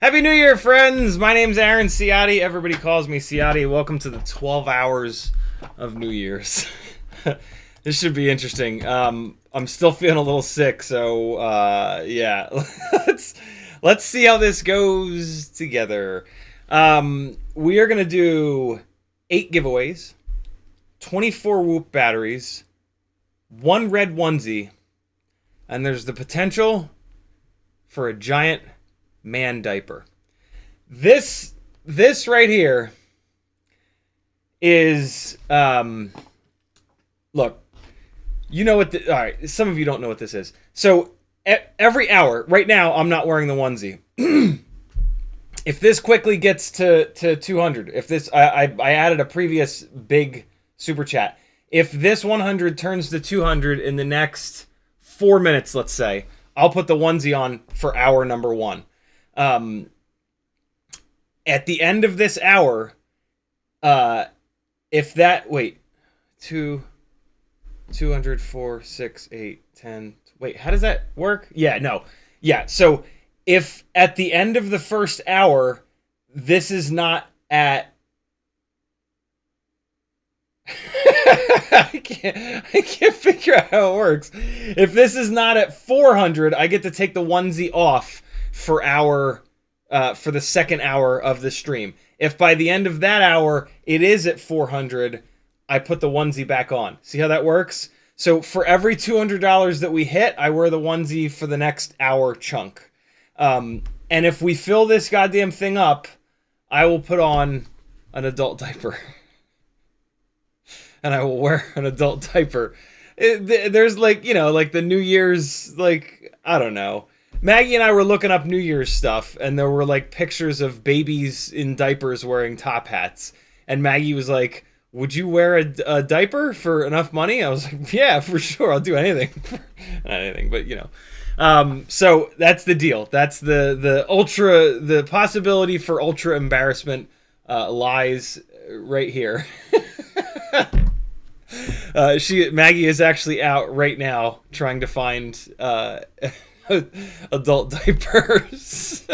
Happy New Year, friends! My name's Aaron Ciotti. Everybody calls me Ciotti. Welcome to the 12 hours of New Year's. This should be interesting. I'm still feeling a little sick, so yeah. let's see how this goes together. We are gonna do 8 giveaways, 24 Whoop batteries, 1 red onesie, and there's the potential for a giant man diaper. This right here is look, you know what all right, some of you don't know what this is. So every hour, right now I'm not wearing the onesie. If this quickly gets to 200, if this I added a previous big super chat. If this 100 turns to 200 in the next 4 minutes, let's say, I'll put the onesie on for hour number 1. At the end of this hour, if that, wait, 200, 4, 6, 8, 10, wait, how does that work? Yeah, no. Yeah, so if at the end of the first hour, this is not at I can't figure out how it works. If this is not at 400, I get to take the onesie off for for the second hour of the stream. If by the end of that hour it is at 400, I put the onesie back on. See how that works? So for every $200 that we hit, I wear the onesie for the next hour chunk. And if we fill this goddamn thing up, I will put on an adult diaper. And I will wear an adult diaper. There's like, like the New Year's, like, I don't know. Maggie and I were looking up New Year's stuff, and there were like pictures of babies in diapers wearing top hats. And Maggie was like, would you wear a diaper for enough money? I was like, yeah, for sure. I'll do anything. Not anything, but So that's the deal. That's the possibility for ultra embarrassment lies right here. Maggie is actually out right now trying to find adult diapers.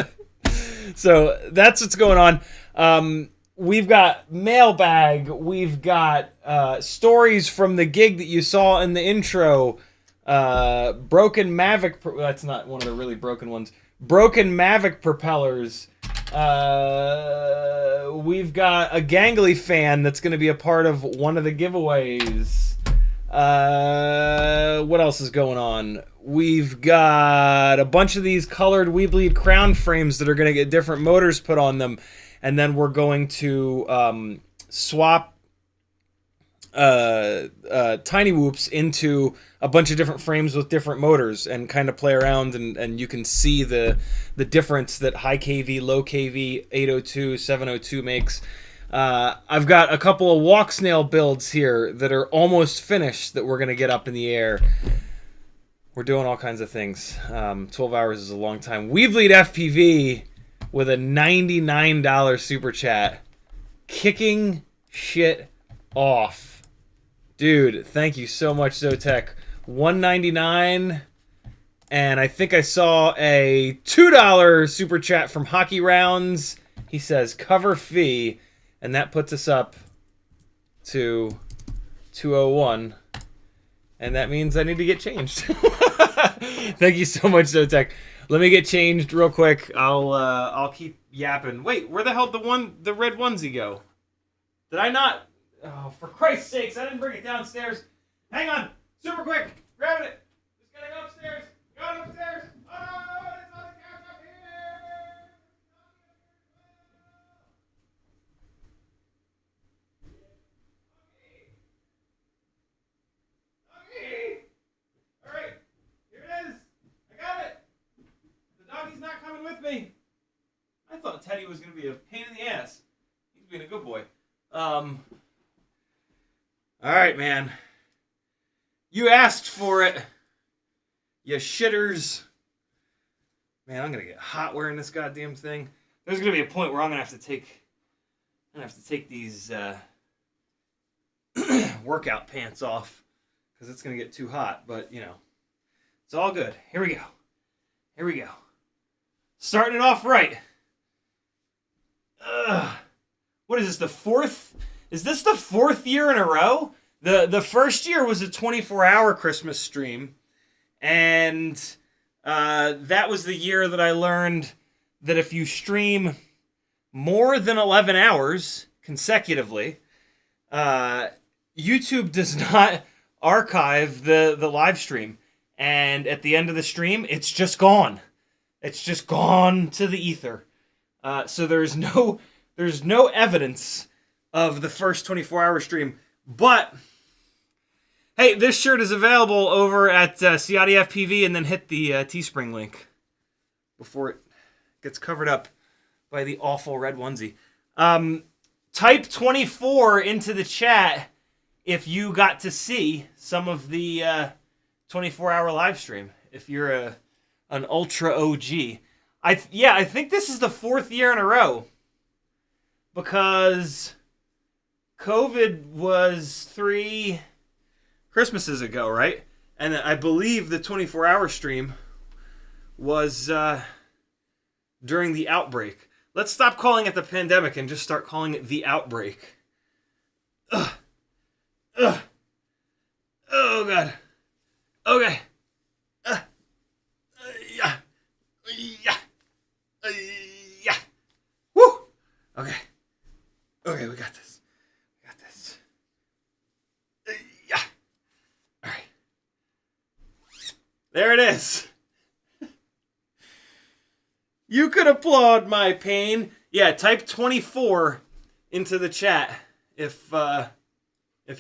So that's what's going on. We've got Mailbag. We've got stories from the gig that you saw in the intro. Broken Mavic. That's not one of the really broken ones. Broken Mavic propellers. We've got a Gangly fan that's going to be a part of one of the giveaways. What else is going on? We've got a bunch of these colored We Bleed crown frames that are going to get different motors put on them. And then we're going to swap Tiny Whoops into a bunch of different frames with different motors and kind of play around, and you can see the difference that high KV, low KV, 802, 702 makes. I've got a couple of walk snail builds here that are almost finished that we're going to get up in the air. We're doing all kinds of things. 12 hours is a long time. We Bleed FPV with a $99 super chat. Kicking shit off. Dude, thank you so much, Zotek. $1.99, and I think I saw a $2 super chat from Hockey Rounds. He says cover fee, and that puts us up to 201, and that means I need to get changed. Thank you so much, Zotek. Let me get changed real quick. I'll keep yapping. Wait, where the hell did the red onesie go? Did I not? Oh, for Christ's sakes, I didn't bring it downstairs. Hang on. Super quick. Grabbing it. Just gotta go upstairs. Going upstairs. Oh, it's on the couch up here. Okay. All right. Here it is. I got it. The doggy's not coming with me. I thought Teddy was going to be a pain in the ass. He's being a good boy. All right, man. You asked for it. You shitters. Man, I'm going to get hot wearing this goddamn thing. There's going to be a point where I'm going to have to take these workout pants off because it's going to get too hot, but it's all good. Here we go. Starting it off right. What is this, the fourth? Is this the fourth year in a row? The first year was a 24-hour Christmas stream, and that was the year that I learned that if you stream more than 11 hours consecutively, YouTube does not archive the live stream, and at the end of the stream, it's just gone. It's just gone to the ether. So there's no evidence of the first 24-hour stream. But, hey, this shirt is available over at CiottiFPV, and then hit the Teespring link before it gets covered up by the awful red onesie. Type 24 into the chat if you got to see some of the 24-hour live stream, if you're an ultra OG. I think this is the fourth year in a row, because COVID was 3 Christmases ago, right? And I believe the 24-hour stream was during the outbreak. Let's stop calling it the pandemic and just start calling it the outbreak. Ugh. Ugh. Oh, God. Okay. Yeah. Yeah. Yeah. Woo. Okay. Okay, we got this. We got this. Yeah. All right. There it is. You could applaud my pain. Yeah, type 24 into the chat if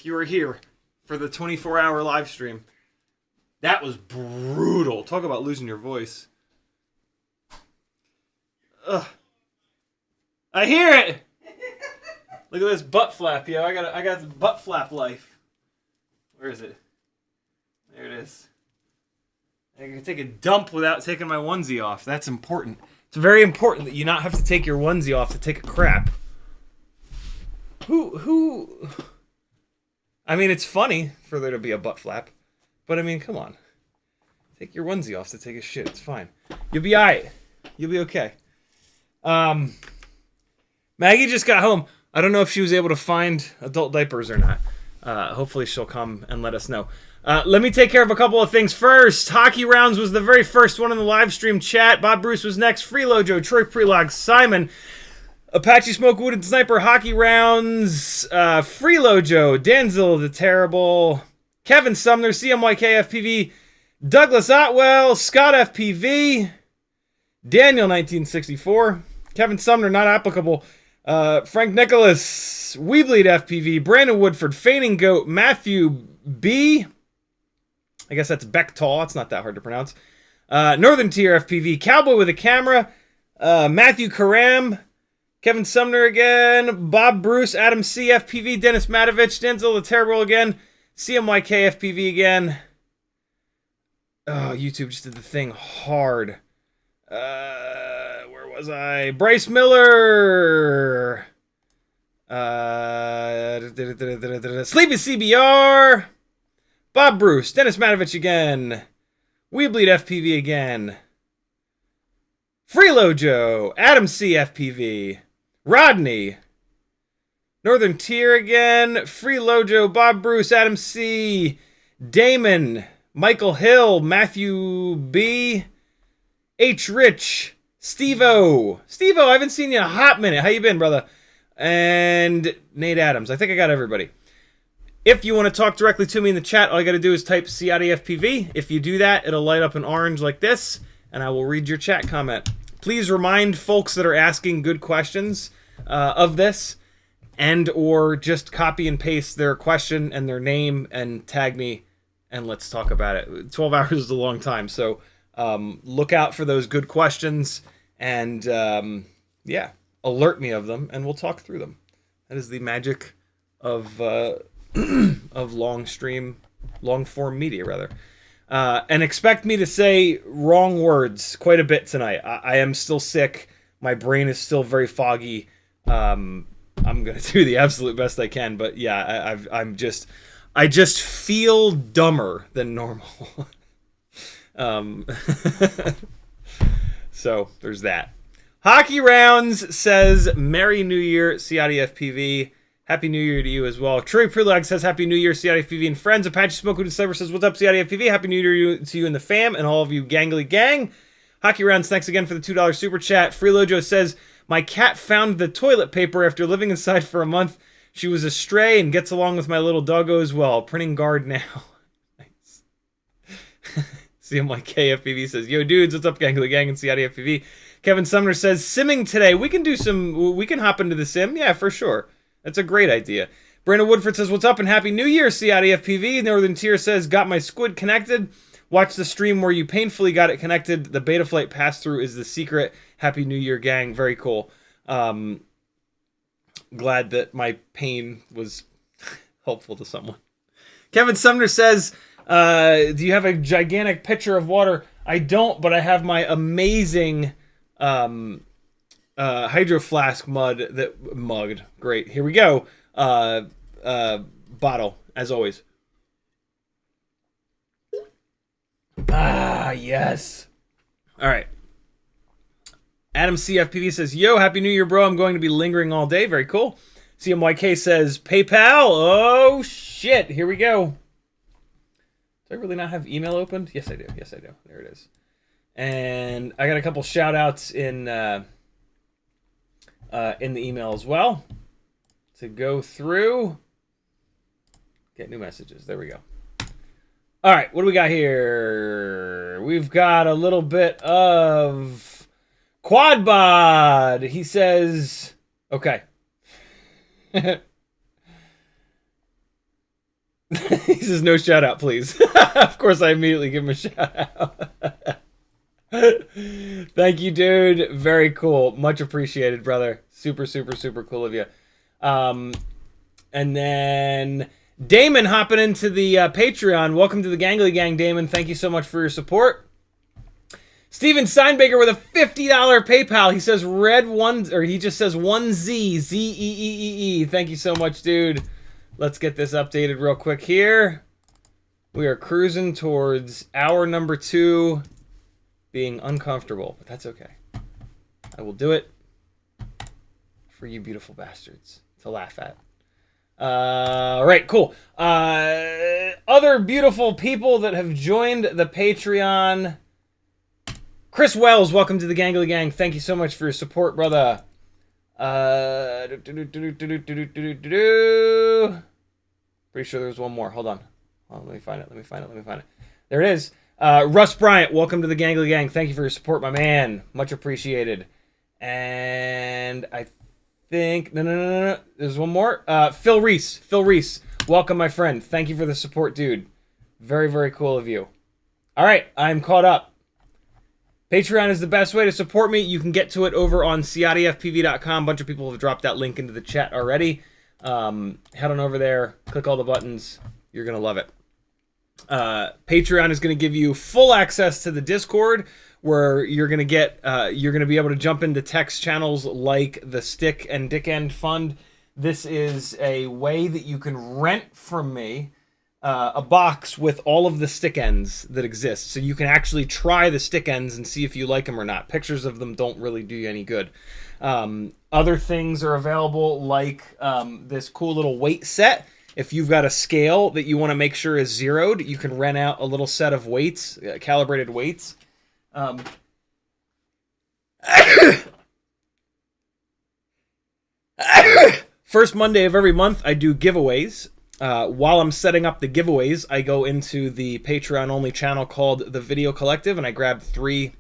you were here for the 24-hour live stream. That was brutal. Talk about losing your voice. Ugh. I hear it. Look at this butt flap, yo. I got the butt flap life. Where is it? There it is. I can take a dump without taking my onesie off. That's important. It's very important that you not have to take your onesie off to take a crap. Who? I mean, it's funny for there to be a butt flap, but I mean, come on. Take your onesie off to take a shit. It's fine. You'll be alright. You'll be okay. Maggie just got home. I don't know if she was able to find adult diapers or not. Hopefully she'll come and let us know. Let me take care of a couple of things first. Hockey Rounds was the very first one in the live stream chat. Bob Bruce was next. Freelojo, Troy Prelog, Simon, Apache Smoke Wooded Sniper, Hockey Rounds, Freelojo, Danzil the Terrible, Kevin Sumner, CMYK FPV, Douglas Otwell, Scott FPV, Daniel 1964, Kevin Sumner not applicable, Frank Nicholas, Weebleed FPV, Brandon Woodford, Feigning Goat, Matthew B. I guess that's Bechtal. It's not that hard to pronounce. Northern Tier FPV, Cowboy with a Camera, Matthew Karam, Kevin Sumner again, Bob Bruce, Adam C. FPV, Dennis Matovich, Denzel the Terrible again, CMYK FPV again. Oh, YouTube just did the thing hard. Where was I? Bryce Miller. Sleepy CBR. Bob Bruce, Dennis Matovich again. Weebleed FPV again. Freelojo, Adam C. FPV. Rodney. Northern Tier again. Freelojo, Bob Bruce, Adam C. Damon. Michael Hill, Matthew B. H. Rich. Steve-O. Steve-O, I haven't seen you in a hot minute. How you been, brother? And Nate Adams. I think I got everybody. If you want to talk directly to me in the chat, all you got to do is type CiottiFPV. If you do that, it'll light up in orange like this, and I will read your chat comment. Please remind folks that are asking good questions of this, and or just copy and paste their question and their name and tag me, and let's talk about it. 12 hours is a long time, so look out for those good questions, and yeah, alert me of them, and we'll talk through them. That is the magic of of long form media, rather. And expect me to say wrong words quite a bit tonight. I am still sick. My brain is still very foggy. I'm gonna do the absolute best I can, but yeah, I just feel dumber than normal. So there's that. Hockey Rounds says Merry New Year, CiottiFPV. Happy New Year to you as well. Troy Prelag says Happy New Year, CiottiFPV and friends. Apache Smoke Wooded Sniper says, what's up, CiottiFPV? Happy New Year to you and the fam and all of you gangly gang. Hockey Rounds, thanks again for the $2 super chat. Freelojo says, my cat found the toilet paper after living inside for a month. She was a stray and gets along with my little doggo as well. Printing guard now. Nice. CMYK FPV says, yo dudes, what's up, gangly gang and CiottiFPV? Kevin Sumner says, simming today. We can hop into the sim. Yeah, for sure. That's a great idea. Brandon Woodford says, what's up and Happy New Year, CiottiFPV. Northern Tier says, got my squid connected. Watch the stream where you painfully got it connected. The beta flight pass-through is the secret. Happy New Year, gang. Very cool. Glad that my pain was helpful to someone. Kevin Sumner says, do you have a gigantic pitcher of water? I don't, but I have my amazing hydro flask mugged. Great. Here we go. Bottle, as always. Ah, yes. All right. Adam CFPV says, yo, Happy New Year, bro. I'm going to be lingering all day. Very cool. CMYK says PayPal. Oh shit! Here we go. Do I really not have email opened? Yes, I do. Yes, I do. There it is. And I got a couple shout outs in the email as well to go through. Get new messages. There we go. All right, what do we got here? We've got a little bit of Quadbod. He says, okay. He says, no shout out, please. Of course, I immediately give him a shout out. Thank you, dude. Very cool. Much appreciated, brother. Super, super, super cool of you. And then Damon hopping into the Patreon. Welcome to the Gangly Gang, Damon. Thank you so much for your support. Steven Steinbaker with a $50 PayPal. He says red one, or he just says 1Z, Z-E-E-E-E. Thank you so much, dude. Let's get this updated real quick here. We are cruising towards hour number 2 being uncomfortable, but that's okay. I will do it for you beautiful bastards to laugh at. All right, cool. Other beautiful people that have joined the Patreon. Chris Wells, welcome to the Gangly Gang. Thank you so much for your support, brother. Pretty sure there's one more. Hold on. Let me find it. There it is. Russ Bryant, welcome to the Gangly Gang. Thank you for your support, my man. Much appreciated. And I think... No. There's one more. Phil Reese, welcome, my friend. Thank you for the support, dude. Very, very cool of you. All right, I'm caught up. Patreon is the best way to support me. You can get to it over on CiottiFPV.com. A bunch of people have dropped that link into the chat already. Head on over there, click all the buttons. You're going to love it. Patreon is going to give you full access to the Discord, where you're going to get, you're going to be able to jump into text channels like the Stick and Dick End Fund. This is a way that you can rent from me a box with all of the stick ends that exist, so you can actually try the stick ends and see if you like them or not. Pictures of them don't really do you any good. Other things are available, like this cool little weight set. If you've got a scale that you want to make sure is zeroed, you can rent out a little set of weights, calibrated weights. First Monday of every month, I do giveaways. While I'm setting up the giveaways, I go into the Patreon-only channel called The Video Collective, and I grab 3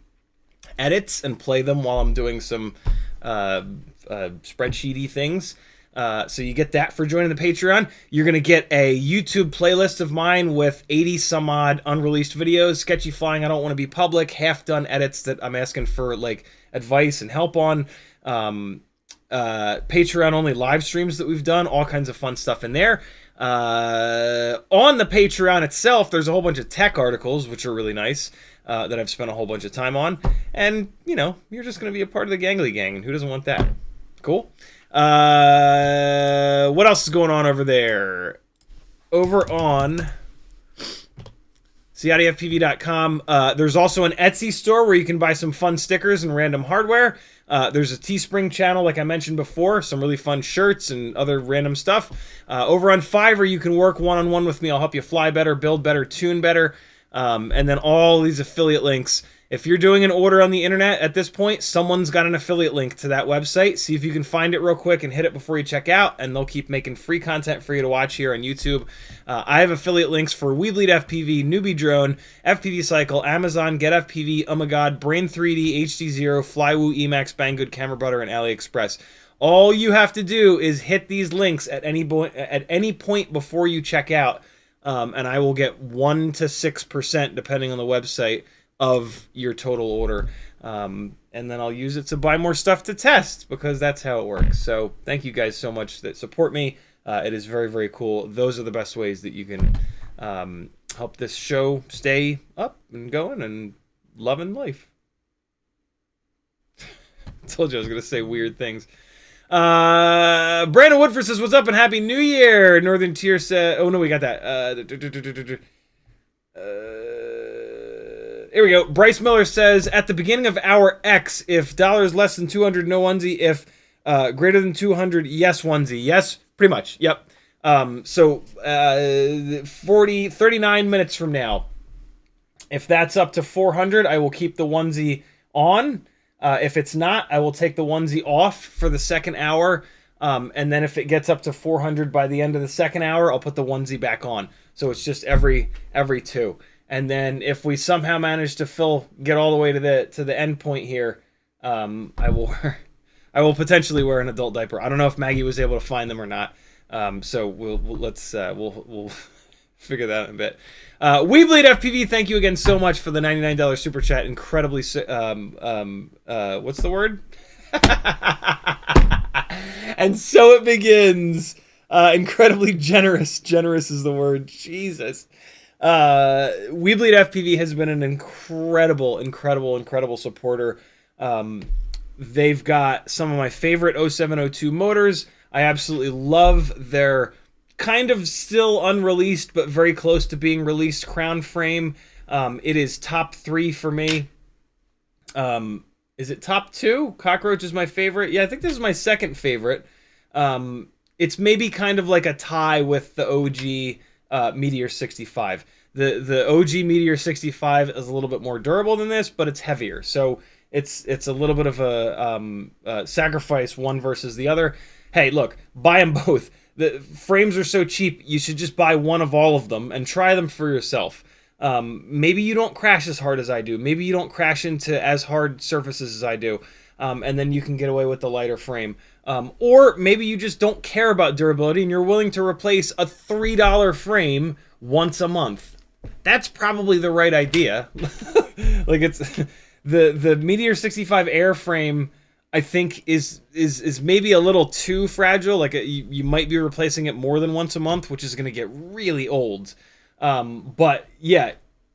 edits and play them while I'm doing some spreadsheety things. So you get that for joining the Patreon. You're going to get a YouTube playlist of mine with 80-some-odd unreleased videos, sketchy flying I don't want to be public, half-done edits that I'm asking for like advice and help on, Patreon-only live streams that we've done, all kinds of fun stuff in there. On the Patreon itself, there's a whole bunch of tech articles, which are really nice, that I've spent a whole bunch of time on. And, you know, you're just going to be a part of the Gangly Gang, and who doesn't want that? Cool. What else is going on over there? Over on CiottiFPV.com, there's also an Etsy store where you can buy some fun stickers and random hardware. There's a Teespring channel, like I mentioned before, some really fun shirts and other random stuff. Over on Fiverr, you can work one-on-one with me. I'll help you fly better, build better, tune better. And then all these affiliate links. If you're doing an order on the internet at this point, someone's got an affiliate link to that website. See if you can find it real quick and hit it before you check out, and they'll keep making free content for you to watch here on YouTube. I have affiliate links for We Bleed FPV, Newbie Drone, FPV Cycle, Amazon, Get FPV, Oh My God, Brain 3D, HD0, Flywoo, Emacs, Banggood, Camera Butter, and AliExpress. All you have to do is hit these links at any point before you check out, and I will get 1 to 6%, depending on the website, of your total order, and then I'll use it to buy more stuff to test, because that's how it works. So thank you guys so much that support me. It is very, very cool. Those are the best ways that you can help this show stay up and going and loving life. Told you I was gonna say weird things. Brandon Woodford says, what's up and Happy New Year. Northern Tier said, oh no, we got that. Here we go. Bryce Miller says, at the beginning of hour X, if $is less than 200, no onesie. If Greater than 200, yes, onesie. Yes, pretty much. Yep. So 39 minutes from now, if that's up to 400, I will keep the onesie on. If it's not, I will take the onesie off for the second hour. And then if it gets up to 400 by the end of the second hour, I'll put the onesie back on. So it's just every 2. And then if we somehow manage to get all the way to the end point here, I will potentially wear an adult diaper. I don't know if Maggie was able to find them or not. So we'll figure that out in a bit. We Bleed FPV, thank you again so much for the $99 super chat. Incredibly, what's the word? And so it begins. Incredibly generous. Generous is the word. Jesus. We Bleed FPV has been an incredible supporter. They've got some of my favorite 0702 motors. I absolutely love their kind of still unreleased, but very close to being released crown frame. It is top 3 for me. Is it top 2? Cockroach is my favorite. Yeah, I think this is my second favorite. It's maybe kind of like a tie with the OG Meteor 65. The OG Meteor 65 is a little bit more durable than this, but it's heavier. So it's a little bit of a sacrifice one versus the other. Hey, look, buy them both. The frames are so cheap, you should just buy one of all of them and try them for yourself. Maybe you don't crash as hard as I do. Maybe you don't crash into as hard surfaces as I do. And then you can get away with the lighter frame. Or maybe you just don't care about durability and you're willing to replace a $3 frame once a month. That's probably the right idea. Like it's the Meteor 65 airframe, I think is maybe a little too fragile. Like you might be replacing it more than once a month, which is going to get really old. But yeah,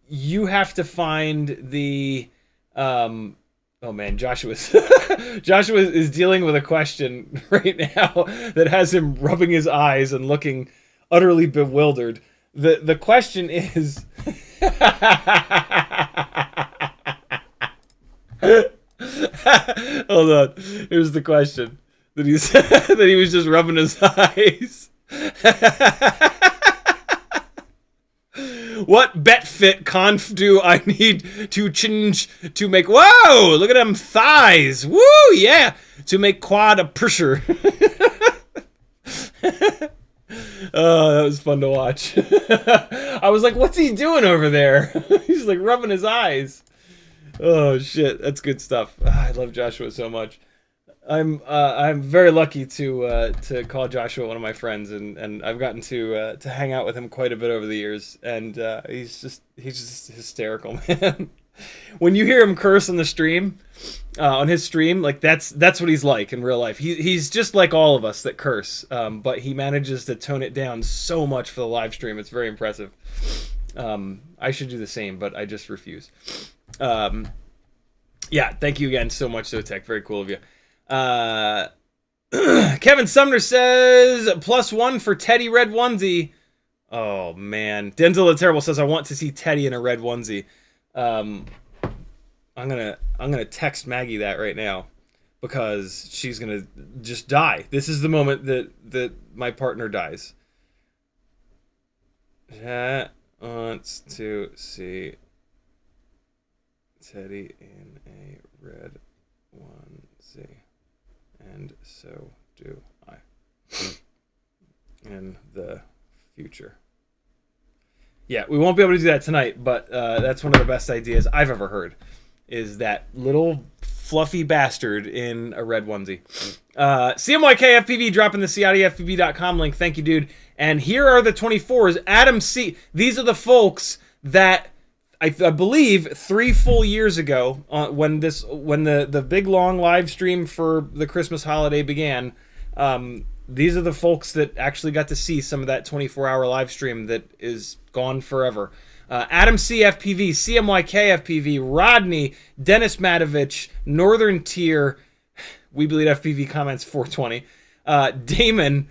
you have to find the oh man, Joshua is dealing with a question right now that has him rubbing his eyes and looking utterly bewildered. The question is hold on. Here's the question that he said that he was just rubbing his eyes. What BetFit conf do I need to change to make... Whoa! Look at them thighs! Woo! Yeah! To make quad a pusher. Oh, that was fun to watch. I was like, what's he doing over there? He's like rubbing his eyes. Oh, shit. That's good stuff. I love Joshua so much. I'm very lucky to call Joshua one of my friends, and I've gotten to hang out with him quite a bit over the years, and he's just hysterical, man. When you hear him curse on the stream, on his stream, like that's what he's like in real life. He's just like all of us that curse, but he manages to tone it down so much for the live stream. It's very impressive. I should do the same, but I just refuse. Yeah, thank you again so much, Zotek. Very cool of you. Kevin Sumner says +1 for Teddy red onesie. Oh man, Denzel the Terrible says I want to see Teddy in a red onesie. I'm gonna text Maggie that right now because she's gonna just die. This is the moment that my partner dies. Chat wants to see Teddy in a red onesie. And so do I. In the future. Yeah, we won't be able to do that tonight, but that's one of the best ideas I've ever heard. Is that little fluffy bastard in a red onesie. CMYKFPV dropping the CiottiFPV.com link. Thank you, dude. And here are the 24s. Adam C. These are the folks that I believe 3 full years ago, when the big long live stream for the Christmas holiday began, these are the folks that actually got to see some of that 24-hour live stream that is gone forever. Adam CFPV, CMYKFPV, Rodney, Dennis Matovich, Northern Tier, We Bleed FPV comments 420, Damon,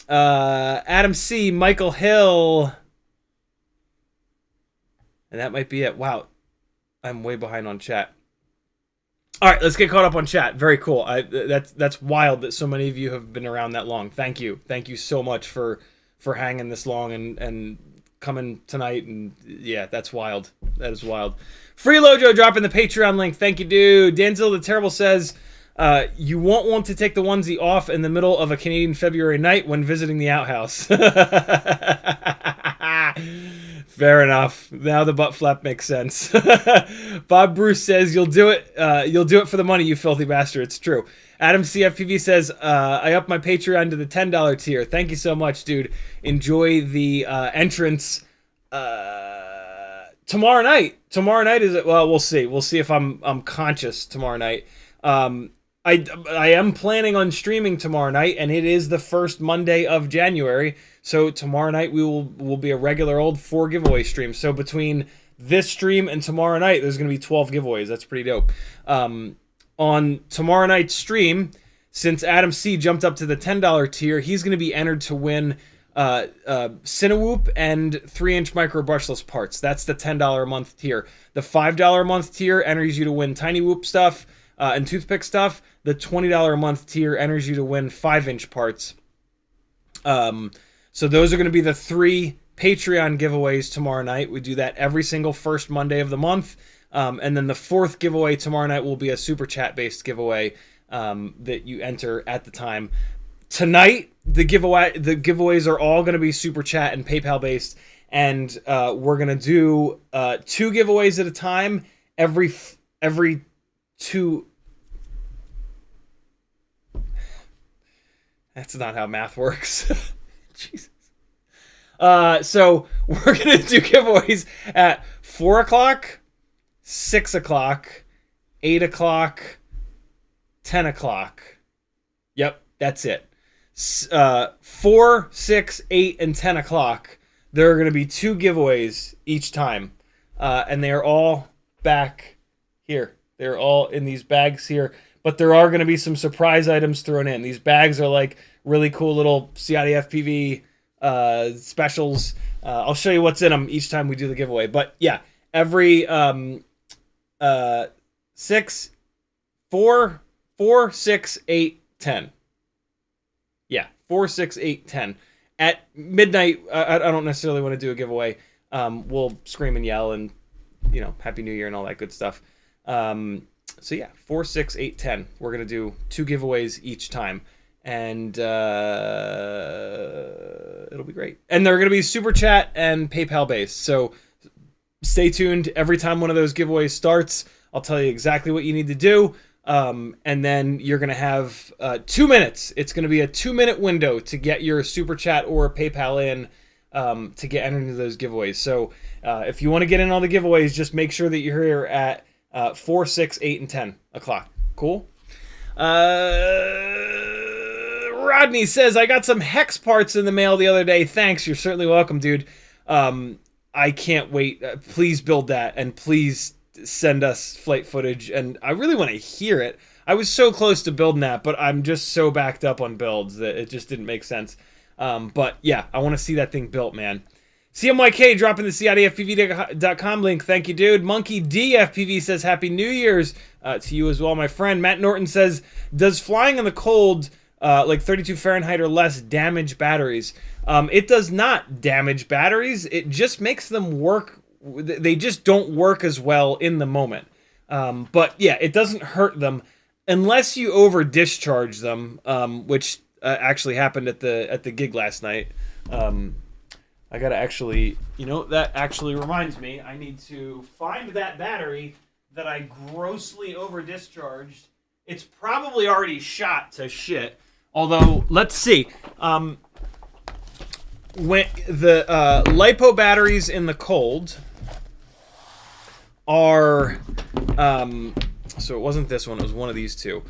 Adam C, Michael Hill. And that might be it. Wow. I'm way behind on chat. All right, let's get caught up on chat. Very cool. That's wild that so many of you have been around that long. Thank you so much for hanging this long and coming tonight. And yeah, that's wild. That is wild. Free Lojo dropping the Patreon link. Thank you, dude. Danzil the Terrible says, you won't want to take the onesie off in the middle of a Canadian February night when visiting the outhouse. Fair enough. Now the butt flap makes sense. Bob Bruce says, you'll do it for the money, you filthy bastard. It's true. Adam CFPV says, I upped my Patreon to the $10 tier. Thank you so much, dude. Enjoy the entrance tomorrow night. Tomorrow night is it? Well, we'll see. We'll see if I'm conscious tomorrow night. I am planning on streaming tomorrow night, and it is the first Monday of January. So tomorrow night will be a regular old 4 giveaway stream. So between this stream and tomorrow night, there's going to be 12 giveaways. That's pretty dope. On tomorrow night's stream, since Adam C jumped up to the $10 tier, he's going to be entered to win Cinewoop and 3-inch micro brushless parts. That's the $10 a month tier. The $5 a month tier enters you to win Tiny Whoop stuff and toothpick stuff. The $20 a month tier enters you to win 5-inch parts. So those are going to be the 3 Patreon giveaways tomorrow night. We do that every single first Monday of the month. And then the 4th giveaway tomorrow night will be a super chat based giveaway that you enter at the time. Tonight, the giveaways are all going to be super chat and PayPal based. And we're going to do 2 giveaways at a time every 2. That's not how math works. Jesus. So we're going to do giveaways at 4 o'clock, 6 o'clock, 8 o'clock, 10 o'clock. Yep, that's it. 4, 6, 8, and 10 o'clock. There are going to be 2 giveaways each time. And they are all back here. They're all in these bags here. But there are going to be some surprise items thrown in. These bags are like really cool little CiottiFPV specials. I'll show you what's in them each time we do the giveaway. But yeah, every 4, 6, 8, 10. Yeah, 4, 6, 8, 10. At midnight, I don't necessarily want to do a giveaway. We'll scream and yell and, Happy New Year and all that good stuff. So yeah, 4, 6, 8, 10. We're going to do 2 giveaways each time. And it'll be great. And they're going to be super chat and PayPal based. So stay tuned. Every time one of those giveaways starts, I'll tell you exactly what you need to do. And then you're going to have 2 minutes. It's going to be a 2-minute window to get your super chat or PayPal in to get entered into those giveaways. So if you want to get in all the giveaways, just make sure that you're here at 4, 6, 8, and 10 o'clock. Cool? Rodney says, I got some hex parts in the mail the other day. Thanks. You're certainly welcome, dude. I can't wait. Please build that, and please send us flight footage. And I really want to hear it. I was so close to building that, but I'm just so backed up on builds that it just didn't make sense. But yeah, I want to see that thing built, man. CMYK dropping the CiottiFPV.com link. Thank you, dude. Monkey DFPV says, Happy New Year's to you as well, my friend. Matt Norton says, does flying in the cold, like 32 Fahrenheit or less, damage batteries? It does not damage batteries. It just makes them work. They just don't work as well in the moment. But yeah, it doesn't hurt them unless you over discharge them, which actually happened at the gig last night. I gotta actually, that actually reminds me, I need to find that battery that I grossly over discharged. It's probably already shot to shit. Although, let's see. When the LiPo batteries in the cold are, so it wasn't this one, it was one of these two.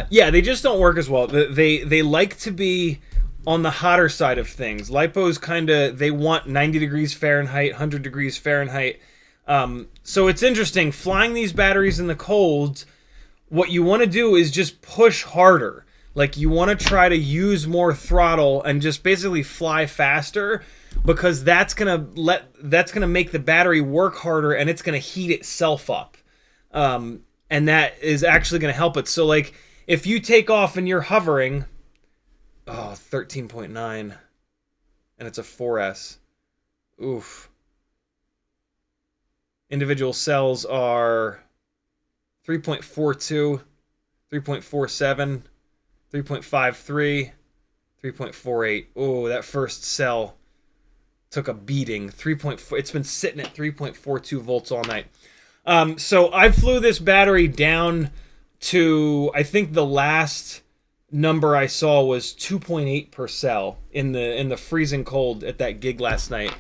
Yeah, they just don't work as well. They like to be on the hotter side of things. LiPo's they want 90 degrees Fahrenheit, 100 degrees Fahrenheit. So it's interesting, flying these batteries in the cold, what you want to do is just push harder. Like, you want to try to use more throttle and just basically fly faster, because that's gonna make the battery work harder, and it's gonna heat itself up. and that is actually going to help it. So like if you take off and you're hovering, 13.9, and it's a 4S. Oof. Individual cells are 3.42, 3.47, 3.53, 3.48. Oh, that first cell took a beating. 3.4. It's been sitting at 3.42 volts all night. So I flew this battery down to, I think the last number I saw was 2.8 per cell in the freezing cold at that gig last night.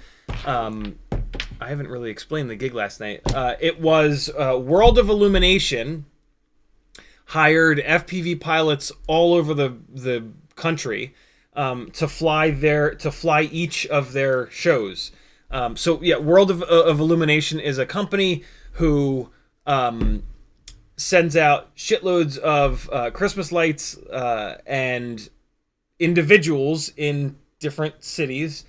I haven't really explained the gig last night. It was World of Illumination hired FPV pilots all over the country to fly each of their shows. So yeah, World of Illumination is a company who sends out shitloads of Christmas lights, and individuals in different cities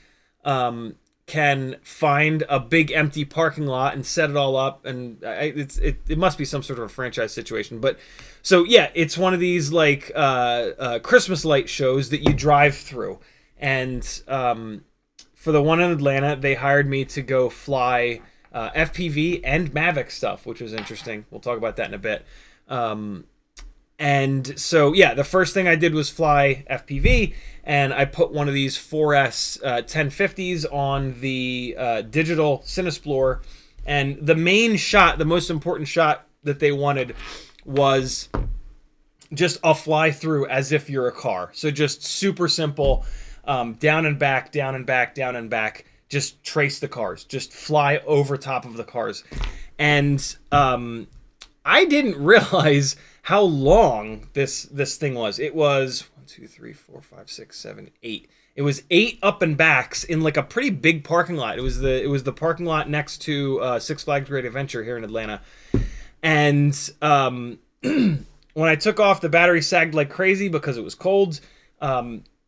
can find a big empty parking lot and set it all up, and it must be some sort of a franchise situation. But so yeah, it's one of these like Christmas light shows that you drive through, and for the one in Atlanta, they hired me to go fly FPV and Mavic stuff, which was interesting. We'll talk about that in a bit. And so, yeah, the first thing I did was fly FPV, and I put one of these 4S 1050s on the digital Cinesplorer. And the main shot, the most important shot that they wanted was just a fly through as if you're a car. So just super simple, down and back, down and back, down and back. Just trace the cars. Just fly over top of the cars. And I didn't realize how long this thing was. It was 1, 2, 3, 4, 5, 6, 7, 8. It was 8 up and backs in like a pretty big parking lot. It was the parking lot next to Six Flags Great Adventure here in Atlanta. And when I took off, the battery sagged like crazy because it was cold.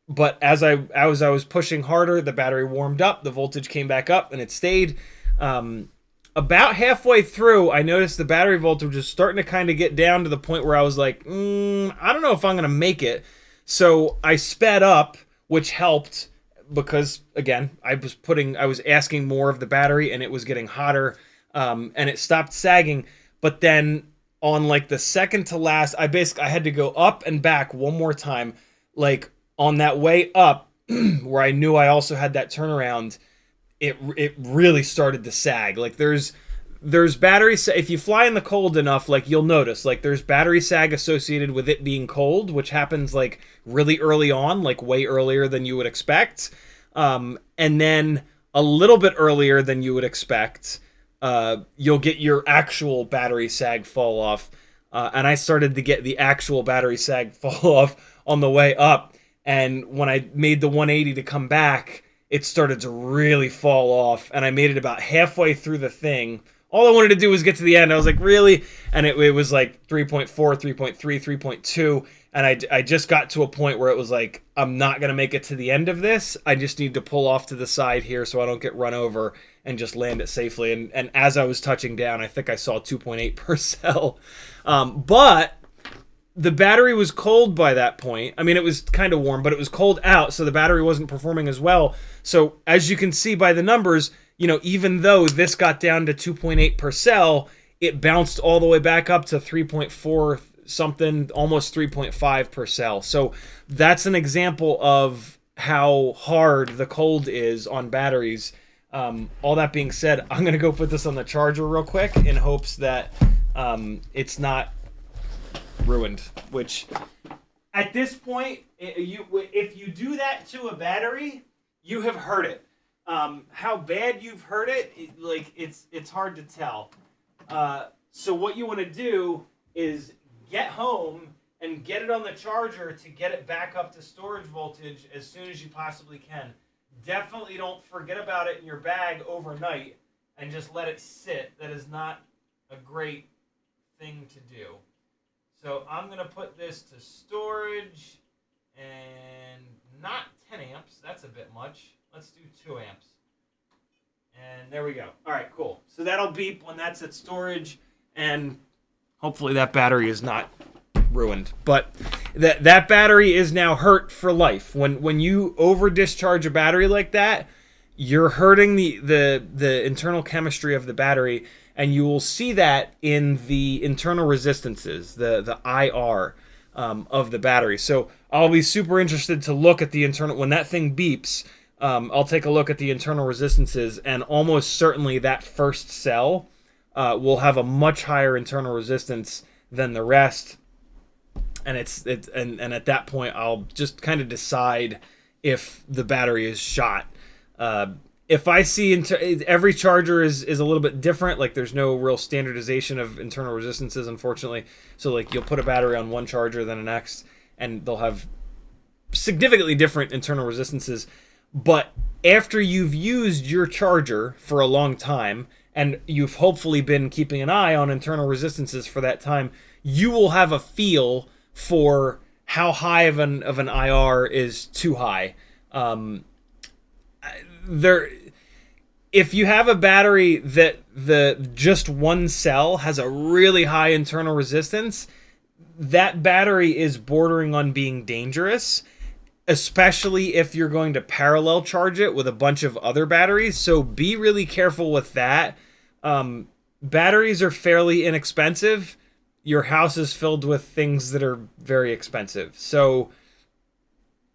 But as I was pushing harder, the battery warmed up, the voltage came back up, and it stayed. About halfway through, I noticed the battery voltage was starting to kind of get down to the point where I was like, I don't know if I'm going to make it. So I sped up, which helped because, again, I was asking more of the battery, and it was getting hotter, and it stopped sagging. But then on like the second to last, I had to go up and back one more time, like on that way up where I knew I also had that turnaround. It really started to sag. Like there's battery if you fly in the cold enough, like you'll notice like there's battery sag associated with it being cold, which happens like really early on, like way earlier than you would expect, and then a little bit earlier than you would expect, you'll get your actual battery sag fall off, and I started to get the actual battery sag fall off on the way up, and when I made the 180 to come back, it started to really fall off, and I made it about halfway through the thing. All I wanted to do was get to the end. I was like, really? And it was like 3.4, 3.3, 3.2, and I just got to a point where it was like, I'm not going to make it to the end of this. I just need to pull off to the side here so I don't get run over and just land it safely. And as I was touching down, I think I saw 2.8 per cell. But the battery was cold by that point. I mean, it was kind of warm, but it was cold out, so the battery wasn't performing as well. So as you can see by the numbers, even though this got down to 2.8 per cell, it bounced all the way back up to 3.4 something, almost 3.5 per cell. So that's an example of how hard the cold is on batteries. All that being said, I'm going to go put this on the charger real quick in hopes that it's not ruined, which at this point, if you do that to a battery, you have hurt it. How bad you've hurt it, it's hard to tell. So what you want to do is get home and get it on the charger to get it back up to storage voltage as soon as you possibly can. Definitely don't forget about it in your bag overnight and just let it sit. That is not a great thing to do. So I'm going to put this to storage, and not 10 amps. That's a bit much. Let's do 2 amps. And there we go. All right, cool. So that'll beep when that's at storage, and Hopefully that battery is not ruined. But that battery is now hurt for life. When you over discharge a battery like that, you're hurting the internal chemistry of the battery, and you will see that in the internal resistances, the IR of the battery. So I'll be super interested to look at the internal, when that thing beeps, I'll take a look at the internal resistances, and almost certainly that first cell will have a much higher internal resistance than the rest. And and at that point I'll just kind of decide if the battery is shot. If I see every charger is a little bit different, like there's no real standardization of internal resistances, unfortunately. So like you'll put a battery on one charger than the next, and they'll have significantly different internal resistances. But after you've used your charger for a long time, and you've hopefully been keeping an eye on internal resistances for that time, you will have a feel for how high of an IR is too high. If you have a battery that just one cell has a really high internal resistance, that battery is bordering on being dangerous, especially if you're going to parallel charge it with a bunch of other batteries. So be really careful with that. Batteries are fairly inexpensive. Your house is filled with things that are very expensive. So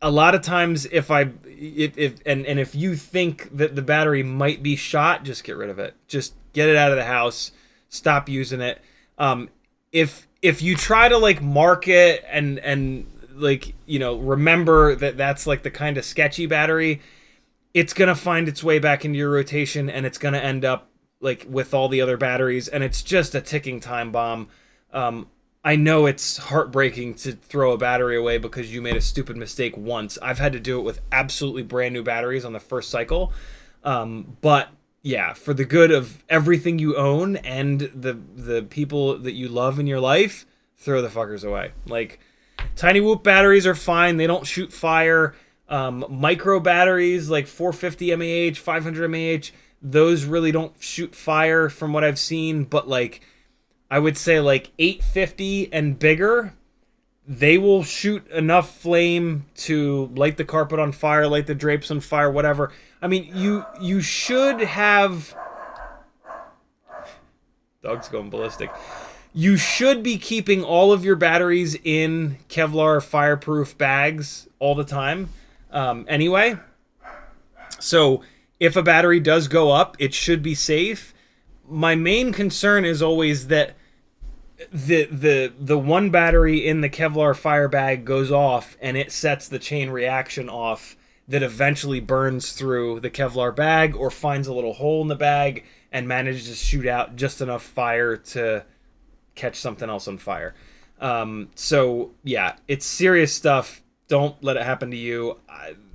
a lot of times if you think that the battery might be shot, just get rid of it. Just get it out of the house. Stop using it. If you try to like mark it and like, you know, remember that that's like the kind of sketchy battery, it's going to find its way back into your rotation, and it's going to end up like with all the other batteries, and it's just a ticking time bomb. I know it's heartbreaking to throw a battery away because you made a stupid mistake once. I've had to do it with absolutely brand new batteries on the first cycle. But yeah, for the good of everything you own and the people that you love in your life, throw the fuckers away. Like, tiny whoop batteries are fine. They don't shoot fire. Micro batteries like 450 mAh, 500 mAh, those really don't shoot fire from what I've seen. But like, I would say like 850 and bigger, they will shoot enough flame to light the carpet on fire, light the drapes on fire, whatever. I mean, you should have... Dog's going ballistic. You should be keeping all of your batteries in Kevlar fireproof bags all the time anyway. So if a battery does go up, it should be safe. My main concern is always that the one battery in the Kevlar fire bag goes off, and it sets the chain reaction off that eventually burns through the Kevlar bag or finds a little hole in the bag and manages to shoot out just enough fire to catch something else on fire. So yeah, it's serious stuff. Don't let it happen to you.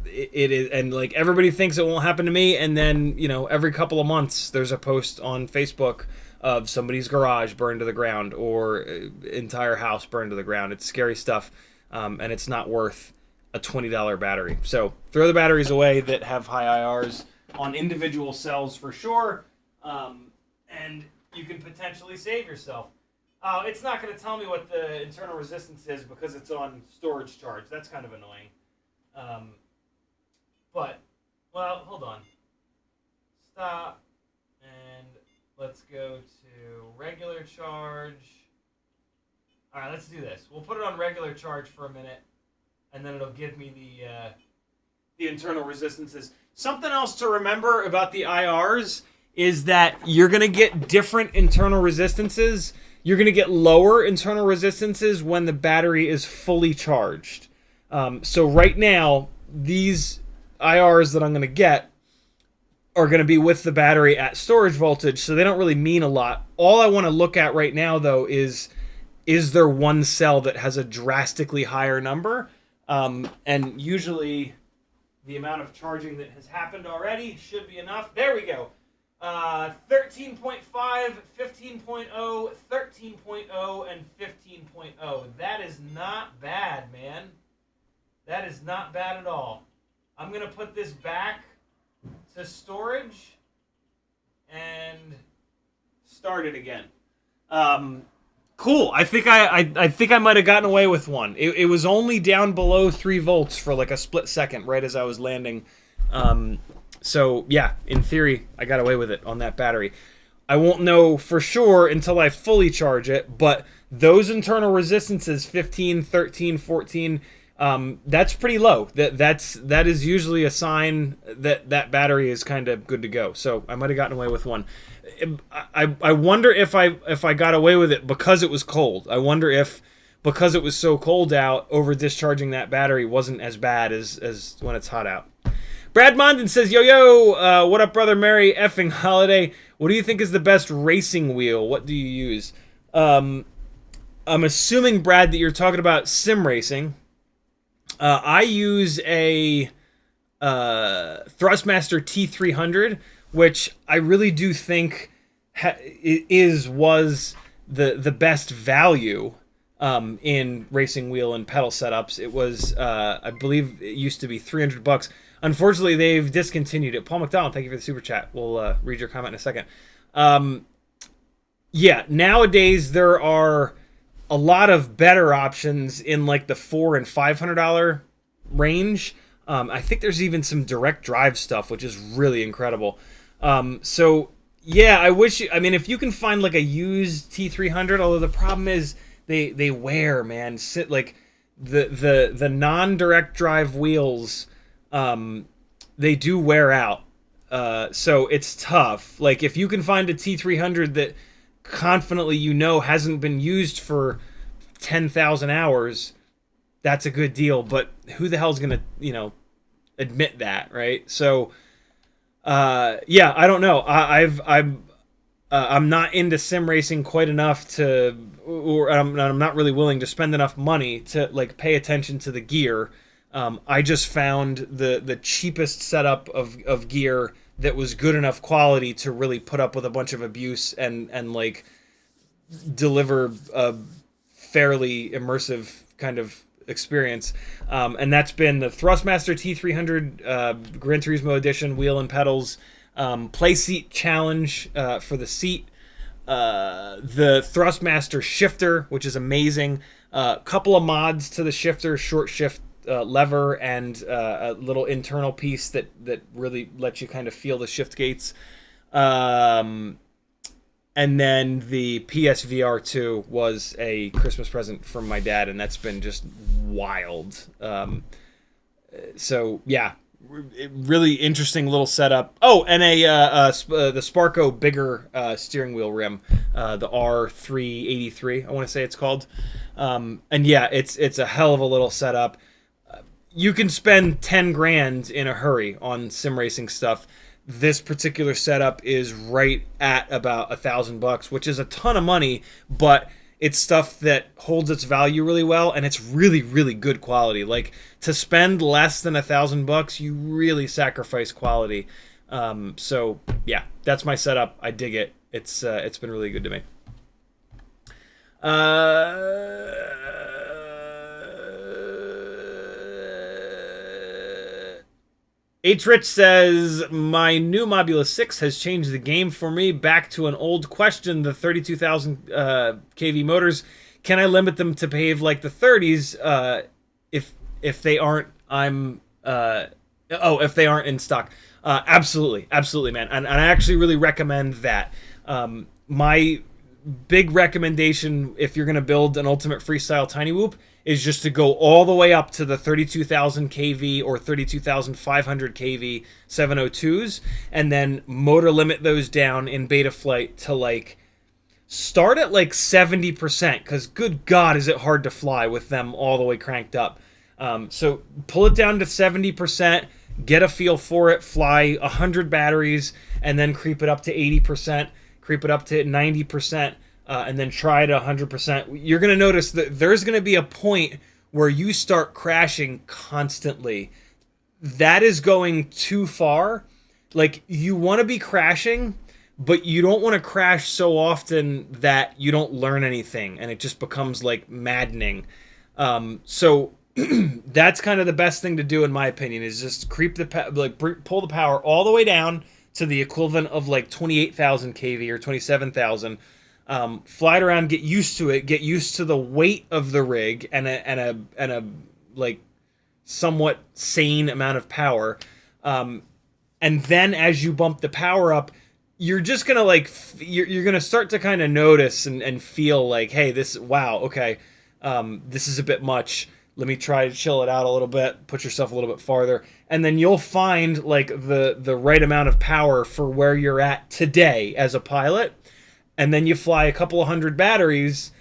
It is, and like everybody thinks it won't happen to me, and then, you know, every couple of months there's a post on Facebook of somebody's garage burned to the ground or entire house burned to the ground. It's scary stuff, and it's not worth a $20 battery. So throw the batteries away that have high IRs on individual cells for sure, and you can potentially save yourself. It's not going to tell me what the internal resistance is because it's on storage charge. That's kind of annoying. But, well, hold on. Stop. And let's go to regular charge. All right, let's do this. We'll put it on regular charge for a minute, and then it'll give me the internal resistances. Something else to remember about the IRs is that you're going to get different internal resistances. You're going to get lower internal resistances when the battery is fully charged. So right now, these IRs that I'm going to get are going to be with the battery at storage voltage, so they don't really mean a lot. All I want to look at right now, though, is there one cell that has a drastically higher number? And usually the amount of charging that has happened already should be enough. There we go. 13.5, 15.0, 13.0, and 15.0. That is not bad, man. That is not bad at all. I'm going to put this back to storage and start it again. Cool. I think I might have gotten away with one. It was only down below 3 volts for like a split second, right as I was landing. So yeah, in theory, I got away with it on that battery. I won't know for sure until I fully charge it, but those internal resistances, 15, 13, 14, that's pretty low. That is usually a sign that that battery is kind of good to go. So I might have gotten away with one. I wonder if I got away with it because it was cold. I wonder if because it was so cold out, over discharging that battery wasn't as bad as when it's hot out. Brad Mondin says, yo, what up, brother? Merry effing holiday. What do you think is the best racing wheel? What do you use? I'm assuming, Brad, that you're talking about sim racing. I use a Thrustmaster T300, which I really do think was the best value in racing wheel and pedal setups. It was, I believe it used to be $300. Unfortunately, they've discontinued it. Paul McDonald, thank you for the super chat. We'll read your comment in a second. Yeah, nowadays there are a lot of better options in like the $400 and $500 range. I think there's even some direct drive stuff, which is really incredible. So yeah, I mean, if you can find like a used T300, although the problem is they wear, man. Like the non-direct drive wheels, they do wear out. So it's tough. Like if you can find a T300 that confidently hasn't been used for 10,000 hours, that's a good deal. But who the hell's gonna admit that, right? So yeah, I don't know. I'm not into sim racing quite enough to, or I'm not really willing to spend enough money to like pay attention to the gear. I just found the cheapest setup of gear that was good enough quality to really put up with a bunch of abuse and like deliver a fairly immersive kind of experience. And that's been the Thrustmaster T300 Gran Turismo Edition wheel and pedals, play seat challenge for the seat, the Thrustmaster shifter, which is amazing, a couple of mods to the shifter, short shift lever, and a little internal piece that really lets you kind of feel the shift gates. And then the PSVR 2 was a Christmas present from my dad, and that's been just wild. So yeah, really interesting little setup. Oh, and the Sparco bigger steering wheel rim, the R383, I want to say it's called. And yeah, it's a hell of a little setup. You can spend 10 grand in a hurry on sim racing stuff. This particular setup is right at about $1,000, which is a ton of money, but it's stuff that holds its value really well, and it's really, really good quality. Like, to spend less than $1,000, you really sacrifice quality. So yeah, that's my setup. I dig it. It's been really good to me. H. Rich says, my new Mobula 6 has changed the game for me. Back to an old question, the 32,000 kV motors, can I limit them to behave like the 30s if they aren't if they aren't in stock? Absolutely, man. And I actually really recommend that. My big recommendation, if you're going to build an Ultimate Freestyle Tiny Whoop, is just to go all the way up to the 32,000 kV or 32,500 kV 702s, and then motor limit those down in Betaflight to like start at like 70%, because good God, is it hard to fly with them all the way cranked up. So pull it down to 70%, get a feel for it, fly 100 batteries, and then creep it up to 80%, creep it up to 90%. And then try it 100%. You're going to notice that there's going to be a point where you start crashing constantly. That is going too far. Like, you want to be crashing, but you don't want to crash so often that you don't learn anything, and it just becomes, like, maddening. So that's kind of the best thing to do, in my opinion, is just pull the power all the way down to the equivalent of, like, 28,000 kV or 27,000. fly it around, get used to it, get used to the weight of the rig and a like somewhat sane amount of power. And then as you bump the power up, you're just gonna like you're gonna start to kind of notice and feel like, hey, wow, okay, this is a bit much. Let me try to chill it out a little bit, put yourself a little bit farther, and then you'll find like the right amount of power for where you're at today as a pilot. And then you fly a couple of hundred batteries,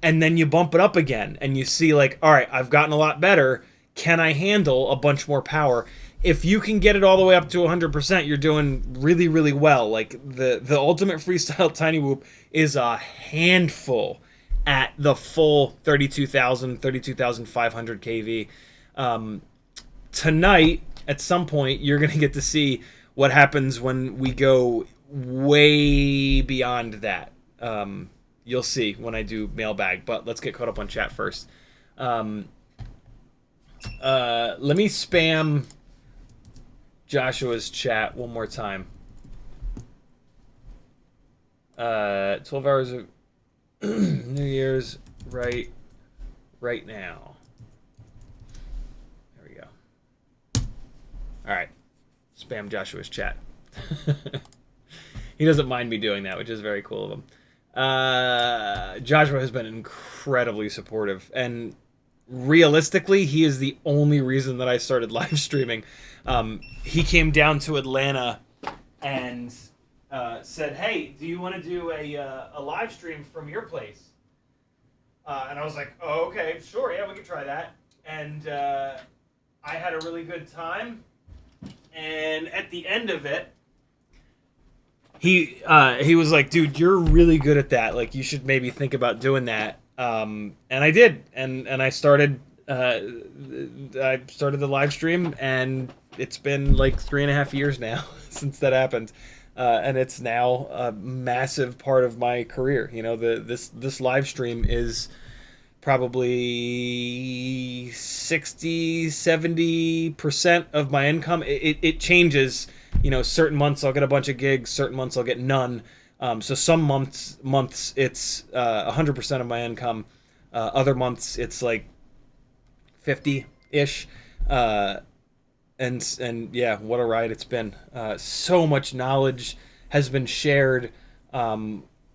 and then you bump it up again, and you see like, all right, I've gotten a lot better. Can I handle a bunch more power? If you can get it all the way up to 100%, you're doing really, really well. Like the ultimate freestyle tiny whoop is a handful at the full 32,500 kV. Tonight, at some point, you're going to get to see what happens when we go way beyond that. You'll see when I do mailbag, but let's get caught up on chat first. Let me spam Joshua's chat one more time. 12 hours of New Year's right now. There we go. All right. Spam Joshua's chat. He doesn't mind me doing that, which is very cool of him. Joshua has been incredibly supportive, and realistically, he is the only reason that I started live streaming. He came down to Atlanta and said, "Hey, do you want to do a live stream from your place?" And I was like, "Oh, okay, sure, yeah, we can try that." And I had a really good time. And at the end of it, he was like, "Dude, you're really good at that. Like, you should maybe think about doing that." And I did, and I started the live stream, and it's been like 3.5 years now since that happened, and it's now a massive part of my career. You know, this live stream is probably 60-70% of my income. It changes. You know, certain months I'll get a bunch of gigs, certain months I'll get none. So some months it's 100% of my income. Other months it's like 50-ish. And yeah, what a ride it's been. So much knowledge has been shared.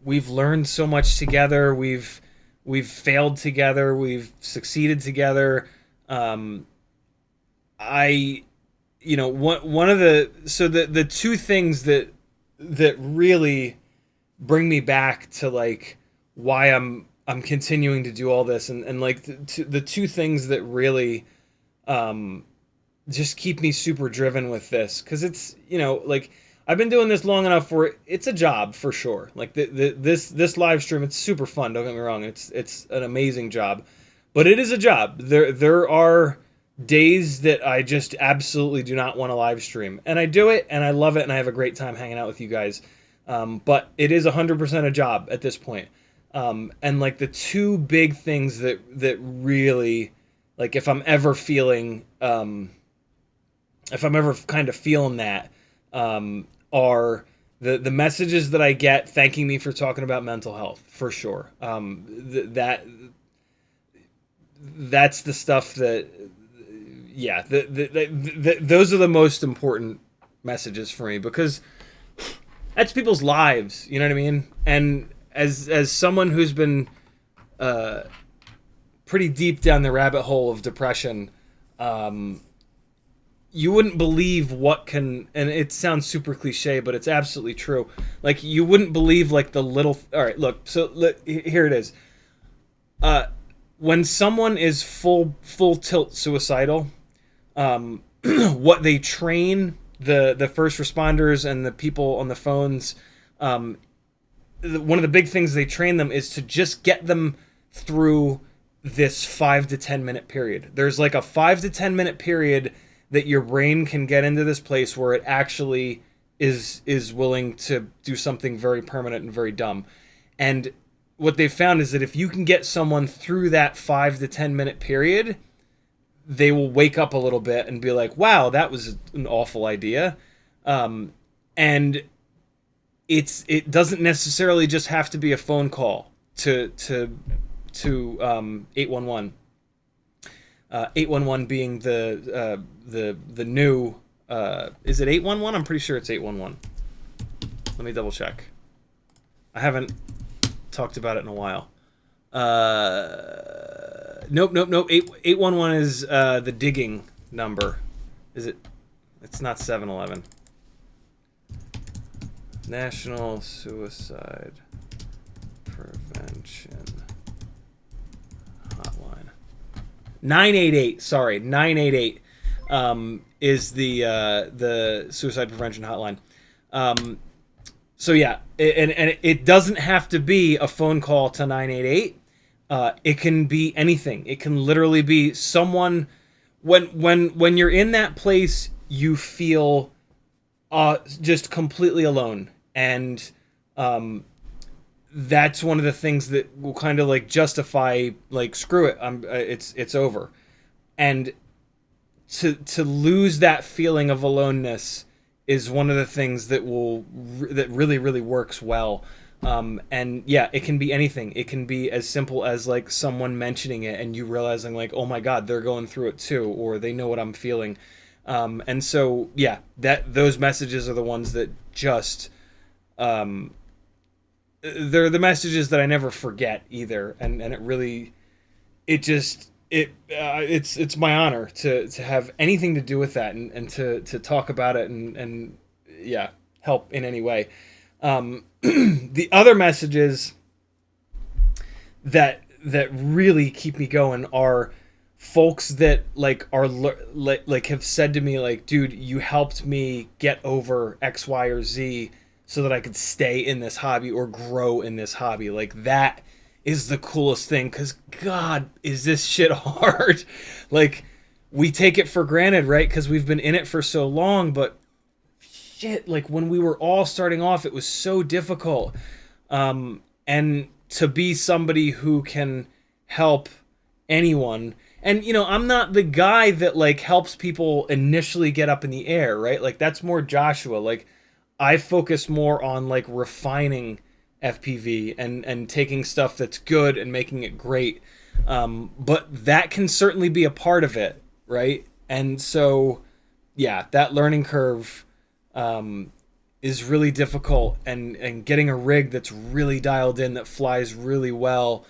We've learned so much together. We've failed together. We've succeeded together. You know, one of the two things that really bring me back to like why I'm continuing to do all this, and like the two things that really just keep me super driven with this, because it's, you know, like I've been doing this long enough where it's a job for sure. Like this live stream, it's super fun, don't get me wrong, it's an amazing job, but it is a job. There are days that I just absolutely do not want to live stream, and I do it, and I love it, and I have a great time hanging out with you guys. But it is 100% a job at this point. And like the two big things that really, like, if I'm ever feeling, if I'm ever kind of feeling that, are the messages that I get thanking me for talking about mental health, for sure. That's the stuff that, yeah, those are the most important messages for me, because that's people's lives, you know what I mean? And as someone who's been pretty deep down the rabbit hole of depression, you wouldn't believe what can, and it sounds super cliche, but it's absolutely true. Like, you wouldn't believe like the little, all right, look, so here it is. When someone is full tilt suicidal, what they train the first responders and the people on the phones, one of the big things they train them is to just get them through this 5 to 10 minute period. There's like a 5 to 10 minute period that your brain can get into this place where it actually is willing to do something very permanent and very dumb. And what they've found is that if you can get someone through that 5 to 10 minute period, they will wake up a little bit and be like, wow, that was an awful idea. And it doesn't necessarily just have to be a phone call to 811. 811 being the new is it 811? I'm pretty sure it's 811. Let me double check. I haven't talked about it in a while. Nope. 811 is the digging number. Is it? It's not 711. National Suicide Prevention Hotline. 988. Sorry, 988 is the suicide prevention hotline. So yeah, and it doesn't have to be a phone call to 988. It can be anything. It can literally be someone. When you're in that place, you feel just completely alone, and that's one of the things that will kind of like justify, like, screw it, it's over. And to lose that feeling of aloneness is one of the things that that really works well. And yeah, it can be anything. It can be as simple as like someone mentioning it and you realizing like, oh my God, they're going through it too, or they know what I'm feeling. And so yeah, those messages are the ones that just they're the messages that I never forget either. And it really, it's my honor to have anything to do with that and to talk about it and yeah, help in any way. The other messages that really keep me going are folks that like are like have said to me like, dude, you helped me get over X, Y, or Z so that I could stay in this hobby or grow in this hobby. Like, that is the coolest thing, because God, is this shit hard. Like, we take it for granted, right? Because we've been in it for so long, but shit, like when we were all starting off, it was so difficult. And to be somebody who can help anyone, and you know, I'm not the guy that like helps people initially get up in the air, right? Like, that's more Joshua. Like, I focus more on like refining FPV and taking stuff that's good and making it great. But that can certainly be a part of it, right? And so yeah, that learning curve is really difficult, and getting a rig that's really dialed in, that flies really well,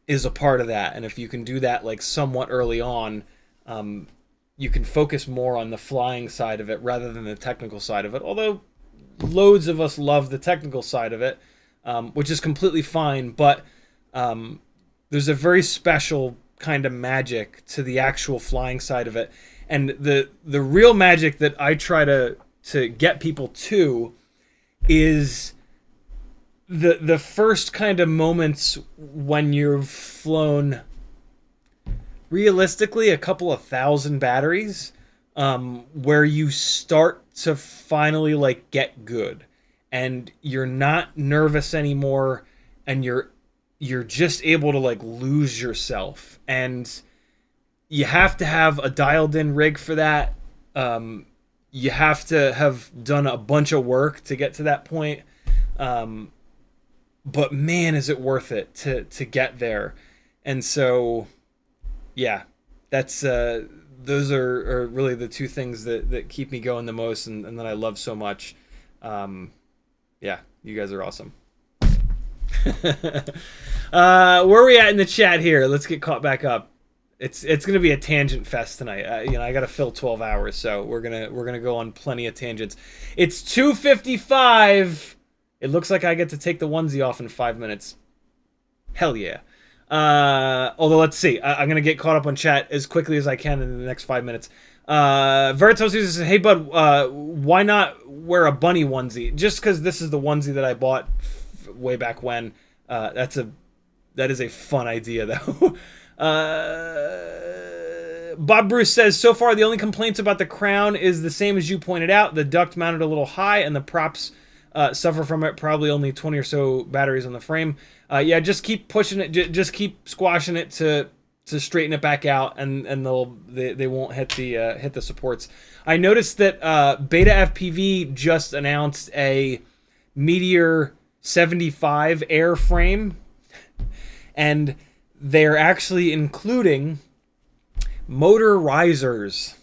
is a part of that. And if you can do that like somewhat early on, you can focus more on the flying side of it rather than the technical side of it. Although loads of us love the technical side of it, which is completely fine. But there's a very special kind of magic to the actual flying side of it. And the real magic that I try to get people to is the first kind of moments when you've flown realistically a couple of thousand batteries, where you start to finally like get good and you're not nervous anymore, and you're just able to like lose yourself. And you have to have a dialed in rig for that. You have to have done a bunch of work to get to that point. But man, is it worth it to get there. And so yeah, that's those are really the two things that keep me going the most, and that I love so much. Yeah, you guys are awesome. Where are we at in the chat here? Let's get caught back up. It's gonna be a tangent fest tonight. You know, I gotta fill 12 hours, so we're gonna go on plenty of tangents. It's 2:55. It looks like I get to take the onesie off in 5 minutes. Hell yeah. Although, let's see. I'm going to get caught up on chat as quickly as I can in the next 5 minutes. Veritas says, hey, bud, why not wear a bunny onesie? Just because this is the onesie that I bought way back when. That is a fun idea, though. Bob Bruce says, so far the only complaints about the crown is the same as you pointed out. The duct mounted a little high, and the props suffer from it. Probably only 20 or so batteries on the frame. Yeah, just keep pushing it. Just keep squashing it to straighten it back out, and they won't hit the supports. I noticed that Beta FPV just announced a Meteor 75 airframe, and they're actually including motor risers.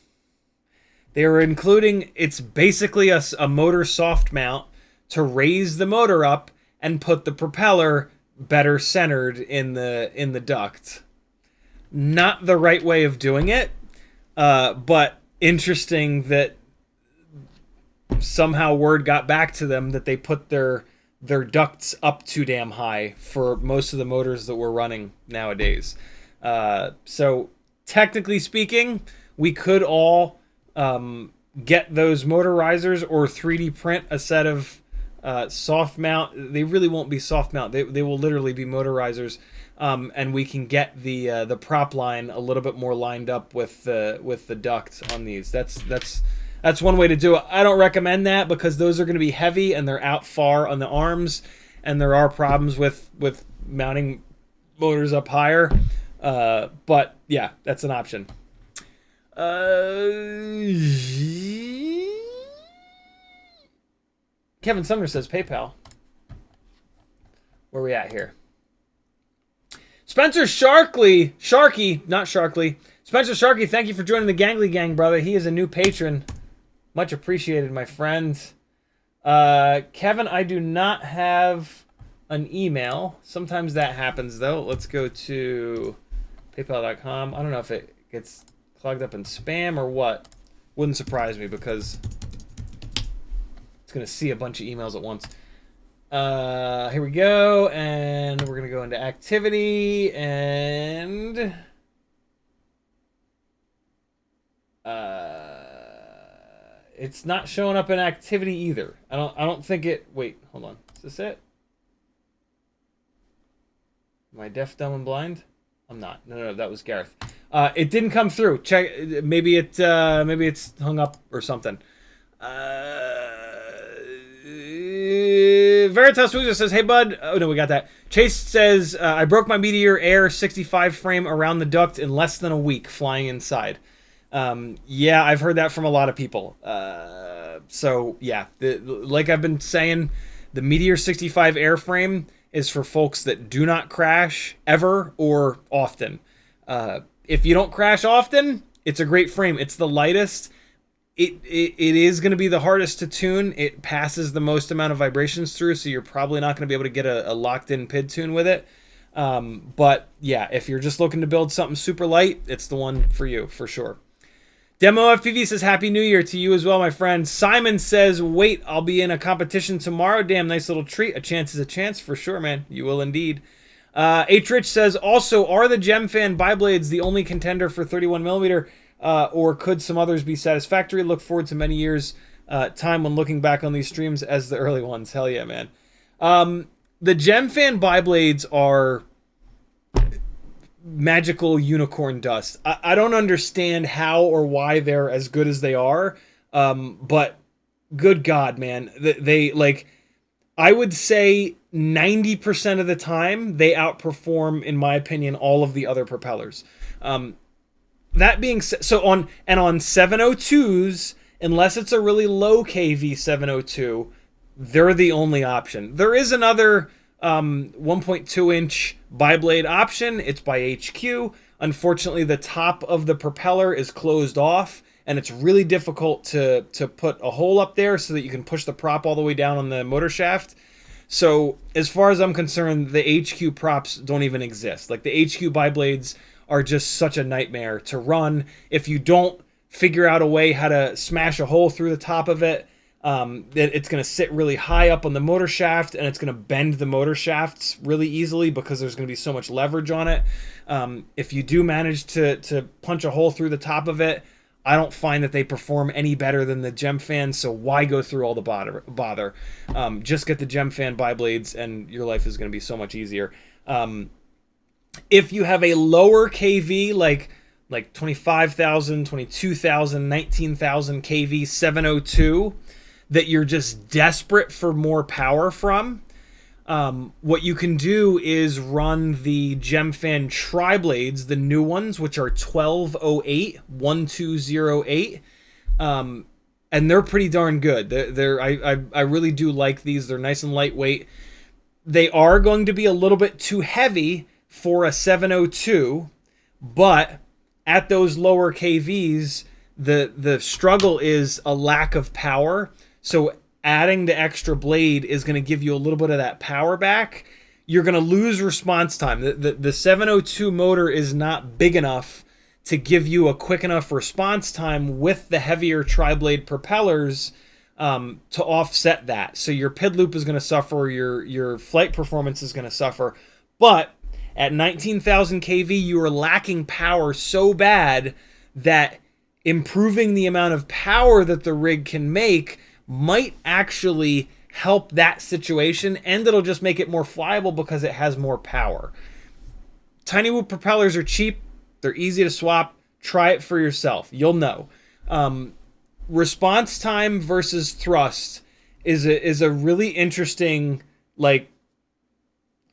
They're including, it's basically a motor soft mount to raise the motor up and put the propeller better centered in the duct. Not the right way of doing it, but interesting that somehow word got back to them that they put their ducts up too damn high for most of the motors that we're running nowadays. So technically speaking, we could all get those motor risers or 3D print a set of soft mount. They really won't be soft mount. They will literally be motor risers, and we can get the prop line a little bit more lined up with the duct on these. That's one way to do it. I don't recommend that because those are going to be heavy and they're out far on the arms, and there are problems with mounting motors up higher. But yeah, that's an option. Kevin Sumner says PayPal. Where are we at here? Spencer Sharkey, not Sharkley. Spencer Sharkey, thank you for joining the Gangly Gang, brother. He is a new patron. Much appreciated, my friend. Kevin, I do not have an email. Sometimes that happens, though. Let's go to paypal.com. I don't know if it gets clogged up in spam or what. Wouldn't surprise me because it's going to see a bunch of emails at once. Here we go, and we're going to go into activity, and it's not showing up in activity either. I don't think it. Wait, hold on. Is this it? Am I deaf, dumb, and blind? I'm not. No, that was Gareth. It didn't come through. Check. Maybe it's hung up or something. Veritas Wuja says, "Hey bud." Oh no, we got that. Chase says, "I broke my Meteor Air 65 frame around the duct in less than a week flying inside." Yeah, I've heard that from a lot of people. So yeah, like I've been saying, the Meteor 65 airframe is for folks that do not crash ever or often. If you don't crash often, it's a great frame. It's the lightest. It is going to be the hardest to tune. It passes the most amount of vibrations through, so you're probably not going to be able to get a locked-in PID tune with it. But yeah, if you're just looking to build something super light, it's the one for you, for sure. Demo FPV says, Happy New Year to you as well, my friend. Simon says, wait, I'll be in a competition tomorrow. Damn, nice little treat. A chance is a chance, for sure, man. You will indeed. H. Rich says, also, are the Gemfan biblades the only contender for 31mm? Or could some others be satisfactory? Look forward to many years' time when looking back on these streams as the early ones. Hell yeah, man. The Gemfan biblades are magical unicorn dust. I don't understand how or why they're as good as they are, but good God, man. They like, I would say 90% of the time they outperform, in my opinion, all of the other propellers. That being said, so on 702s, unless it's a really low KV 702, they're the only option. There is another 1.2 inch biblade option. It's by HQ. Unfortunately, the top of the propeller is closed off, and it's really difficult to put a hole up there so that you can push the prop all the way down on the motor shaft. So as far as I'm concerned, the HQ props don't even exist. Like, the HQ biblades are just such a nightmare to run. If you don't figure out a way how to smash a hole through the top of it, it's going to sit really high up on the motor shaft, and it's going to bend the motor shafts really easily because there's going to be so much leverage on it. If you do manage to punch a hole through the top of it, I don't find that they perform any better than the Gemfan, so why go through all the bother? Just get the Gemfan biblades, and your life is going to be so much easier. If you have a lower KV, like 25,000, 22,000, 19,000 KV 702, that you're just desperate for more power from, what you can do is run the Gemfan tri-blades, the new ones, which are 1208, 1208. and they're pretty darn good. I really do like these. They're nice and lightweight. They are going to be a little bit too heavy for a 702, but at those lower KVs, the struggle is a lack of power. So adding the extra blade is going to give you a little bit of that power back. You're going to lose response time. The 702 motor is not big enough to give you a quick enough response time with the heavier tri-blade propellers to offset that. So your PID loop is going to suffer, your flight performance is going to suffer. But at 19,000 kV, you are lacking power so bad that improving the amount of power that the rig can make might actually help that situation, and it'll just make it more flyable because it has more power. Tiny whoop propellers are cheap. They're easy to swap. Try it for yourself. You'll know. Response time versus thrust is a really interesting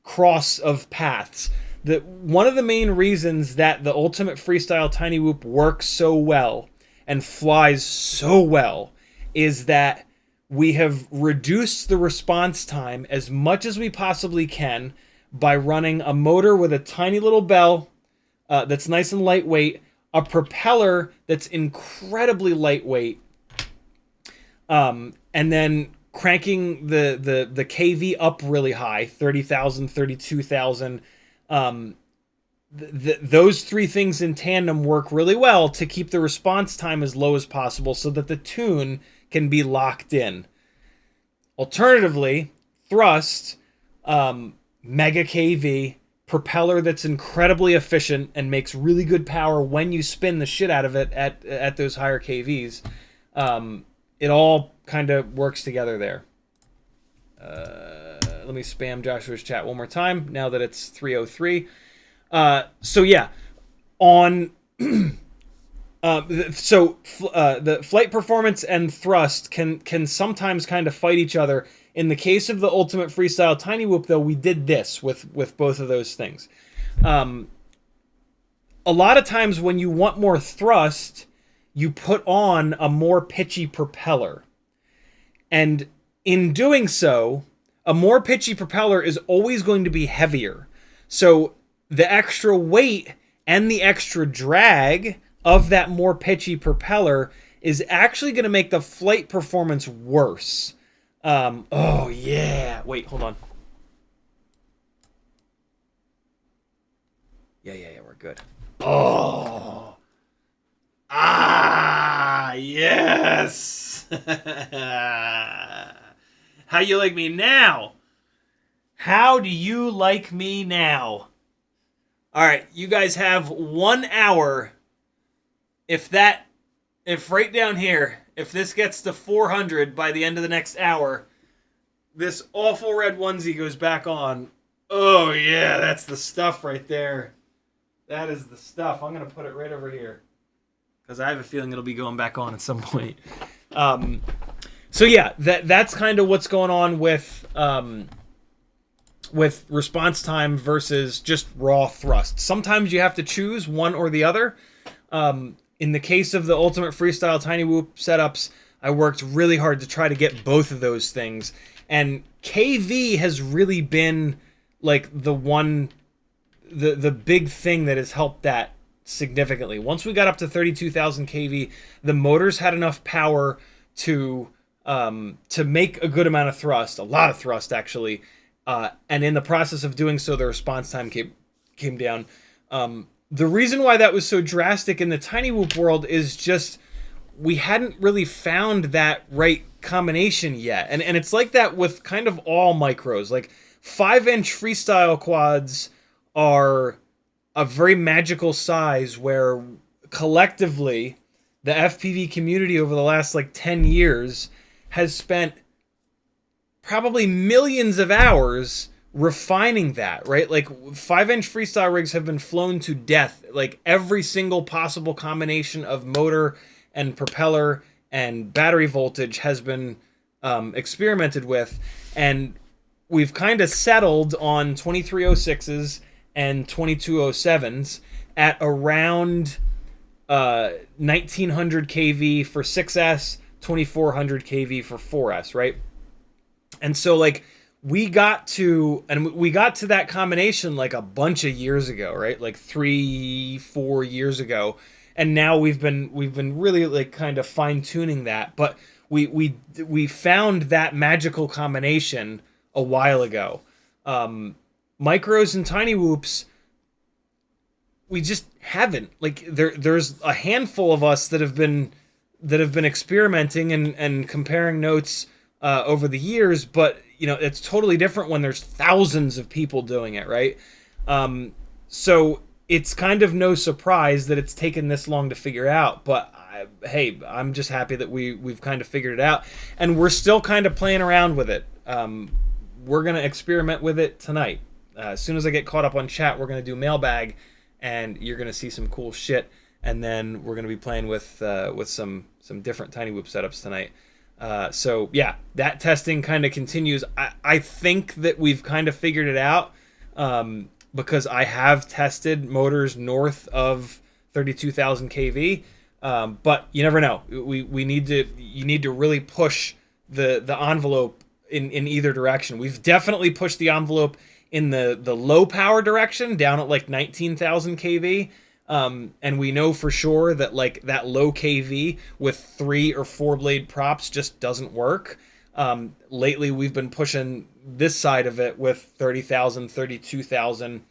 cross of paths. One of the main reasons that the Ultimate Freestyle Tiny Whoop works so well and flies so well is that we have reduced the response time as much as we possibly can by running a motor with a tiny little bell that's nice and lightweight, a propeller that's incredibly lightweight, and then cranking the KV up really high, 30,000, 32,000. Those three things in tandem work really well to keep the response time as low as possible so that the tune can be locked in. Alternatively, thrust, mega KV, propeller that's incredibly efficient and makes really good power when you spin the shit out of it at those higher KVs. It all kind of works together there. Let me spam Joshua's chat one more time now that it's 3:03. So yeah, on the flight performance and thrust can sometimes kind of fight each other. In the case of the Ultimate Freestyle Tiny Whoop, though, we did this with both of those things. A lot of times when you want more thrust, you put on a more pitchy propeller. And in doing so, a more pitchy propeller is always going to be heavier. So the extra weight and the extra drag of that more pitchy propeller is actually going to make the flight performance worse. Oh, yeah. Wait, hold on. Yeah, we're good. Oh. Ah, yes. How you like me now? How do you like me now? All right, you guys have 1 hour. If right down here, if this gets to 400 by the end of the next hour, this awful red onesie goes back on. Oh, yeah, that's the stuff right there. That is the stuff. I'm going to put it right over here because I have a feeling it'll be going back on at some point. So yeah, that's kind of what's going on with response time versus just raw thrust. Sometimes you have to choose one or the other. In the case of the Ultimate Freestyle Tiny Whoop setups, I worked really hard to try to get both of those things. And KV has really been like the big thing that has helped that significantly. Once we got up to 32,000 kV, the motors had enough power to make a good amount of thrust, a lot of thrust actually. And in the process of doing so, the response time came down. The reason why that was so drastic in the Tiny Whoop world is just we hadn't really found that right combination yet. And it's like that with kind of all micros. Like 5-inch freestyle quads are a very magical size where collectively the FPV community over the last 10 years has spent probably millions of hours refining that, right? 5-inch freestyle rigs have been flown to death. Every single possible combination of motor and propeller and battery voltage has been experimented with, and we've kind of settled on 2306s and 2207s at around 1900 kV for 6S, 2400 kV for 4S, right? And so like we got to that combination like a bunch of years ago, right? Like 3-4 years ago. And now we've been really like kind of fine tuning that, but we found that magical combination a while ago. Micros and tiny whoops, we just haven't. Like there's a handful of us that have been experimenting and comparing notes over the years, but you know, it's totally different when there's thousands of people doing it, right? So it's kind of no surprise that it's taken this long to figure out, but hey, I'm just happy that we've kind of figured it out, and we're still kind of playing around with it. We're gonna experiment with it tonight. As soon as I get caught up on chat, we're gonna do Mailbag, and you're gonna see some cool shit, and then we're gonna be playing with some different tiny whoop setups tonight. So yeah, that testing kind of continues. I think that we've kind of figured it out, because I have tested motors north of 32,000 kV, but you never know. You need to really push the envelope in either direction. We've definitely pushed the envelope in the low power direction, down at like 19,000 kV. And we know for sure that like that low kV with 3 or 4 blade props just doesn't work. Lately we've been pushing this side of it with 30,000, 32,000.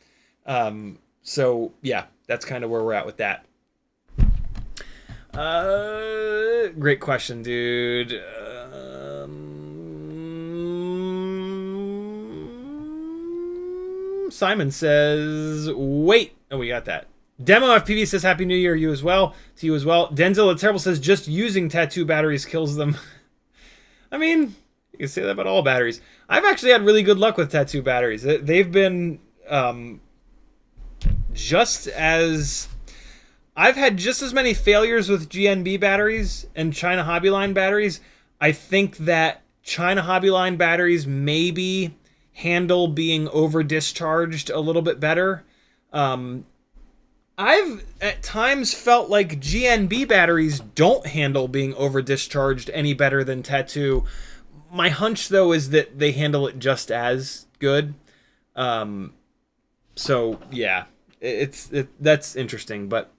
So yeah, that's kind of where we're at with that. Great question, dude. Simon says, wait. Oh, we got that. Demo FPV says, Happy New Year, you as well. To you as well. Denzel the Terrible says, just using tattoo batteries kills them. I mean, you can say that about all batteries. I've actually had really good luck with tattoo batteries. They've been just as... I've had just as many failures with GNB batteries and China Hobbyline batteries. I think that China Hobbyline batteries maybe handle being over discharged a little bit better. I've at times felt like GNB batteries don't handle being over discharged any better than tattoo. My hunch though is that they handle it just as good. So yeah, that's interesting, but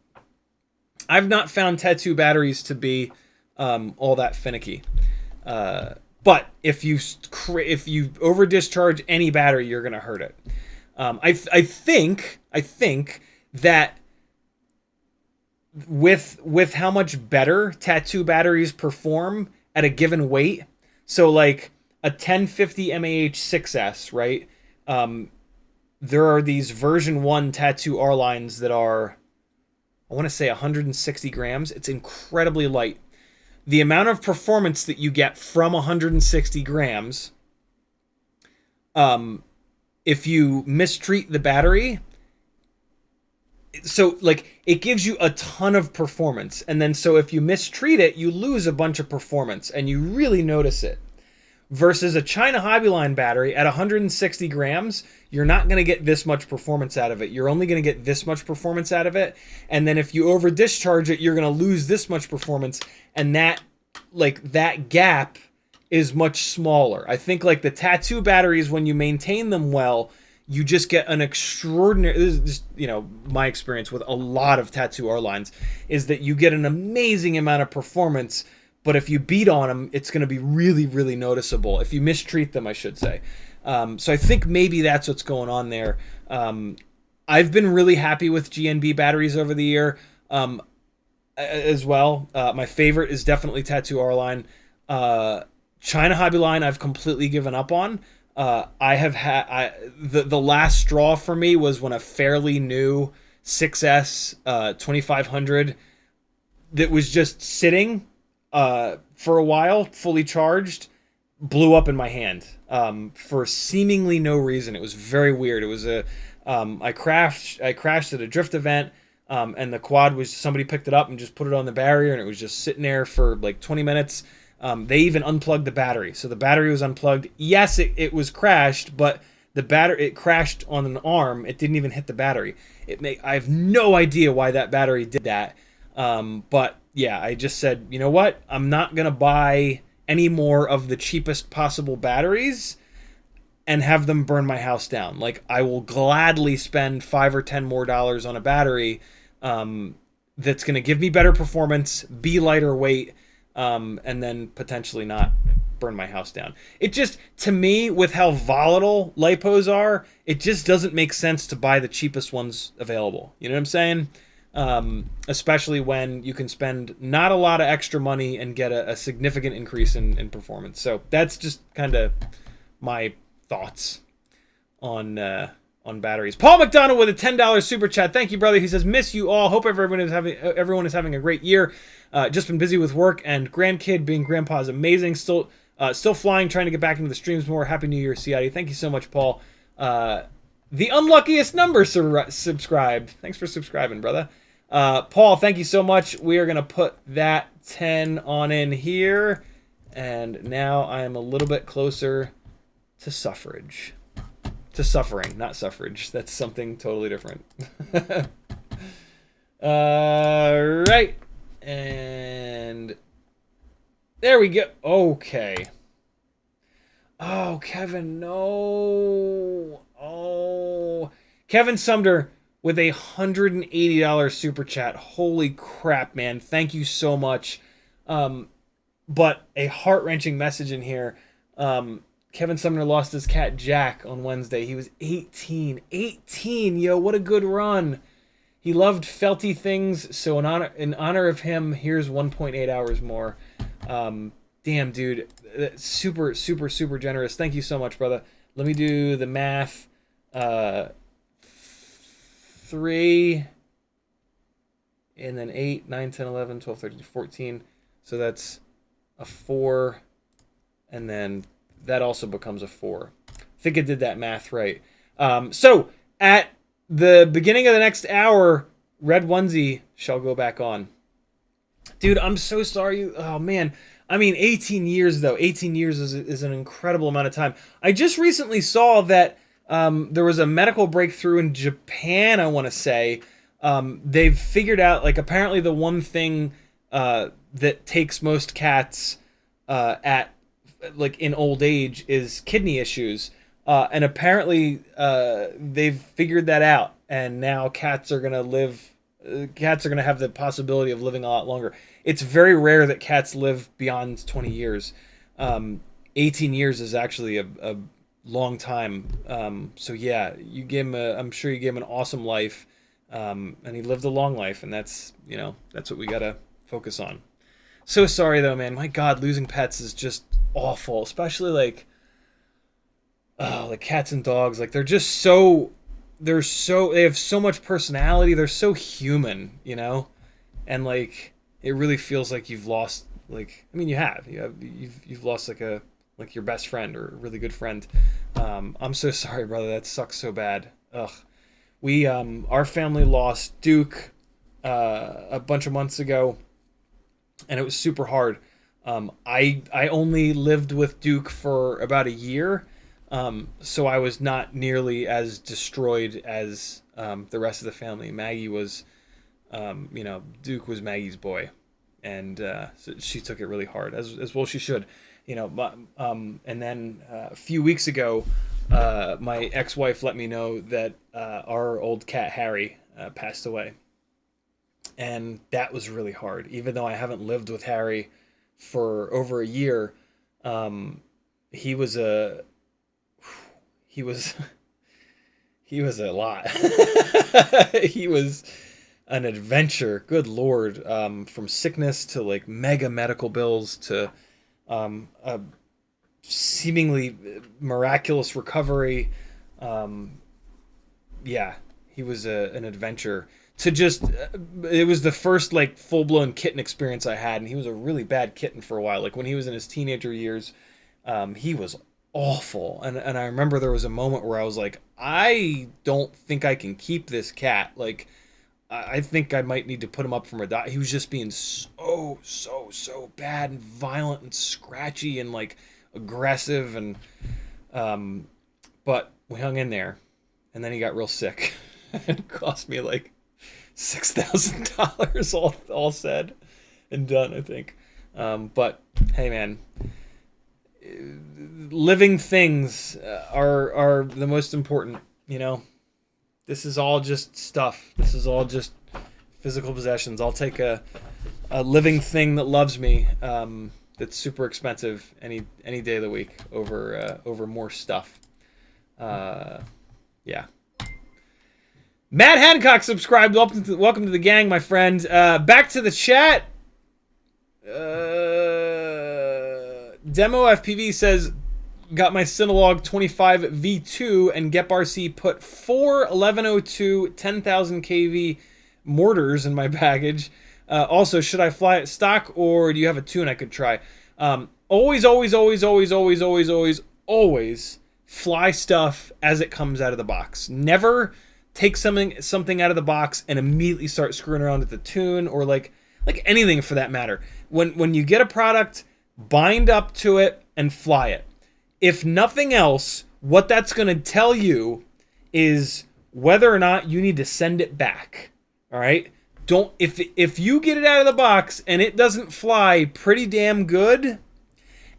I've not found tattoo batteries to be all that finicky. But if you over discharge any battery, you're gonna hurt it. I think that with how much better tattoo batteries perform at a given weight, so like a 1050 mAh 6S, right? There are these version 1 tattoo R lines that are, I want to say 160 grams. It's incredibly light. The amount of performance that you get from 160 grams, if you mistreat the battery, so like it gives you a ton of performance, and then so if you mistreat it, you lose a bunch of performance, and you really notice it. Versus a China Hobbyline battery at 160 grams, you're not going to get this much performance out of it. You're only going to get this much performance out of it. And then if you over discharge it, you're going to lose this much performance. And that gap is much smaller. I think like the tattoo batteries, when you maintain them well, you just get an extraordinary, this is just, you know, my experience with a lot of tattoo R lines is that you get an amazing amount of performance. But if you beat on them, it's going to be really, really noticeable. If you mistreat them, I should say. So I think maybe that's what's going on there. I've been really happy with GNB batteries over the year as well. My favorite is definitely Tattoo R-Line. China Hobbyline I've completely given up on. I have had the last straw for me was when a fairly new 6S 2500 that was just sitting for a while, fully charged, blew up in my hand for seemingly no reason. It was very weird. It was I crashed at a drift event, and the quad was, somebody picked it up and just put it on the barrier, and it was just sitting there for like 20 minutes. They even unplugged the battery, so the battery was unplugged. Yes, it was crashed, but it crashed on an arm. It didn't even hit the battery. I have no idea why that battery did that, but yeah, I just said, you know what? I'm not going to buy any more of the cheapest possible batteries and have them burn my house down. Like, I will gladly spend $5 or $10 more on a battery that's going to give me better performance, be lighter weight, and then potentially not burn my house down. It just, to me, with how volatile lipos are, it just doesn't make sense to buy the cheapest ones available. You know what I'm saying? Especially when you can spend not a lot of extra money and get a significant increase in performance. So that's just kind of my thoughts on batteries. Paul McDonald with a $10 super chat. Thank you, brother. He says, "Miss you all. Hope everyone is having a great year. Just been busy with work and grandkid. Being grandpa is amazing. Still flying, trying to get back into the streams more. Happy New Year, Ciotti." Thank you so much, Paul. The unluckiest number subscribed. Thanks for subscribing, brother. Paul, thank you so much. We are going to put that 10 on in here. And now I am a little bit closer to suffrage. To suffering, not suffrage. That's something totally different. Right. And there we go. Okay. Oh, Kevin, no. Oh. Kevin Sumner with a $180 super chat. Holy crap, man. Thank you so much. But a heart-wrenching message in here. Kevin Sumner lost his cat Jack on Wednesday. He was 18. 18, yo, what a good run. He loved felty things, so in honor of him, here's 1.8 hours more. Damn, dude. Super, super, super generous. Thank you so much, brother. Let me do the math. 3, and then 8, 9, 10, 11, 12, 13, 14. So that's a 4, and then that also becomes a 4. I think I did that math right. So at the beginning of the next hour, Red Onesie shall go back on. Dude, I'm so sorry. Oh, man. I mean, 18 years, though. 18 years is an incredible amount of time. I just recently saw that there was a medical breakthrough in Japan, I want to say. They've figured out, like, apparently the one thing that takes most cats in old age is kidney issues. And apparently they've figured that out. And now cats are going to have the possibility of living a lot longer. It's very rare that cats live beyond 20 years. 18 years is actually a long time. So yeah, I'm sure you gave him an awesome life. And he lived a long life, and that's what we got to focus on. So sorry though, man. My God, losing pets is just awful, especially like cats and dogs. Like they have so much personality. They're so human, and like it really feels like you've lost. Like, I mean, you've lost like your best friend or a really good friend. I'm so sorry, brother. That sucks so bad. Ugh. We our family lost Duke a bunch of months ago, and it was super hard. I only lived with Duke for about a year, so I was not nearly as destroyed as the rest of the family. Maggie was, Duke was Maggie's boy, and so she took it really hard, as well she should. And then a few weeks ago, my ex-wife let me know that our old cat Harry passed away, and that was really hard. Even though I haven't lived with Harry for over a year, he was a lot. He was an adventure. Good Lord. From sickness to like mega medical bills to a seemingly miraculous recovery. Yeah, he was an adventure. It was the first like full-blown kitten experience I had, and he was a really bad kitten for a while. Like when he was in his teenager years, he was awful. And I remember there was a moment where I was like, I don't think I can keep this cat. Like, I think I might need to put him up from adoption. He was just being so bad and violent and scratchy and like aggressive, and but we hung in there, and then he got real sick. It cost me like $6,000 all said. and done, I think. But hey, man, living things are the most important. You know, this is all just stuff. This is all just physical possessions. I'll take a living thing that loves me. That's super expensive any day of the week over more stuff. Yeah. Matt Hancock subscribed. Welcome to the gang, my friend. Back to the chat. Demo FPV says, got my Synolog 25 V2 and GEP-RC put 4 1102 10,000 kV mortars in my baggage. Also, should I fly it stock or do you have a tune I could try? Always fly stuff as it comes out of the box. Never take something out of the box and immediately start screwing around with the tune or like anything for that matter. When you get a product, bind up to it and fly it. If nothing else, what that's going to tell you is whether or not you need to send it back. All right? If you get it out of the box and it doesn't fly pretty damn good,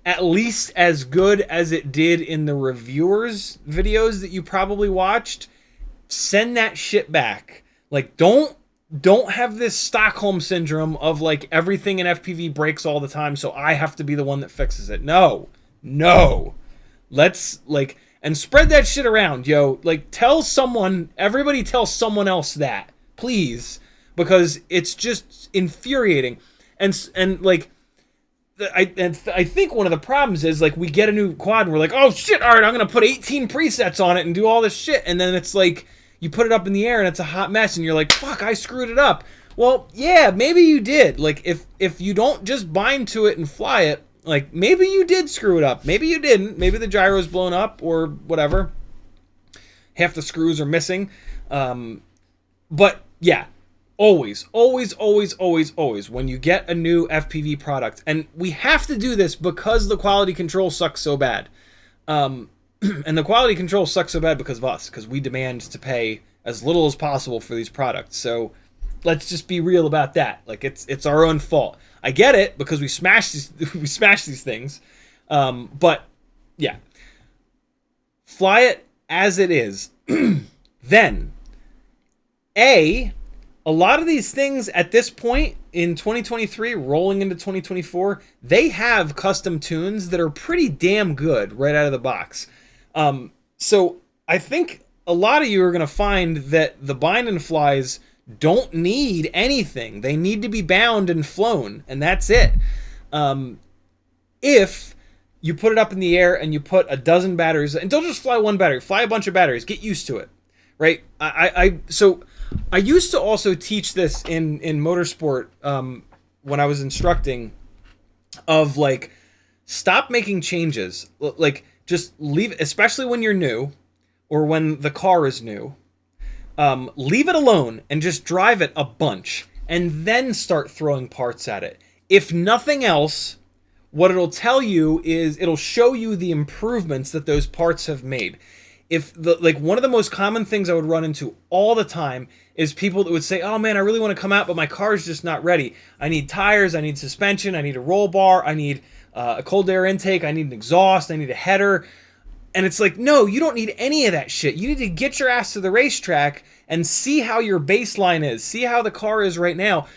at least as good as it did in the reviewers videos that you probably watched, send that shit back. Like, don't have this Stockholm syndrome of like everything in FPV breaks all the time, so I have to be the one that fixes it. No. Let's like, and spread that shit around, yo. Like, everybody tell someone else that, please, because it's just infuriating. And like, I think one of the problems is like we get a new quad and we're like, oh shit, all right, I'm gonna put 18 presets on it and do all this shit, and then it's like you put it up in the air and it's a hot mess and you're like, fuck, I screwed it up. Well, yeah, maybe you did. Like, if you don't just bind to it and fly it, like, maybe you did screw it up. Maybe you didn't. Maybe the gyro's blown up or whatever. Half the screws are missing. But yeah, always, when you get a new FPV product, and we have to do this because the quality control sucks so bad. And the quality control sucks so bad because of us, because we demand to pay as little as possible for these products. So let's just be real about that. Like, it's our own fault. I get it because we smash these things. But yeah, fly it as it is. Then a lot of these things at this point in 2023 rolling into 2024, they have custom tunes that are pretty damn good right out of the box. So I think a lot of you are going to find that the bind and flies don't need anything. They need to be bound and flown, and that's it. If you put it up in the air and you put a dozen batteries, and don't just fly one battery, fly a bunch of batteries, get used to it, right? So I used to also teach this in motorsport when I was instructing, of like, stop making changes. Like, just leave, especially when you're new or when the car is new. Leave it alone and just drive it a bunch and then start throwing parts at it. If nothing else, what it'll tell you is it'll show you the improvements that those parts have made. One of the most common things I would run into all the time is people that would say, oh man, I really want to come out, but my car's just not ready. I need tires, I need suspension, I need a roll bar, I need a cold air intake, I need an exhaust, I need a header. And it's like, no, you don't need any of that shit. You need to get your ass to the racetrack and see how your baseline is. See how the car is right now.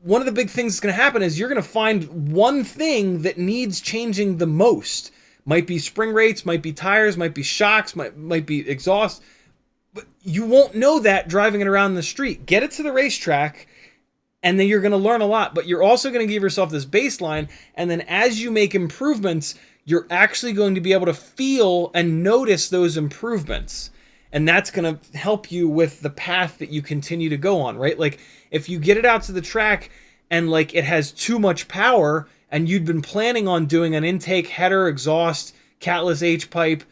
One of the big things that's going to happen is you're going to find one thing that needs changing the most. Might be spring rates, might be tires, might be shocks, might be exhaust. But you won't know that driving it around the street. Get it to the racetrack, and then you're going to learn a lot. But you're also going to give yourself this baseline, and then as you make improvements, you're actually going to be able to feel and notice those improvements. And that's going to help you with the path that you continue to go on, right? Like, if you get it out to the track and like it has too much power and you'd been planning on doing an intake, header, exhaust, catless H-pipe,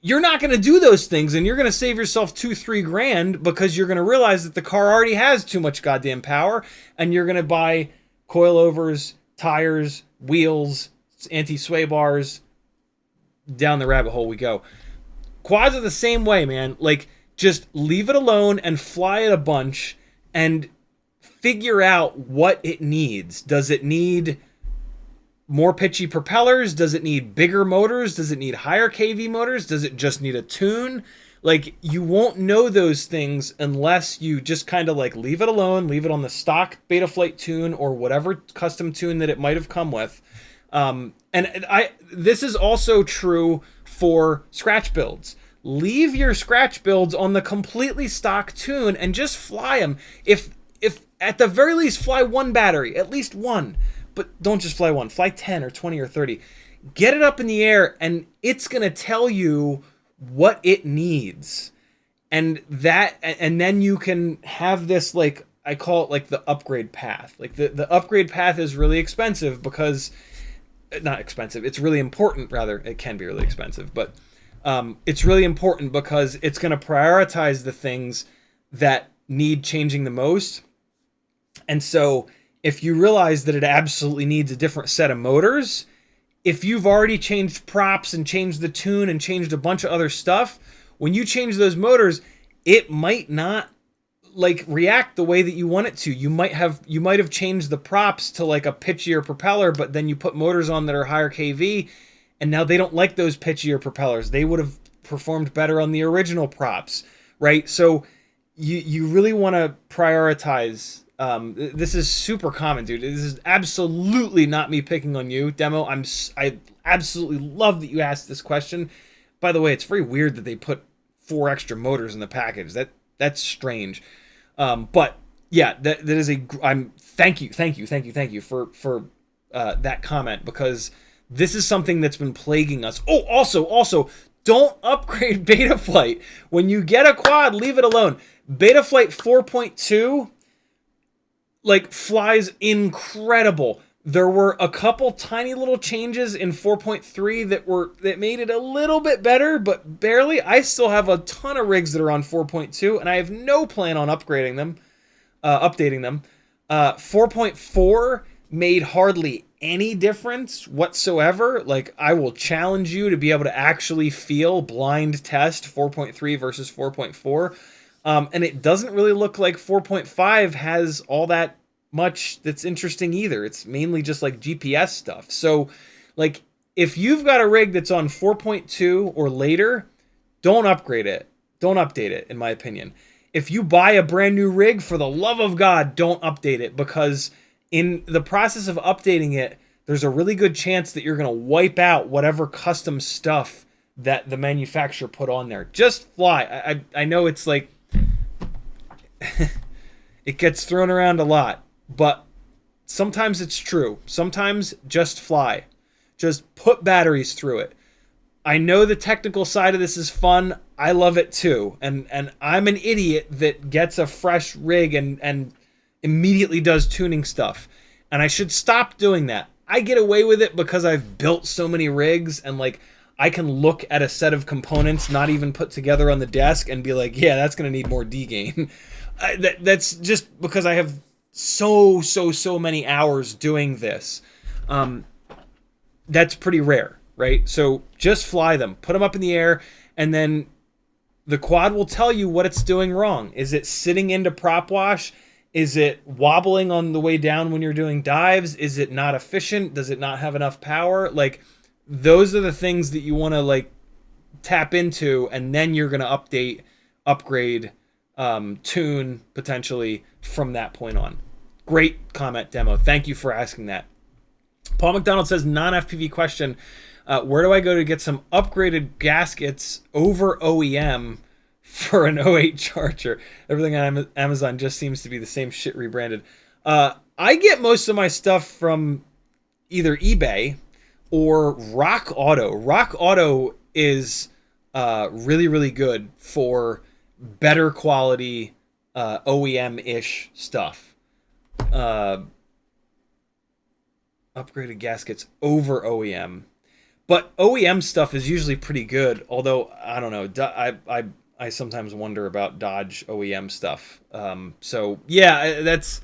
you're not going to do those things, and you're going to save yourself $2-3 grand because you're going to realize that the car already has too much goddamn power, and you're going to buy coilovers, tires, wheels, anti-sway bars. Down the rabbit hole we go. Quads are the same way, man. Like, just leave it alone and fly it a bunch and figure out what it needs. Does it need more pitchy propellers? Does it need bigger motors? Does it need higher kV motors? Does it just need a tune? Like, you won't know those things unless you just kind of like leave it alone, leave it on the stock Betaflight tune or whatever custom tune that it might have come with. This is also true for scratch builds. Leave your scratch builds on the completely stock tune and just fly them. If at the very least fly one battery, at least one, but don't just fly one, fly 10 or 20 or 30. Get it up in the air and it's going to tell you what it needs. And then you can have this, like, I call it like the upgrade path. Like the upgrade path is really expensive because, not expensive, it's really important rather. It can be really expensive, but it's really important because it's going to prioritize the things that need changing the most. And so if you realize that it absolutely needs a different set of motors, if you've already changed props and changed the tune and changed a bunch of other stuff, when you change those motors, it might not like react the way that you want it to. You might have changed the props to like a pitchier propeller, but then you put motors on that are higher kV, and now they don't like those pitchier propellers. They would have performed better on the original props, right? So you really want to prioritize. This is super common, dude. This is absolutely not me picking on you, Demo. I absolutely love that you asked this question. By the way, it's very weird that they put 4 extra motors in the package. That's strange. But yeah, that is thank you for that comment, because this is something that's been plaguing us. Oh, also, don't upgrade Betaflight. When you get a quad, leave it alone. Betaflight 4.2 like flies incredible. There were a couple tiny little changes in 4.3 that made it a little bit better, but barely. I still have a ton of rigs that are on 4.2, and I have no plan on updating them. 4.4 made hardly any difference whatsoever. Like, I will challenge you to be able to actually feel blind test 4.3 versus 4.4. And it doesn't really look like 4.5 has all that much that's interesting either. It's mainly just like GPS stuff. So, like, if you've got a rig that's on 4.2 or later, don't upgrade it. Don't update it, in my opinion. If you buy a brand new rig, for the love of God, don't update it, because in the process of updating it, there's a really good chance that you're going to wipe out whatever custom stuff that the manufacturer put on there. Just fly. I know it's like it gets thrown around a lot, but sometimes it's true. Sometimes just fly. Just put batteries through it. I know the technical side of this is fun. I love it too. And I'm an idiot that gets a fresh rig and immediately does tuning stuff. And I should stop doing that. I get away with it because I've built so many rigs, and like, I can look at a set of components not even put together on the desk and be like, yeah, that's going to need more D-gain. That's just because I have so many hours doing this. That's pretty rare, right? So just fly them, put them up in the air, and then the quad will tell you what it's doing wrong. Is it sitting into prop wash? Is it wobbling on the way down when you're doing dives? Is it not efficient? Does it not have enough power? Like, those are the things that you want to like tap into, and then you're going to upgrade, tune potentially from that point on. Great comment, Demo. Thank you for asking that. Paul McDonald says, non-FPV question. Where do I go to get some upgraded gaskets over OEM for an '08 Charger? Everything on Amazon just seems to be the same shit rebranded. I get most of my stuff from either eBay or Rock Auto. Rock Auto is really, really good for better quality OEM-ish stuff. Upgraded gaskets over OEM. But OEM stuff is usually pretty good, although, I don't know, I sometimes wonder about Dodge OEM stuff. So, yeah, that's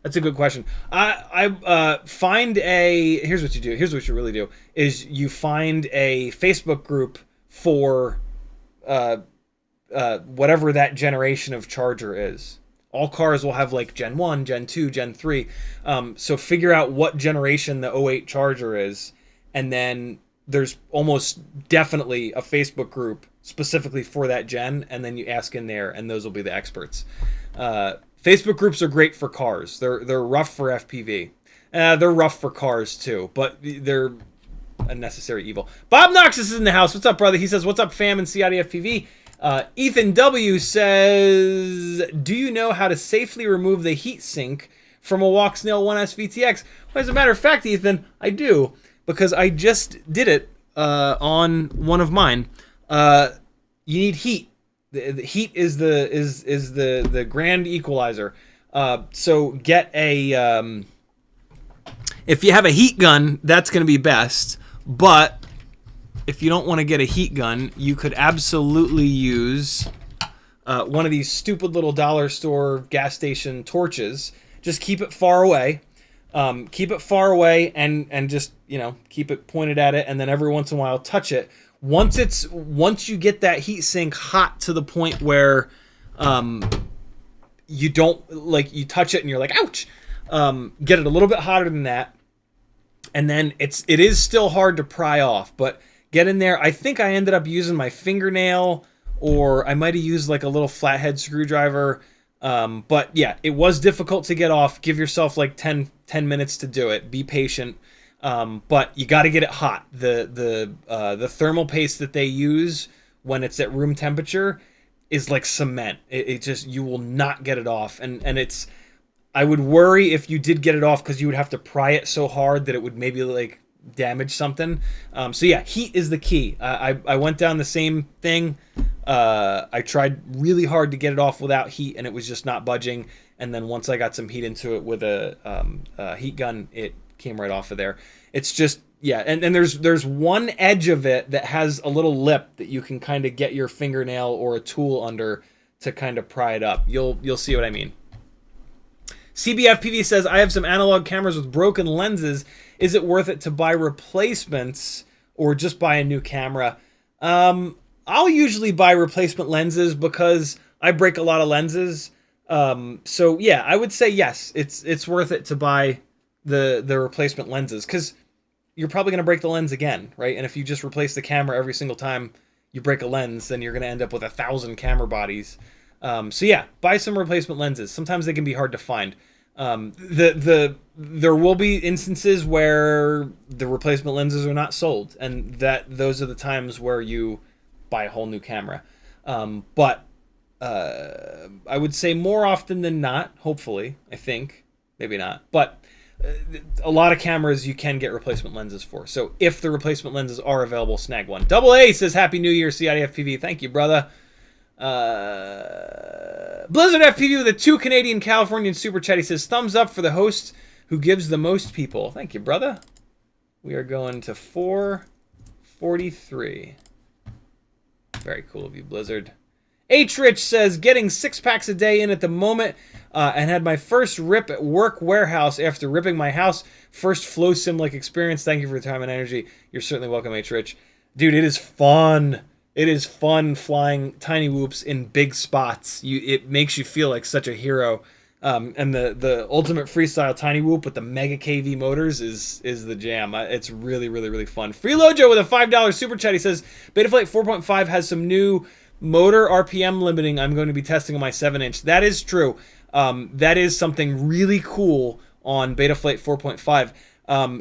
a good question. I find here's what you do. Here's what you really do, is you find a Facebook group for whatever that generation of Charger is. All cars will have like Gen 1, Gen 2, Gen 3. So figure out what generation the '08 Charger is, and then there's almost definitely a Facebook group specifically for that gen, and then you ask in there, and those will be the experts. Facebook groups are great for cars. They're rough for FPV. They're rough for cars too, but they're a necessary evil. Bob Knox is in the house. What's up, brother? He says, "What's up, fam and CiottiFPV?" Ethan W says, "Do you know how to safely remove the heat sink from a Walksnail 1S VTX?" Well, as a matter of fact, Ethan, I do, because I just did it on one of mine. You need heat. The heat is the grand equalizer. So get a if you have a heat gun, that's going to be best. But if you don't want to get a heat gun, you could absolutely use one of these stupid little dollar store gas station torches. Just keep it far away. Keep it far away and just, keep it pointed at it, and then every once in a while touch it. Once you get that heat sink hot to the point where you don't, like, you touch it and you're like, ouch. Get it a little bit hotter than that. And then it is still hard to pry off, but get in there. I think I ended up using my fingernail, or I might have used like a little flathead screwdriver. But yeah, it was difficult to get off. Give yourself like 10 minutes to do it. Be patient. But you got to get it hot. The thermal paste that they use when it's at room temperature is like cement. It just, you will not get it off. And it's, I would worry if you did get it off, because you would have to pry it so hard that it would maybe like damage something. So yeah, heat is the key. I went down the same thing. I tried really hard to get it off without heat, and it was just not budging. And then once I got some heat into it with a heat gun, it came right off of there. It's just, yeah, and there's one edge of it that has a little lip that you can kind of get your fingernail or a tool under to kind of pry it up. You'll see what I mean. CBFPV says, "I have some analog cameras with broken lenses. Is it worth it to buy replacements or just buy a new camera?" I'll usually buy replacement lenses because I break a lot of lenses. So yeah, I would say yes, it's worth it to buy the replacement lenses, because you're probably going to break the lens again, right? And if you just replace the camera every single time you break a lens, then you're going to end up with 1,000 camera bodies. So yeah, buy some replacement lenses. Sometimes they can be hard to find. There will be instances where the replacement lenses are not sold, and those are the times where you buy a whole new camera. But I would say more often than not, hopefully, I think, maybe not, but a lot of cameras you can get replacement lenses for. So if the replacement lenses are available, snag one. Double A says, "Happy New Year, CiottiFPV." Thank you, brother. Blizzard FPV with a 2 Canadian Californian super chat. He says, "Thumbs up for the host who gives the most people." Thank you, brother. We are going to 443. Very cool of you, Blizzard. H. Rich says, "Getting 6 packs a day in at the moment, and had my first rip at work warehouse after ripping my house. First flow sim-like experience. Thank you for your time and energy." You're certainly welcome, H. Rich. Dude, it is fun. It is fun flying tiny whoops in big spots. It makes you feel like such a hero. And the ultimate freestyle tiny whoop with the mega KV motors is the jam. It's really, really, really fun. Freelojo with a $5 super chat. He says, "Betaflight 4.5 has some new motor RPM limiting I'm going to be testing on my 7-inch. That is true. That is something really cool on Betaflight 4.5.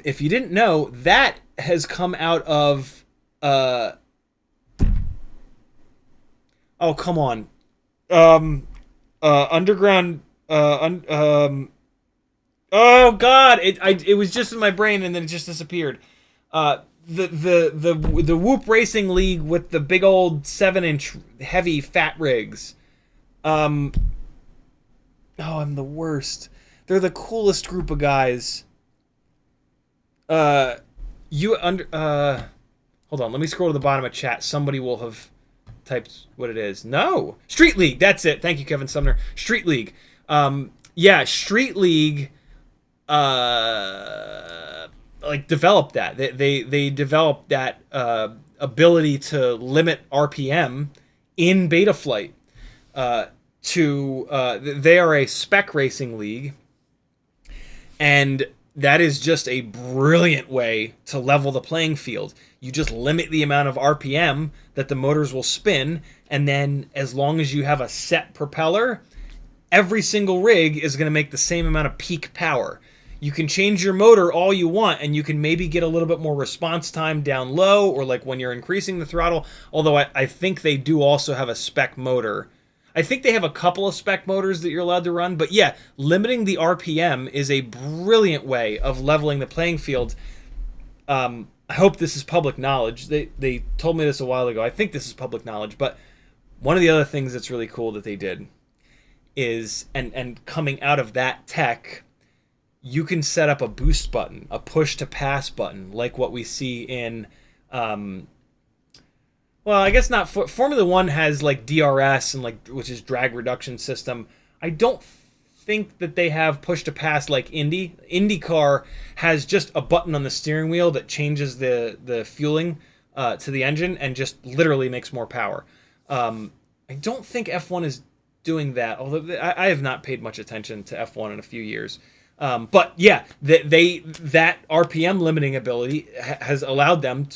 If you didn't know, that has come out of... oh, come on. Underground... oh, God! It was just in my brain, and then it just disappeared. The Whoop Racing League with the big old 7-inch heavy fat rigs. Oh, I'm the worst. They're the coolest group of guys. Hold on, let me scroll to the bottom of chat. Somebody will have typed what it is. No! Street League, that's it. Thank you, Kevin Sumner. Street League. Yeah, Street League like developed that. They developed that ability to limit RPM in Betaflight to they are a spec racing league, and that is just a brilliant way to level the playing field. You just limit the amount of RPM that the motors will spin, and then as long as you have a set propeller, every single rig is going to make the same amount of peak power. You can change your motor all you want, and you can maybe get a little bit more response time down low, or like when you're increasing the throttle, although I think they do also have a spec motor. I think they have a couple of spec motors that you're allowed to run, but yeah, limiting the RPM is a brilliant way of leveling the playing field. I hope this is public knowledge. They told me this a while ago. I think this is public knowledge, but one of the other things that's really cool that they did is, and coming out of that tech, you can set up a boost button, a push to pass button, like what we see in well, I guess not. Formula One has like DRS and like, which is drag reduction system. I don't think that they have push to pass like Indy. IndyCar has just a button on the steering wheel that changes the fueling to the engine and just literally makes more power. I don't think F1 is doing that, although I have not paid much attention to F1 in a few years. But yeah, that RPM limiting ability has allowed them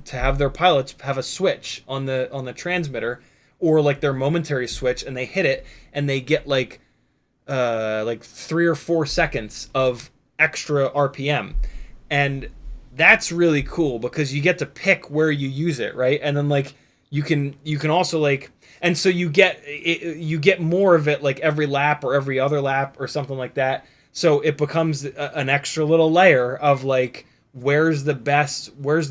to have their pilots have a switch on the transmitter, or like their momentary switch, and they hit it and they get like 3 or 4 seconds of extra RPM, and that's really cool because you get to pick where you use it, right? And then like you can also like, and so you get more of it like every lap or every other lap or something like that. So it becomes an extra little layer of like, where's the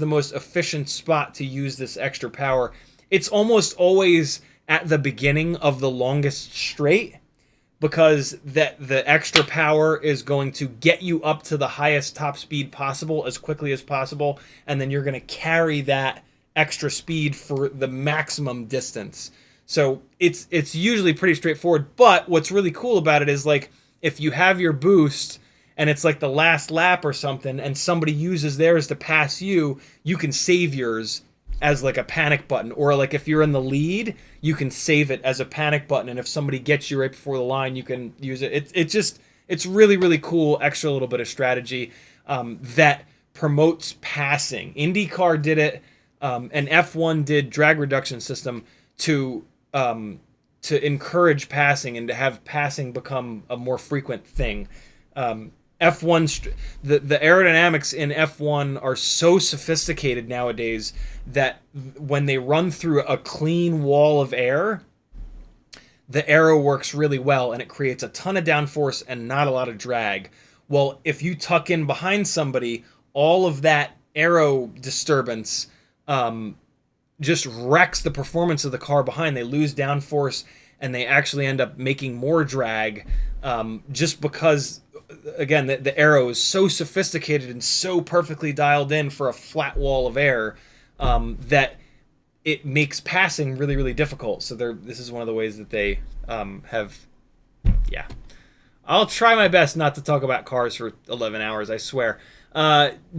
most efficient spot to use this extra power. It's almost always at the beginning of the longest straight, because the extra power is going to get you up to the highest top speed possible as quickly as possible, and then you're going to carry that extra speed for the maximum distance. So it's usually pretty straightforward, but what's really cool about it is like, if you have your boost and it's like the last lap or something and somebody uses theirs to pass you, you can save yours as like a panic button. Or like if you're in the lead, you can save it as a panic button, and if somebody gets you right before the line, you can use it. It's really, really cool, extra little bit of strategy that promotes passing. IndyCar did it, and F1 did drag reduction system to encourage passing and to have passing become a more frequent thing. F1, the aerodynamics in F1 are so sophisticated nowadays that when they run through a clean wall of air, the aero works really well and it creates a ton of downforce and not a lot of drag. Well, if you tuck in behind somebody, all of that aero disturbance just wrecks the performance of the car behind. They lose downforce and they actually end up making more drag, just because, again, the aero is so sophisticated and so perfectly dialed in for a flat wall of air that it makes passing really, really difficult. So this is one of the ways that they have, yeah. I'll try my best not to talk about cars for 11 hours, I swear.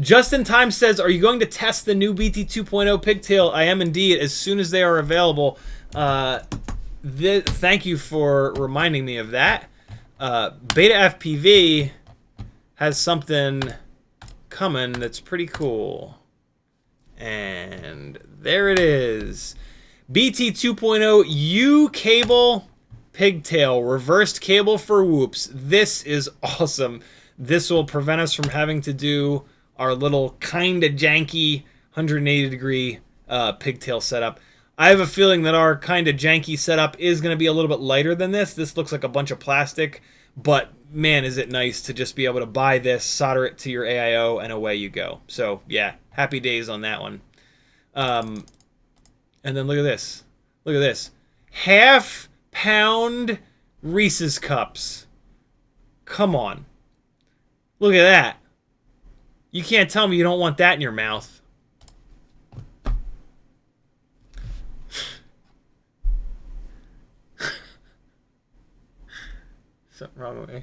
Justin Time says, are you going to test the new BT 2.0 Pigtail? I am indeed, as soon as they are available. Thank you for reminding me of that. Beta FPV has something coming that's pretty cool. And there it is. BT 2.0 U cable Pigtail, reversed cable for whoops. This is awesome. This will prevent us from having to do our little kind of janky 180-degree pigtail setup. I have a feeling that our kind of janky setup is going to be a little bit lighter than this. This looks like a bunch of plastic, but man, is it nice to just be able to buy this, solder it to your AIO, and away you go. So yeah, happy days on that one. And then look at this. Look at this. Half-pound Reese's Cups. Come on. Look at that. You can't tell me you don't want that in your mouth. Something wrong with me.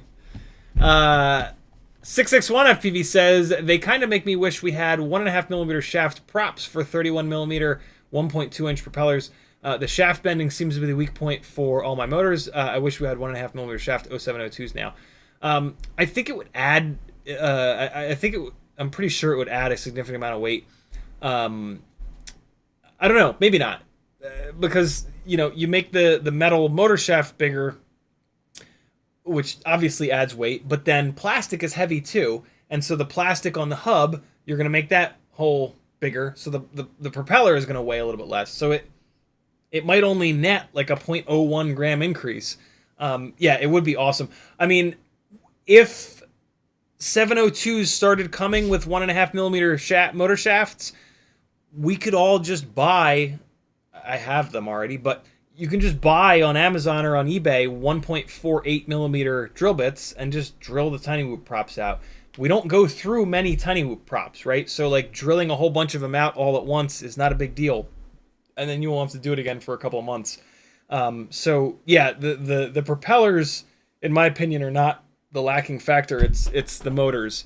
661 FPV says, they kind of make me wish we had 1.5mm shaft props for 31mm 1.2-inch propellers. The shaft bending seems to be the weak point for all my motors. I wish we had 1.5mm shaft 0702s now. I think it would add. I'm pretty sure it would add a significant amount of weight. I don't know, maybe not, because you make the metal motor shaft bigger, which obviously adds weight, but then plastic is heavy too, and so the plastic on the hub, you're going to make that hole bigger, so the propeller is going to weigh a little bit less. So it might only net like a 0.01 gram increase. Yeah, it would be awesome. I mean, if 702s started coming with 1.5mm motor shafts, we could all just buy, I have them already, but you can just buy on Amazon or on eBay 1.48mm drill bits and just drill the tiny whoop props out. We don't go through many tiny whoop props, right? So like drilling a whole bunch of them out all at once is not a big deal. And then you won't have to do it again for a couple of months. So yeah, the propellers, in my opinion, are not the lacking factor. It's the motors.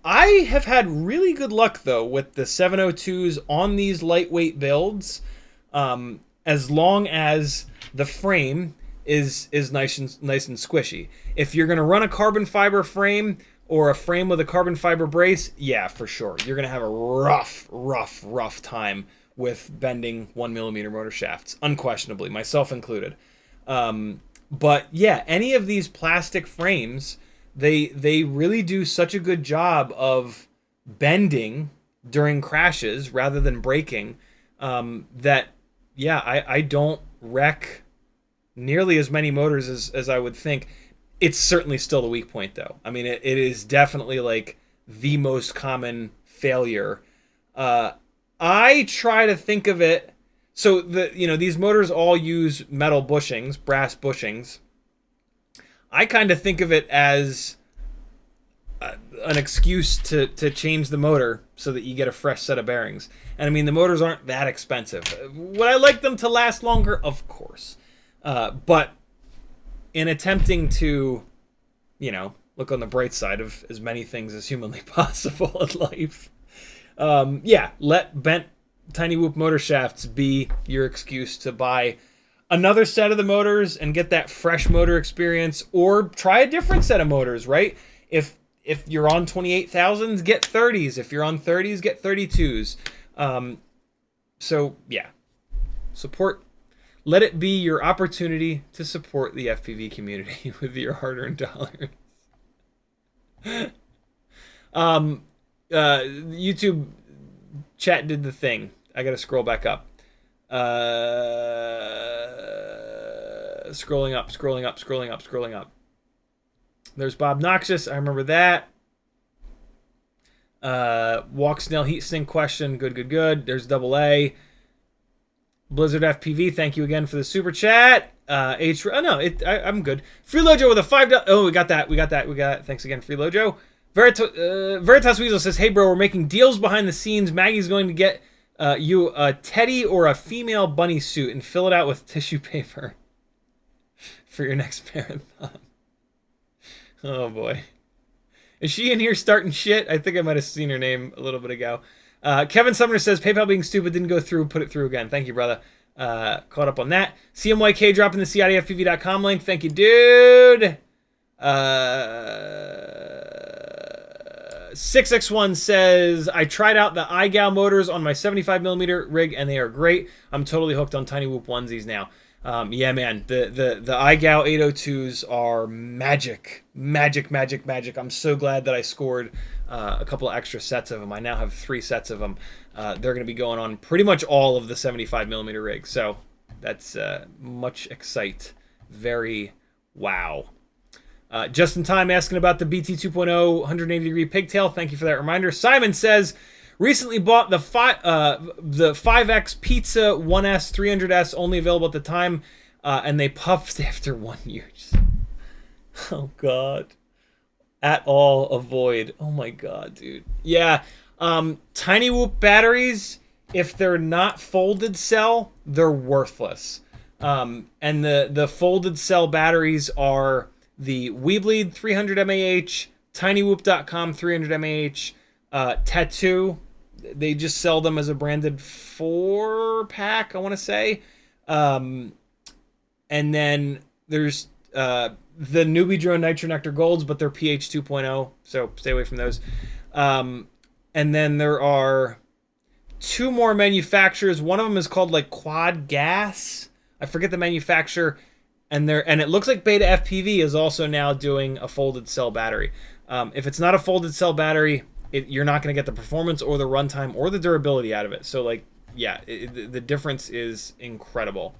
I have had really good luck though with the 702s on these lightweight builds, as long as the frame is nice and squishy. If you're gonna run a carbon fiber frame or a frame with a carbon fiber brace, yeah, for sure, you're gonna have a rough time with bending 1mm motor shafts, unquestionably, myself included. But yeah, any of these plastic frames, they really do such a good job of bending during crashes rather than breaking, that yeah, I don't wreck nearly as many motors as I would think. It's certainly still the weak point though. I mean, it is definitely like the most common failure. I try to think of it, so these motors all use metal bushings, brass bushings. I kind of think of it as an excuse to change the motor so that you get a fresh set of bearings. And I mean, the motors aren't that expensive. Would I like them to last longer? Of course. But in attempting to, look on the bright side of as many things as humanly possible in life, yeah, let bent tiny whoop motor shafts be your excuse to buy another set of the motors and get that fresh motor experience, or try a different set of motors, right? If you're on 28,000s, get 30s. If you're on 30s, get 32s. So yeah, let it be your opportunity to support the FPV community with your hard-earned dollars. YouTube chat did the thing. I gotta scroll back up. Scrolling up. There's Bob Noxious. I remember that. Walk Snail Heatsink question. Good. There's Double A. Blizzard FPV. Thank you again for the super chat. I'm good. Freelojo with a $5. Oh, we got that. Thanks again, Freelojo. Veritas Weasel says, "Hey bro, we're making deals behind the scenes. Maggie's going to get you a teddy or a female bunny suit and fill it out with tissue paper for your next marathon." Oh boy. Is she in here starting shit? I think I might have seen her name a little bit ago. Kevin Sumner says, PayPal being stupid didn't go through, put it through again. Thank you, brother. Caught up on that. CMYK dropping the CiottiFPV.com link. Thank you, dude. 6x1 says, I tried out the iGal motors on my 75mm rig and they are great. I'm totally hooked on tiny whoop onesies now. Yeah, man, the iGal 802s are magic. I'm so glad that I scored a couple of extra sets of them. I now have 3 sets of them. They're going to be going on pretty much all of the 75mm rigs. So that's much excite. Very wow. Just in time asking about the BT 2.0 180-degree pigtail. Thank you for that reminder. Simon says, recently bought the 5X Pizza 1S 300S, only available at the time, and they puffed after 1 year. Oh, God. At all avoid. Oh, my God, dude. Yeah. Tiny Whoop batteries, if they're not folded cell, they're worthless. And the folded cell batteries are the Weebleed 300 mAh, tinywhoop.com 300 mAh, Tattoo, They just sell them as a branded 4-pack, I want to say. And then there's the Newbie Drone Nitro Nectar Golds, but they're pH 2.0, so stay away from those. And then there are 2 more manufacturers. One of them is called like Quad Gas. I forget the manufacturer. And it looks like Beta FPV is also now doing a folded cell battery. If it's not a folded cell battery, you're not going to get the performance or the runtime or the durability out of it. So, like, yeah, the difference is incredible.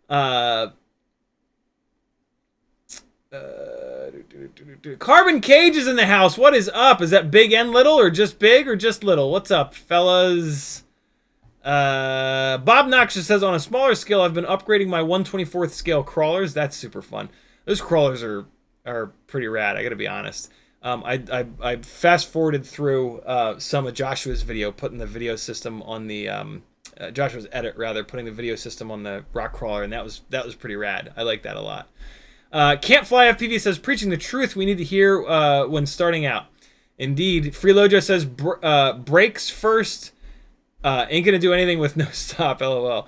Carbon Cage is in the house. What is up? Is that big and little, or just big, or just little? What's up, fellas? Bob Noxious says, on a smaller scale, I've been upgrading my 1/24th scale crawlers. That's super fun. Those crawlers are pretty rad, I gotta be honest. I fast forwarded through some of Joshua's video, putting the video system on the Joshua's edit rather, putting the video system on the rock crawler, and that was pretty rad. I like that a lot. Can't Fly FPV says, preaching the truth we need to hear when starting out. Indeed. Freelojo says, brakes first. Ain't gonna do anything with no stop, lol.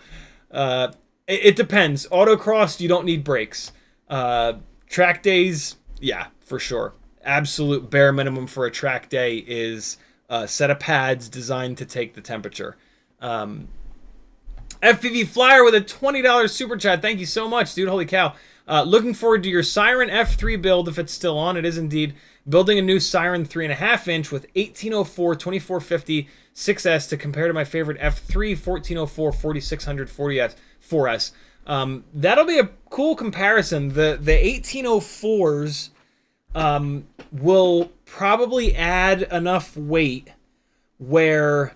It depends. Autocross, you don't need brakes. Track days, yeah, for sure. Absolute bare minimum for a track day is a set of pads designed to take the temperature. FPV Flyer with a $20 super chat. Thank you so much, dude. Holy cow. Looking forward to your Siren F3 build if it's still on. It is indeed. Building a new Siren 3.5 inch with 1804, 2450, 6S to compare to my favorite F3 1404, 4600, 4S. That'll be a cool comparison. The 1804s will probably add enough weight where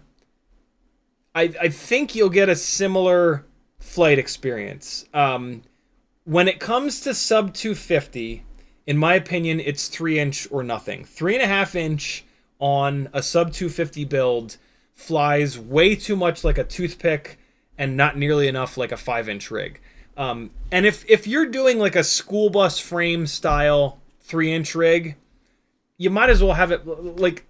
I think you'll get a similar flight experience. When it comes to sub 250, in my opinion, it's 3-inch or nothing. 3.5-inch on a sub 250 build flies way too much like a toothpick and not nearly enough like a 5-inch rig. And if you're doing like a school bus frame style 3-inch rig, you might as well have it like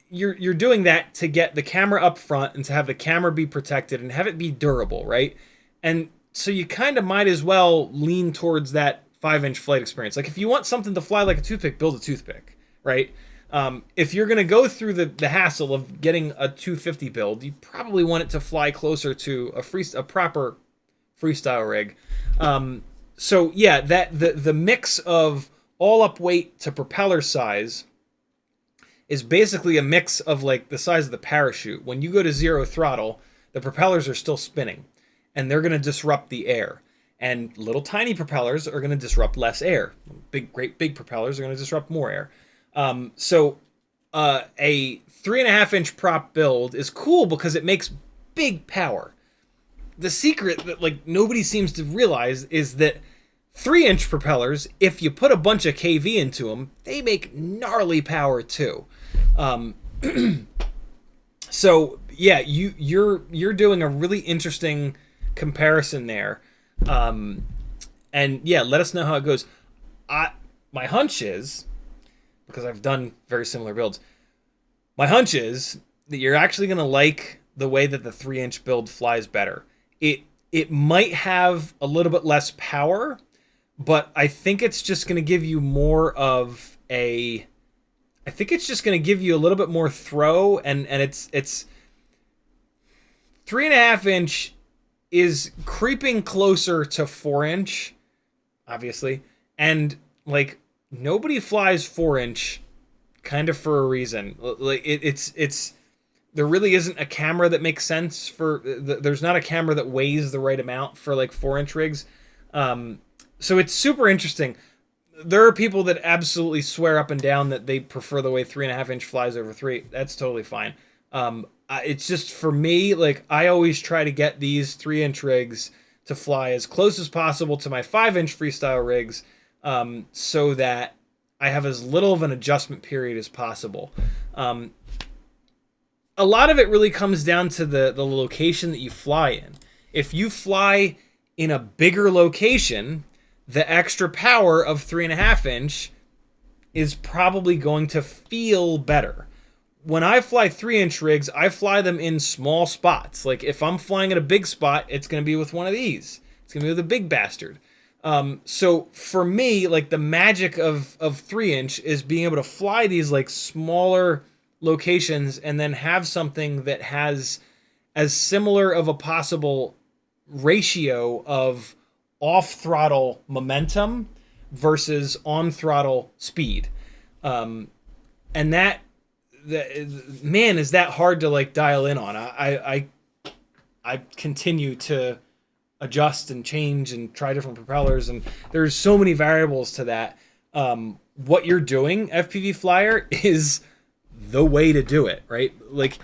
you're doing that to get the camera up front and to have the camera be protected and have it be durable, right? And so you kind of might as well lean towards that 5-inch flight experience. Like if you want something to fly like a toothpick, build a toothpick, right? If you're going to go through the hassle of getting a 250 build, you probably want it to fly closer to a proper freestyle rig. So yeah, that the mix of all up weight to propeller size is basically a mix of like the size of the parachute. When you go to zero throttle, the propellers are still spinning and they're going to disrupt the air. And little tiny propellers are going to disrupt less air. Great big propellers are going to disrupt more air. So a 3.5-inch prop build is cool because it makes big power. The secret that like nobody seems to realize is that 3-inch propellers, if you put a bunch of KV into them, they make gnarly power too. So yeah, you're doing a really interesting comparison there. And yeah, let us know how it goes. My hunch is, because I've done very similar builds, my hunch is that you're actually going to like the way that the 3-inch build flies better. It might have a little bit less power, but I think it's just going to give you more of I think it's just going to give you a little bit more throw, and it's 3.5-inch is creeping closer to 4-inch, obviously, and like nobody flies 4-inch kind of for a reason. Like it's there really isn't a camera that makes sense for there's not a camera that weighs the right amount for like 4-inch rigs. So it's super interesting. There are people that absolutely swear up and down that they prefer the way 3.5-inch flies over 3. That's totally fine. It's just for me, like I always try to get these 3-inch rigs to fly as close as possible to my 5-inch freestyle rigs, so that I have as little of an adjustment period as possible. A lot of it really comes down to the location that you fly in. If you fly in a bigger location, the extra power of 3.5-inch is probably going to feel better. when I fly 3-inch rigs, I fly them in small spots. Like if I'm flying at a big spot, it's going to be with one of these. It's going to be with a big bastard. So for me, like the magic of 3-inch is being able to fly these like smaller locations and then have something that has as similar of a possible ratio of off throttle momentum versus on throttle speed. And that man, is that hard to like dial in on. I continue to adjust and change and try different propellers, and there's so many variables to that. What you're doing, FPV Flyer, is the way to do it, right? Like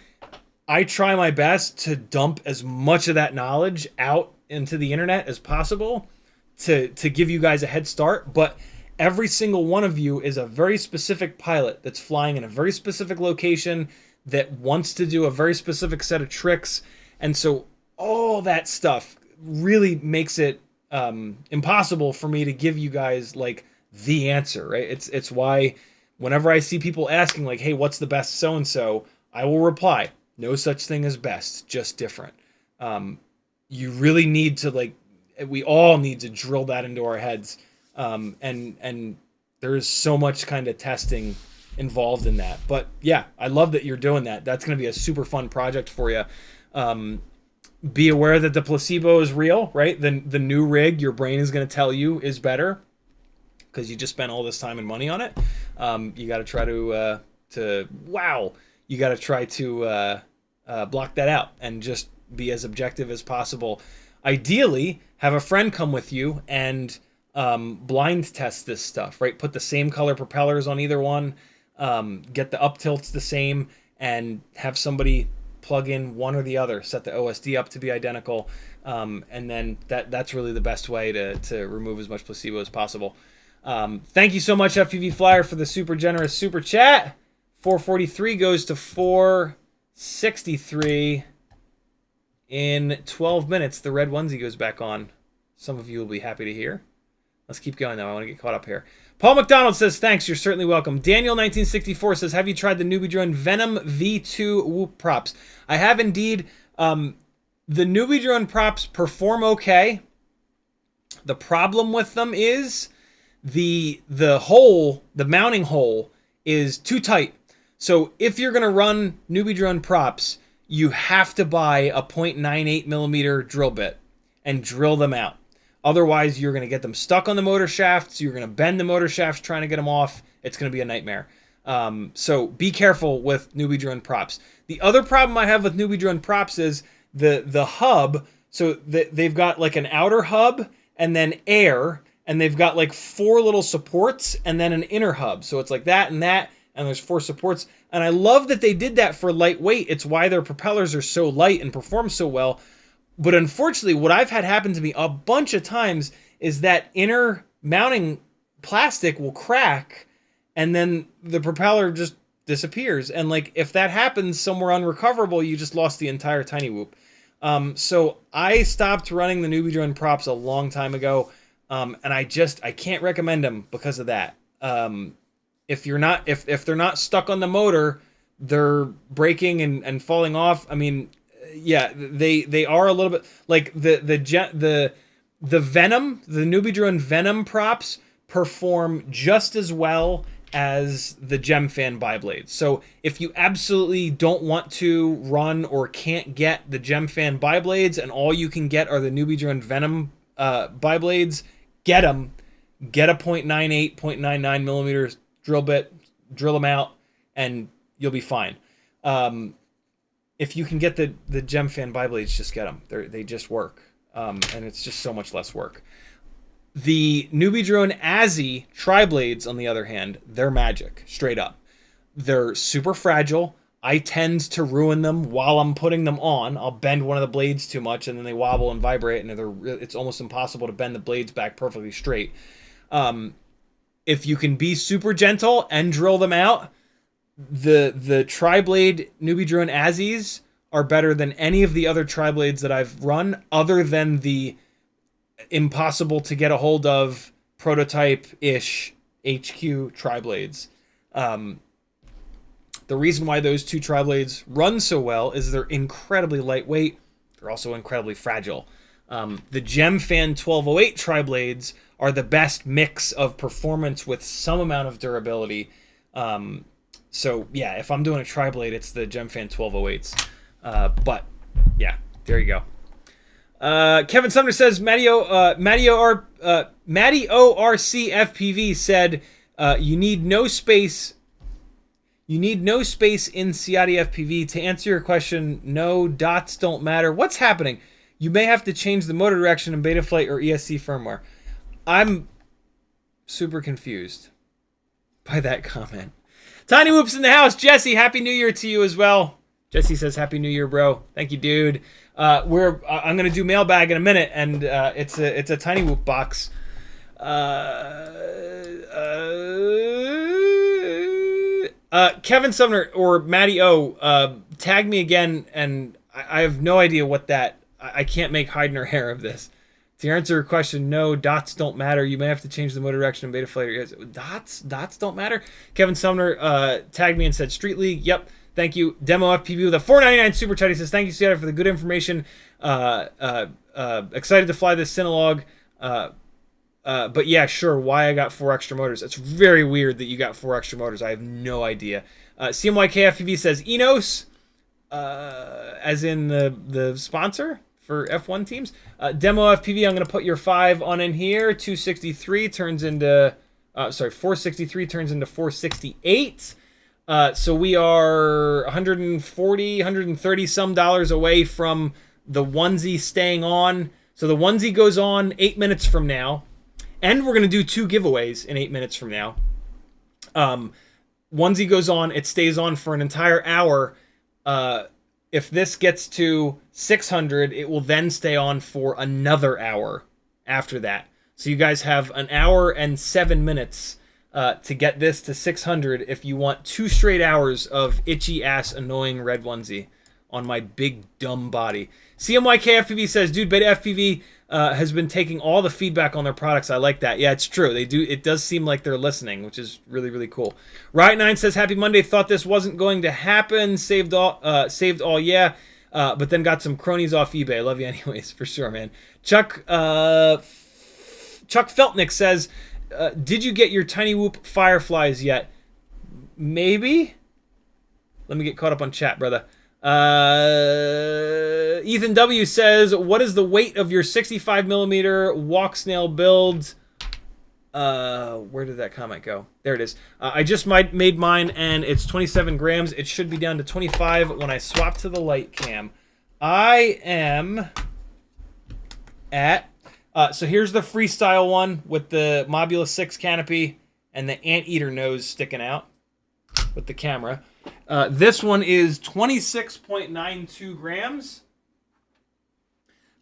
I try my best to dump as much of that knowledge out into the internet as possible to give you guys a head start, but every single one of you is a very specific pilot that's flying in a very specific location that wants to do a very specific set of tricks. And so all that stuff really makes it impossible for me to give you guys like the answer, right? It's why whenever I see people asking like, hey, what's the best so-and-so, I will reply, no such thing as best, just different. You really need to like, we all need to drill that into our heads. And there's so much kind of testing involved in that. But yeah, I love that you're doing that. That's going to be a super fun project for you. Be aware that the placebo is real, right? The new rig, your brain is going to tell you is better because you just spent all this time and money on it. You got to try to you got to try to block that out and just be as objective as possible. Ideally, have a friend come with you and blind test this stuff, right? Put the same color propellers on either one, get the up tilts the same, and have somebody plug in one or the other, set the OSD up to be identical, and then that's really the best way to remove as much placebo as possible. Thank you so much, FPV Flyer, for the super generous super chat. 443 goes to 463. In 12 minutes, the red onesie goes back on. Some of you will be happy to hear. Let's keep going, though. I want to get caught up here. Paul McDonald says, thanks. You're certainly welcome. Daniel1964 says, have you tried the Newbie Drone Venom V2 Whoop props? I have indeed. The Newbie Drone props perform okay. The problem with them is the mounting hole is too tight. So if you're going to run Newbie Drone props, you have to buy a 0.98 millimeter drill bit and drill them out. Otherwise, you're going to get them stuck on the motor shafts. You're going to bend the motor shafts trying to get them off. It's going to be a nightmare. So be careful with Newbie Drone props. The other problem I have with Newbie Drone props is the hub. So they've got like an outer hub and then air, and they've got like 4 little supports and then an inner hub. So it's like that, and there's 4 supports. And I love that they did that for lightweight. It's why their propellers are so light and perform so well. But unfortunately, what I've had happen to me a bunch of times is that inner mounting plastic will crack and then the propeller just disappears. And like if that happens somewhere unrecoverable, you just lost the entire tiny whoop. So I stopped running the Newbie Drone props a long time ago. And I can't recommend them because of that. If they're not stuck on the motor, they're breaking and falling off. I mean, yeah, they are a little bit like the Venom, the Newbie Drone Venom props perform just as well as the GemFan biblades. So if you absolutely don't want to run or can't get the GemFan biblades and all you can get are the Newbie Drone Venom biblades, get them. Get a 0.98, 0.99 millimeters drill bit, drill them out, and you'll be fine. If you can get the GemFan biblades, just get them. They just work, and it's just so much less work. The Newbie Drone Azzy tri-blades, on the other hand, they're magic, straight up. They're super fragile. I tend to ruin them while I'm putting them on. I'll bend one of the blades too much, and then they wobble and vibrate, and it's almost impossible to bend the blades back perfectly straight. If you can be super gentle and drill them out, the tri-blade Newbie Drone Azzies are better than any of the other tri-blades that I've run, other than the impossible to get a hold of prototype-ish HQ tri-blades. The reason why those two tri-blades run so well is they're incredibly lightweight. They're also incredibly fragile. The GemFan 1208 tri-blades are the best mix of performance with some amount of durability. So yeah, if I'm doing a tri-blade, it's the GemFan 1208s. But yeah, there you go. Kevin Sumner says Matty ORC FPV said you need no space. You need no space in CiottiFPV. To answer your question, no, dots don't matter. What's happening? You may have to change the motor direction in Betaflight or ESC firmware. I'm super confused by that comment. Tiny Whoops in the house. Jesse, Happy New Year to you as well. Jesse says Happy New Year, bro. Thank you, dude. I'm gonna do mailbag in a minute, and it's a Tiny Whoop box. Kevin Sumner or Matty O, tag me again, and I have no idea what that. I can't make hide nor hair of this. To answer your question, no, dots don't matter. You may have to change the motor direction in Betaflight. Dots don't matter. Kevin Sumner tagged me and said Street League. Yep, thank you. Demo FPV with a $4.99 super chat. He says thank you, Seattle, for the good information. Excited to fly this Synolog. But yeah, sure. Why I got 4 extra motors? It's very weird that you got 4 extra motors. I have no idea. CMYKFPV says Enos, as in the sponsor for F1 teams. Demo FPV, I'm going to put your 5 on in here. 263 turns into, 463 turns into 468. So we are 140, 130 some dollars away from the onesie staying on. So the onesie goes on 8 minutes from now. And we're going to do 2 giveaways in 8 minutes from now. Onesie goes on. It stays on for an entire hour. If this gets to 600, it will then stay on for another hour after that. So you guys have an hour and 7 minutes to get this to 600 if you want 2 straight hours of itchy-ass annoying red onesie on my big dumb body. CMYKFPV says, dude, Beta FPV has been taking all the feedback on their products. I like that. Yeah, it's true. They do. It does seem like they're listening, which is really, really cool. Riot9 says, happy Monday. Thought this wasn't going to happen. Saved all, yeah. But then got some cronies off eBay. Love you anyways, for sure, man. Chuck Feltnick says, did you get your Tiny Whoop Fireflies yet? Maybe. Let me get caught up on chat, brother. Ethan W says, what is the weight of your 65mm walk snail build? Where did that comment go? There it is. I just made mine, and it's 27 grams. It should be down to 25 when I swap to the light cam. I am at... so here's the Freestyle one with the Mobula 6 canopy and the Anteater nose sticking out with the camera. This one is 26.92 grams.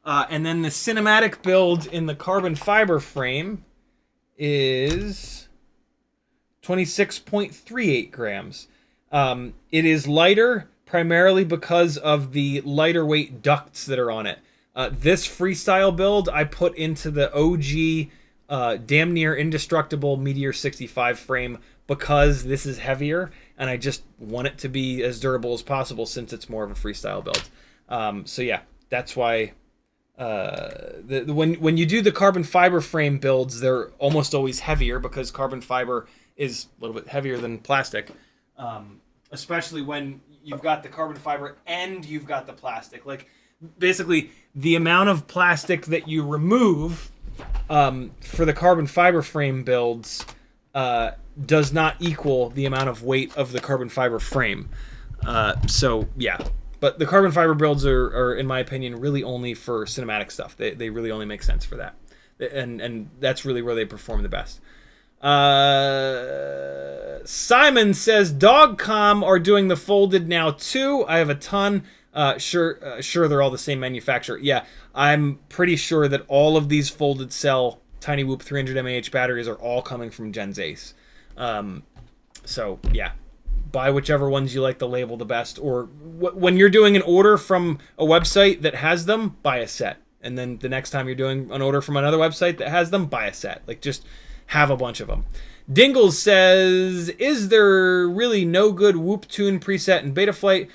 And then the cinematic build in the carbon fiber frame is 26.38 grams. It is lighter primarily because of the lighter weight ducts that are on it. This Freestyle build I put into the OG damn near indestructible Meteor 65 frame because this is heavier, and I just want it to be as durable as possible since it's more of a Freestyle build. So yeah, that's why when you do the carbon fiber frame builds, they're almost always heavier because carbon fiber is a little bit heavier than plastic, especially when you've got the carbon fiber and you've got the plastic. Like, basically, the amount of plastic that you remove for the carbon fiber frame builds does not equal the amount of weight of the carbon fiber frame. So yeah, but the carbon fiber builds are in my opinion really only for cinematic stuff. They really only make sense for that, and that's really where they perform the best. Simon says Dogcom are doing the folded now too. I have a ton. Sure they're all the same manufacturer. Yeah, I'm pretty sure that all of these folded cell Tiny Whoop 300 mAh batteries are all coming from Gens Ace. So yeah, buy whichever ones you like the label the best, or when you're doing an order from a website that has them, buy a set, and then the next time you're doing an order from another website that has them, buy a set. Like, just have a bunch of them. Dingles says, is there really no good whoop tune preset in Betaflight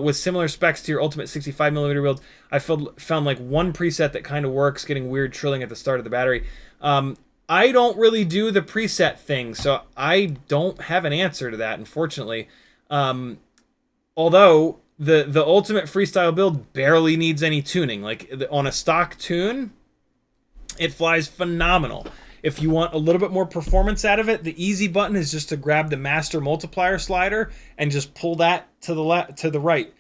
with similar specs to your ultimate 65mm build? I found like one preset that kind of works, getting weird trilling at the start of the battery. I don't really do the preset thing, so I don't have an answer to that, unfortunately. Although the ultimate freestyle build barely needs any tuning. Like on a stock tune, it flies phenomenal. If you want a little bit more performance out of it, the easy button is just to grab the master multiplier slider and just pull that to the right.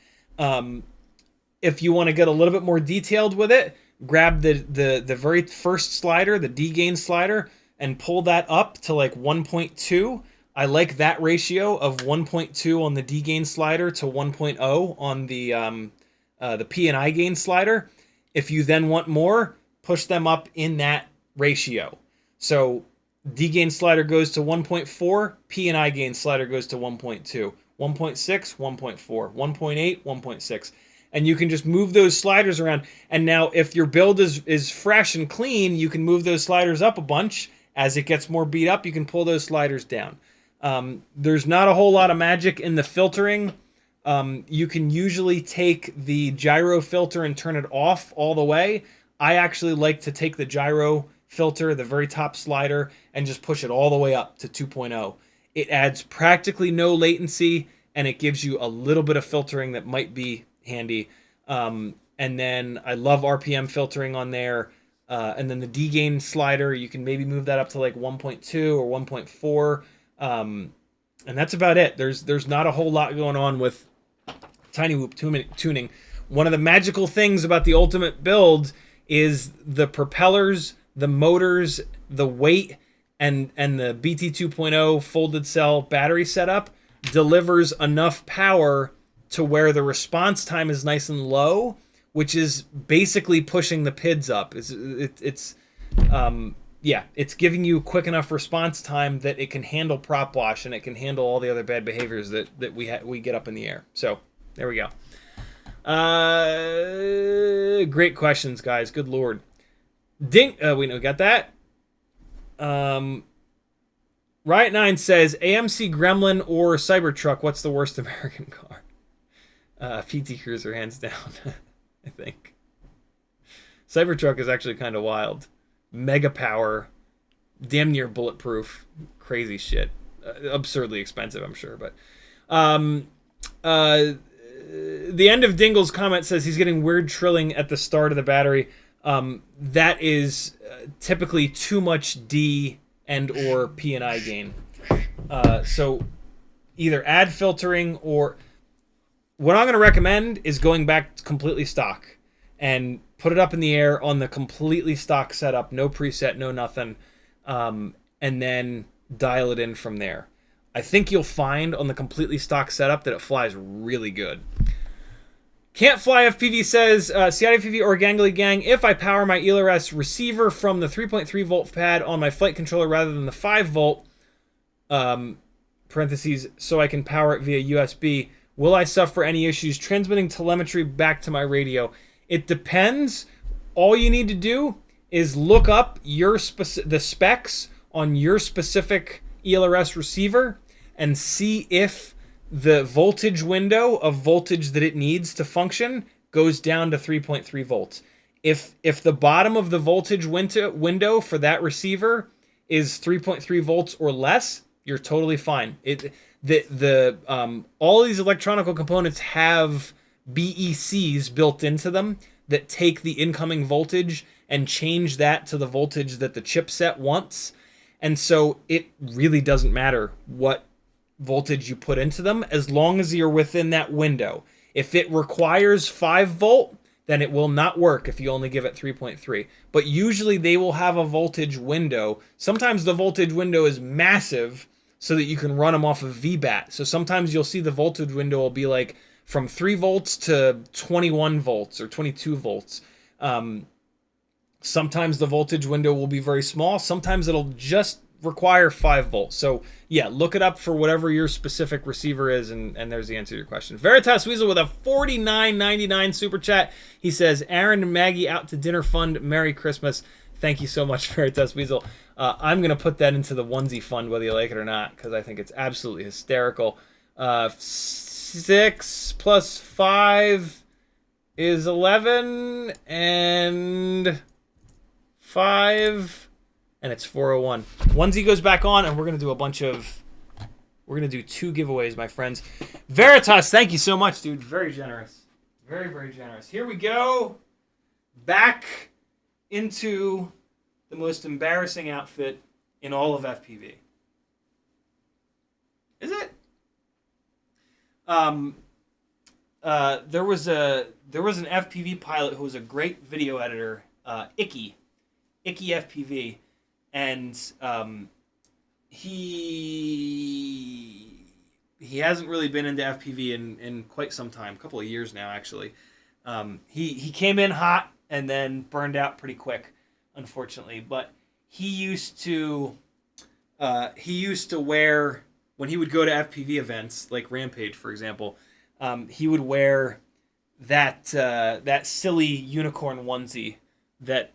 If you want to get a little bit more detailed with it, grab the very first slider, the D gain slider, and pull that up to like 1.2. I like that ratio of 1.2 on the D gain slider to 1.0 on the P and I gain slider. If you then want more, push them up in that ratio. So D gain slider goes to 1.4, P and I gain slider goes to 1.2, 1.6, 1.4, 1.8, 1.6. And you can just move those sliders around. And now if your build is fresh and clean, you can move those sliders up a bunch. As it gets more beat up, you can pull those sliders down. There's not a whole lot of magic in the filtering. You can usually take the gyro filter and turn it off all the way. I actually like to take the gyro filter, the very top slider, and just push it all the way up to 2.0. It adds practically no latency, and it gives you a little bit of filtering that might be handy. And then I love RPM filtering on there. And then the D gain slider, you can maybe move that up to like 1.2 or 1.4. And that's about it. There's not a whole lot going on with Tiny Whoop tuning. One of the magical things about the ultimate build is the propellers, the motors, the weight, and the BT 2.0 folded cell battery setup delivers enough power to where the response time is nice and low, which is basically pushing the PIDs up. It's giving you quick enough response time that it can handle prop wash and it can handle all the other bad behaviors that we get up in the air. So there we go. Great questions, guys. Good Lord. We got that. Riot9 says AMC Gremlin or Cybertruck. What's the worst American car? PT Cruiser, hands down. I think Cybertruck is actually kind of wild. Mega power, damn near bulletproof, crazy shit. Absurdly expensive, I'm sure. But the end of Dingle's comment says he's getting weird trilling at the start of the battery. That is typically too much D and or P and I gain. So either add filtering, or what I'm going to recommend is going back completely stock and put it up in the air on the completely stock setup, no preset, no nothing, and then dial it in from there. I think you'll find on the completely stock setup that it flies really good. Can't Fly FPV says, CiottiFPV or Gangly Gang, if I power my ELRS receiver from the 3.3 volt pad on my flight controller rather than the 5 volt, parentheses, so I can power it via USB, will I suffer any issues transmitting telemetry back to my radio? It depends. All you need to do is look up the specs on your specific ELRS receiver and see if the voltage window of voltage that it needs to function goes down to 3.3 volts. If the bottom of the voltage window for that receiver is 3.3 volts or less, you're totally fine. All of these electronic components have BECs built into them that take the incoming voltage and change that to the voltage that the chipset wants. And so it really doesn't matter what voltage you put into them as long as you're within that window. If it requires 5 volt, then it will not work if you only give it 3.3. But usually they will have a voltage window. Sometimes the voltage window is massive so that you can run them off of VBAT. So sometimes you'll see the voltage window will be like from 3 volts to 21 volts or 22 volts. Sometimes the voltage window will be very small. Sometimes it'll just require 5 volts. So yeah, look it up for whatever your specific receiver is, and there's the answer to your question. Veritas Weasel with a $49.99 super chat. He says, Aaron and Maggie out to dinner fund. Merry Christmas. Thank you so much, Veritas Weasel. I'm going to put that into the onesie fund, whether you like it or not, because I think it's absolutely hysterical. 6 plus 5 is 11, and 5, and it's 401. Onesie goes back on, and we're going to do a bunch of... We're going to do 2 giveaways, my friends. Veritas, thank you so much, dude. Very generous. Very, very generous. Here we go. Back into the most embarrassing outfit in all of FPV. Is it? There was an FPV pilot who was a great video editor, Icky FPV, and he hasn't really been into FPV in quite some time, a couple of years now actually. He came in hot and then burned out pretty quick, unfortunately. But he used to wear, when he would go to FPV events like Rampage, for example, he would wear that silly unicorn onesie that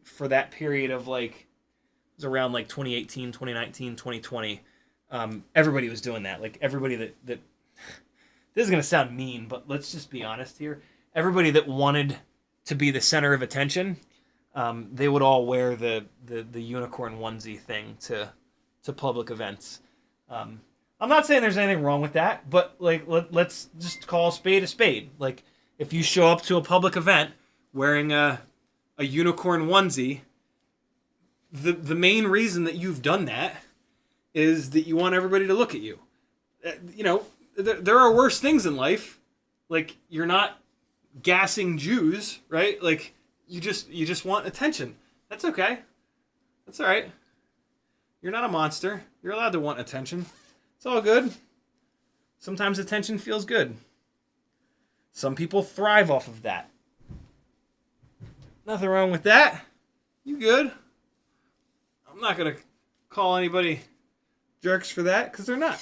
for that period of like, it was around like 2018, 2019, 2020. Everybody was doing that. Like everybody that this is gonna sound mean, but let's just be honest here. Everybody that wanted to be the center of attention, they would all wear the unicorn onesie thing to public events. I'm not saying there's anything wrong with that, but like let's just call a spade a spade. Like if you show up to a public event wearing a unicorn onesie, the main reason that you've done that is that you want everybody to look at you. You know, there are worse things in life. Like you're not gassing Jews, right? Like you just want attention. That's okay. That's all right. You're not a monster. You're allowed to want attention. It's all good. Sometimes attention feels good. Some people thrive off of that. Nothing wrong with that. You good. I'm not going to call anybody jerks for that because they're not.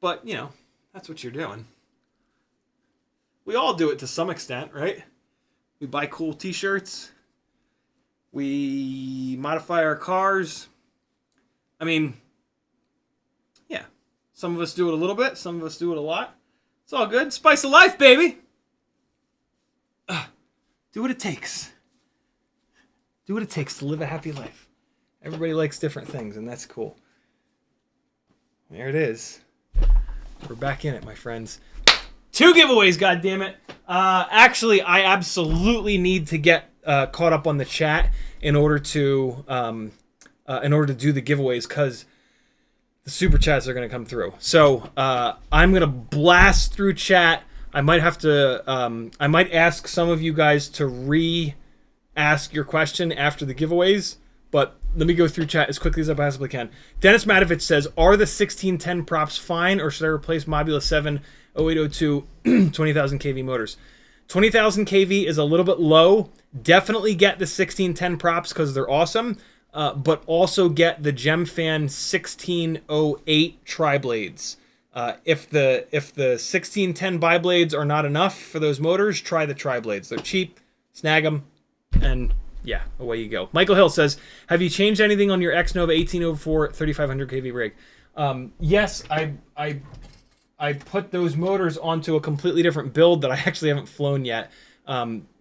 But, you know, that's what you're doing. We all do it to some extent, right? We buy cool t-shirts. We modify our cars. I mean, yeah. Some of us do it a little bit. Some of us do it a lot. It's all good. Spice of life, baby. Do what it takes. Do what it takes to live a happy life. Everybody likes different things, and that's cool. There it is. We're back in it, my friends. 2 giveaways, goddammit. Actually, I absolutely need to get caught up on the chat in order to do the giveaways, because the super chats are going to come through. So I'm going to blast through chat. I might have to. I might ask some of you guys to re-ask your question after the giveaways. But let me go through chat as quickly as I possibly can. Dennis Matovich says, are the 1610 props fine, or should I replace Mobula 7 0802 20,000 kV motors? 20,000 kV is a little bit low. Definitely get the 1610 props because they're awesome. But also get the GemFan 1608 tri-blades. If the 1610 bi-blades are not enough for those motors, try the tri-blades. They're cheap. Snag them. And yeah, away you go. Michael Hill says, have you changed anything on your X-Nova 1804 3500 kV rig? Yes, I put those motors onto a completely different build that I actually haven't flown yet.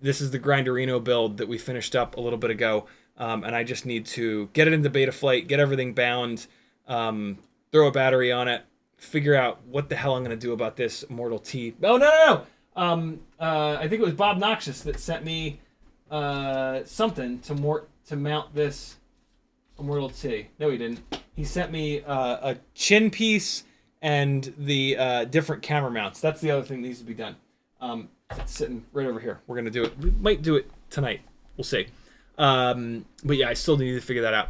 This is the Grinderino build that we finished up a little bit ago. And I just need to get it into beta flight, get everything bound, throw a battery on it, figure out what the hell I'm going to do about this Immortal T. Oh, no. I think it was Bob Noxious that sent me something to mount this Immortal T. No, he didn't. He sent me a chin piece and the different camera mounts. That's the other thing that needs to be done. It's sitting right over here. We're going to do it. We might do it tonight. We'll see. But yeah, I still need to figure that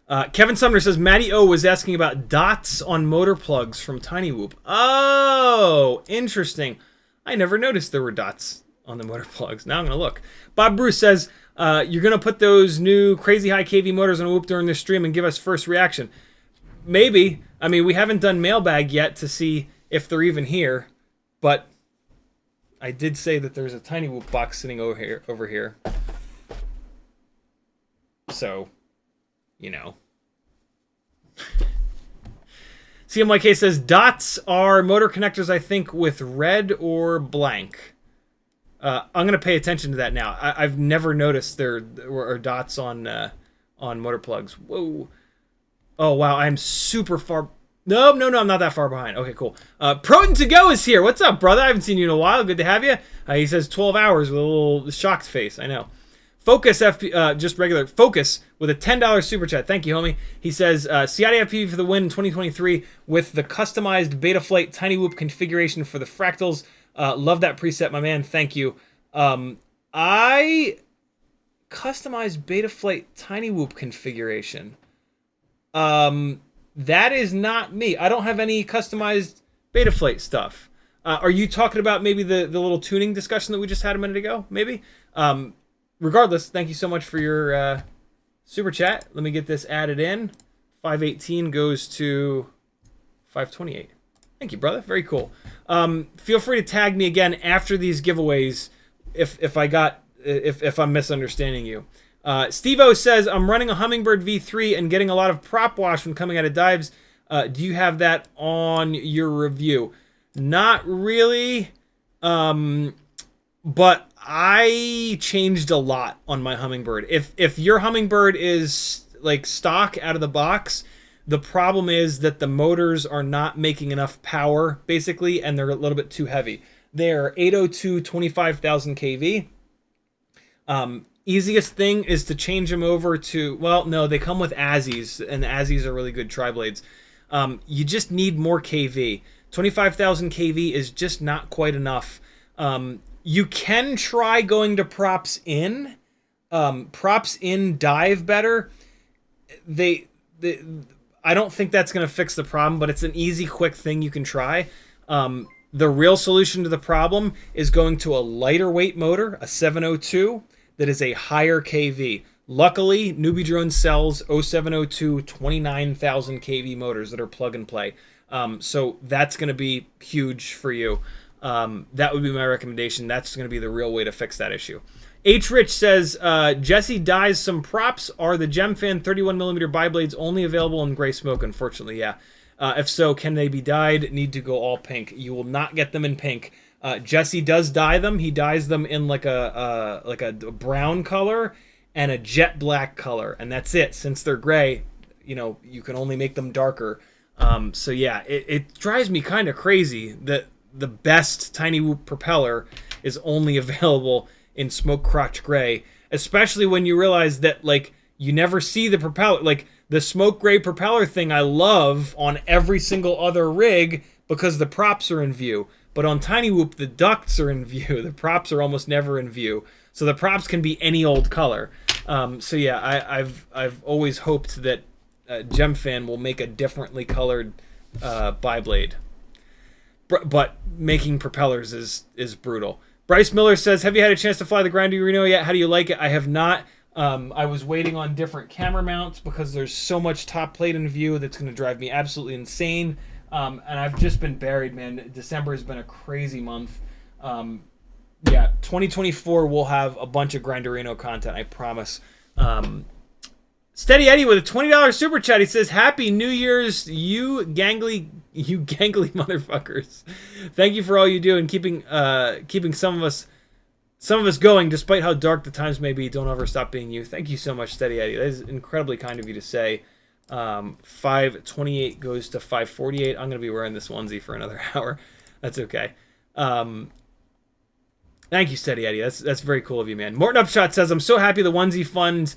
out. Kevin Sumner says, Matty O was asking about dots on motor plugs from Tiny Whoop. Oh, interesting. I never noticed there were dots on the motor plugs. Now I'm going to look. Bob Bruce says, you're going to put those new crazy high kV motors on a Whoop during this stream and give us first reaction. Maybe. I mean, we haven't done Mailbag yet to see if they're even here, but I did say that there's a Tiny Whoop box sitting over here. So, you know. CMYK says, dots are motor connectors, I think, with red or blank. I'm going to pay attention to that now. I've never noticed there are dots on motor plugs. Whoa. Oh, wow. I'm super far... No, I'm not that far behind. Okay, cool. Proton to go is here. What's up, brother? I haven't seen you in a while. Good to have you. He says 12 hours with a little shocked face. I know. Focus just regular Focus with a $10 super chat. Thank you, homie. He says CiottiFPV for the win in 2023 with the customized Betaflight Tiny Whoop configuration for the fractals. Love that preset, my man. Thank you. I customized Betaflight Tiny Whoop configuration. That is not me. I don't have any customized Betaflight stuff. Are you talking about maybe the little tuning discussion that we just had a minute ago? Maybe. Regardless, thank you so much for your super chat. Let me get this added in. 518 goes to 528. Thank you, brother. Very cool. Feel free to tag me again after these giveaways if I'm misunderstanding you. Steve-O says, I'm running a Hummingbird V3 and getting a lot of prop wash when coming out of dives. Do you have that on your review? Not really. But I changed a lot on my Hummingbird. If your Hummingbird is like stock out of the box, the problem is that the motors are not making enough power, basically, and they're a little bit too heavy. They're 802 25,000 kV. Easiest thing is to change them over to, well, no, they come with Azzies, and the Azzies are really good tri-blades. You just need more kV. 25,000 kV is just not quite enough. You can try going to props in. Props in dive better. I don't think that's going to fix the problem, but it's an easy, quick thing you can try. The real solution to the problem is going to a lighter weight motor, a 702, that is a higher kV. Luckily, Newbie Drone sells 0702 29,000 kV motors that are plug and play. So that's going to be huge for you. That would be my recommendation. That's going to be the real way to fix that issue. H. Rich says, Jesse dyes some props. Are the GemFan 31mm biblades only available in gray smoke? Unfortunately, yeah. If so, can they be dyed? Need to go all pink. You will not get them in pink. Jesse does dye them. He dyes them in like a brown color and a jet black color, and that's it. Since they're gray, you can only make them darker. So yeah, it drives me kind of crazy that the best Tiny Whoop propeller is only available in smoke crotch gray, especially when you realize that you never see the propeller. The smoke gray propeller thing I love on every single other rig because the props are in view. But on Tiny Whoop, the ducts are in view. The props are almost never in view. So the props can be any old color. So yeah, I've always hoped that GemFan will make a differently colored biblade. But making propellers is brutal. Bryce Miller says, have you had a chance to fly the Grandirino yet? How do you like it? I have not. I was waiting on different camera mounts because there's so much top plate in view that's going to drive me absolutely insane. And I've just been buried, man. December has been a crazy month. Yeah, 2024 we'll have a bunch of Grandirino content, I promise. Steady Eddie with a $20 super chat. He says, Happy New Year's, you gangly motherfuckers. Thank you for all you do and keeping some of us going, despite how dark the times may be. Don't ever stop being you. Thank you so much, Steady Eddie. That is incredibly kind of you to say. 528 goes to 548. I'm going to be wearing this onesie for another hour. That's okay. Thank you, Steady Eddie. That's very cool of you, man. Morton Upshot says, I'm so happy the onesie fund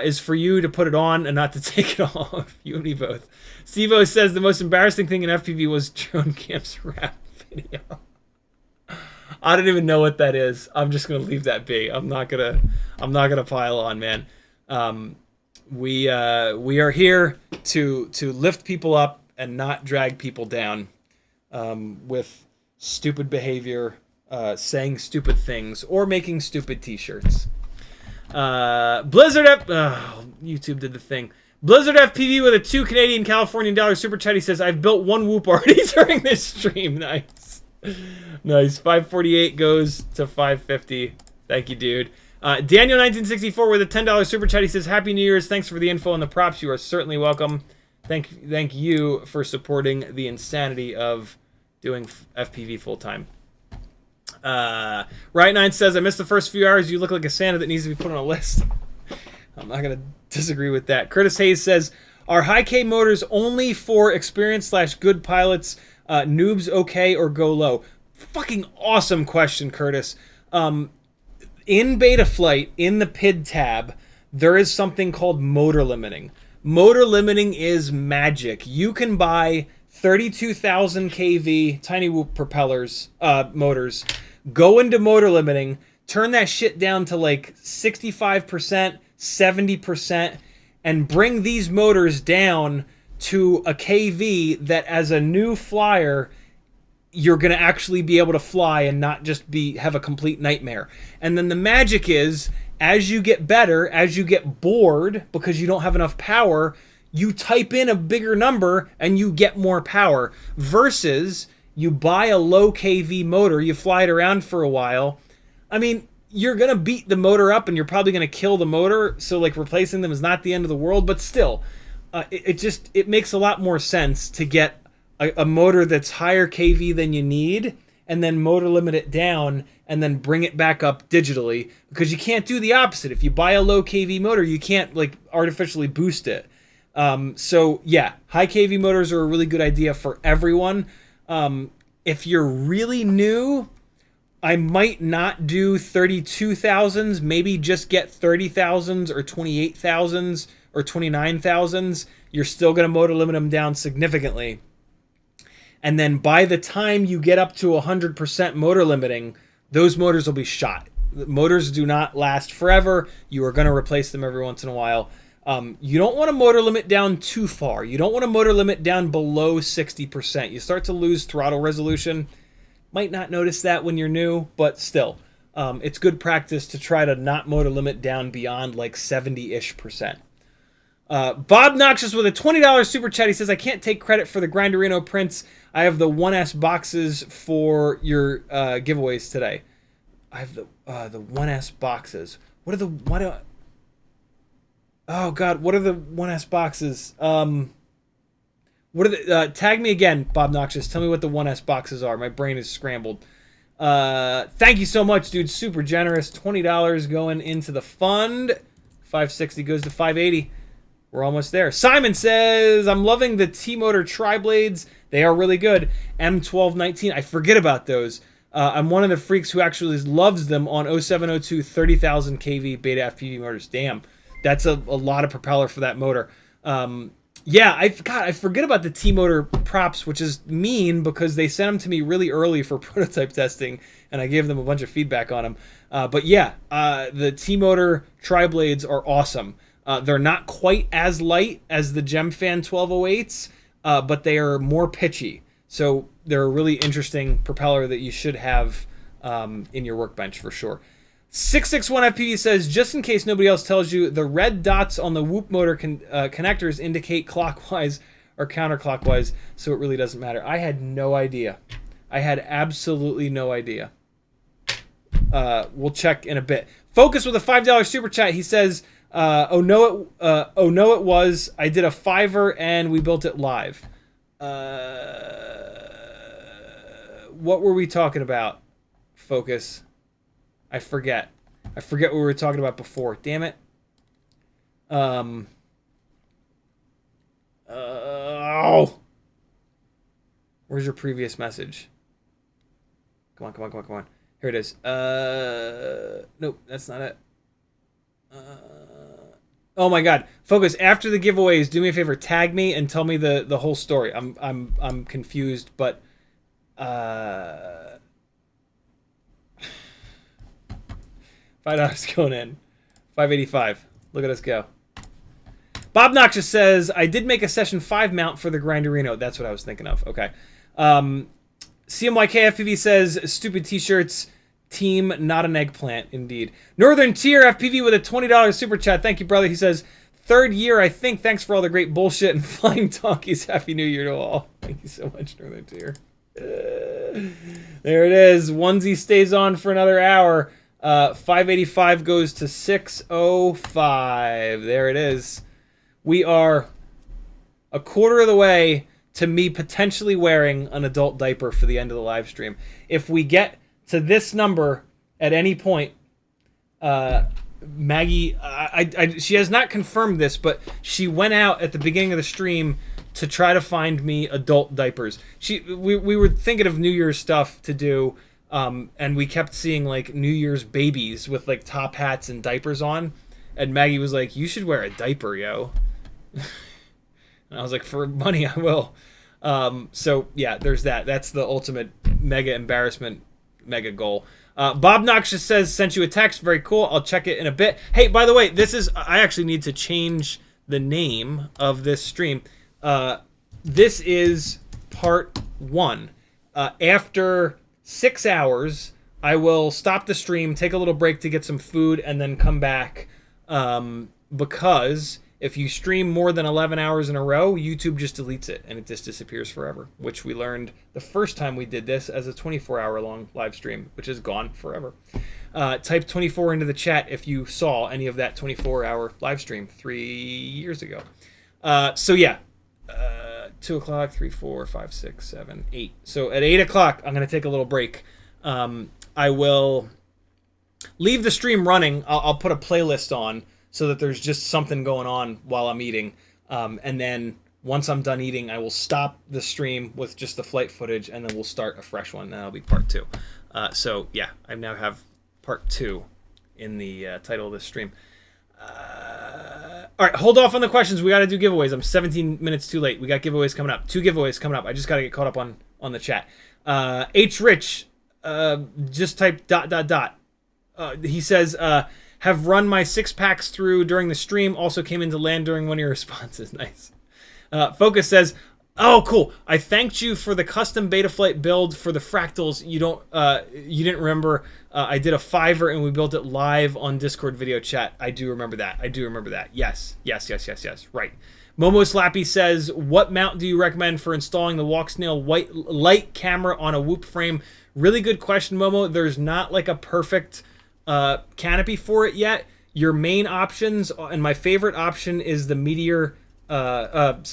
is for you to put it on and not to take it off. You and me both. Steve-O says the most embarrassing thing in FPV was Drone Camp's rap video. I don't even know what that is. I'm just gonna leave that be. I'm not gonna pile on, man. We are here to lift people up and not drag people down with stupid behavior, saying stupid things, or making stupid t-shirts. Blizzard YouTube did the thing. Blizzard FPV with a $2 Canadian Californian dollar super chat. He says, I've built one whoop already during this stream. Nice. Nice. 548 goes to 550. Thank you, dude. Daniel 1964 with a $10 super chat. He says, Happy New Year's. Thanks for the info and the props. You are certainly welcome. Thank you for supporting the insanity of doing FPV full time. Right9 says, I missed the first few hours. You look like a Santa that needs to be put on a list. I'm not going to disagree with that. Curtis Hayes says, are high K motors only for experienced / good pilots, noobs okay, or go low? Fucking awesome question, Curtis. In beta flight, in the PID tab, there is something called motor limiting. Motor limiting is magic. You can buy 32,000 kV tiny whoop propellers, motors, go into motor limiting, turn that shit down to like 65%, 70%, and bring these motors down to a kV that as a new flyer, you're going to actually be able to fly and not just have a complete nightmare. And then the magic is, as you get better, as you get bored because you don't have enough power, you type in a bigger number and you get more power. Versus you buy a low kV motor, you fly it around for a while. I mean, you're going to beat the motor up and you're probably going to kill the motor. So like replacing them is not the end of the world, but still, it makes a lot more sense to get a motor that's higher kV than you need, and then motor limit it down, and then bring it back up digitally, because you can't do the opposite. If you buy a low kV motor, you can't like artificially boost it. So yeah, high kV motors are a really good idea for everyone. If you're really new, I might not do 32,000s, maybe just get 30,000s or 28,000s or 29,000s. You're still going to motor limit them down significantly. And then by the time you get up to 100% motor limiting, those motors will be shot. The motors do not last forever. You are going to replace them every once in a while. You don't want to motor limit down too far. You don't want to motor limit down below 60%. You start to lose throttle resolution. Might not notice that when you're new, but still. It's good practice to try to not motor limit down beyond like 70-ish%. Bob Noxious with a $20 super chat. He says, I can't take credit for the Grinderino prints. I have the 1S boxes for your giveaways today. I have the 1S boxes. What are the oh god, what are the 1S boxes? What are the tag me again, Bob Noxious. Tell me what the 1S boxes are. My brain is scrambled. Thank you so much, dude. Super generous. $20 going into the fund. 560 goes to 580. We're almost there. Simon says, I'm loving the T-Motor Tri-Blades. They are really good. M1219. I forget about those. I'm one of the freaks who actually loves them on 0702 30,000 kV beta FPV motors. Damn. That's a lot of propeller for that motor. Yeah, I forget about the T-Motor props, which is mean because they sent them to me really early for prototype testing, and I gave them a bunch of feedback on them. But yeah, the T-Motor Tri-Blades are awesome. They're not quite as light as the GemFan 1208s, but they are more pitchy. So they're a really interesting propeller that you should have in your workbench for sure. 661FPV says, just in case nobody else tells you, the red dots on the whoop motor connectors indicate clockwise or counterclockwise, so it really doesn't matter. I had no idea. I had absolutely no idea. We'll check in a bit. Focus with a $5 super chat. He says, oh no it was. I did a $5 and we built it live. What were we talking about? Focus. I forget what we were talking about before. Damn it. Where's your previous message? Come on. Here it is. Nope, that's not it. Oh my god. Focus, after the giveaways, do me a favor, tag me and tell me the whole story. I'm confused, but $5 going in. 585. Look at us go. Bob Noxious says, I did make a Session 5 mount for the Grinderino. That's what I was thinking of. Okay. CMYKFPV says, stupid t-shirts, team, not an eggplant. Indeed. Northern Tier FPV with a $20 super chat. Thank you, brother. He says, third year, I think. Thanks for all the great bullshit and flying donkeys. Happy New Year to all. Thank you so much, Northern Tier. There it is. Onesie stays on for another hour. 585 goes to 605. There it is. We are a quarter of the way to me potentially wearing an adult diaper for the end of the live stream. If we get to this number at any point, Maggie, she has not confirmed this, but she went out at the beginning of the stream to try to find me adult diapers. We were thinking of New Year's stuff to do, and we kept seeing like New Year's babies with like top hats and diapers on, and Maggie was like, "You should wear a diaper, yo." And I was like, "For money, I will." So yeah, there's that. That's the ultimate mega embarrassment, mega goal. Bob Noxious says, sent you a text. Very cool. I'll check it in a bit. Hey, by the way, I actually need to change the name of this stream. This is part 1. After 6 hours, I will stop the stream, take a little break to get some food, and then come back. Because if you stream more than 11 hours in a row, YouTube just deletes it and it just disappears forever, which we learned the first time we did this as a 24-hour long live stream, which is gone forever. Type 24 into the chat if you saw any of that 24-hour live stream 3 years ago. So yeah, 2 o'clock, 3, 4, 5, 6, 7, 8. So at 8 o'clock, I'm going to take a little break. I will leave the stream running. I'll put a playlist on so that there's just something going on while I'm eating. And then once I'm done eating, I will stop the stream with just the flight footage, and then we'll start a fresh one. And that'll be part 2. So yeah, I now have part 2 in the title of this stream. All right, hold off on the questions. We got to do giveaways. I'm 17 minutes too late. We got giveaways coming up. 2 giveaways coming up. I just got to get caught up on the chat. H. Rich, just type ... He says, have run my 6-packs through during the stream. Also came into land during one of your responses. Nice. Focus says, oh, cool. I thanked you for the custom Betaflight build for the fractals. You didn't remember. I did a $5 and we built it live on Discord video chat. I do remember that. Yes. Right. Momo Slappy says, what mount do you recommend for installing the Walksnail white light camera on a Whoop frame? Really good question, Momo. There's not like a perfect canopy for it yet. Your main options, and my favorite option is the Meteor, Mobula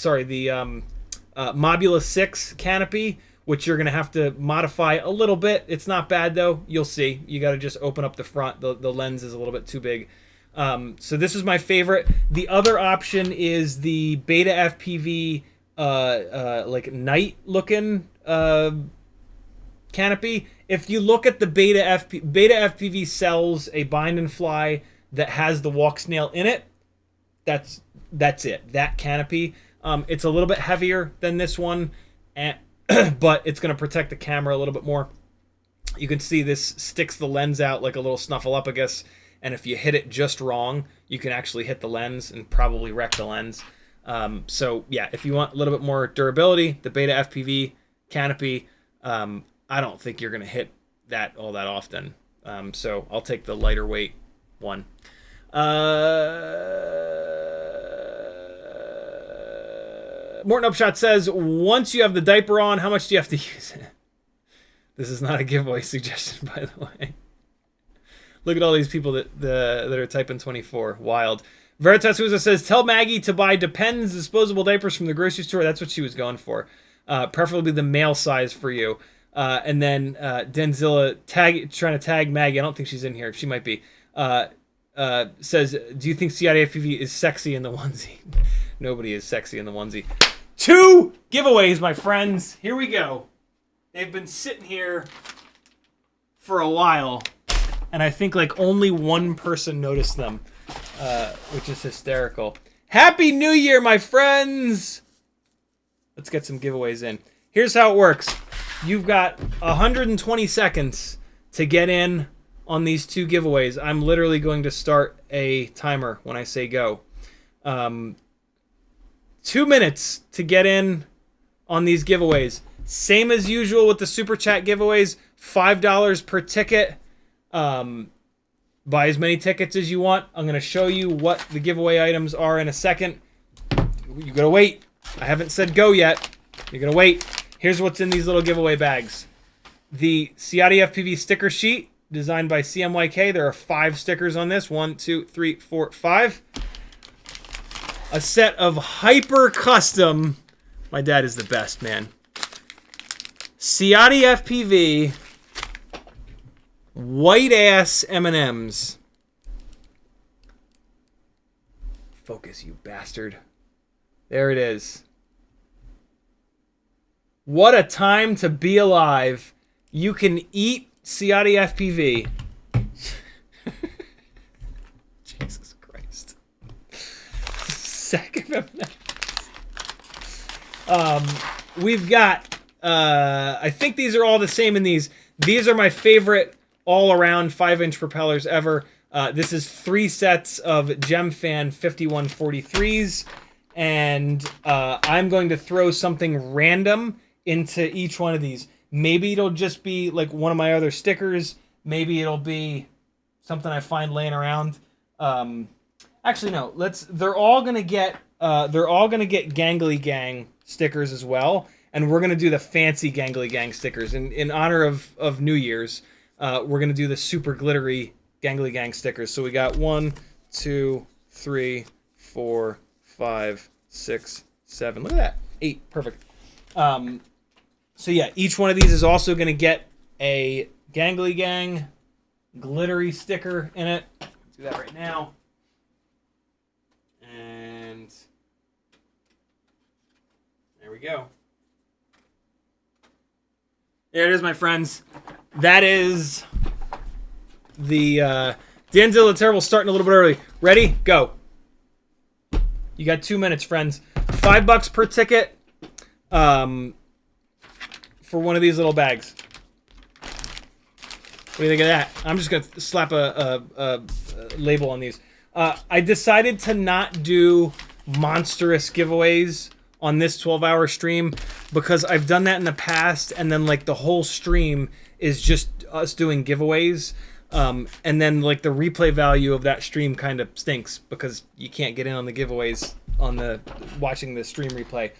6 canopy, which you're going to have to modify a little bit. It's not bad though. You'll see. You got to just open up the front. The lens is a little bit too big. So this is my favorite. The other option is the Beta FPV, like night looking canopy. If you look at the Beta FPV sells a bind and fly that has the Walksnail in it. That's it. That canopy. It's a little bit heavier than this one, but it's going to protect the camera a little bit more. You can see this sticks the lens out like a little Snuffleupagus, and if you hit it just wrong, you can actually hit the lens and probably wreck the lens. So yeah, if you want a little bit more durability, the Beta FPV canopy, I don't think you're going to hit that all that often. So I'll take the lighter weight one. Morton Upshot says, once you have the diaper on, how much do you have to use it? This is not a giveaway suggestion, by the way. Look at all these people that are typing 24. Wild. Veritas Uza says, tell Maggie to buy Depends disposable diapers from the grocery store. That's what she was going for. Preferably the male size for you. And then Denzilla trying to tag Maggie. I don't think she's in here. She might be. Says, do you think CiottiFPV is sexy in the onesie? Nobody is sexy in the onesie. 2 giveaways, my friends. Here we go. They've been sitting here for a while, and I think like only one person noticed them, which is hysterical. Happy New Year, my friends! Let's get some giveaways in. Here's how it works. You've got 120 seconds to get in on these 2 giveaways. I'm literally going to start a timer when I say go. 2 minutes to get in on these giveaways. Same as usual with the Super Chat giveaways. $5 per ticket. Buy as many tickets as you want. I'm going to show you what the giveaway items are in a second. You got to wait. I haven't said go yet. You're going to wait. Here's what's in these little giveaway bags. The CiottiFPV sticker sheet. designed by CMYK. There are 5 stickers on this. 1, 2, 3, 4, 5. A set of hyper custom. My dad is the best, man. CiottiFPV white ass M&Ms. Focus, you bastard. There it is. What a time to be alive. You can eat CiottiFPV. Jesus Christ. Sack of M&Ms. We've got, I think these are all the same in these. These are my favorite all-around 5-inch propellers ever. This is 3 sets of GemFan 5143s. And I'm going to throw something random into each one of these. Maybe it'll just be like one of my other stickers. Maybe it'll be something I find laying around. Actually, no. They're all gonna get Gangly Gang stickers as well, and we're gonna do the fancy Gangly Gang stickers in honor of New Year's. We're gonna do the super glittery Gangly Gang stickers. So we got 1, 2, 3, 4, 5, 6, 7. Look at that. 8. Perfect. So yeah, each one of these is also going to get a Gangly Gang glittery sticker in it. Do that right now. And there we go. There it is, my friends. That is the Danzilla Terrible starting a little bit early. Ready? Go. You got 2 minutes, friends. $5 per ticket for one of these little bags. What do you think of that? I'm just going to slap a label on these. I decided to not do monstrous giveaways on this 12-hour stream because I've done that in the past, and then like the whole stream is just us doing giveaways. And then like the replay value of that stream kind of stinks because you can't get in on the giveaways on the watching the stream replay.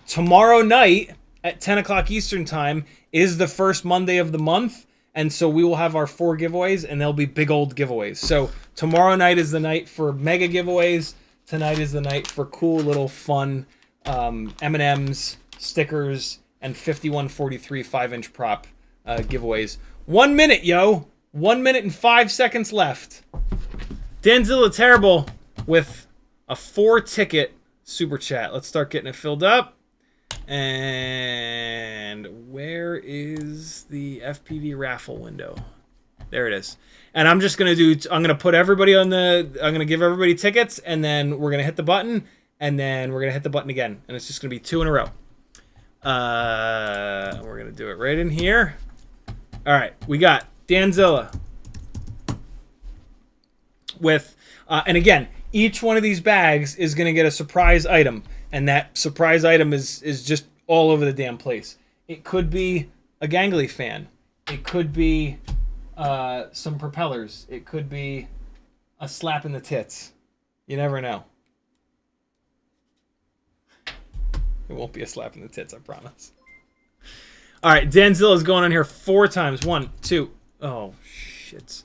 Tomorrow night at 10 o'clock Eastern time is the first Monday of the month, and so we will have our 4 giveaways, and they'll be big old giveaways. So tomorrow night is the night for mega giveaways. Tonight is the night for cool little fun M&Ms, stickers, and 5143 5-inch prop giveaways. 1 minute, yo! 1 minute and 5 seconds left. Danzilla Terrible with a 4-ticket super chat. Let's start getting it filled up. And where is the FPV raffle window? There it is. And I'm just gonna put everybody on I'm gonna give everybody tickets, and then we're gonna hit the button, and then we're gonna hit the button again, and it's just gonna be 2 in a row. We're gonna do it right in here. All right, we got Danzilla with, and again, each one of these bags is going to get a surprise item, and that surprise item is just all over the damn place. It could be a Gangly fan. It could be some propellers. It could be a slap in the tits. You never know. It won't be a slap in the tits, I promise. All right, Danzilla's going on here 4 times. 1, 2. Oh, shit.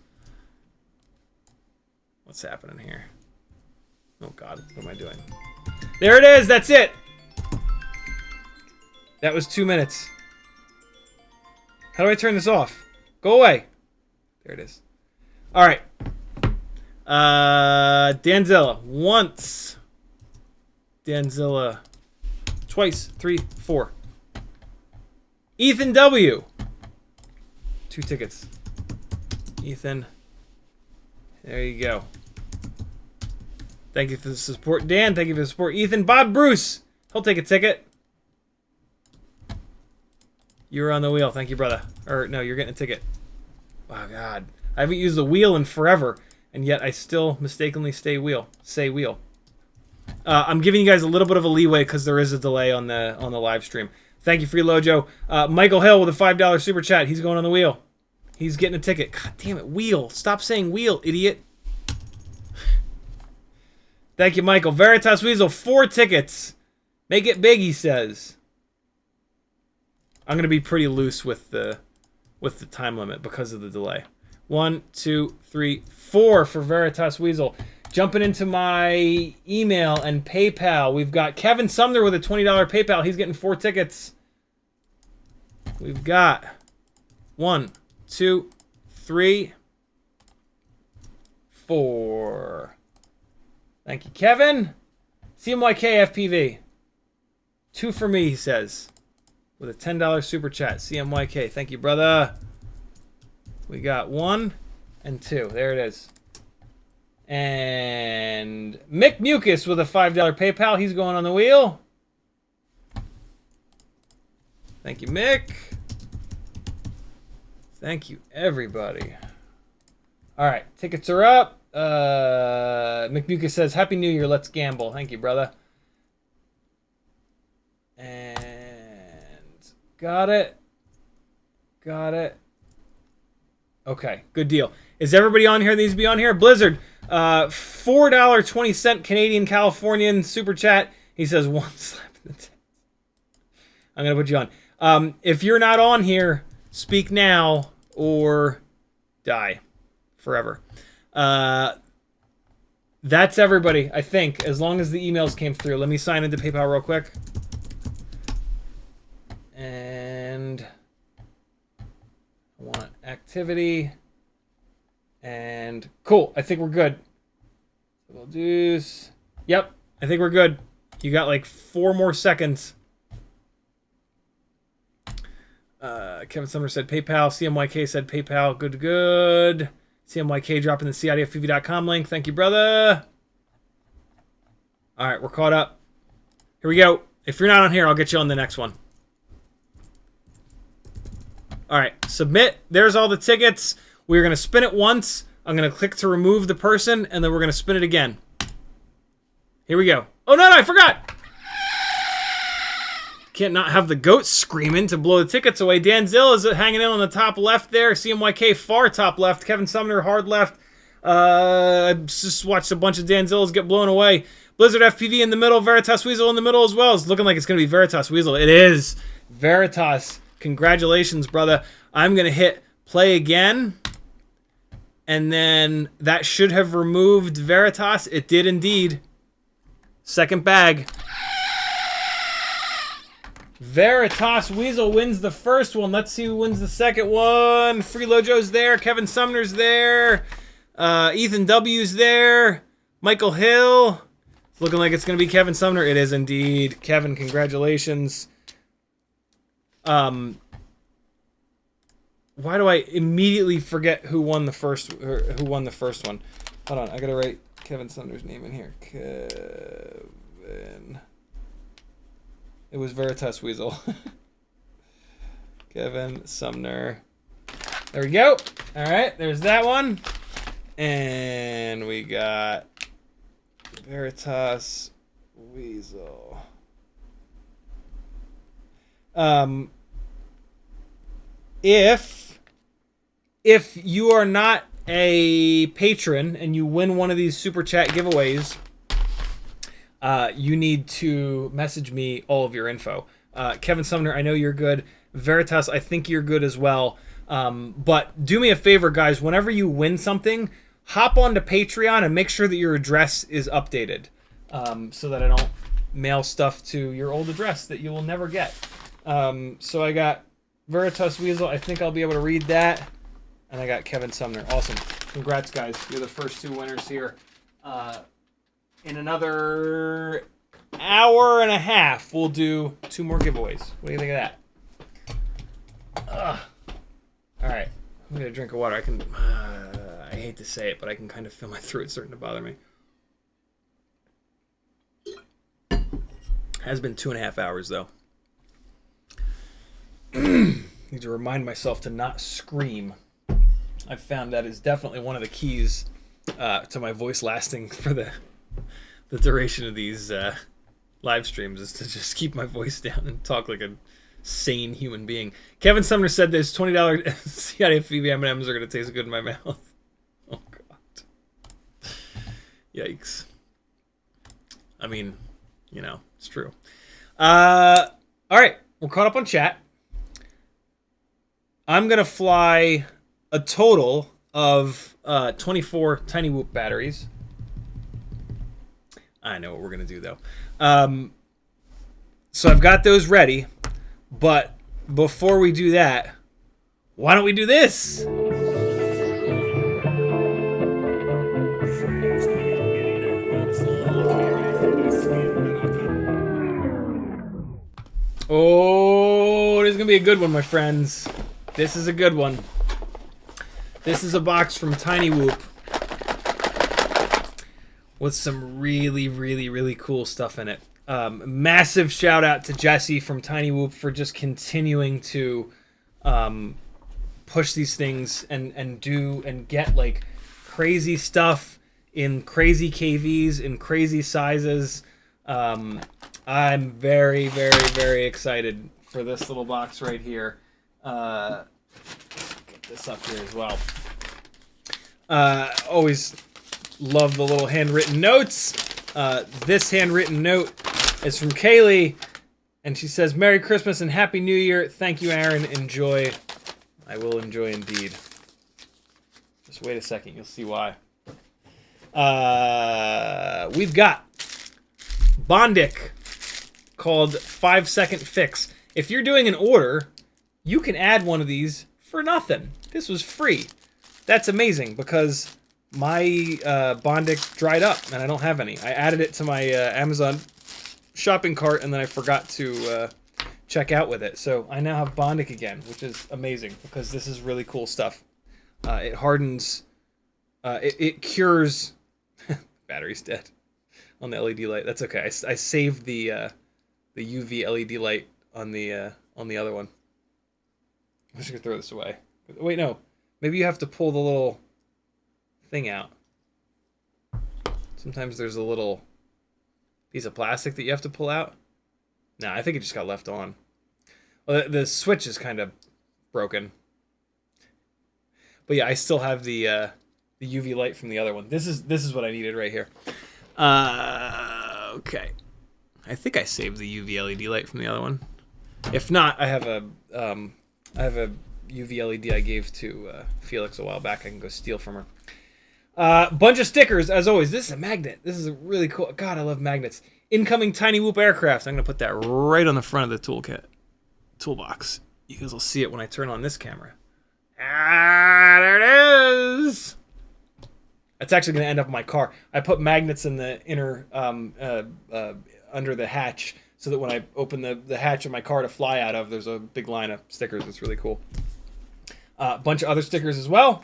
What's happening here? Oh, God. What am I doing? There it is. That's it. That was 2 minutes. How do I turn this off? Go away. There it is. All right. Danzilla. Once. Danzilla. Twice. 3, 4. Ethan W. 2 tickets. Ethan. There you go. Thank you for the support, Dan. Thank you for the support, Ethan. Bob Bruce. He'll take a ticket. You were on the wheel. Thank you, brother. Or, no, you're getting a ticket. Oh, God. I haven't used the wheel in forever, and yet I still mistakenly say wheel. I'm giving you guys a little bit of a leeway because there is a delay on the live stream. Thank you for your Lojo. Michael Hill with a $5 super chat. He's going on the wheel. He's getting a ticket. God damn it, wheel. Stop saying wheel, idiot. Thank you, Michael. Veritas Weasel, 4 tickets. Make it big, he says. I'm going to be pretty loose with the time limit because of the delay. 1, 2, 3, 4 for Veritas Weasel. Jumping into my email and PayPal, we've got Kevin Sumner with a $20 PayPal. He's getting 4 tickets. We've got 1, 2, 3, 4. Thank you, Kevin. CMYK FPV. 2 for me, he says. With a $10 super chat. CMYK. Thank you, brother. We got 1 and 2. There it is. And Mick Mucus with a $5 PayPal. He's going on the wheel. Thank you, Mick. Thank you, everybody. All right, tickets are up. Mick Mucus says, Happy New Year, let's gamble. Thank you, brother. And got it. Got it. Okay, good deal. Is everybody on here that needs to be on here? Blizzard, $4.20 Canadian Californian super chat. He says, 1 slap in the tits. I'm going to put you on. If you're not on here, speak now or die forever. That's everybody, I think, as long as the emails came through. Let me sign into PayPal real quick. And I want activity. And cool, I think we're good. We'll do. Yep, I think we're good. You got like 4 more seconds. Kevin Sumner said PayPal. CMYK said PayPal. Good, good. CMYK dropping the CiottiFPV.com link. Thank you, brother. All right, we're caught up. Here we go. If you're not on here, I'll get you on the next one. All right, submit. There's all the tickets. We're going to spin it once. I'm going to click to remove the person, and then we're going to spin it again. Here we go. Oh, no, I forgot. Can't not have the goat screaming to blow the tickets away. Dan Zill is hanging in on the top left there. CMYK far top left. Kevin Sumner hard left. I just watched a bunch of Dan Zills get blown away. Blizzard FPV in the middle. Veritas Weasel in the middle as well. It's looking like it's going to be Veritas Weasel. It is. Veritas. Congratulations, brother. I'm going to hit play again. And then that should have removed Veritas. It did indeed. Second bag. Veritas Weasel wins the first one. Let's see who wins the second one. Free Lojo's there. Kevin Sumner's there. Ethan W's there. Michael Hill. It's looking like it's going to be Kevin Sumner. It is indeed. Kevin, congratulations. Why do I immediately forget who won the first one? Hold on, I gotta write Kevin Sumner's name in here. Kevin. It was Veritas Weasel. Kevin Sumner. There we go. All right, there's that one. And we got Veritas Weasel. If you are not a patron and you win one of these super chat giveaways, you need to message me all of your info. Kevin Sumner, I know you're good. Veritas, I think you're good as well. But do me a favor, guys. Whenever you win something, hop onto Patreon and make sure that your address is updated, so that I don't mail stuff to your old address that you will never get. So I got Veritas Weasel. I think I'll be able to read that. And I got Kevin Sumner. Awesome. Congrats, guys. You're the first 2 winners here. In another hour and a half, we'll do 2 more giveaways. What do you think of that? All right. I'm going to drink of water. I can... I hate to say it, but I can kind of feel my throat starting to bother me. Has been 2.5 hours, though. Need to remind myself to not scream. I've found that is definitely one of the keys to my voice lasting for the duration of these live streams, is to just keep my voice down and talk like a sane human being. Kevin Sumner said there's $20 CiottiFPV M&Ms are going to taste good in my mouth. Oh, God. Yikes. I mean, you know, it's true. All right. We're caught up on chat. I'm going to fly a total of 24 Tiny Whoop batteries. I know what we're going to do, though. So I've got those ready. But before we do that, why don't we do this? Oh, this is going to be a good one, my friends. This is a good one. This is a box from Tiny Whoop with some really, really, really cool stuff in it. Massive shout out to Jesse from Tiny Whoop for just continuing to push these things and do and get like crazy stuff in crazy KVs, in crazy sizes. I'm very, very, very excited for this little box right here. Get this up here as well. Always love the little handwritten notes. This handwritten note is from Kaylee, and she says, "Merry Christmas and Happy New Year. Thank you, Aaron. Enjoy." I will enjoy indeed. Just wait a second. You'll see why. We've got Bondic called 5-Second Fix. If you're doing an order, you can add one of these for nothing. This was free. That's amazing because my Bondic dried up and I don't have any. I added it to my Amazon shopping cart and then I forgot to check out with it. So I now have Bondic again, which is amazing because this is really cool stuff. It hardens, it cures. Battery's dead on the LED light. That's okay. I saved the UV LED light on the other one. I'm just gonna throw this away. Wait, no. Maybe you have to pull the little thing out. Sometimes there's a little piece of plastic that you have to pull out. No, I think it just got left on. Well, the switch is kind of broken. But yeah, I still have the UV light from the other one. This is what I needed right here. Okay. I think I saved the UV LED light from the other one. If not, I have a UV LED I gave to Felix a while back. I can go steal from her. Bunch of stickers, as always. This is a magnet. This is a really cool. God, I love magnets. Incoming Tiny Whoop aircraft. I'm going to put that right on the front of the toolbox. You guys will see it when I turn on this camera. Ah, there it is. That's actually going to end up in my car. I put magnets in the inner, under the hatch, so that when I open the hatch of my car to fly out of, there's a big line of stickers. It's really cool. A bunch of other stickers as well.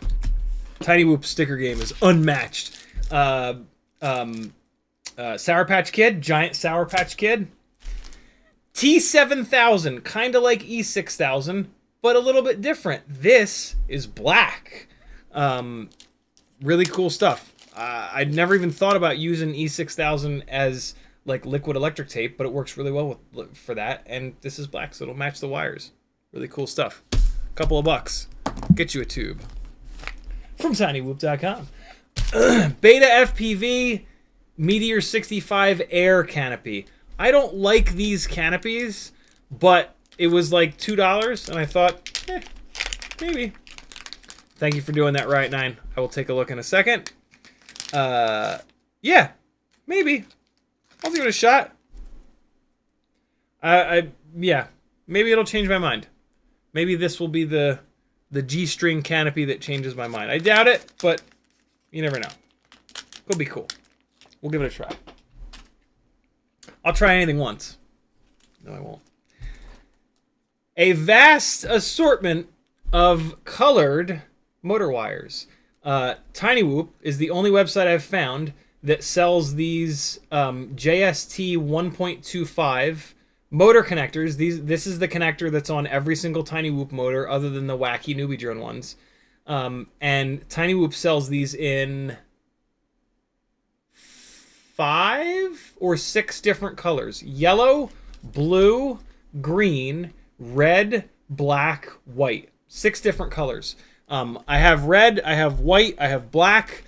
Tiny Whoop sticker game is unmatched. Sour Patch Kid, giant Sour Patch Kid. T7000, kind of like E6000, but a little bit different. This is black. Really cool stuff. I'd never even thought about using E6000 as like liquid electric tape, but it works really well for that. And this is black, so it'll match the wires. Really cool stuff. Couple of bucks. Get you a tube. From TinyWhoop.com. Beta FPV Meteor 65 Air Canopy. I don't like these canopies, but it was like $2, and I thought, maybe. Thank you for doing that, Riot 9. I will take a look in a second. Yeah, maybe. I'll give it a shot. Yeah, maybe it'll change my mind. Maybe this will be the G-string canopy that changes my mind. I doubt it, but you never know. Could be cool. We'll give it a try. I'll try anything once. No, I won't. A vast assortment of colored motor wires. Tiny Whoop is the only website I've found that sells these JST 1.25 motor connectors. This is the connector that's on every single Tiny Whoop motor other than the wacky newbie drone ones. And Tiny Whoop sells these in 5 or 6 different colors. Yellow, blue, green, red, black, white. 6 different colors. I have red, I have white, I have black.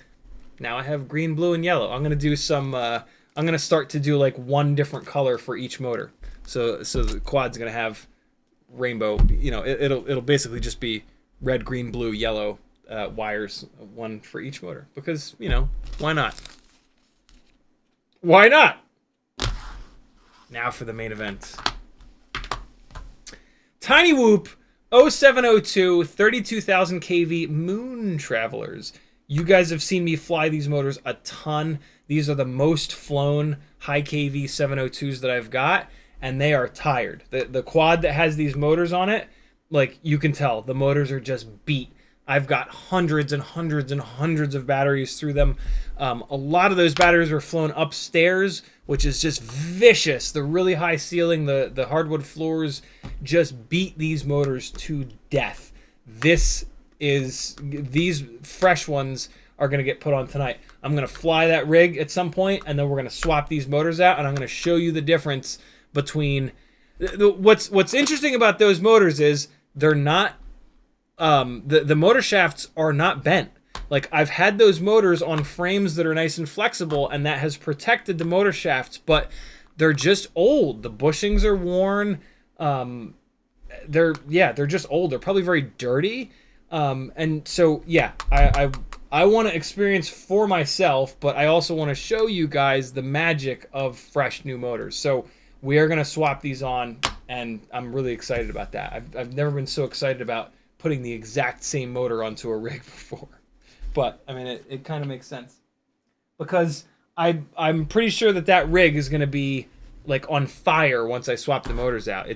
Now I have green, blue, and yellow. I'm gonna do some. I'm gonna start to do like one different color for each motor. So the quad's gonna have rainbow. You know, it'll basically just be red, green, blue, yellow wires, one for each motor, because, you know, why not? Why not? Now for the main event. Tiny Whoop 0702 32,000 kV Moon Travelers. You guys have seen me fly these motors a ton. These are the most flown high kV 702s that I've got, and they are tired. The quad that has these motors on it, like, you can tell the motors are just beat. I've got hundreds and hundreds and hundreds of batteries through them. A lot of those batteries were flown upstairs, which is just vicious. The really high ceiling, the hardwood floors just beat these motors to death. These fresh ones are going to get put on tonight. I'm going to fly that rig at some point, and then we're going to swap these motors out, and I'm going to show you the difference between... What's interesting about those motors is they're not... the motor shafts are not bent. Like, I've had those motors on frames that are nice and flexible, and that has protected the motor shafts, but they're just old. The bushings are worn. They're just old. They're probably very dirty. And so, yeah, I want to experience for myself, but I also want to show you guys the magic of fresh new motors. So we are going to swap these on, and I'm really excited about that. I've never been so excited about putting the exact same motor onto a rig before. But, I mean, it kind of makes sense. Because I'm pretty sure that rig is going to be, like, on fire once I swap the motors out.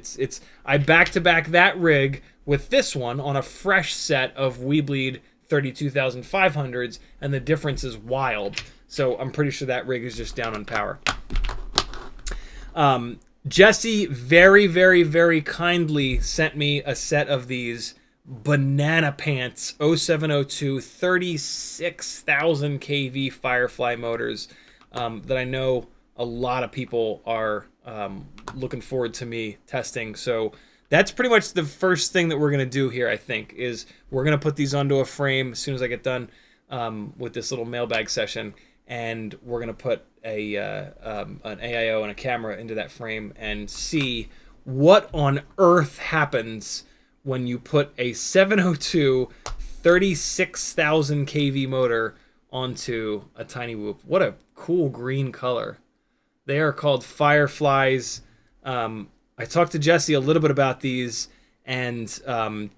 I back-to-back that rig with this one on a fresh set of Weebleed 32,500s, and the difference is wild. So I'm pretty sure that rig is just down on power. Jesse very, very, very kindly sent me a set of these Banana Pants 0702 36,000 kV Firefly motors that I know a lot of people are looking forward to me testing. So that's pretty much the first thing that we're going to do here, I think, is we're going to put these onto a frame as soon as I get done with this little mailbag session, and we're going to put an AIO and a camera into that frame and see what on earth happens when you put a 702 36,000 kV motor onto a Tiny Whoop. What a cool green color. They are called Fireflies. I talked to Jesse a little bit about these, and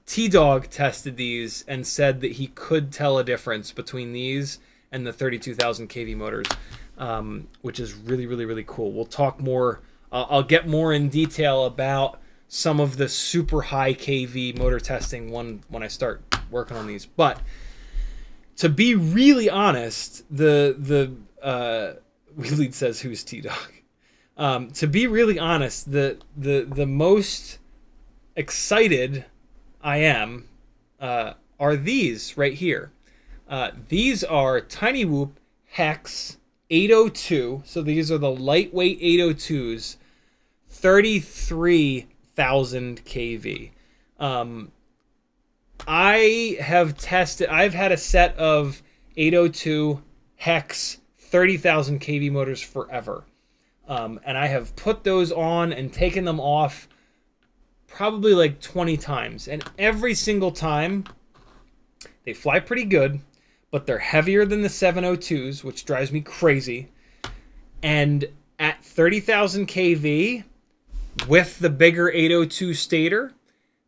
T-Dog tested these and said that he could tell a difference between these and the 32,000 kV motors, which is really, really, really cool. We'll talk more. I'll get more in detail about some of the super high kV motor testing when I start working on these. But to be really honest, the Wheelie says, who's T-Dog? To be really honest, the most excited I am are these right here. These are Tiny Whoop Hex 802. So these are the lightweight 802s, 33,000 kV. I've had a set of 802 Hex 30,000 kV motors forever. And I have put those on and taken them off probably like 20 times. And every single time, they fly pretty good, but they're heavier than the 702s, which drives me crazy. And at 30,000 kV, with the bigger 802 stator,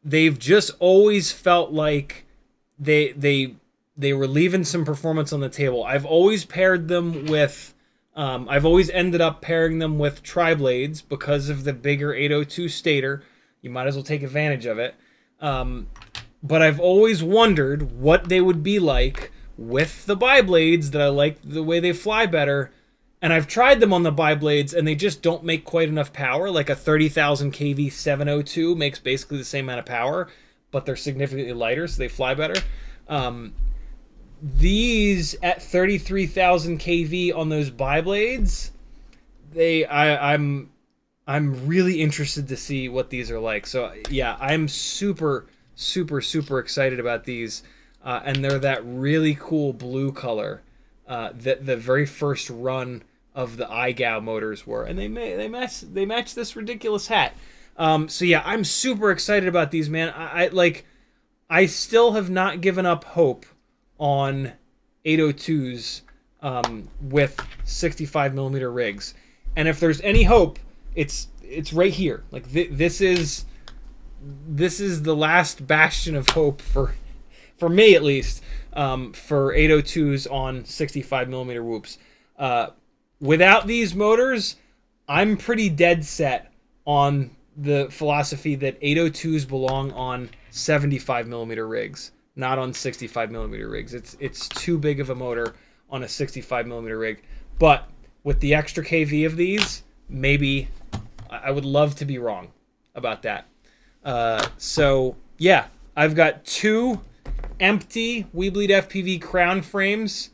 they've just always felt like they were leaving some performance on the table. I've always paired them with... I've always ended up pairing them with tri-blades because of the bigger 802 stator. You might as well take advantage of it. But I've always wondered what they would be like with the bi-blades, that I like the way they fly better. And I've tried them on the bi-blades, and they just don't make quite enough power. Like a 30,000 kV 702 makes basically the same amount of power, but they're significantly lighter, so they fly better. These at 33,000 kV on those bi-blades, I'm really interested to see what these are like. So yeah, I'm super, super, super excited about these. And they're that really cool blue color that the very first run of the iGow motors were, and they match this ridiculous hat. So yeah, I'm super excited about these, man. I still have not given up hope on 802s with 65 millimeter rigs. And if there's any hope, it's right here. Like this is the last bastion of hope for me at least, for 802s on 65 millimeter whoops. Without these motors, I'm pretty dead set on the philosophy that 802s belong on 75 millimeter rigs, not on 65 millimeter rigs. It's too big of a motor on a 65 millimeter rig. But with the extra kV of these, maybe I would love to be wrong about that. So yeah, I've got 2 empty Weebleed FPV crown frames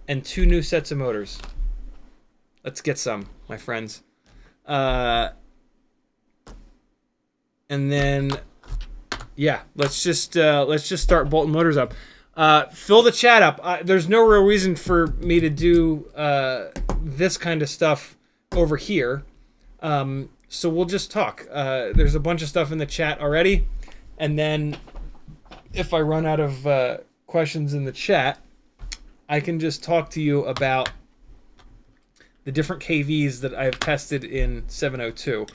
and 2 new sets of motors. Let's get some, my friends. And then, yeah, let's just start bolting motors up. Fill the chat up. There's no real reason for me to do this kind of stuff over here. So we'll just talk. There's a bunch of stuff in the chat already. And then if I run out of questions in the chat, I can just talk to you about the different KVs that I've tested in 702.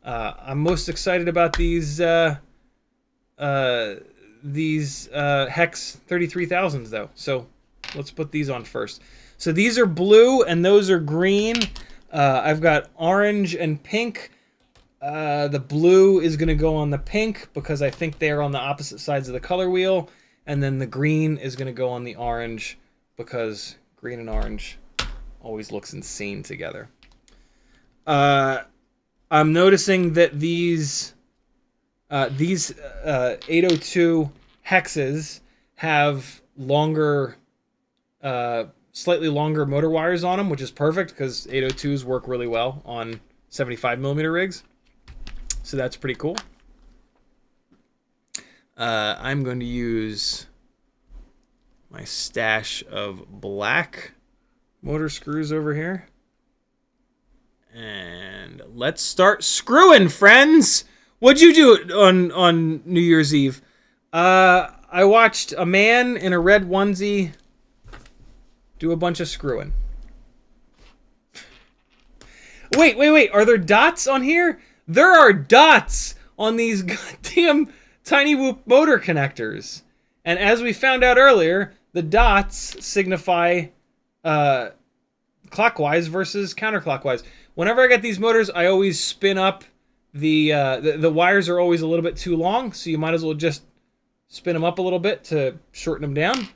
I'm most excited about these Hex 33,000s though. So let's put these on first. So these are blue and those are green. I've got orange and pink. The blue is going to go on the pink because I think they're on the opposite sides of the color wheel. And then the green is going to go on the orange because green and orange always looks insane together. I'm noticing that these 802 hexes have longer, slightly longer motor wires on them, which is perfect because 802s work really well on 75 millimeter rigs. So that's pretty cool. I'm going to use my stash of black motor screws over here. And let's start screwing, friends. What'd you do on New Year's Eve? I watched a man in a red onesie do a bunch of screwing. Wait. Are there dots on here? There are dots on these goddamn tiny whoop motor connectors. And as we found out earlier, the dots signify clockwise versus counterclockwise. Whenever I get these motors, I always spin up the wires are always a little bit too long, so you might as well just spin them up a little bit to shorten them down.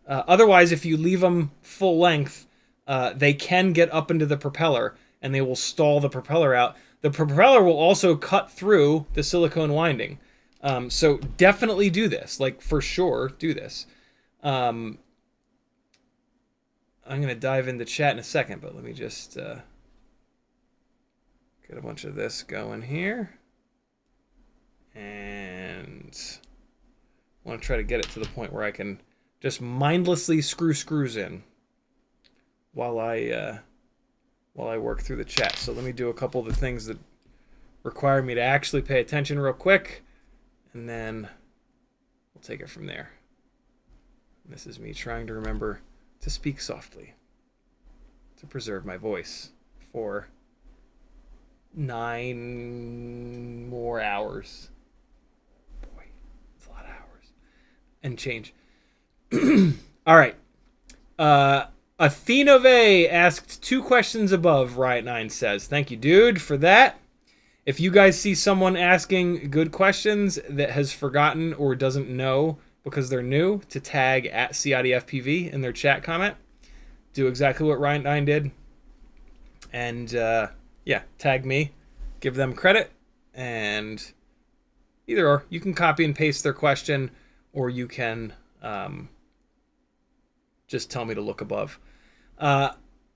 Otherwise, if you leave them full length, they can get up into the propeller and they will stall the propeller out. The propeller will also cut through the silicone winding. So definitely do this, like for sure do this. I'm going to dive into chat in a second, but let me just get a bunch of this going here. And I want to try to get it to the point where I can just mindlessly screw screws in while I work through the chat. So let me do a couple of the things that require me to actually pay attention real quick, and then we'll take it from there. This is me trying to remember to speak softly, to preserve my voice for 9 more hours. Boy, it's a lot of hours. And change. All right. Athenove asked 2 questions above, Riot9 says. Thank you, dude, for that. If you guys see someone asking good questions that has forgotten or doesn't know because they're new, to tag at CiottiFPV in their chat comment. Do exactly what Riot9 did. And, yeah, tag me. Give them credit. And either or. You can copy and paste their question, or you can just tell me to look above.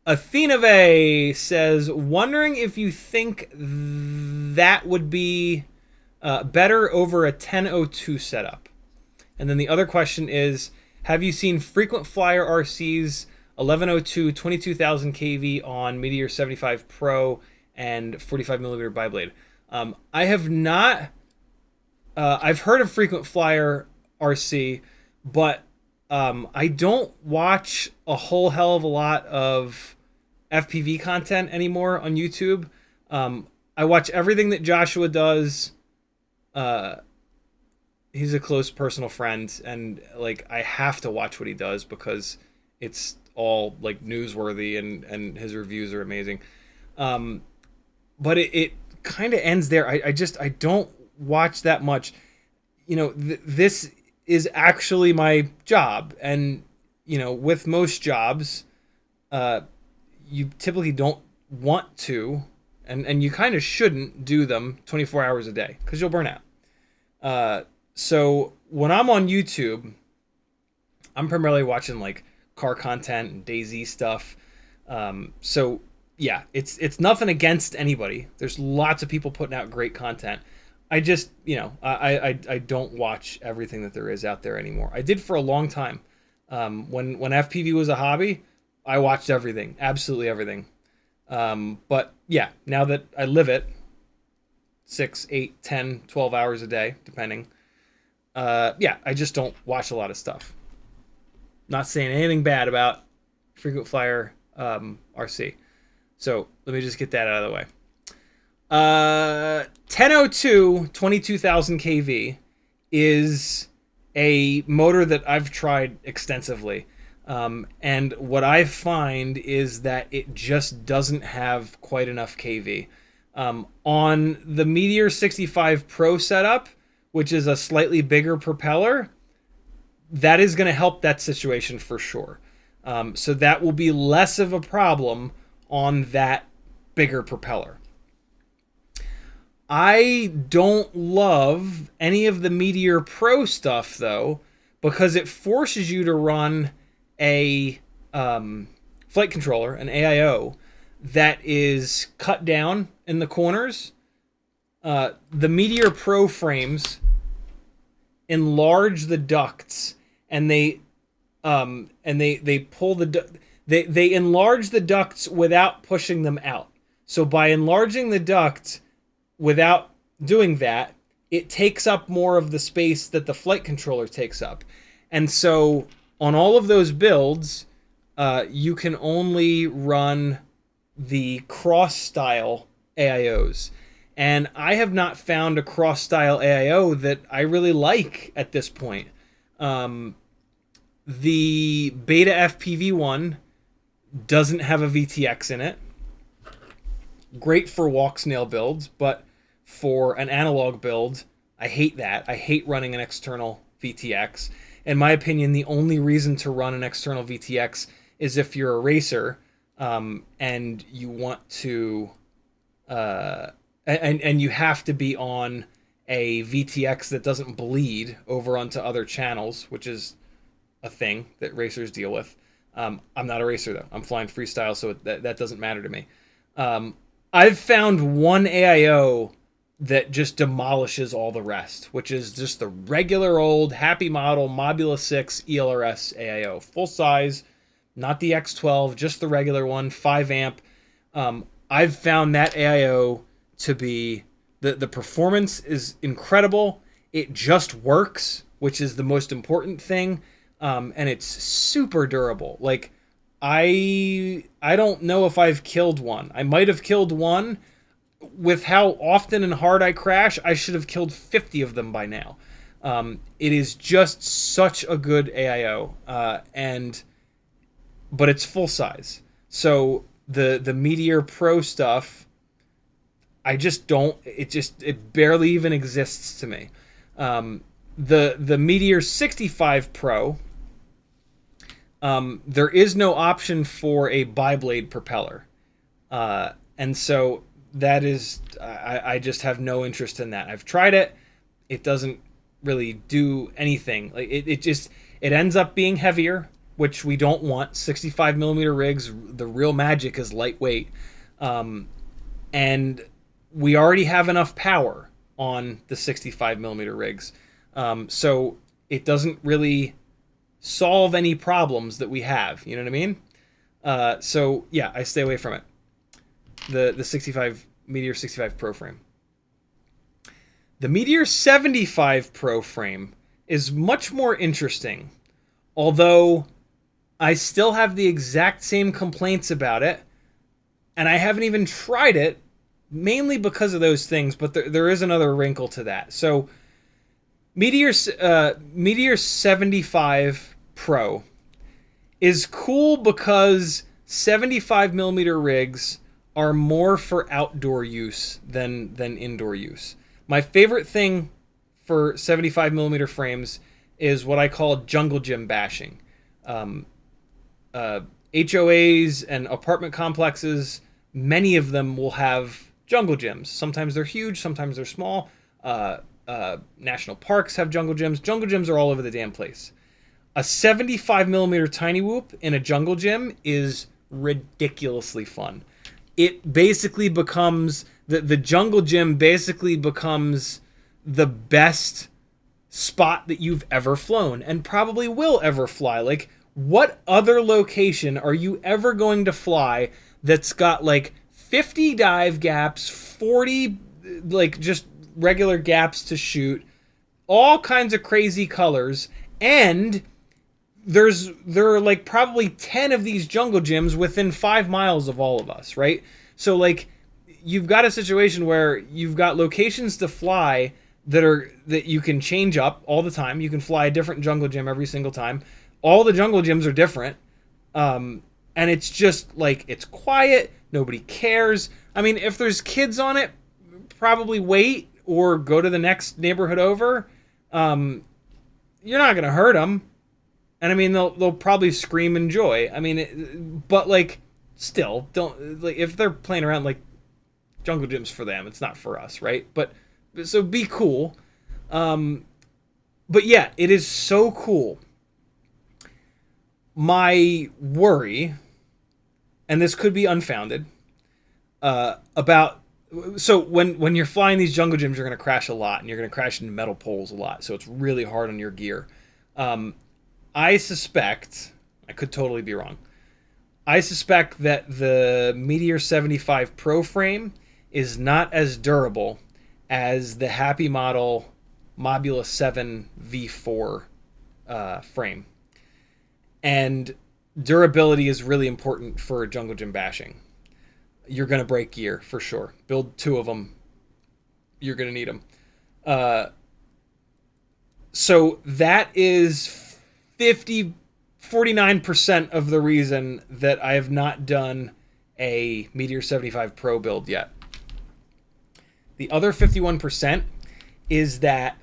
Athenave says, wondering if you think that would be better over a 1002 setup. And then the other question is, have you seen frequent flyer RCs 1102 22,000 kV on Meteor 75 Pro and 45mm biblade? I have not. I've heard of frequent flyer RC, but I don't watch a whole hell of a lot of FPV content anymore on YouTube. I watch everything that Joshua does. He's a close personal friend, and like I have to watch what he does because it's all like newsworthy, and his reviews are amazing. But it kind of ends there. I don't watch that much. You know, this is actually my job, and you know, with most jobs, you typically don't want to, and you kind of shouldn't do them 24 hours a day because you'll burn out. So when I'm on YouTube, I'm primarily watching like car content and DayZ stuff. So yeah, it's nothing against anybody. There's lots of people putting out great content. I just, you know, I don't watch everything that there is out there anymore. I did for a long time. When FPV was a hobby, I watched everything, absolutely everything. But yeah, now that I live it 6, 8, 10, 12 hours a day, depending. Yeah, I just don't watch a lot of stuff. Not saying anything bad about Frequent Flyer RC. So let me just get that out of the way. 1002 22,000 kV is a motor that I've tried extensively. And what I find is that it just doesn't have quite enough kV. On the Meteor 65 Pro setup, which is a slightly bigger propeller, that is going to help that situation for sure. So that will be less of a problem on that bigger propeller. I don't love any of the Meteor Pro stuff, though, because it forces you to run a flight controller, an AIO, that is cut down in the corners. The Meteor Pro frames enlarge the ducts, and they pull they enlarge the ducts without pushing them out. So by enlarging the duct without doing that, it takes up more of the space that the flight controller takes up. And so on all of those builds, you can only run the cross-style AIOs. And I have not found a cross-style AIO that I really like at this point. The Beta FPV one doesn't have a VTX in it. Great for walk snail builds, but for an analog build, I hate that. I hate running an external VTX. In my opinion, the only reason to run an external VTX is if you're a racer and you want to... And you have to be on a VTX that doesn't bleed over onto other channels, which is a thing that racers deal with. I'm not a racer, though. I'm flying freestyle, so that doesn't matter to me. I've found one AIO that just demolishes all the rest, which is just the regular old Happy Model Mobula 6 ELRS AIO. Full size, not the X12, just the regular one, 5 amp. I've found that AIO to be... The performance is incredible. It just works, which is the most important thing. And it's super durable. Like, I don't know if I've killed one. I might have killed one. With how often and hard I crash, I should have killed 50 of them by now. It is just such a good AIO. But it's full size. So the Meteor Pro stuff, I just don't... It barely even exists to me. The Meteor 65 Pro... there is no option for a biblade propeller. And so that is... I just have no interest in that. I've tried it. It doesn't really do anything. Like it ends up being heavier, which we don't want. 65 millimeter rigs, the real magic is lightweight. And we already have enough power on the 65 millimeter rigs. So it doesn't really solve any problems that we have. You know what I mean? So yeah, I stay away from it. The 65 Meteor 65 Pro frame. The Meteor 75 Pro frame is much more interesting, Although I still have the exact same complaints about it, and I haven't even tried it, mainly because of those things, but there is another wrinkle to that. So Meteor 75 Pro is cool because 75 millimeter rigs are more for outdoor use than indoor use. My favorite thing for 75 millimeter frames is what I call jungle gym bashing. HOAs and apartment complexes, many of them will have jungle gyms. Sometimes they're huge, sometimes they're small. National parks have jungle gyms. Jungle gyms are all over the damn place. A 75 millimeter tiny whoop in a jungle gym is ridiculously fun. It basically becomes the jungle gym basically becomes the best spot that you've ever flown and probably will ever fly. Like, what other location are you ever going to fly that's got like 50 dive gaps, 40 like just regular gaps to shoot, all kinds of crazy colors, and there are like probably 10 of these jungle gyms within 5 miles of all of us, right? So like you've got a situation where you've got locations to fly that you can change up all the time. You can fly a different jungle gym every single time. All the jungle gyms are different. And it's just like, it's quiet. Nobody cares. I mean, if there's kids on it, probably wait or go to the next neighborhood over. You're not going to hurt them. And I mean, they'll probably scream in joy. I mean, but like, still, don't, like, if they're playing around, like, jungle gyms for them, it's not for us, right? But so be cool. But yeah, it is so cool. My worry, and this could be unfounded, about, so when you're flying these jungle gyms, you're going to crash a lot, and you're going to crash into metal poles a lot. So it's really hard on your gear. I suspect, I could totally be wrong, I suspect that the Meteor 75 Pro frame is not as durable as the Happy Model Mobula 7 V4 frame. And durability is really important for jungle gym bashing. You're going to break gear, for sure. Build 2 of them. You're going to need them. So that is 49% of the reason that I have not done a Meteor 75 Pro build yet. The other 51% is that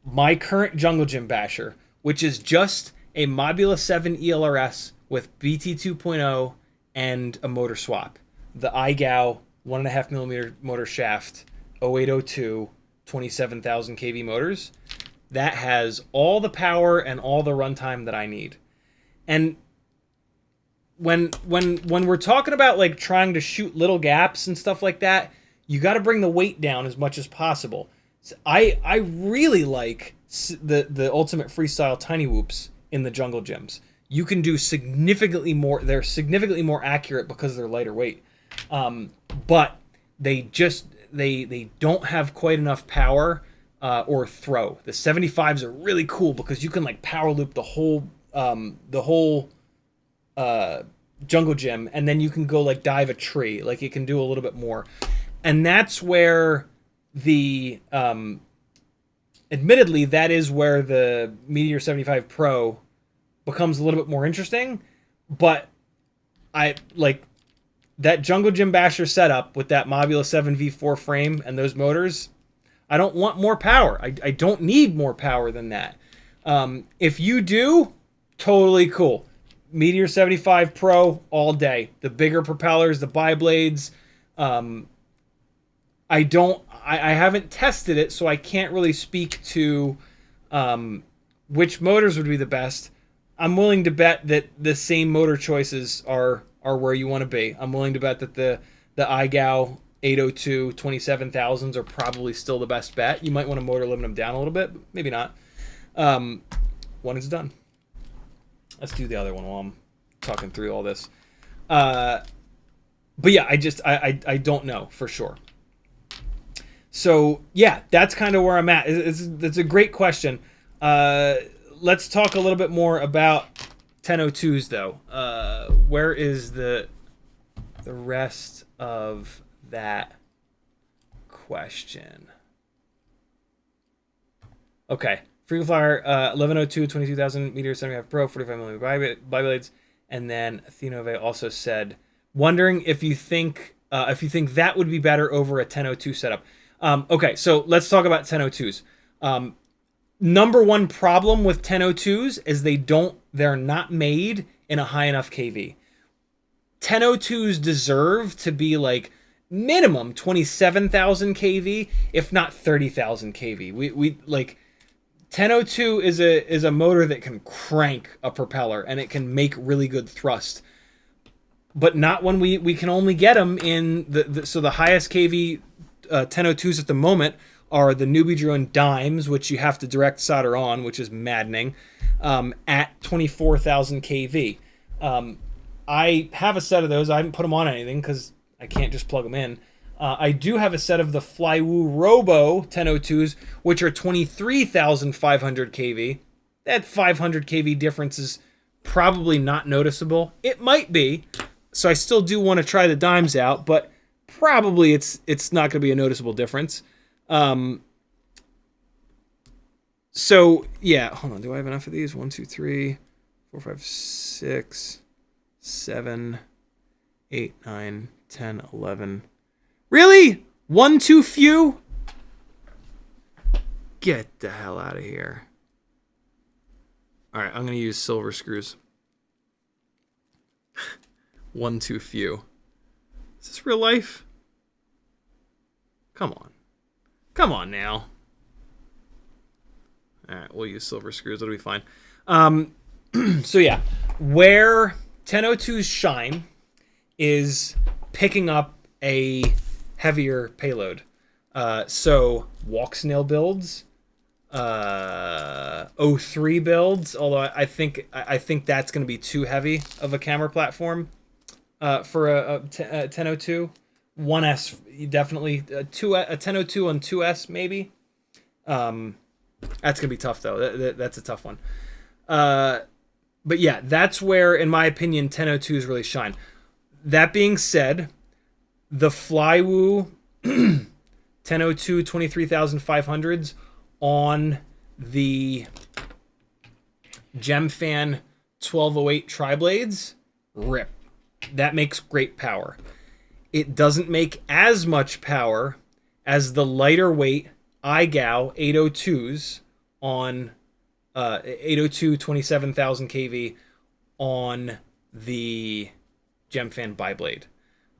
my current jungle gym basher, which is just a Mobula 7 ELRS with BT 2.0 and a motor swap, the iGao 1.5mm motor shaft 0802 27,000 kV motors, that has all the power and all the runtime that I need. And when we're talking about like trying to shoot little gaps and stuff like that, you got to bring the weight down as much as possible. So I really like the Ultimate Freestyle Tiny Whoops in the jungle gyms. You can do significantly more. They're significantly more accurate because they're lighter weight. But they don't have quite enough power or throw. The 75s are really cool because you can like power loop the whole jungle gym, and then you can go like dive a tree. Like it can do a little bit more. And that's where the admittedly, that is where the Meteor 75 Pro becomes a little bit more interesting. But I like that jungle gym basher setup with that Mobula 7 V4 frame and those motors. I don't want more power. I don't need more power than that. If you do, totally cool. Meteor 75 Pro all day. The bigger propellers, the bi-blades. I haven't tested it, so I can't really speak to which motors would be the best. I'm willing to bet that the same motor choices are where you want to be. I'm willing to bet that the iGao 802 27,000s are probably still the best bet. You might want to motor limit them down a little bit, but maybe not. One is done. Let's do the other one while I'm talking through all this. But yeah, I don't know for sure. So yeah, that's kind of where I'm at. It's a great question. let's talk a little bit more about 1002s though. Where is the rest of that question? Okay, Frequent Flyer 1102, 22,000 meters, 75 Pro, 45 millimeter biblades, and then Thenove also said, wondering if you think that would be better over a 1002 setup. Okay, so let's talk about 1002s. Number one problem with 1002s is they're not made in a high enough KV. 1002s deserve to be like minimum 27,000 kV, if not 30,000 kV. We like 1002 is a motor that can crank a propeller and it can make really good thrust, but not when we can only get them in so the highest kV 1002s at the moment are the Newbie Drone Dimes, which you have to direct solder on, which is maddening, at 24,000 kV. I have a set of those. I haven't put them on anything because I can't just plug them in. I do have a set of the Flywoo Robo 1002s, which are 23,500 kV. That 500 kV difference is probably not noticeable. It might be, so I still do want to try the Dimes out, but probably it's not going to be a noticeable difference. So yeah, hold on. Do I have enough of these? 1, 2, 3, 4, 5, 6, 7, 8, 9, 10, 11. Really? One too few? Get the hell out of here. All right, I'm going to use silver screws. One too few. Is this real life? Come on. Come on now. All right, we'll use silver screws. It'll be fine. So yeah, where 1002s shine is picking up a heavier payload. So walk snail builds, 03 builds. Although I think that's going to be too heavy of a camera platform for a 1002. 1S definitely, a 1002 on 2S maybe. That's gonna be tough though. That's a tough one. But yeah, that's where, in my opinion, 1002s really shine. That being said, the Flywoo 1002 23,500s on the Gemfan 1208 tri-blades rip. That makes great power. It doesn't make as much power as the lighter weight iGao 802s on 802 27,000 kV on the Gemfan biblade.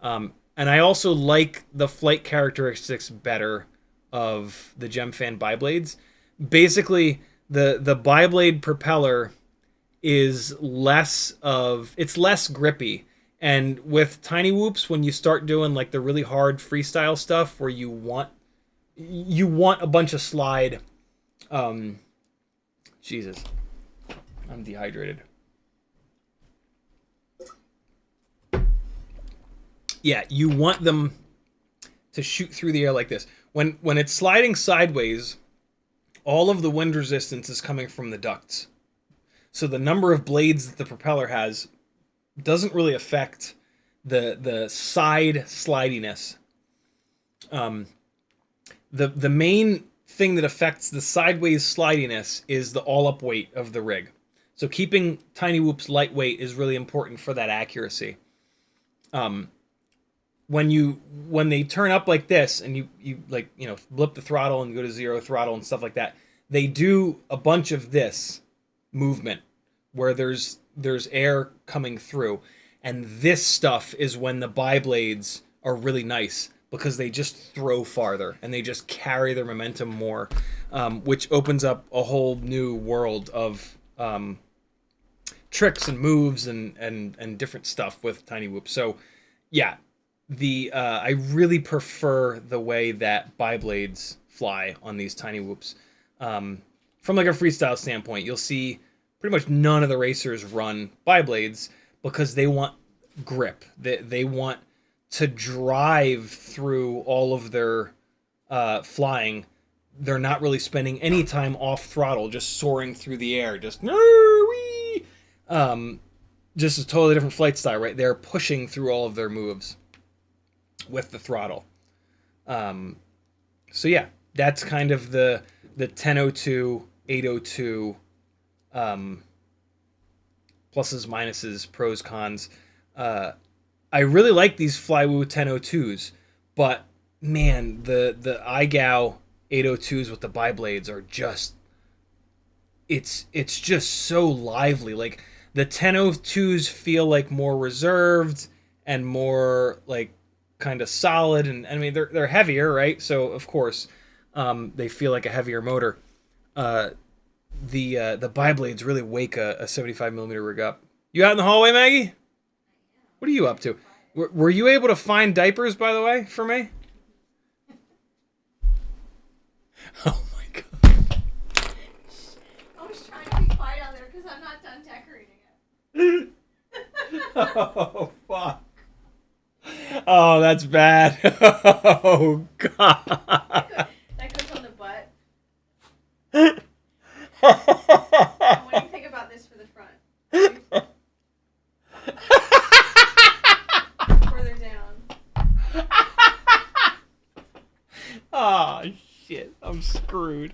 And I also like the flight characteristics better of the Gemfan biblades. Basically, the biblade propeller is less grippy. And with tiny whoops, when you start doing like the really hard freestyle stuff where you want a bunch of slide, Jesus, I'm dehydrated. Yeah, you want them to shoot through the air like this. When it's sliding sideways, all of the wind resistance is coming from the ducts. So the number of blades that the propeller has doesn't really affect the side slidiness. The main thing that affects the sideways slidiness is the all-up weight of the rig. So keeping tiny whoops lightweight is really important for that accuracy. When they turn up like this and you blip the throttle and go to 0 throttle and stuff like that, they do a bunch of this movement where there's air coming through, and this stuff is when the biblades are really nice because they just throw farther and they just carry their momentum more, which opens up a whole new world of tricks and moves and different stuff with tiny whoops. So yeah, I really prefer the way that biblades fly on these tiny whoops. From like a freestyle standpoint, you'll see pretty much none of the racers run biblades because they want grip. They want to drive through all of their flying they're not really spending any time off throttle, just soaring through the air, just just a totally different flight style, right? They're pushing through all of their moves with the throttle. So yeah, that's kind of the 1002, 802 pluses, minuses, pros, cons. I really like these Flywoo 1002s, but man, the iGao 802s with the bi-blades are just, it's just so lively. Like the 1002s feel like more reserved and more like kind of solid, and I mean they're heavier, right? So of course they feel like a heavier motor. The bi-blades really wake a 75 millimeter rig up. You out in the hallway, Maggie? What are you up to? Were you able to find diapers, by the way, for me? Oh my god. I was trying to be quiet out there because I'm not done decorating it. Oh, fuck. Oh, that's bad. Oh, God. That goes on the butt. And what do you think about this for the front? Further down. Oh, shit. I'm screwed.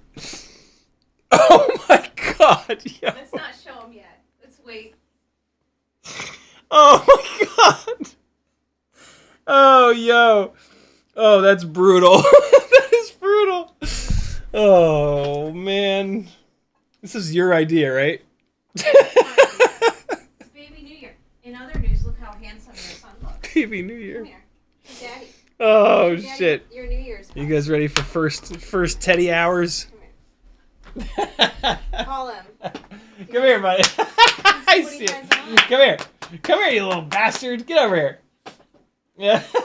Oh, my God. Yo. Let's not show them yet. Let's wait. Oh, my God. Oh, yo. Oh, that's brutal. That is brutal. Oh, man. This is your idea, right? It's Baby New Year. In other news, look how handsome your son looks. Baby New Year. Come here. Daddy. Oh, Daddy, shit. Your New Year's. You guys ready for first Teddy hours? Come here. Call him. Come here, buddy. I see it. Come here. Come here, you little bastard. Get over here. Yeah. Look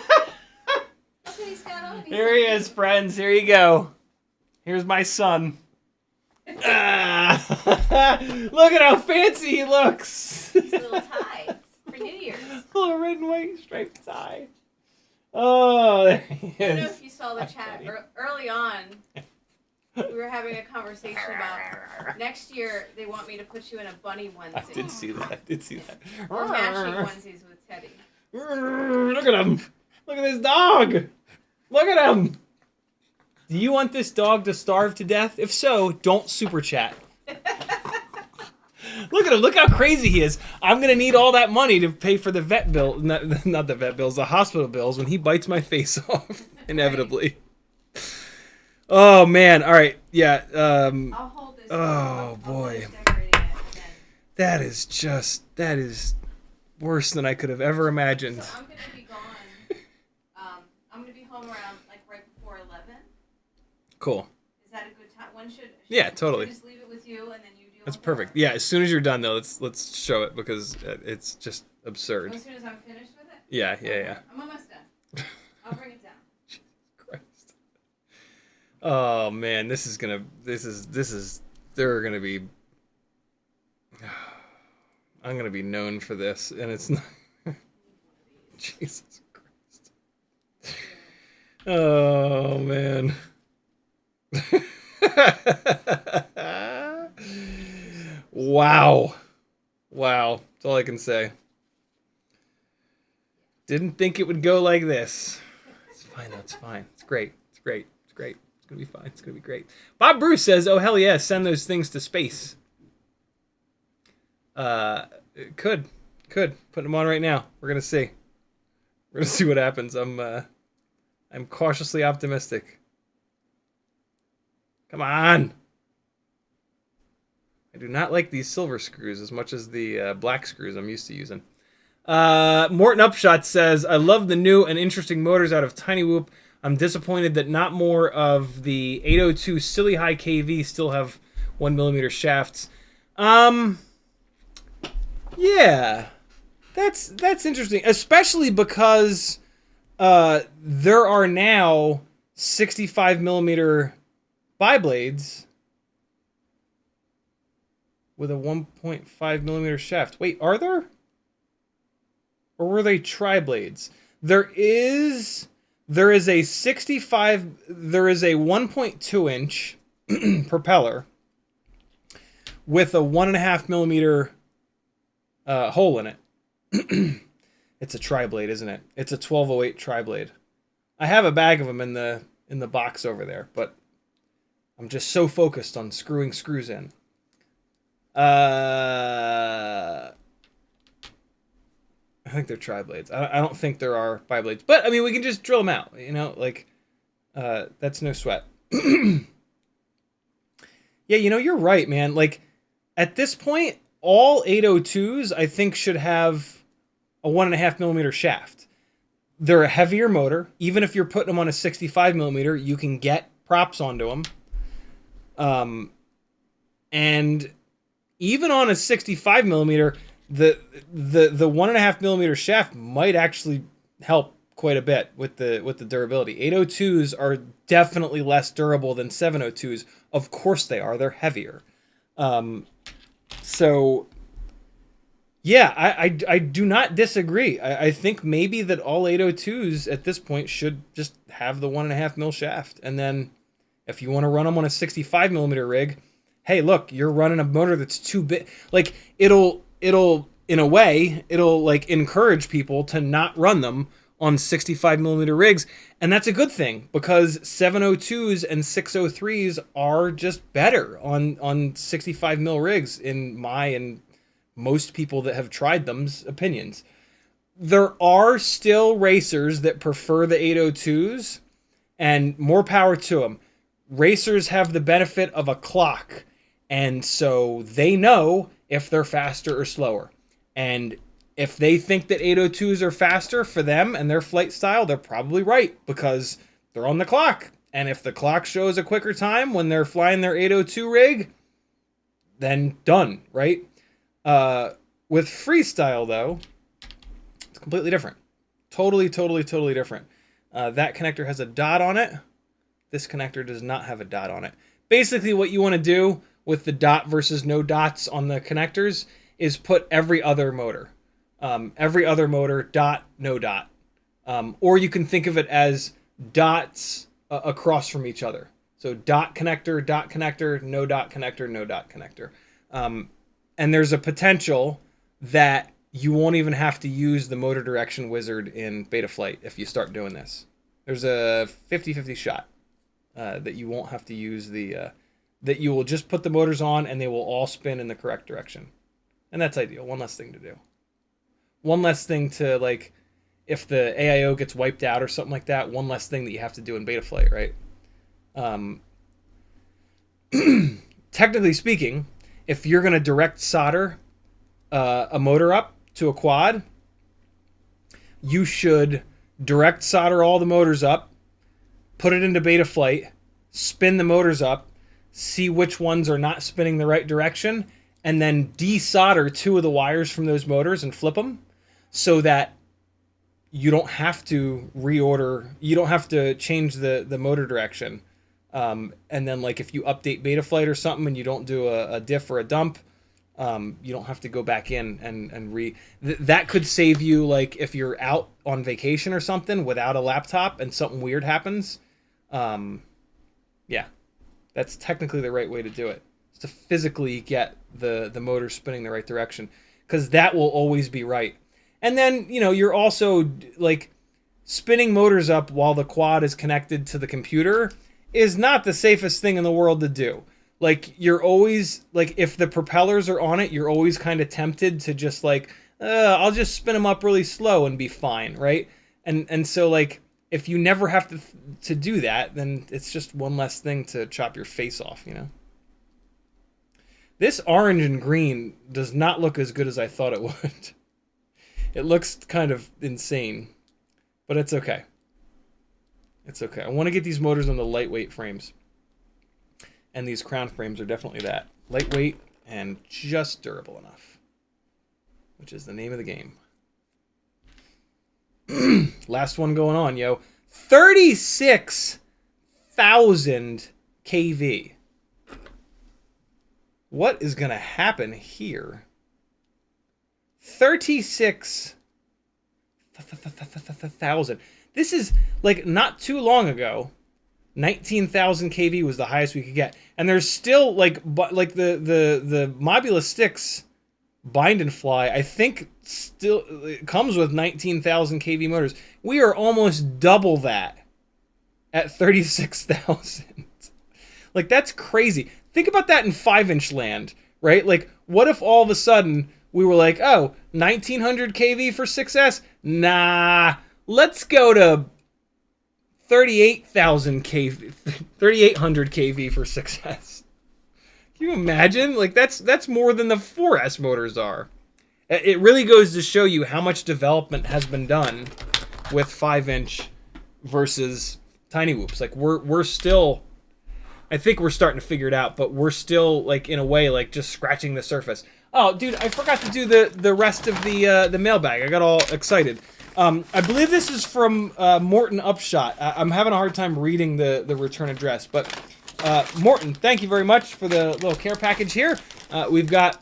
what he's got on. Here he is, friends. Here you go. Here's my son. Look at how fancy he looks. His little tie for New Year's. Little red and white striped tie. Oh, there he is. I don't know if you saw the chat early on. We were having a conversation about next year they want me to put you in a bunny onesie. I did see that. Or matching onesies with Teddy. Look at him. Look at this dog. Look at him. Do you want this dog to starve to death? If so, don't super chat. Look at him. Look how crazy he is. I'm going to need all that money to pay for the vet bill. Not the vet bills, the hospital bills when he bites my face off, inevitably. Oh, man. All right. Yeah. I'll hold this. Oh, boy. That is worse than I could have ever imagined. So I'm going to be gone. I'm going to be home around like right before 11. Cool. Is that a good time? When should Yeah, totally. I just leave it with you and then you do That's all perfect. that? Yeah, as soon as you're done, though, let's show it because it's just absurd. As soon as I'm finished with it? Yeah. I'm almost done. I'll bring it down. Jesus Christ. Oh man, they're gonna be. I'm gonna be known for this, and it's not. Jesus Christ. Oh man. Wow. That's all I can say. Didn't think it would go like this. It's fine, though. It's fine. It's great. It's great. It's great. It's going to be fine. It's going to be great. Bob Bruce says, oh, hell yeah, send those things to space. Could. Putting them on right now. We're going to see. We're going to see what happens. I'm cautiously optimistic. Come on. I do not like these silver screws as much as the black screws I'm used to using. Morton Upshot says, I love the new and interesting motors out of Tiny Whoop. I'm disappointed that not more of the 802 silly high KV still have 1mm shafts. Yeah, that's interesting, especially because there are now 65mm bi-blades with a 1.5mm shaft. Wait, are there? Or were they tri-blades? There is There is a 1.2 inch propeller with a 1.5 millimeter hole in it. It's a tri-blade, isn't it? It's a 1208 tri-blade. I have a bag of them in the box over there, but I'm just so focused on screwing screws in. I think they're tri-blades. I don't think there are bi-blades, but I mean, we can just drill them out. You know, like that's no sweat. Yeah, you know, you're right, man. Like at this point, all 802s I think should have a 1.5 millimeter shaft. They're a heavier motor. Even if you're putting them on a 65 millimeter, you can get props onto them. And even on a 65 millimeter, the 1.5 millimeter shaft might actually help quite a bit with the durability. 802s are definitely less durable than 702s. Of course they are. They're heavier. So yeah, I do not disagree. I think maybe that all 802s at this point should just have the 1.5 mil shaft. And then if you want to run them on a 65 millimeter rig, hey, look, you're running a motor that's too big. Like it'll in a way, it'll like encourage people to not run them on 65 millimeter rigs. And that's a good thing because 702s and 603s are just better on 65 mil rigs in my and most people that have tried them's opinions. There are still racers that prefer the 802s, and more power to them. Racers have the benefit of a clock, and so they know if they're faster or slower. And if they think that 802s are faster for them and their flight style, they're probably right because they're on the clock. And if the clock shows a quicker time when they're flying their 802 rig, then done, right? With Freestyle, though, it's completely different. Totally different. That connector has a dot on it. This connector does not have a dot on it. Basically, what you want to do with the dot versus no dots on the connectors is put every other motor. Every other motor, dot, no dot. Or you can think of it as dots across from each other. So dot connector, no dot connector, no dot connector. And there's a potential that you won't even have to use the motor direction wizard in Betaflight if you start doing this. There's a 50-50 shot that you won't have to use that you will just put the motors on and they will all spin in the correct direction. And that's ideal. One less thing to do. One less thing to, like, if the AIO gets wiped out or something like that, one less thing that you have to do in Betaflight, right? Technically speaking, if you're going to direct solder a motor up to a quad, you should direct solder all the motors up, put it into Betaflight, spin the motors up, see which ones are not spinning the right direction, and then desolder 2 of the wires from those motors and flip them so that you don't have to reorder, you don't have to change the motor direction. And then, like, if you update Betaflight or something and you don't do a diff or a dump, you don't have to go back in and that could save you, like, if you're out on vacation or something without a laptop and something weird happens. Yeah, that's technically the right way to do it. Is to physically get the motor spinning the right direction, because that will always be right. And then, you know, you're also, like, spinning motors up while the quad is connected to the computer is not the safest thing in the world to do. Like, you're always, like, if the propellers are on it, you're always kind of tempted to just, like, I'll just spin them up really slow and be fine, right? And so, like, if you never have to do that, then it's just one less thing to chop your face off, you know? This orange and green does not look as good as I thought it would. It looks kind of insane, but it's okay. It's okay. I want to get these motors on the lightweight frames. And these crown frames are definitely that. Lightweight and just durable enough. Which is the name of the game. Last one going on, yo. 36,000 kV. What is going to happen here? 36,000. This is like not too long ago. 19,000 kV was the highest we could get, and there's still like the Mobula Sticks bind and fly. I think still it comes with 19,000 kV motors. We are almost double that at 36,000. Like, that's crazy. Think about that in 5-inch land, right? Like, what if all of a sudden we were like, oh, 1900 kV for 6S? Nah, let's go to 38,000 kV, 3800 kV for 6S. Can you imagine? Like, that's more than the 4S motors are. It really goes to show you how much development has been done with 5-inch versus tiny whoops. Like, we're still, I think we're starting to figure it out, but we're still, like, in a way, like, just scratching the surface. Oh, dude, I forgot to do the rest of the mailbag. I got all excited. I believe this is from Morton Upshot. I'm having a hard time reading the return address, but Morton, thank you very much for the little care package here. We've got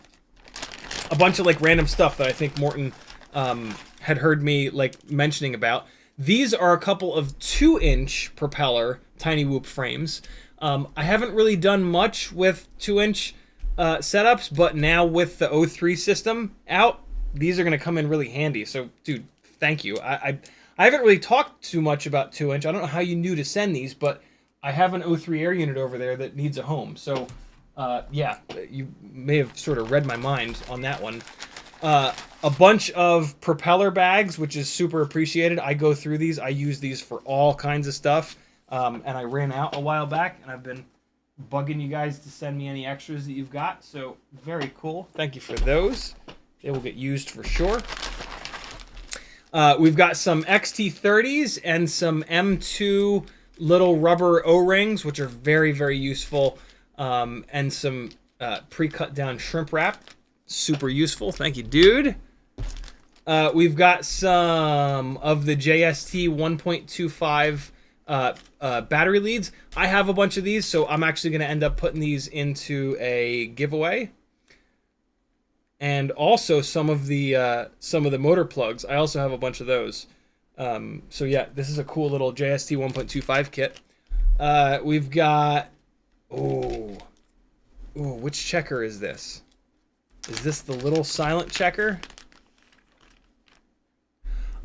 a bunch of like random stuff that I think Morton had heard me like mentioning about. These are a couple of 2-inch propeller tiny whoop frames. I haven't really done much with 2-inch setups, but now with the O3 system out, these are going to come in really handy. So, dude, thank you. I haven't really talked too much about 2-inch. I don't know how you knew to send these, but I have an O3 air unit over there that needs a home. So, yeah, you may have sort of read my mind on that one. A bunch of propeller bags, which is super appreciated. I go through these. I use these for all kinds of stuff. And I ran out a while back, and I've been bugging you guys to send me any extras that you've got. So, very cool. Thank you for those. They will get used for sure. We've got some XT30s and some M2 little rubber O-rings, which are very, very useful, and some pre-cut down shrimp wrap. Super useful. Thank you, dude. We've got some of the JST 1.25 battery leads. I have a bunch of these, so I'm actually going to end up putting these into a giveaway. And also some of the motor plugs. I also have a bunch of those. So yeah, this is a cool little JST 1.25 kit. We've got, which checker is this? Is this the little silent checker?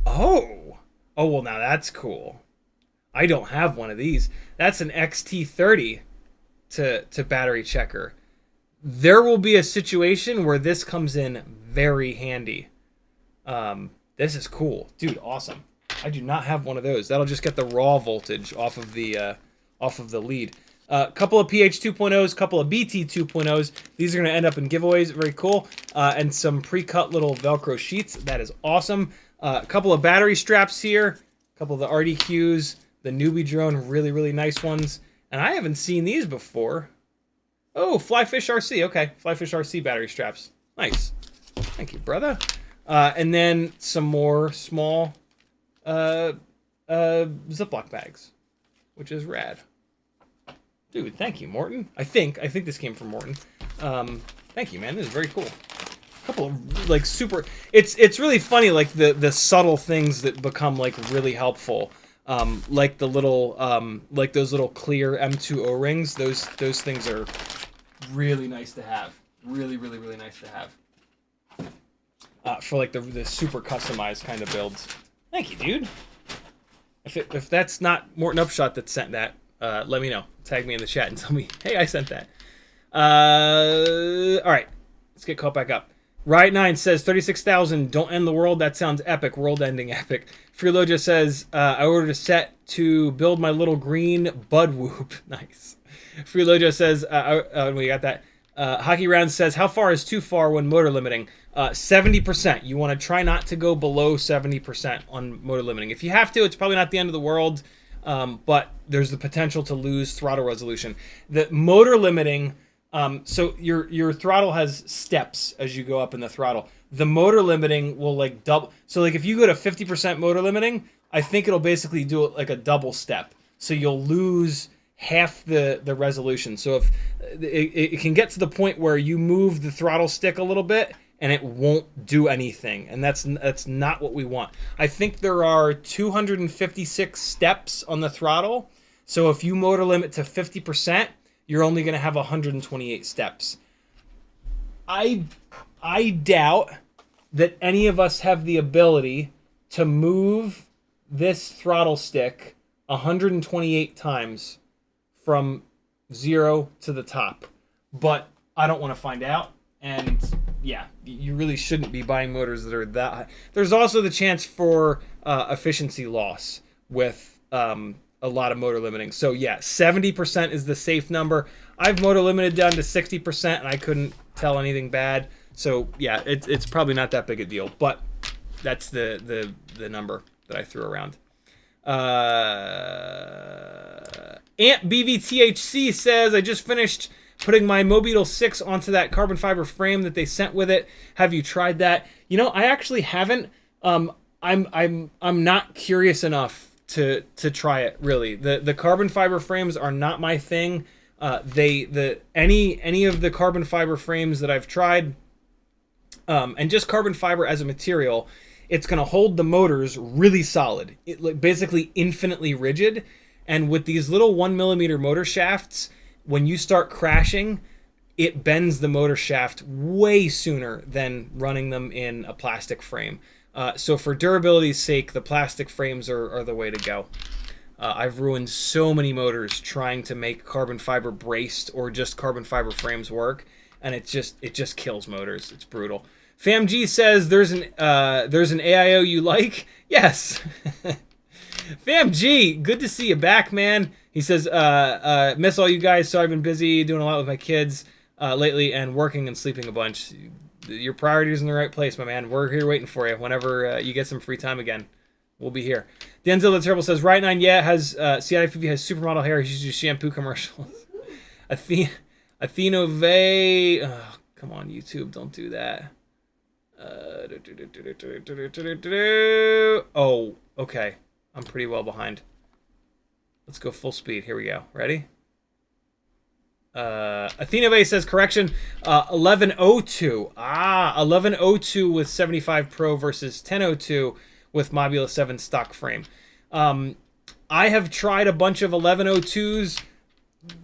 Oh, well, now that's cool. I don't have one of these. That's an XT30 to battery checker. There will be a situation where this comes in very handy. This is cool. Dude, awesome. I do not have one of those. That'll just get the raw voltage off of the lead. Couple of PH 2.0s, couple of BT 2.0s. These are going to end up in giveaways. Very cool. And some pre-cut little Velcro sheets. That is awesome. A couple of battery straps here. A couple of the RDQs. The Newbie drone. Really, really nice ones. And I haven't seen these before. Oh, Flyfish RC. Okay, Flyfish RC battery straps. Nice. Thank you, brother. And then some more small Ziploc bags, which is rad. Dude, thank you, Morton. I think this came from Morton. Thank you, man. This is very cool. A couple of like super. It's really funny, like the subtle things that become like really helpful. Like the little like those little clear M2 O-rings. Those things are really nice to have. Really, really, really nice to have. For like the super customized kind of builds. Thank you, dude. If that's not Morton Upshot that sent that, let me know. Tag me in the chat and tell me, hey, I sent that. All right, let's get caught back up. Riot9 says 36,000. Don't end the world. That sounds epic. World-ending epic. Freeloja says I ordered a set to build my little green bud whoop. Nice. Freeloja says we got that. Hockey Round says how far is too far when motor limiting? 70%. You want to try not to go below 70% on motor limiting. If you have to, it's probably not the end of the world. But there's the potential to lose throttle resolution. The motor limiting, so your throttle has steps as you go up in the throttle. The motor limiting will like double. So like if you go to 50% motor limiting, I think it'll basically do it like a double step. So you'll lose half the resolution. So if it can get to the point where you move the throttle stick a little bit and it won't do anything, and that's not what we want. I think there are 256 steps on the throttle, so if you motor limit to 50%, you're only going to have 128 steps. I doubt that any of us have the ability to move this throttle stick 128 times from 0 to the top, but I don't want to find out. And yeah, you really shouldn't be buying motors that are that high. There's also the chance for efficiency loss with a lot of motor limiting. So yeah, 70% is the safe number. I've motor limited down to 60% and I couldn't tell anything bad. So yeah, it's probably not that big a deal, but that's the number that I threw around. Ant BVTHC says, I just finished putting my Mobeetle 6 onto that carbon fiber frame that they sent with it. Have you tried that? You know, I actually haven't. I'm not curious enough to try it, really. The carbon fiber frames are not my thing. Any of the carbon fiber frames that I've tried, and just carbon fiber as a material, it's going to hold the motors really solid. Basically infinitely rigid. And with these little 1mm motor shafts, when you start crashing, it bends the motor shaft way sooner than running them in a plastic frame. So for durability's sake, the plastic frames are the way to go. I've ruined so many motors trying to make carbon fiber braced or just carbon fiber frames work, and it just kills motors. It's brutal. FamG says there's an AIO you like? Yes. FamG, good to see you back, man. He says, miss all you guys, so I've been busy doing a lot with my kids lately and working and sleeping a bunch. Your priorities in the right place, my man. We're here waiting for you whenever you get some free time again. We'll be here. Denzel the Terrible says, Right 9, yeah, CiottiFPV has supermodel hair. He should do shampoo commercials. Athenove, oh, come on, YouTube, don't do that. Oh, okay. I'm pretty well behind. Let's go full speed. Here we go. Ready? Athenove says, correction, 1102. 1102 with 75 Pro versus 1002 with Mobula 7 stock frame. I have tried a bunch of 1102s.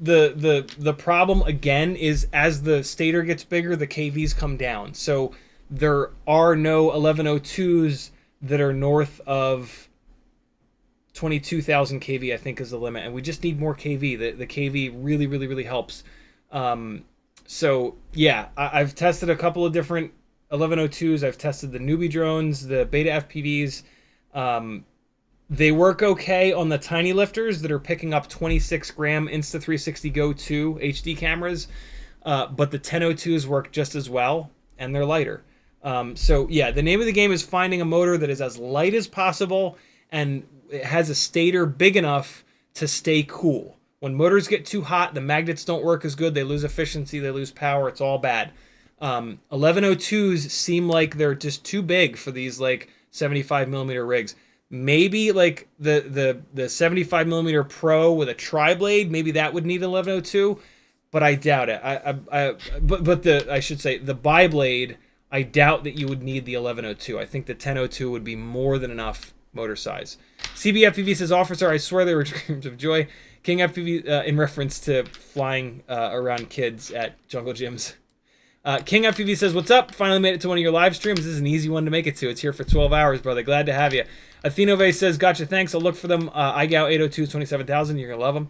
The problem, again, is as the stator gets bigger, the KVs come down. So there are no 1102s that are north of 22,000 kV, I think, is the limit, and we just need more kV. The kV really helps. So yeah, I've tested a couple of different 1102s. I've tested the newbie drones, the beta FPVs. They work okay on the tiny lifters that are picking up 26 gram Insta360 Go 2 HD cameras, but the 1002s work just as well, and they're lighter. So yeah, the name of the game is finding a motor that is as light as possible and it has a stator big enough to stay cool. When motors get too hot, the magnets don't work as good. They lose efficiency. They lose power. It's all bad. 1102s seem like they're just too big for these like 75mm rigs. Maybe like the 75mm Pro with a tri-blade, maybe that would need 1102, but I doubt it. But I should say the bi-blade, I doubt that you would need the 1102. I think the 1002 would be more than enough motor size. CBFPV says, Officer, I swear they were dreams of joy. King FPV, in reference to flying around kids at jungle gyms. King FPV says, what's up? Finally made it to one of your live streams. This is an easy one to make it to. It's here for 12 hours, brother. Glad to have you. Athenove says, gotcha, thanks. I'll look for them. iGow 802 27,000. You're going to love them.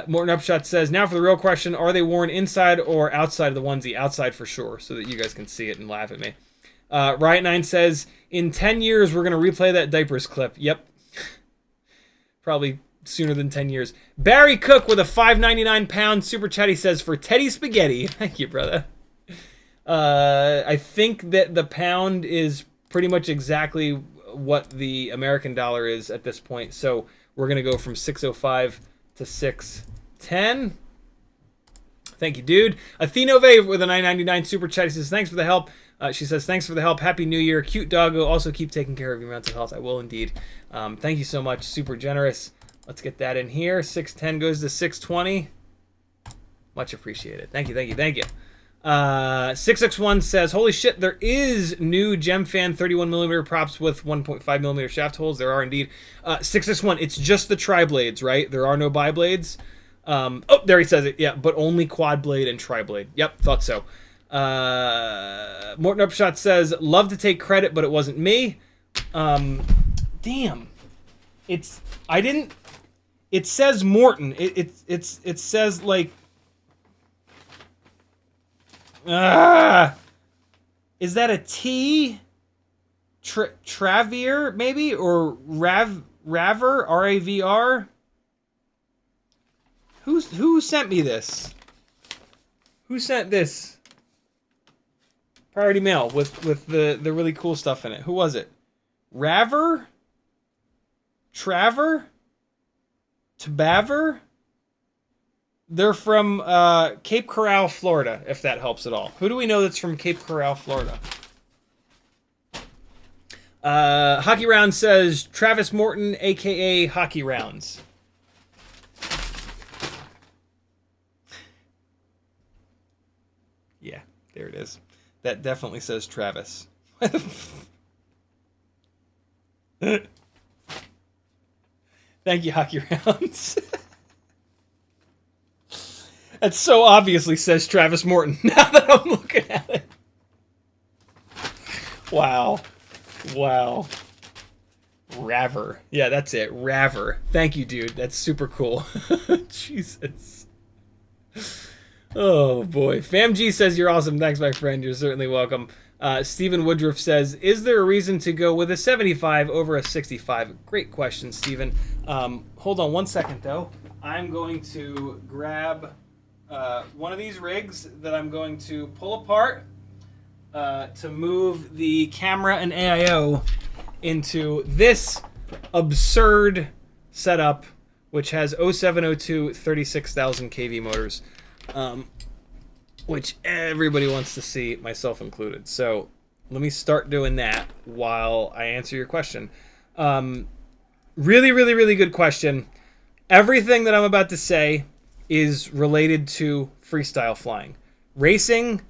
Morton Upshot says, now for the real question, are they worn inside or outside of the onesie? Outside for sure, so that you guys can see it and laugh at me. Riot9 says, in 10 years, we're going to replay that diapers clip. Yep. Probably sooner than 10 years. Barry Cook with a £5.99 super chat. He says, for Teddy Spaghetti. Thank you, brother. I think that the pound is pretty much exactly what the American dollar is at this point. So we're going to go from 605 to 610. Thank you, dude. Athenove with a $9.99 super chat. He says, thanks for the help. She says, thanks for the help. Happy New Year. Cute doggo. Also keep taking care of your mental health. I will indeed. Thank you so much. Super generous. Let's get that in here. 610 goes to 620. Much appreciated. Thank you, thank you, thank you. 661 says, holy shit, there is new GemFan 31mm props with 1.5mm shaft holes. There are indeed. 661, it's just the tri-blades, right? There are no bi-blades. Oh, there he says it. Yeah, but only quad blade and tri-blade. Yep, thought so. Morton Upshot says, love to take credit, but it wasn't me. Damn. It says Morton. It says like, is that a T? Travier, maybe? Or Raver? R-A-V-R? Who sent me this? Who sent this? Priority mail with the really cool stuff in it. Who was it? Raver? Traver? Tabaver? They're from Cape Coral, Florida, if that helps at all. Who do we know that's from Cape Coral, Florida? Hockey Round says Travis Morton, a.k.a. Hockey Rounds. Yeah, there it is. That definitely says Travis. Thank you, Hockey Rounds. That so obviously says Travis Morton, now that I'm looking at it. Wow. Wow. Raver. Yeah, that's it. Raver. Thank you, dude. That's super cool. Jesus. Oh, boy. FamG says you're awesome. Thanks, my friend. You're certainly welcome. Stephen Woodruff says, is there a reason to go with a 75 over a 65? Great question, Stephen. Hold on one second, though. I'm going to grab one of these rigs that I'm going to pull apart to move the camera and AIO into this absurd setup, which has 0702 36,000 kV motors, which everybody wants to see, myself included. So let me start doing that while I answer your question. Really, really, really good question. Everything that I'm about to say is related to freestyle flying. Racing,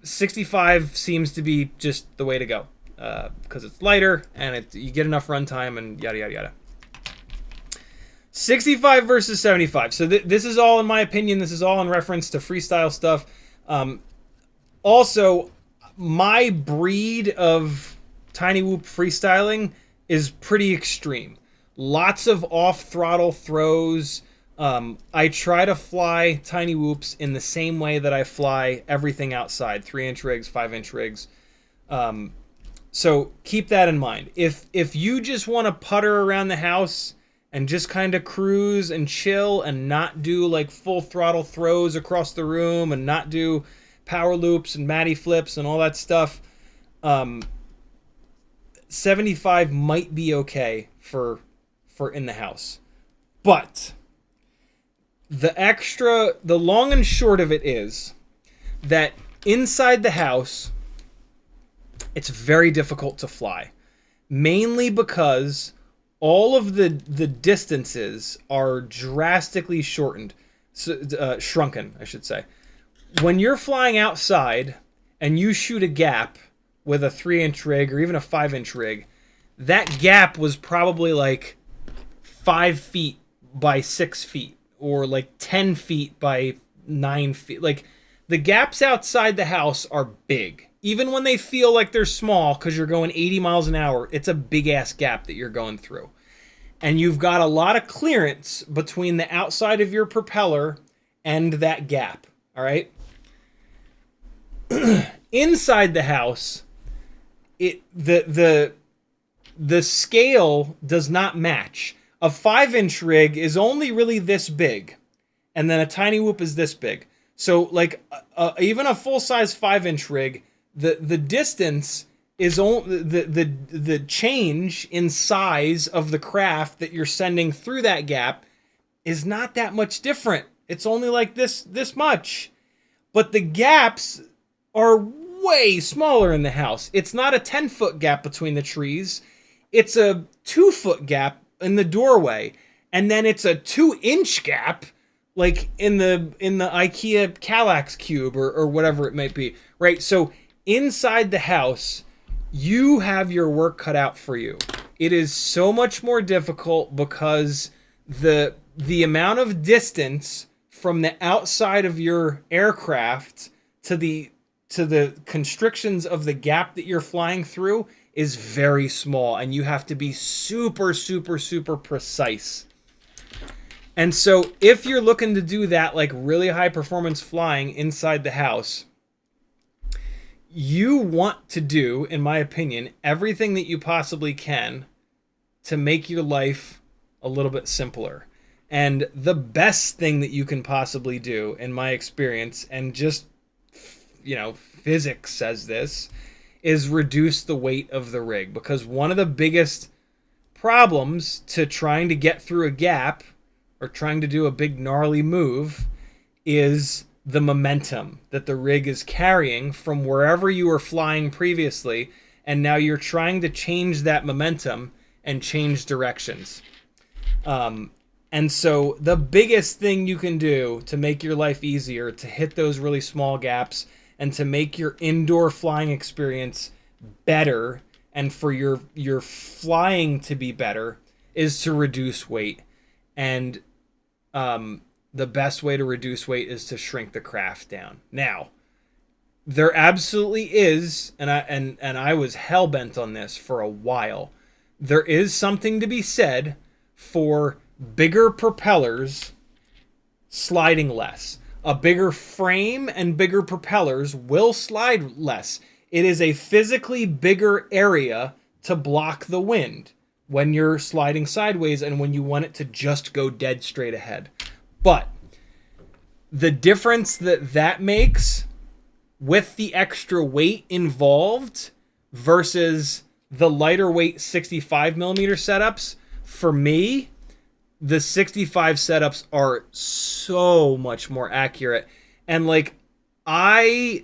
65 seems to be just the way to go because it's lighter and you get enough runtime and yada, yada, yada. 65 versus 75. So this is all, in my opinion, this is all in reference to freestyle stuff. Also, my breed of tiny whoop freestyling is pretty extreme. Lots of off-throttle throws. I try to fly tiny whoops in the same way that I fly everything outside. 3-inch rigs, 5-inch rigs. So keep that in mind. If you just want to putter around the house and just kind of cruise and chill and not do like full throttle throws across the room and not do power loops and Matty flips and all that stuff, 75 might be okay for in the house. But the long and short of it is that inside the house, it's very difficult to fly. Mainly because all of the distances are drastically shrunken, I should say. When you're flying outside and you shoot a gap with a 3-inch rig or even a 5-inch rig, that gap was probably like 5 feet by 6 feet or like 10 feet by 9 feet. Like, the gaps outside the house are big. Even when they feel like they're small because you're going 80 miles an hour, it's a big-ass gap that you're going through. And you've got a lot of clearance between the outside of your propeller and that gap, all right? Inside the house, the scale does not match. A 5-inch rig is only really this big, and then a tiny whoop is this big. So, like, even a full-size 5-inch rig, the distance is only the change in size of the craft that you're sending through that gap is not that much different. It's only like this much. But the gaps are way smaller in the house. It's not a 10-foot gap between the trees. It's a 2-foot gap in the doorway. And then it's a 2-inch gap like in the IKEA Kallax cube or whatever it might be, right? So inside the house, you have your work cut out for you. It is so much more difficult because the amount of distance from the outside of your aircraft to the constrictions of the gap that you're flying through is very small, and you have to be super, super, super precise. And so if you're looking to do that, like really high performance flying inside the house, you want to do, in my opinion, everything that you possibly can to make your life a little bit simpler. And the best thing that you can possibly do, in my experience, and just, physics says this, is reduce the weight of the rig. Because one of the biggest problems to trying to get through a gap or trying to do a big gnarly move is the momentum that the rig is carrying from wherever you were flying previously, and now you're trying to change that momentum and change directions. And so the biggest thing you can do to make your life easier, to hit those really small gaps, and to make your indoor flying experience better, and for your flying to be better, is to reduce weight. And the best way to reduce weight is to shrink the craft down. Now, there absolutely is, and I was hell-bent on this for a while, there is something to be said for bigger propellers sliding less. A bigger frame and bigger propellers will slide less. It is a physically bigger area to block the wind when you're sliding sideways and when you want it to just go dead straight ahead. But the difference that makes with the extra weight involved versus the lighter weight 65 millimeter setups, for me, the 65 setups are so much more accurate. And like, I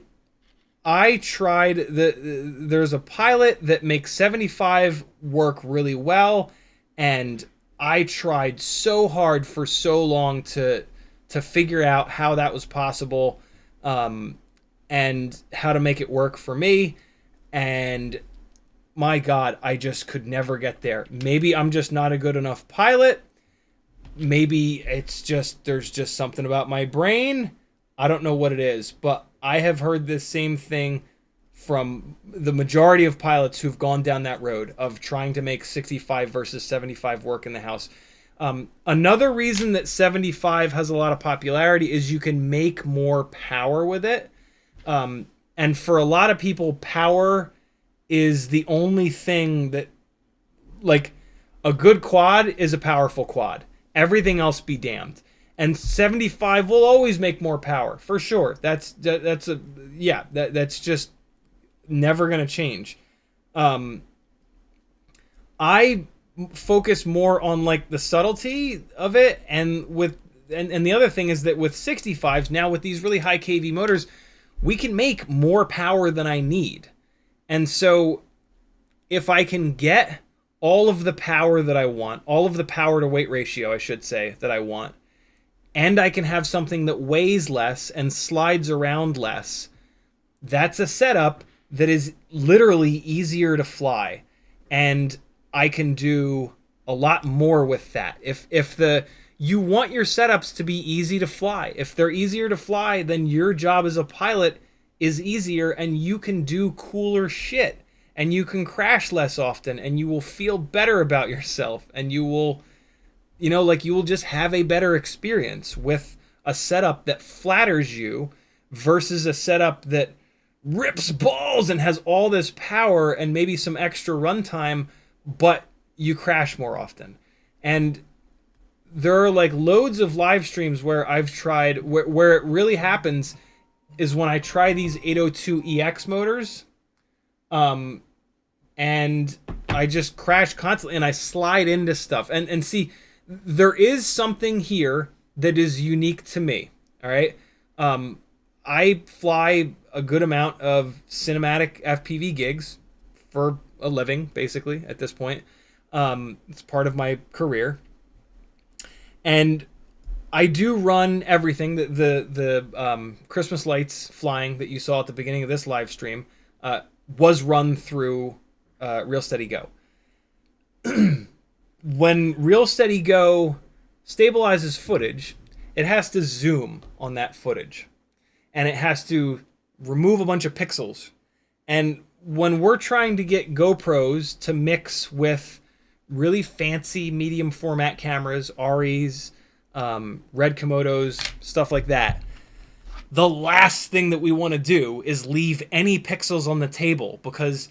tried there's a pilot that makes 75 work really well, and I tried so hard for so long to figure out how that was possible, and how to make it work for me. And my God, I just could never get there. Maybe I'm just not a good enough pilot. Maybe it's just, there's just something about my brain. I don't know what it is, but I have heard this same thing from the majority of pilots who've gone down that road of trying to make 65 versus 75 work in the house. Another reason that 75 has a lot of popularity is you can make more power with it. And for a lot of people, power is the only thing that, like, a good quad is a powerful quad. Everything else be damned. And 75 will always make more power, for sure. That's just never going to change. I focus more on like the subtlety of it, and the other thing is that with 65s now, with these really high kV motors, we can make more power than I need. And so if I can get all of the power that I want, all of the power to weight ratio, I should say, that I want, and I can have something that weighs less and slides around less, that's a setup that is literally easier to fly. And I can do a lot more with that. If you want your setups to be easy to fly, if they're easier to fly, then your job as a pilot is easier, and you can do cooler shit, and you can crash less often, and you will feel better about yourself, and you will, you will just have a better experience with a setup that flatters you versus a setup that rips balls and has all this power and maybe some extra runtime, but you crash more often. And there are like loads of live streams where I've tried, where it really happens is when I try these 802EX motors, and I just crash constantly and I slide into stuff. And see, there is something here that is unique to me. All right. I fly a good amount of cinematic FPV gigs for a living, basically, at this point. It's part of my career. And I do run everything. The Christmas lights flying that you saw at the beginning of this live stream was run through Real Steady Go. When Real Steady Go stabilizes footage, it has to zoom on that footage. And it has to remove a bunch of pixels. And when we're trying to get GoPros to mix with really fancy medium format cameras, REs, Red Komodos, stuff like that, the last thing that we want to do is leave any pixels on the table, because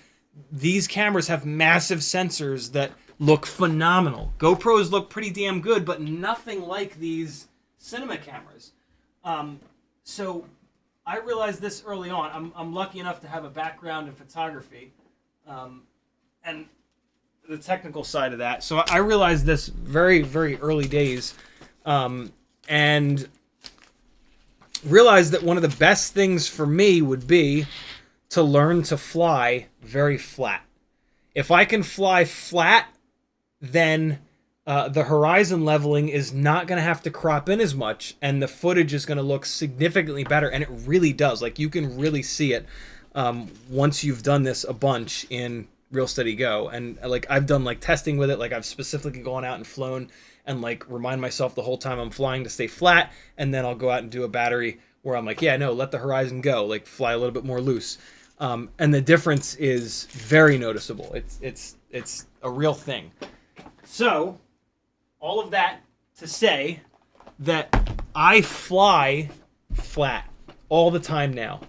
these cameras have massive sensors that look phenomenal. GoPros look pretty damn good, but nothing like these cinema cameras. So I realized this early on. I'm lucky enough to have a background in photography and the technical side of that. So I realized this very, very early days, and realized that one of the best things for me would be to learn to fly very flat. If I can fly flat, then the horizon leveling is not going to have to crop in as much, and the footage is going to look significantly better, and it really does. Like, you can really see it once you've done this a bunch in Real Steady Go. And like, I've done like testing with it. Like, I've specifically gone out and flown and like remind myself the whole time I'm flying to stay flat, and then I'll go out and do a battery where I'm like, yeah, no, let the horizon go, like fly a little bit more loose. And the difference is very noticeable. It's a real thing. So, all of that to say that I fly flat all the time now.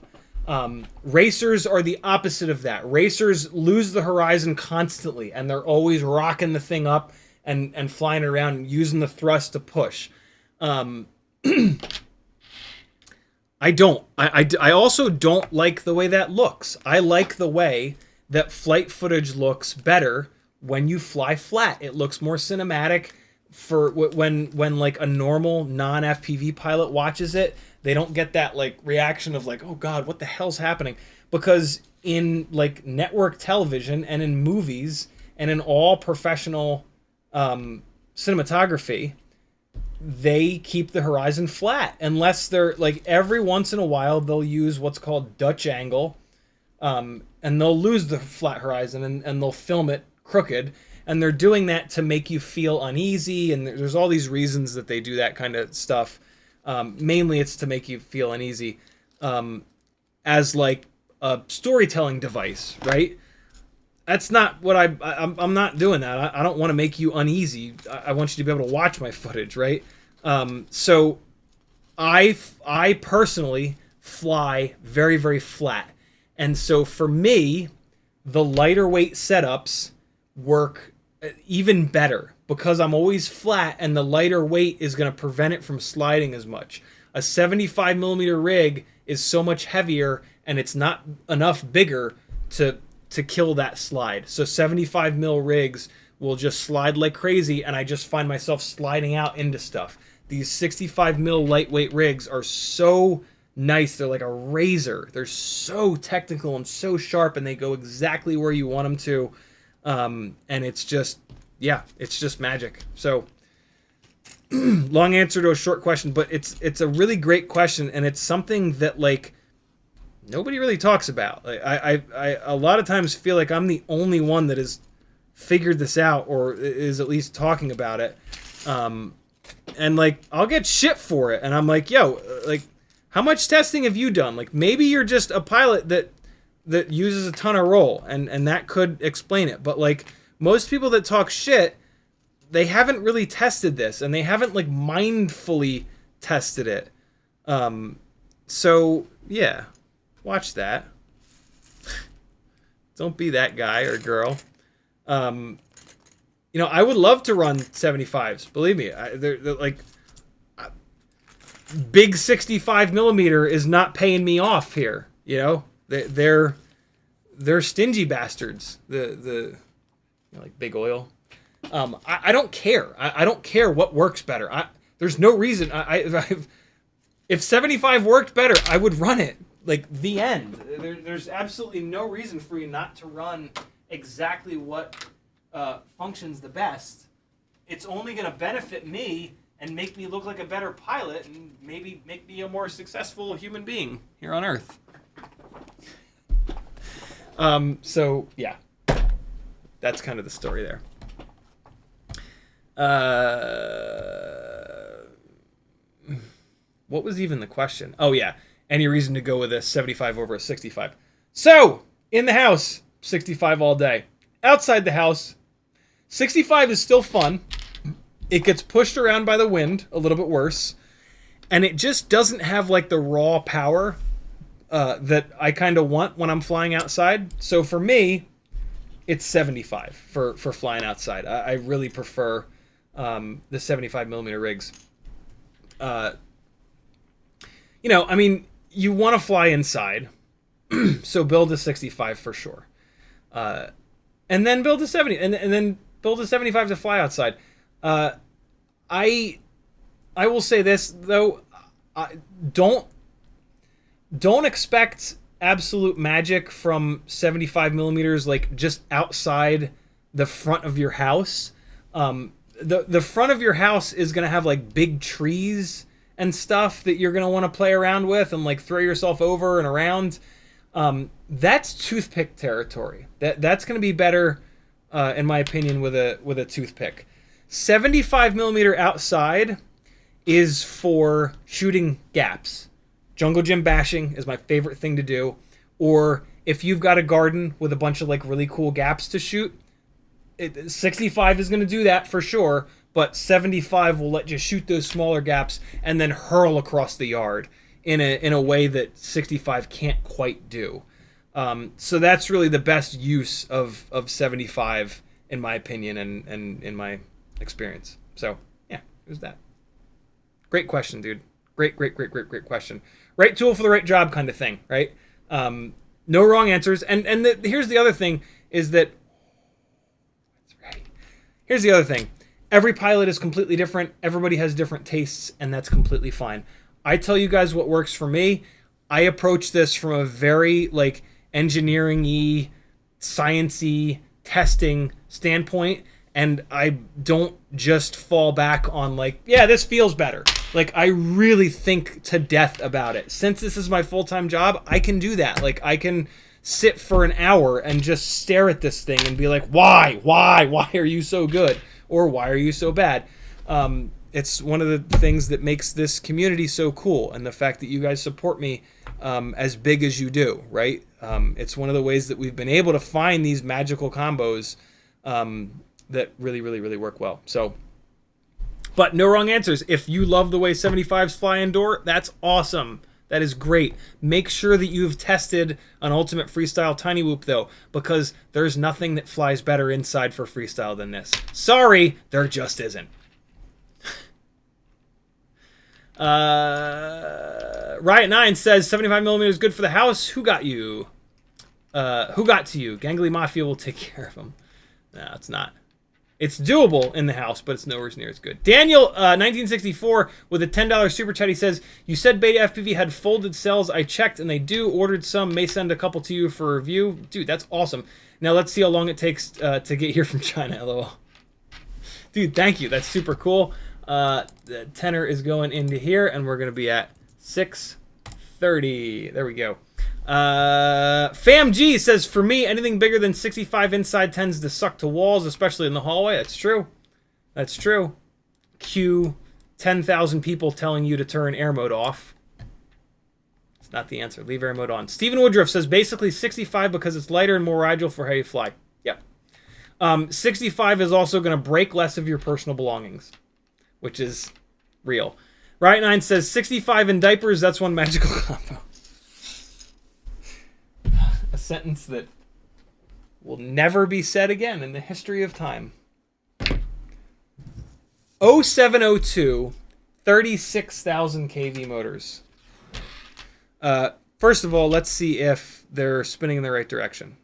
Racers are the opposite of that. Racers lose the horizon constantly, and they're always rocking the thing up and flying around and using the thrust to push. I don't. I also don't like the way that looks. I like the way that flight footage looks better when you fly flat. It looks more cinematic. For when like a normal non-FPV pilot watches it, they don't get that like reaction of like, oh god, what the hell's happening? Because in like network television and in movies and in all professional cinematography, they keep the horizon flat, unless they're like, every once in a while they'll use what's called Dutch angle, and they'll lose the flat horizon and they'll film it crooked. And they're doing that to make you feel uneasy, and there's all these reasons that they do that kind of stuff. Mainly it's to make you feel uneasy as like a storytelling device, right? That's not what I'm not doing that. I don't want to make you uneasy. I want you to be able to watch my footage, right? So I personally fly very, very flat. And so for me, the lighter weight setups work even better, because I'm always flat, and the lighter weight is going to prevent it from sliding as much. A 75 millimeter rig is so much heavier, and it's not enough bigger to kill that slide. So 75 mil rigs will just slide like crazy, and I just find myself sliding out into stuff. These 65 mil lightweight rigs are so nice. They're like a razor. They're so technical and so sharp, and they go exactly where you want them to. And it's just, yeah, it's just magic. So long answer to a short question, but it's a really great question, and it's something that like nobody really talks about. Like, I a lot of times feel like I'm the only one that has figured this out, or is at least talking about it. And like, I'll get shit for it, and I'm like, yo, like, how much testing have you done? Like, maybe you're just a pilot that uses a ton of roll, and that could explain it. But like, most people that talk shit, they haven't really tested this, and they haven't like mindfully tested it. So yeah, watch that. Don't be that guy or girl. You know, I would love to run 75s. Believe me, they're like, big 65 millimeter is not paying me off here. You know, they're stingy bastards. The you know, like big oil. I don't care. I don't care what works better. There's no reason. If 75 worked better, I would run it. Like, the end. There's absolutely no reason for you not to run exactly what functions the best. It's only going to benefit me and make me look like a better pilot and maybe make me a more successful human being here on Earth. So yeah, that's kind of the story there. What was even the question? Oh yeah, any reason to go with a 75 over a 65? So in the house, 65 all day. Outside the house, 65 is still fun. It gets pushed around by the wind a little bit worse, and it just doesn't have like the raw power that I kind of want when I'm flying outside. So for me, it's 75 for flying outside. I really prefer the 75 millimeter rigs. You know, I mean, you want to fly inside, so build a 65 for sure, and then build a 70, and then build a 75 to fly outside. I will say this though, don't expect absolute magic from 75 millimeters, like just outside the front of your house. The front of your house is gonna have like big trees and stuff that you're gonna want to play around with and like throw yourself over and around. That's toothpick territory. That's gonna be better, in my opinion, with a toothpick. 75 millimeter outside is for shooting gaps. Jungle gym bashing is my favorite thing to do. Or if you've got a garden with a bunch of like really cool gaps to shoot, 65 is going to do that for sure, but 75 will let you shoot those smaller gaps and then hurl across the yard in a way that 65 can't quite do. So that's really the best use of 75 in my opinion and in my experience. So yeah, it was that. Great question, dude. Great question. Right tool for the right job kind of thing, right? No wrong answers. And here's the other thing is that here's the other thing. Every pilot is completely different. Everybody has different tastes, and that's completely fine. I tell you guys what works for me. I approach this from a very like engineering-y, science-y, testing standpoint, and I don't just fall back on like, yeah, this feels better. Like, I really think to death about it. Since this is my full-time job, I can do that. Like, I can sit for an hour and just stare at this thing and be like, why are you so good? Or why are you so bad? It's one of the things that makes this community so cool, and the fact that you guys support me as big as you do, right? It's one of the ways that we've been able to find these magical combos that really work well. So, but no wrong answers. If you love the way 75s fly indoor, that's awesome. That is great. Make sure that you've tested an Ultimate Freestyle Tiny Whoop, though, because there's nothing that flies better inside for freestyle than this. Sorry, there just isn't. Riot9 says 75mm is good for the house. Who got you? Who got to you? Gangly Mafia will take care of them. No, it's not. It's doable in the house, but it's nowhere near as good. Daniel, 1964, with a $10 super chat, he says, you said Beta FPV had folded cells. I checked, and they do. Ordered some. May send a couple to you for review. Dude, that's awesome. Now let's see how long it takes to get here from China, LOL. Dude, thank you. That's super cool. The tenor is going into here, and we're going to be at 6:30. There we go. FamG says, for me, anything bigger than 65 inside tends to suck to walls, especially in the hallway. That's true. That's true. Cue 10,000 people telling you to turn air mode off. It's not the answer. Leave air mode on. Stephen Woodruff says, basically 65 because it's lighter and more agile for how you fly. Yep. 65 is also going to break less of your personal belongings, which is real. Riot9 says, 65 in diapers, that's one magical combo. A sentence that will never be said again in the history of time. 0702, 36,000 kV motors. First of all, let's see if they're spinning in the right direction.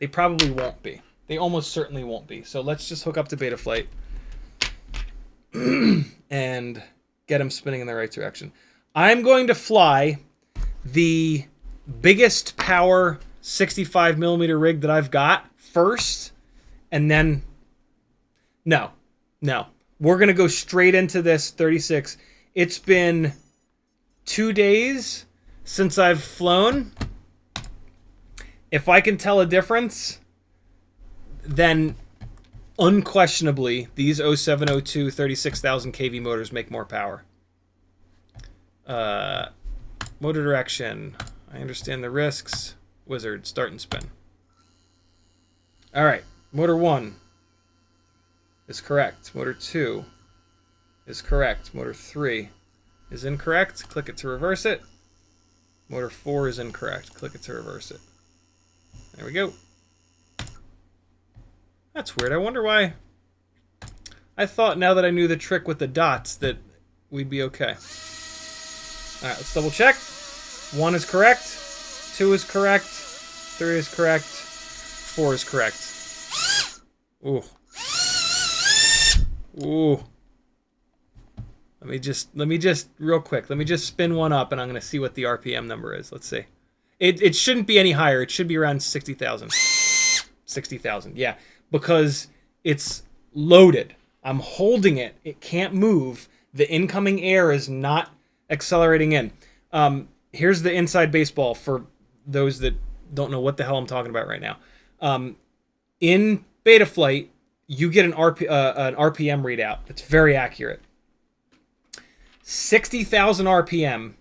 They probably won't be. They almost certainly won't be. So let's just hook up to Betaflight and get them spinning in the right direction. I'm going to fly the biggest power 65mm rig that I've got first, and then no. we're going to go straight into this 36. It's been 2 days since I've flown. If I can tell a difference, then unquestionably, these 0702 36,000 kV motors make more power. Motor direction. I understand the risks. Wizard, start and spin. All right. Motor 1 is correct. Motor 2 is correct. Motor 3 is incorrect. Click it to reverse it. Motor 4 is incorrect. Click it to reverse it. There we go. That's weird. I wonder why. I thought now that I knew the trick with the dots that we'd be okay. All right, let's double check. 1 is correct. 2 is correct. 3 is correct. 4 is correct. Ooh. Ooh. Let me just real quick. Let me just spin one up, and I'm gonna see what the RPM number is. Let's see. It shouldn't be any higher. It should be around 60,000. 60,000. Yeah, because it's loaded. I'm holding it. It can't move. The incoming air is not accelerating in. Here's the inside baseball for those that don't know what the hell I'm talking about right now. In beta flight, you get an RPM readout. It's very accurate. 60,000 RPM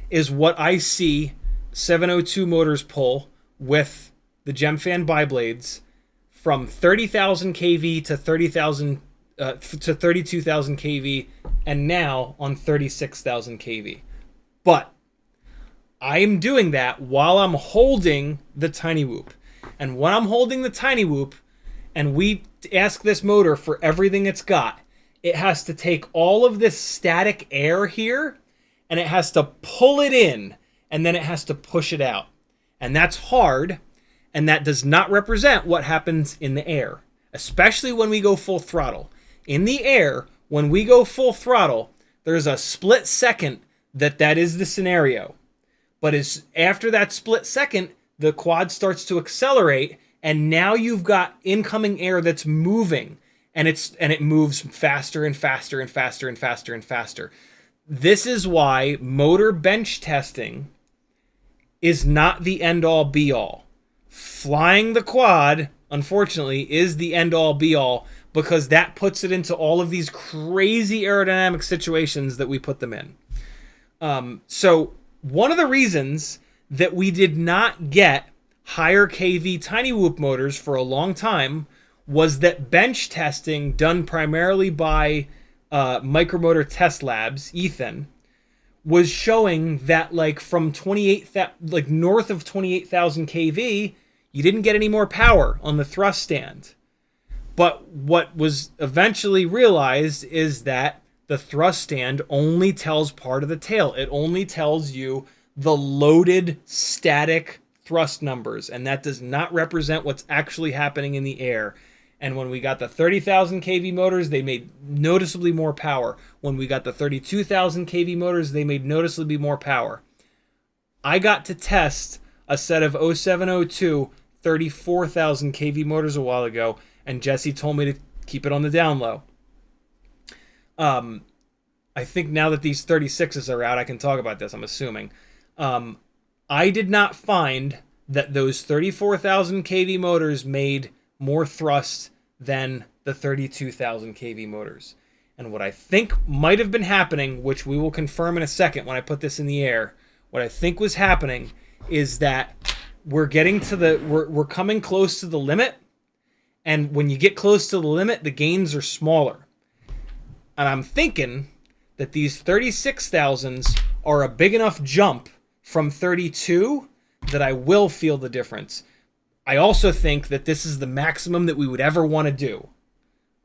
is what I see 702 motors pull with the GemFan biblades from 30,000 kV to 30,000 to 32,000 kV, and now on 36,000 kV. But I am doing that while I'm holding the tiny whoop. And when I'm holding the tiny whoop, and we ask this motor for everything it's got, it has to take all of this static air here, and it has to pull it in, and then it has to push it out. And that's hard, and that does not represent what happens in the air, especially when we go full throttle. In the air, when we go full throttle, there's a split second that is the scenario. But after that split second, the quad starts to accelerate, and now you've got incoming air that's moving, and it moves faster and faster and faster and faster and faster. This is why motor bench testing is not the end-all be-all. Flying the quad, unfortunately, is the end-all be-all, because that puts it into all of these crazy aerodynamic situations that we put them in. So one of the reasons that we did not get higher kV tiny whoop motors for a long time was that bench testing done primarily by Micromotor Test Labs, Ethan, was showing that from north of 28,000 kV, you didn't get any more power on the thrust stand. But what was eventually realized is that the thrust stand only tells part of the tail. It only tells you the loaded static thrust numbers, and that does not represent what's actually happening in the air. And when we got the 30,000 kV motors, they made noticeably more power. When we got the 32,000 kV motors, they made noticeably more power. I got to test a set of 0702 34,000 kV motors a while ago, and Jesse told me to keep it on the down low. I think now that these 36s are out, I can talk about this, I'm assuming. I did not find that those 34,000 kV motors made more thrust than the 32,000 kV motors. And what I think might have been happening, which we will confirm in a second when I put this in the air, what I think was happening is that we're getting to we're coming close to the limit, and when you get close to the limit, the gains are smaller. And I'm thinking that these 36,000s are a big enough jump from 32 that I will feel the difference. I also think that this is the maximum that we would ever want to do.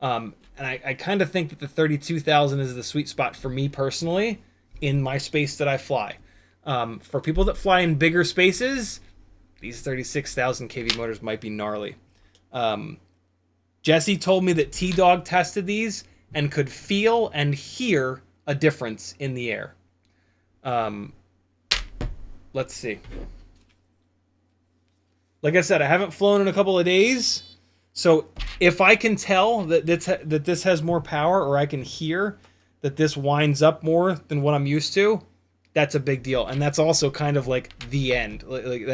And I kind of think that the 32,000 is the sweet spot for me personally in my space that I fly. For people that fly in bigger spaces, these 36,000 kV motors might be gnarly. Jesse told me that T-Dog tested these and could feel and hear a difference in the air. Let's see. Like I said, I haven't flown in a couple of days, So if I can tell that this has more power, or I can hear that this winds up more than what I'm used to, that's a big deal. And that's also kind of like the end. Like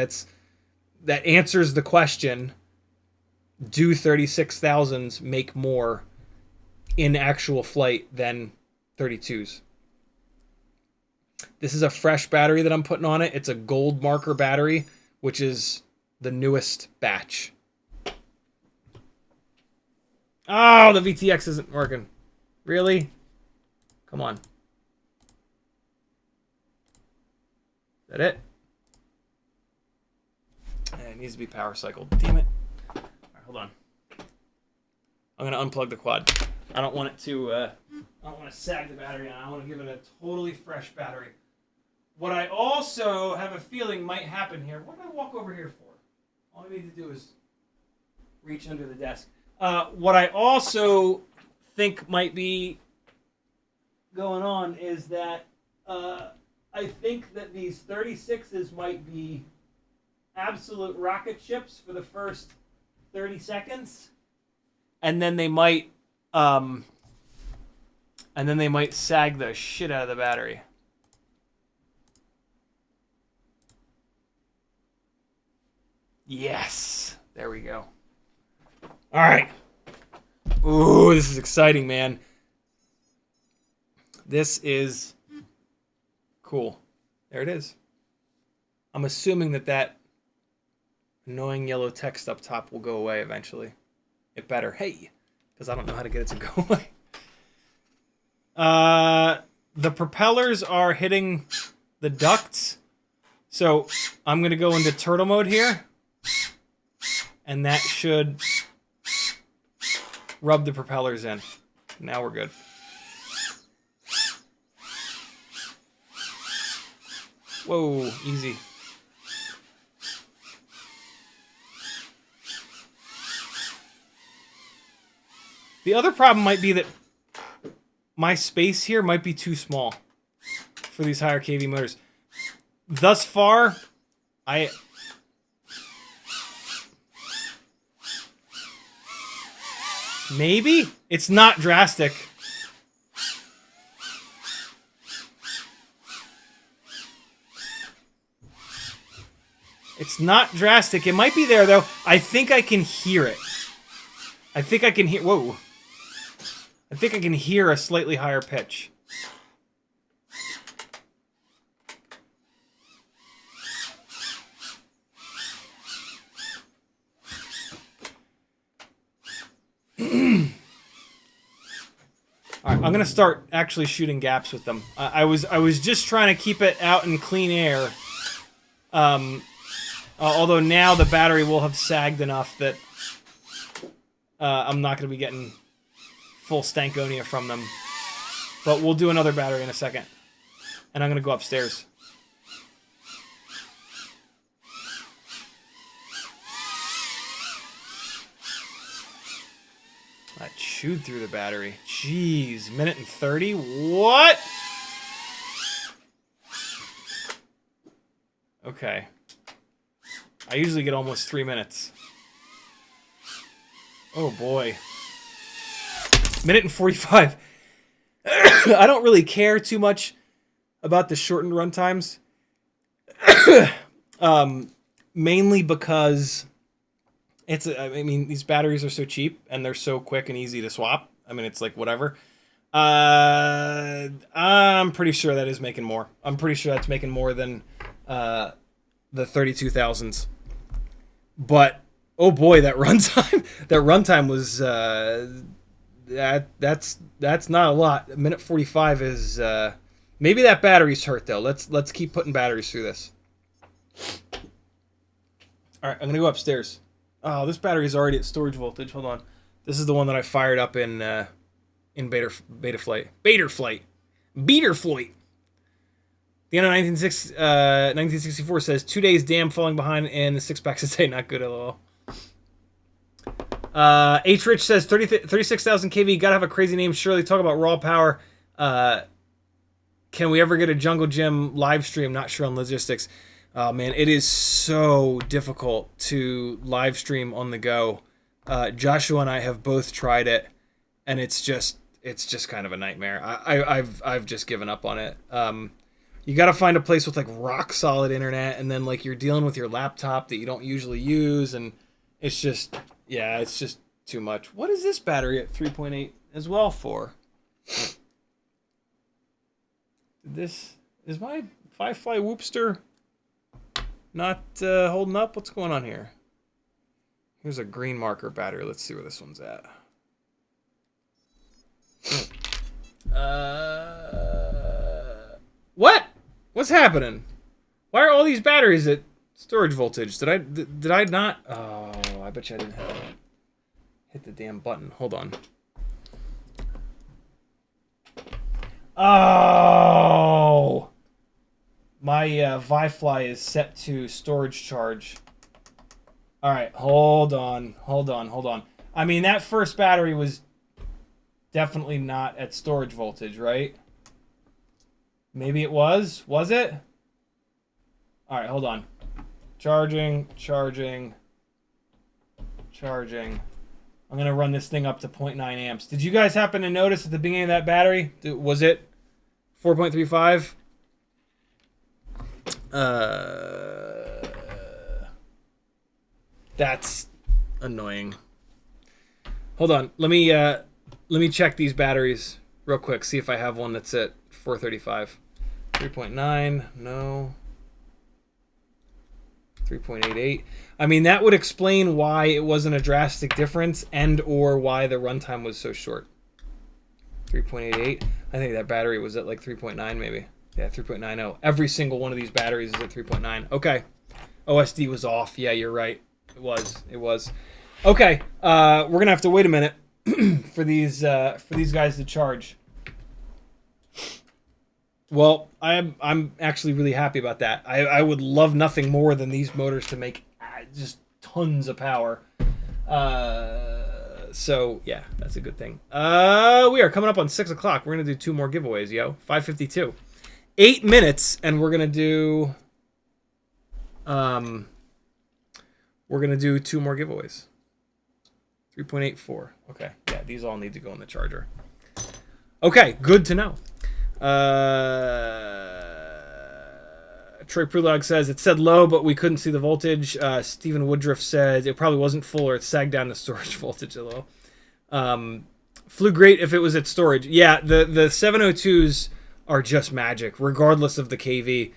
that answers the question, do 36,000s make more in actual flight than 32s? This is a fresh battery that I'm putting on it. It's a gold marker battery, which is the newest batch. Oh, the VTX isn't working. Really? Come on. Is that it? It needs to be power cycled. Damn it. All right, hold on. I'm going to unplug the quad. I don't want it to... I don't want to sag the battery on. I want to give it a totally fresh battery. What I also have a feeling might happen here... What did I walk over here for? All I need to do is reach under the desk. What I also think might be going on is that I think that these 36s might be absolute rocket ships for the first 30 seconds, and then they might sag the shit out of the battery. Yes, there we go. All right. Ooh, this is exciting, man. This is cool. There it is. I'm assuming that annoying yellow text up top will go away eventually. It better. Hey, because I don't know how to get it to go away. The propellers are hitting the ducts. So I'm going to go into turtle mode here. And that should rub the propellers in. Now we're good. Whoa, easy. The other problem might be that my space here might be too small for these higher kV motors. Thus far, maybe? It's not drastic. It's not drastic. It might be there, though. I think I can hear it. I think I can hear... Whoa. I think I can hear a slightly higher pitch. All right, I'm gonna start actually shooting gaps with them. I was just trying to keep it out in clean air. Although now the battery will have sagged enough that I'm not going to be getting full stankonia from them. But we'll do another battery in a second. And I'm going to go upstairs. That chewed through the battery. Jeez, minute and 30? What? Okay. I usually get almost 3 minutes. Oh boy. Minute and 45. I don't really care too much about the shortened run times. Mainly because I mean, these batteries are so cheap and they're so quick and easy to swap. I mean, it's like whatever. I'm pretty sure that is making more. I'm pretty sure that's making more than the 32,000s. But oh boy, that runtime was that's not a lot. A minute 45 is maybe that battery's hurt though. Let's keep putting batteries through this. All right, I'm gonna go upstairs. Oh, this battery's already at storage voltage. Hold on, this is the one that I fired up in beta flight. The end of 1964 says 2 days damn falling behind and the 6-packs a day not good at all. H Rich says 36,000 kV, gotta have a crazy name. Surely talk about raw power. Can we ever get a Jungle Gym live stream? Not sure on logistics. Oh man, it is so difficult to live stream on the go. Joshua and I have both tried it, and it's just kind of a nightmare. I've just given up on it. You got to find a place with like rock solid internet, and then like you're dealing with your laptop that you don't usually use, and it's just too much. What is this battery at 3.8 as well for? This is my Firefly Whoopster not holding up. What's going on here? Here's a green marker battery. Let's see where this one's at. What? What's happening? Why are all these batteries at storage voltage? Did I not? Oh, I bet you I didn't hit the damn button. Hold on. Oh, my Wi-Fi is set to storage charge. All right, hold on. I mean, that first battery was definitely not at storage voltage, right? Maybe it was. Was it? All right, hold on. Charging. I'm going to run this thing up to 0.9 amps. Did you guys happen to notice at the beginning of that battery? Was it 4.35? That's annoying. Hold on. Let me check these batteries real quick. See if I have one that's at 435. 3.9. No. 3.88. I mean, that would explain why it wasn't a drastic difference and or why the runtime was so short. 3.88. I think that battery was at like 3.9 maybe. Yeah, 3.90. Every single one of these batteries is at 3.9. Okay. OSD was off. Yeah, you're right. It was. Okay. We're going to have to wait a minute for these guys to charge. Well, I'm actually really happy about that. I would love nothing more than these motors to make just tons of power. So yeah, that's a good thing. We are coming up on 6 o'clock. We're gonna do 2 more giveaways, yo. 5:52, 8 minutes, and we're gonna do 2 more giveaways. 3.84. Okay, yeah, these all need to go in the charger. Okay, good to know. Troy Prulog says it said low, but we couldn't see the voltage. Stephen Woodruff said it probably wasn't full or it sagged down to storage voltage a little. Flew great if it was at storage. Yeah, the 702s are just magic, regardless of the KV.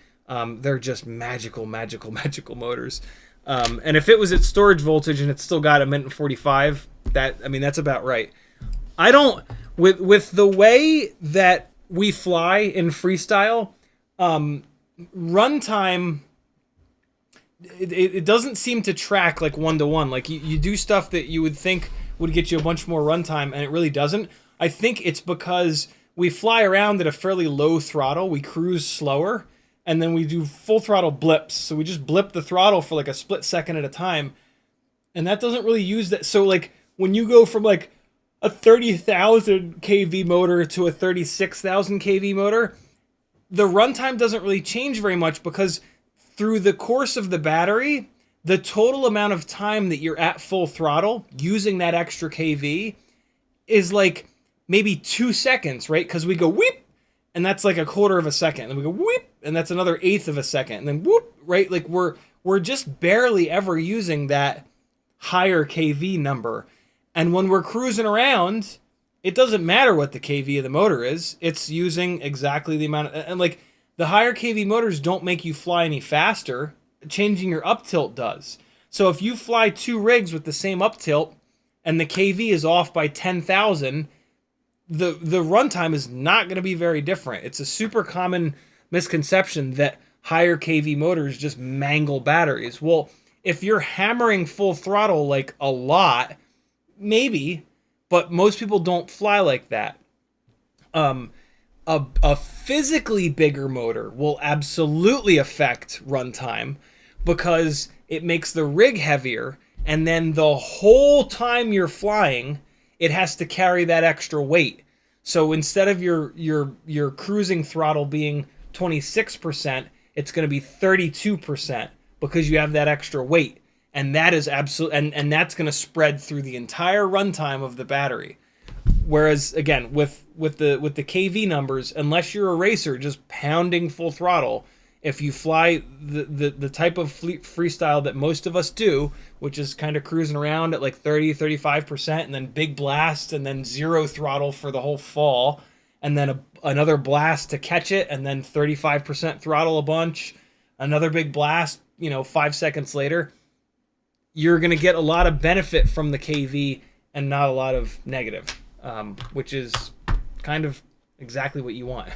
They're just magical motors. And if it was at storage voltage and it's still got a minute and 45, that's about right. I don't with the way that we fly in freestyle, runtime, it doesn't seem to track like 1-to-1. Like you do stuff that you would think would get you a bunch more runtime, and it really doesn't. I think it's because we fly around at a fairly low throttle, we cruise slower, and then we do full throttle blips. So we just blip the throttle for like a split second at a time, and that doesn't really use that. So like when you go from like a 30,000 kV motor to a 36,000 kV motor, the runtime doesn't really change very much because through the course of the battery, the total amount of time that you're at full throttle using that extra kV is like maybe 2 seconds, right? Because we go whoop, and that's like a quarter of a second. And then we go whoop, and that's another eighth of a second. And then whoop, right? Like we're just barely ever using that higher kV number. And when we're cruising around, it doesn't matter what the kV of the motor is. It's using exactly the amount and like the higher kV motors don't make you fly any faster. Changing your up tilt does. So if you fly 2 rigs with the same up tilt and the kV is off by 10,000, the runtime is not going to be very different. It's a super common misconception that higher kV motors just mangle batteries. Well, if you're hammering full throttle like a lot, maybe, but most people don't fly like that. A physically bigger motor will absolutely affect runtime because it makes the rig heavier, and then the whole time you're flying, it has to carry that extra weight. So instead of your cruising throttle being 26%, it's going to be 32% because you have that extra weight. And that is and that's going to spread through the entire runtime of the battery. Whereas again, with the KV numbers, unless you're a racer just pounding full throttle, if you fly the type of freestyle that most of us do, which is kind of cruising around at like 30-35%, and then big blast, and then zero throttle for the whole fall, and then another blast to catch it, and then 35% throttle a bunch, another big blast, 5 seconds later, you're going to get a lot of benefit from the KV and not a lot of negative, which is kind of exactly what you want.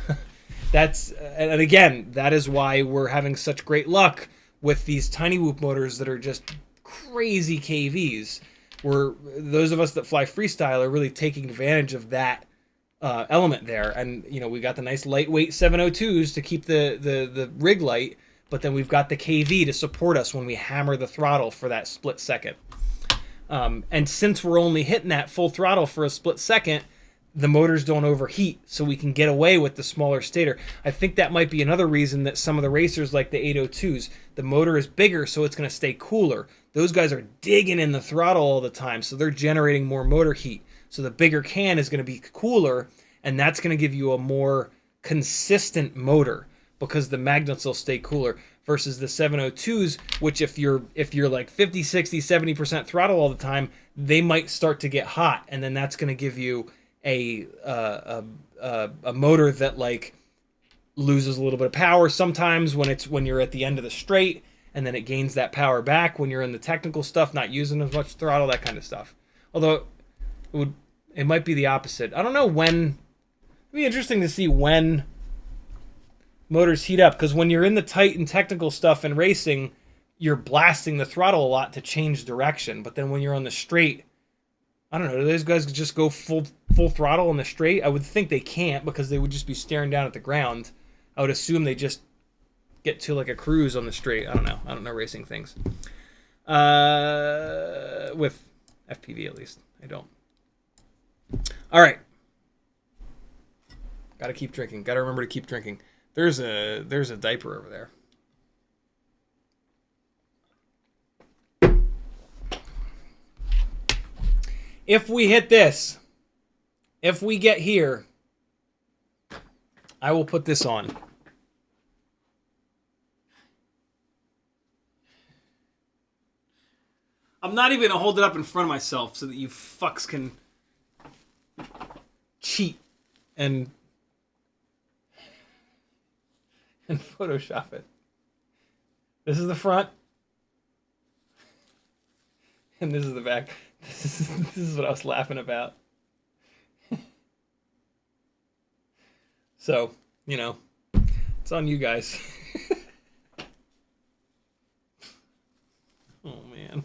And again, that is why we're having such great luck with these tiny whoop motors that are just crazy KVs. Where those of us that fly freestyle are really taking advantage of that element there. And we got the nice lightweight 702s to keep the rig light, but then we've got the KV to support us when we hammer the throttle for that split second. And since we're only hitting that full throttle for a split second, the motors don't overheat, so we can get away with the smaller stator. I think that might be another reason that some of the racers like the 802s, the motor is bigger, so it's going to stay cooler. Those guys are digging in the throttle all the time, so they're generating more motor heat. So the bigger can is going to be cooler, and that's going to give you a more consistent motor because the magnets will stay cooler. Versus the 702s, which if you're like 50, 60, 70% throttle all the time, they might start to get hot, and then that's going to give you a motor that like loses a little bit of power sometimes when you're at the end of the straight, and then it gains that power back when you're in the technical stuff, not using as much throttle, that kind of stuff. Although it might be the opposite. I don't know when. It'd be interesting to see when motors heat up, because when you're in the tight and technical stuff and racing, you're blasting the throttle a lot to change direction. But then when you're on the straight, I don't know, do those guys just go full throttle on the straight? I would think they can't, because they would just be staring down at the ground. I would assume they just get to like a cruise on the straight. I don't know racing things. With FPV at least, I don't. All right. Gotta keep drinking. Gotta remember to keep drinking. There's a diaper over there. If we hit this, if we get here, I will put this on. I'm not even going to hold it up in front of myself so that you fucks can cheat and Photoshop it. This is the front. And this is the back. This is what I was laughing about. So, it's on you guys. Oh, man.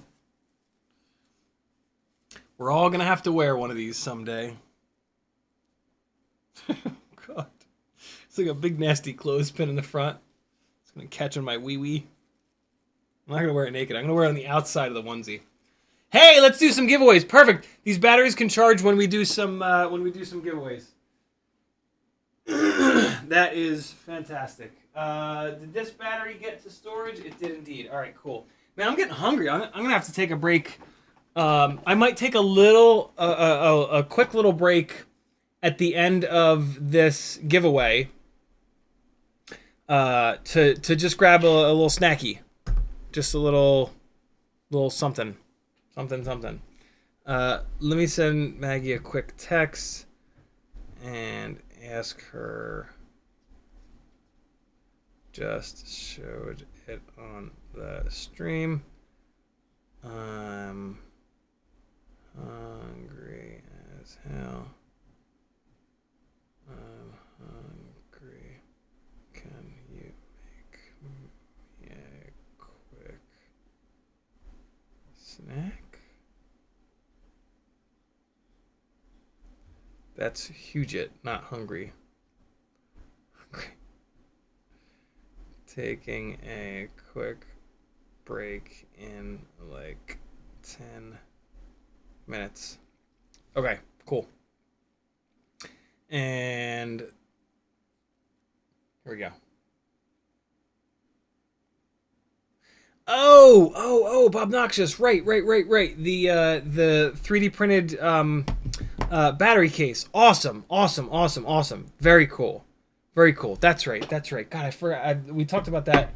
We're all going to have to wear one of these someday. God. It's like a big nasty clothespin in the front. It's going to catch on my wee-wee. I'm not going to wear it naked. I'm going to wear it on the outside of the onesie. Hey, let's do some giveaways. Perfect. These batteries can charge when we do some giveaways. That is fantastic. Did this battery get to storage? It did indeed. All right, cool. Man, I'm getting hungry. I'm going to have to take a break. I might take a quick little break at the end of this giveaway to just grab a little snacky. Just a little something. Something. Let me send Maggie a quick text and ask her. Just showed it on the stream. I'm hungry as hell. I'm hungry. Can you make me a quick snack? That's huge it, not hungry. Taking a quick break in like 10 minutes. Okay, cool. And here we go. Oh, Bob Noxious. Right. The 3D printed battery case. Awesome. Very cool. That's right. God, I forgot. We talked about that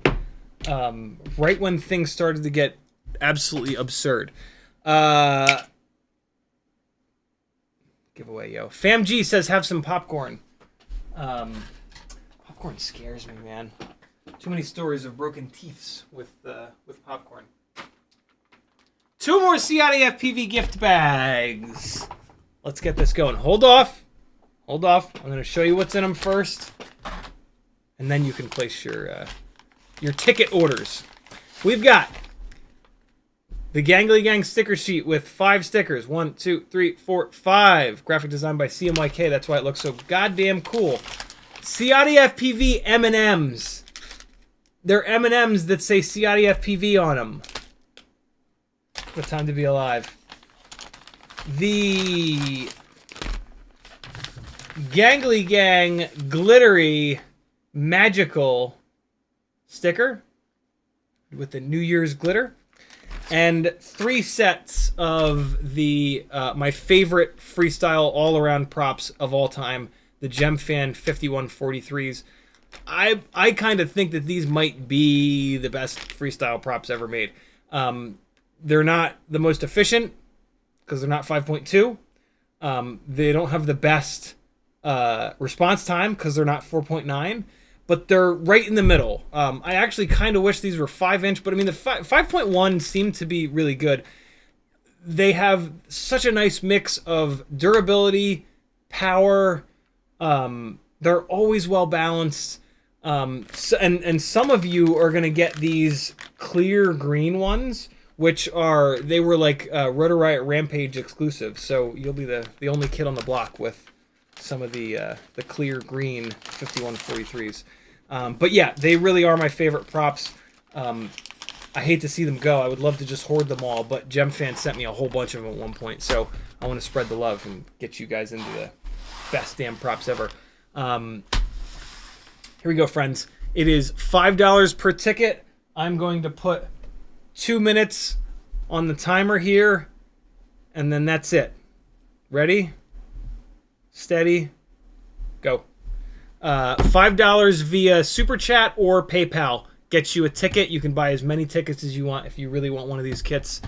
right when things started to get absolutely absurd. Giveaway, yo. FamG says have some popcorn. Popcorn scares me, man. Too many stories of broken teeths with popcorn. 2 more CiottiFPV gift bags. Let's get this going. Hold off. I'm going to show you what's in them first, and then you can place your ticket orders. We've got the Gangly Gang sticker sheet with 5 stickers. 1, 2, 3, 4, 5. Graphic design by CMYK. That's why it looks so goddamn cool. CiottiFPV M&Ms. They're M&Ms that say CiottiFPV on them. What time to be alive. The Gangly Gang glittery magical sticker with the New Year's glitter. And 3 sets of the my favorite freestyle all-around props of all time, the GemFan 5143s. I kind of think that these might be the best freestyle props ever made. They're not the most efficient because they're not 5.2. They don't have the best response time because they're not 4.9. But they're right in the middle. I actually kind of wish these were 5-inch, but I mean the 5.1 seemed to be really good. They have such a nice mix of durability, power. They're always well balanced. And some of you are gonna get these clear green ones, which they were like Rotor Riot Rampage exclusive. So you'll be the only kid on the block with some of the clear green 5143s. But yeah, they really are my favorite props. I hate to see them go. I would love to just hoard them all, but GemFan sent me a whole bunch of them at one point, so I want to spread the love and get you guys into the best damn props ever. Here we go, friends. It is $5 per ticket. I'm going to put 2 minutes on the timer here, and then that's it. Ready? Steady. Go. $5 via Super Chat or PayPal gets you a ticket. You can buy as many tickets as you want. If you really want one of these kits,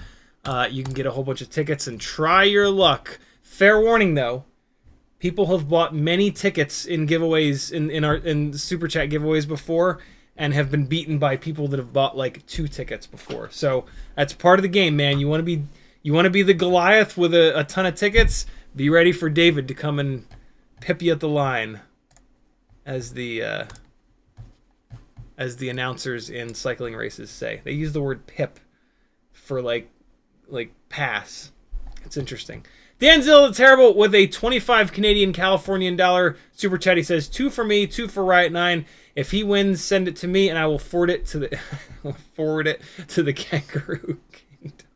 you can get a whole bunch of tickets and try your luck. Fair warning, though. People have bought many tickets in giveaways, in Super Chat giveaways before, and have been beaten by people that have bought like 2 tickets before. So that's part of the game, man. You want to be the Goliath with a ton of tickets? Be ready for David to come and pip you at the line, as the announcers in cycling races say. They use the word pip for like pass. It's interesting. Danzilla the Terrible with a 25 Canadian Californian dollar super chat. He says 2 for me, 2 for Riot 9. If he wins, send it to me, and I will forward it to the Kangaroo Kingdom.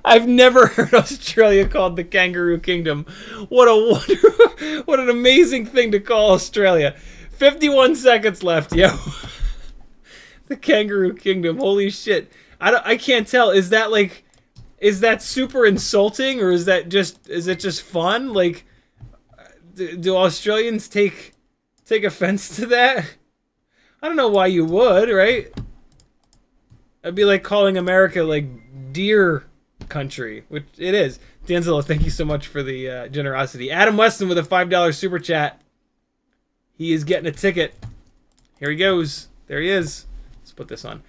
I've never heard Australia called the Kangaroo Kingdom. What an amazing thing to call Australia. 51 seconds left, yo. The Kangaroo Kingdom. Holy shit. I can't tell. Is that super insulting, or is it just fun? Like, do Australians take offense to that? I don't know why you would, right? It'd be like calling America like deer country, which it is. Danzilla, thank you so much for the generosity. Adam Weston with a $5 super chat. He is getting a ticket. Here he goes. There he is. Let's put this on.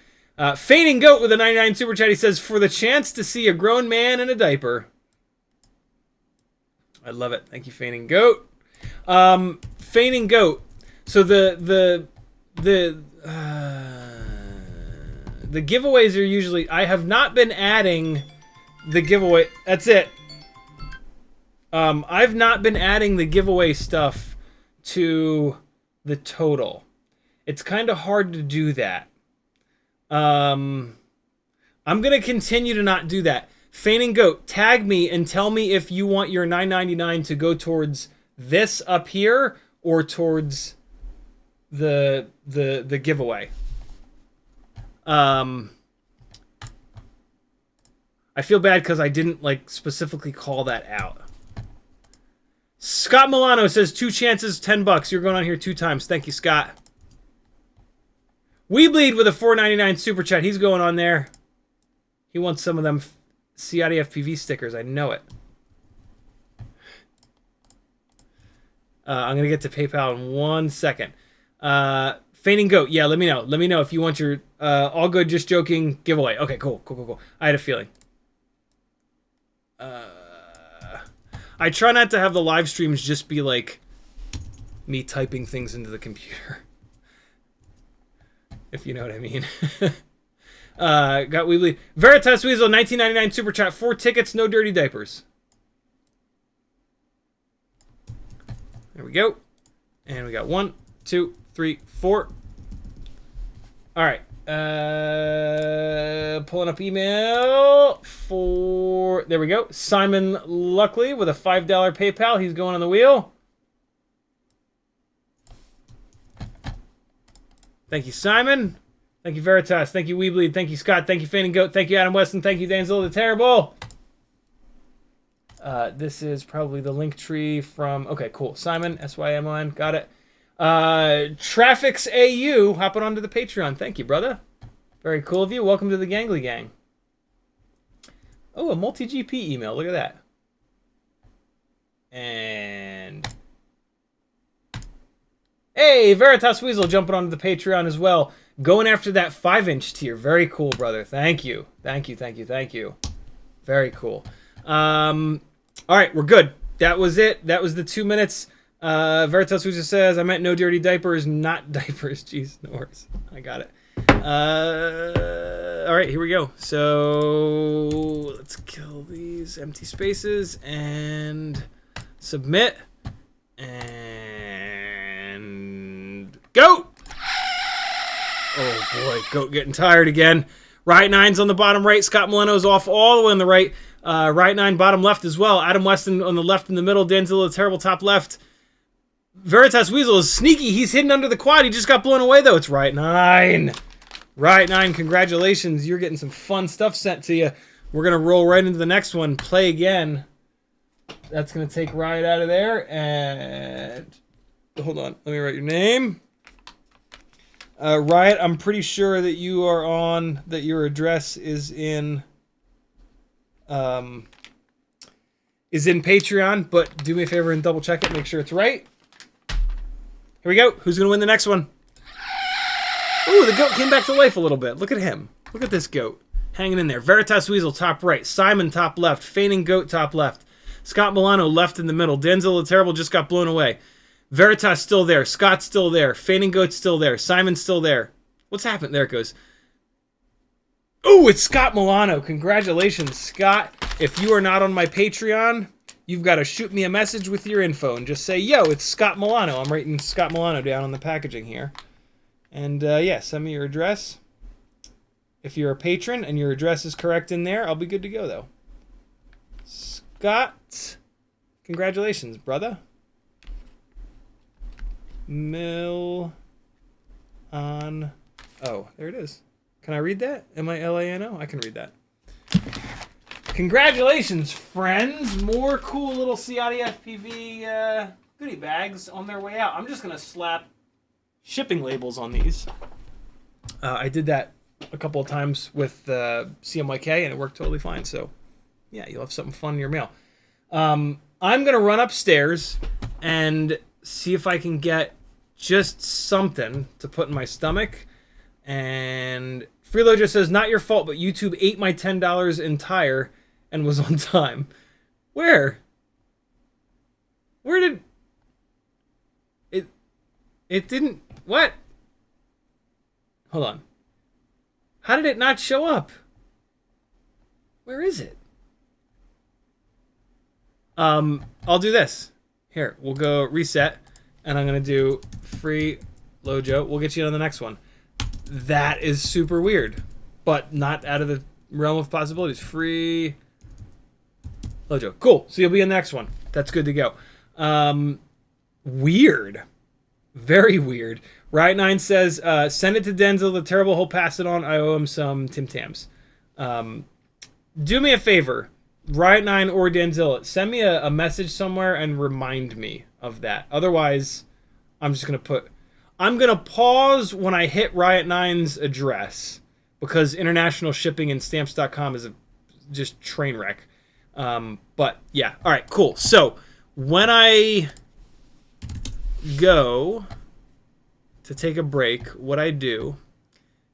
Feigning Goat with a 99 super chat. He says, for the chance to see a grown man in a diaper. I love it. Thank you, Feigning Goat. Feigning Goat. So the giveaways are usually... I have not been adding the giveaway... That's it. I've not been adding the giveaway stuff to the total. It's kind of hard to do that. I'm going to continue to not do that. Feigning Goat, tag me and tell me if you want your $9.99 to go towards this up here or towards the giveaway. I feel bad because I didn't like specifically call that out. Scott Milano says 2 chances, $10. You're going on here 2 times. Thank you, Scott. We Bleed with a $4.99 super chat. He's going on there. He wants some of them CiottiFPV stickers. I know it. I'm gonna get to PayPal in 1 second. Fainting Goat. Yeah, let me know. Let me know if you want your all good, just joking giveaway. Okay, cool. I had a feeling. I try not to have the live streams just be like me typing things into the computer. If you know what I mean. Got Weebly. Veritas Weasel, $19.99 super chat. 4 tickets, no dirty diapers. There we go. And we got 1, 2, 3, 4. All right. Pulling up email for... There we go. Simon Luckley with a $5 PayPal. He's going on the wheel. Thank you, Simon. Thank you, Veritas. Thank you, Weebleed. Thank you, Scott. Thank you, Fainting Goat. Thank you, Adam Weston. Thank you, Danzilla the Terrible. This is probably the link tree from... Okay, cool. Simon, S-Y-M-O-N. Got it. Traffics AU hopping onto the Patreon. Thank you, brother. Very cool of you. Welcome to the Gangly Gang. Oh, a multi-GP email. Look at that. And... Hey, Veritas Weasel jumping onto the Patreon as well. Going after that 5-inch tier. Very cool, brother. Thank you. Thank you. Very cool. All right, we're good. That was it. That was the 2 minutes. Veritas Weasel says, I meant no dirty diapers, not diapers. Jeez, no worries. I got it. All right, here we go. So let's kill these empty spaces and submit. And Goat! Oh boy, Goat getting tired again. Right 9's on the bottom right. Scott Milano's off all the way on the right. Right 9 bottom left as well. Adam Weston on the left in the middle. Danzilla the Terrible top left. Veritas Weasel is sneaky. He's hidden under the quad. He just got blown away though. It's right 9. Right 9, congratulations. You're getting some fun stuff sent to you. We're going to roll right into the next one. Play again. That's going to take Riot out of there. And hold on. Let me write your name. Riot, I'm pretty sure that you are on, that your address is in Patreon, but do me a favor and double check it. Make sure it's right. Here we go. Who's going to win the next one? Ooh, the goat came back to life a little bit. Look at him. Look at this goat. Hanging in there. Veritas Weasel, top right. Simon, top left. Fainting Goat, top left. Scott Milano, left in the middle. Denzel the Terrible just got blown away. Veritas still there. Scott's still there. Fainting Goat's still there. Simon's still there. What's happened? There it goes. Ooh, it's Scott Milano. Congratulations, Scott. If you are not on my Patreon, you've got to shoot me a message with your info and just say, yo, it's Scott Milano. I'm writing Scott Milano down on the packaging here. And yeah, send me your address. If you're a patron and your address is correct in there, I'll be good to go, though. Scott, congratulations, brother. Mil on... Oh, there it is. Can I read that? M-I-L-A-N-O? I can read that. Congratulations, friends. More cool little CiottiFPV goodie bags on their way out. I'm just going to slap shipping labels on these. I did that a couple of times with CMYK, and it worked totally fine. So, yeah, you'll have something fun in your mail. I'm going to run upstairs and see if I can get just something to put in my stomach. And Freelo just says, not your fault, but YouTube ate my $10 entire and was on time. Where? Where did... It didn't... What? Hold on. How did it not show up? Where is it? I'll do this. Here, we'll go reset, and I'm going to do free Lojo. We'll get you on the next one. That is super weird, but not out of the realm of possibilities. Free Lojo. Cool. So you'll be in the next one. That's good to go. Weird. Very weird. Riot9 says, send it to Denzel, the terrible, he'll pass it on. I owe him some Tim Tams. Do me a favor, Riot9 or Denzel, send me a message somewhere and remind me of that. Otherwise, I'm just going to I'm going to pause when I hit Riot9's address because international shipping and stamps.com is just train wreck. But yeah, all right, cool. So when I go to take a break, what I do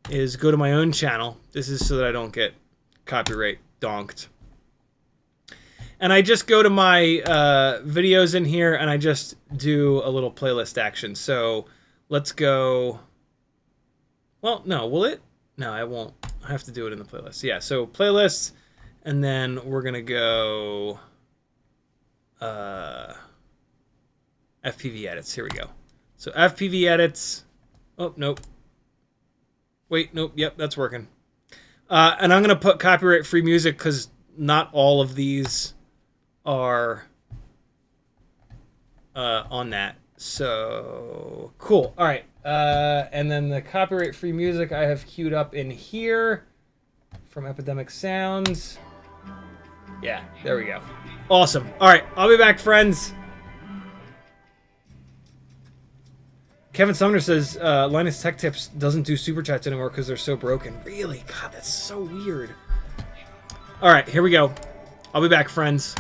is go to my own channel. This is so that I don't get copyright donked. And I just go to my videos in here and I just do a little playlist action. So let's go. Well, no, will it? No, I won't. I have to do it in the playlist. Yeah, so playlists, and then we're going to go FPV edits. Here we go. So FPV edits. Oh, nope. Wait, nope. Yep, that's working. And I'm going to put copyright free music because not all of these are on that. So cool. All right. And then the copyright free music I have queued up in here from Epidemic Sounds. Yeah, there we go. Awesome. All right. I'll be back, friends. Kevin Sumner says Linus Tech Tips doesn't do super chats anymore because they're so broken. Really? God, that's so weird. All right, here we go. I'll be back, friends.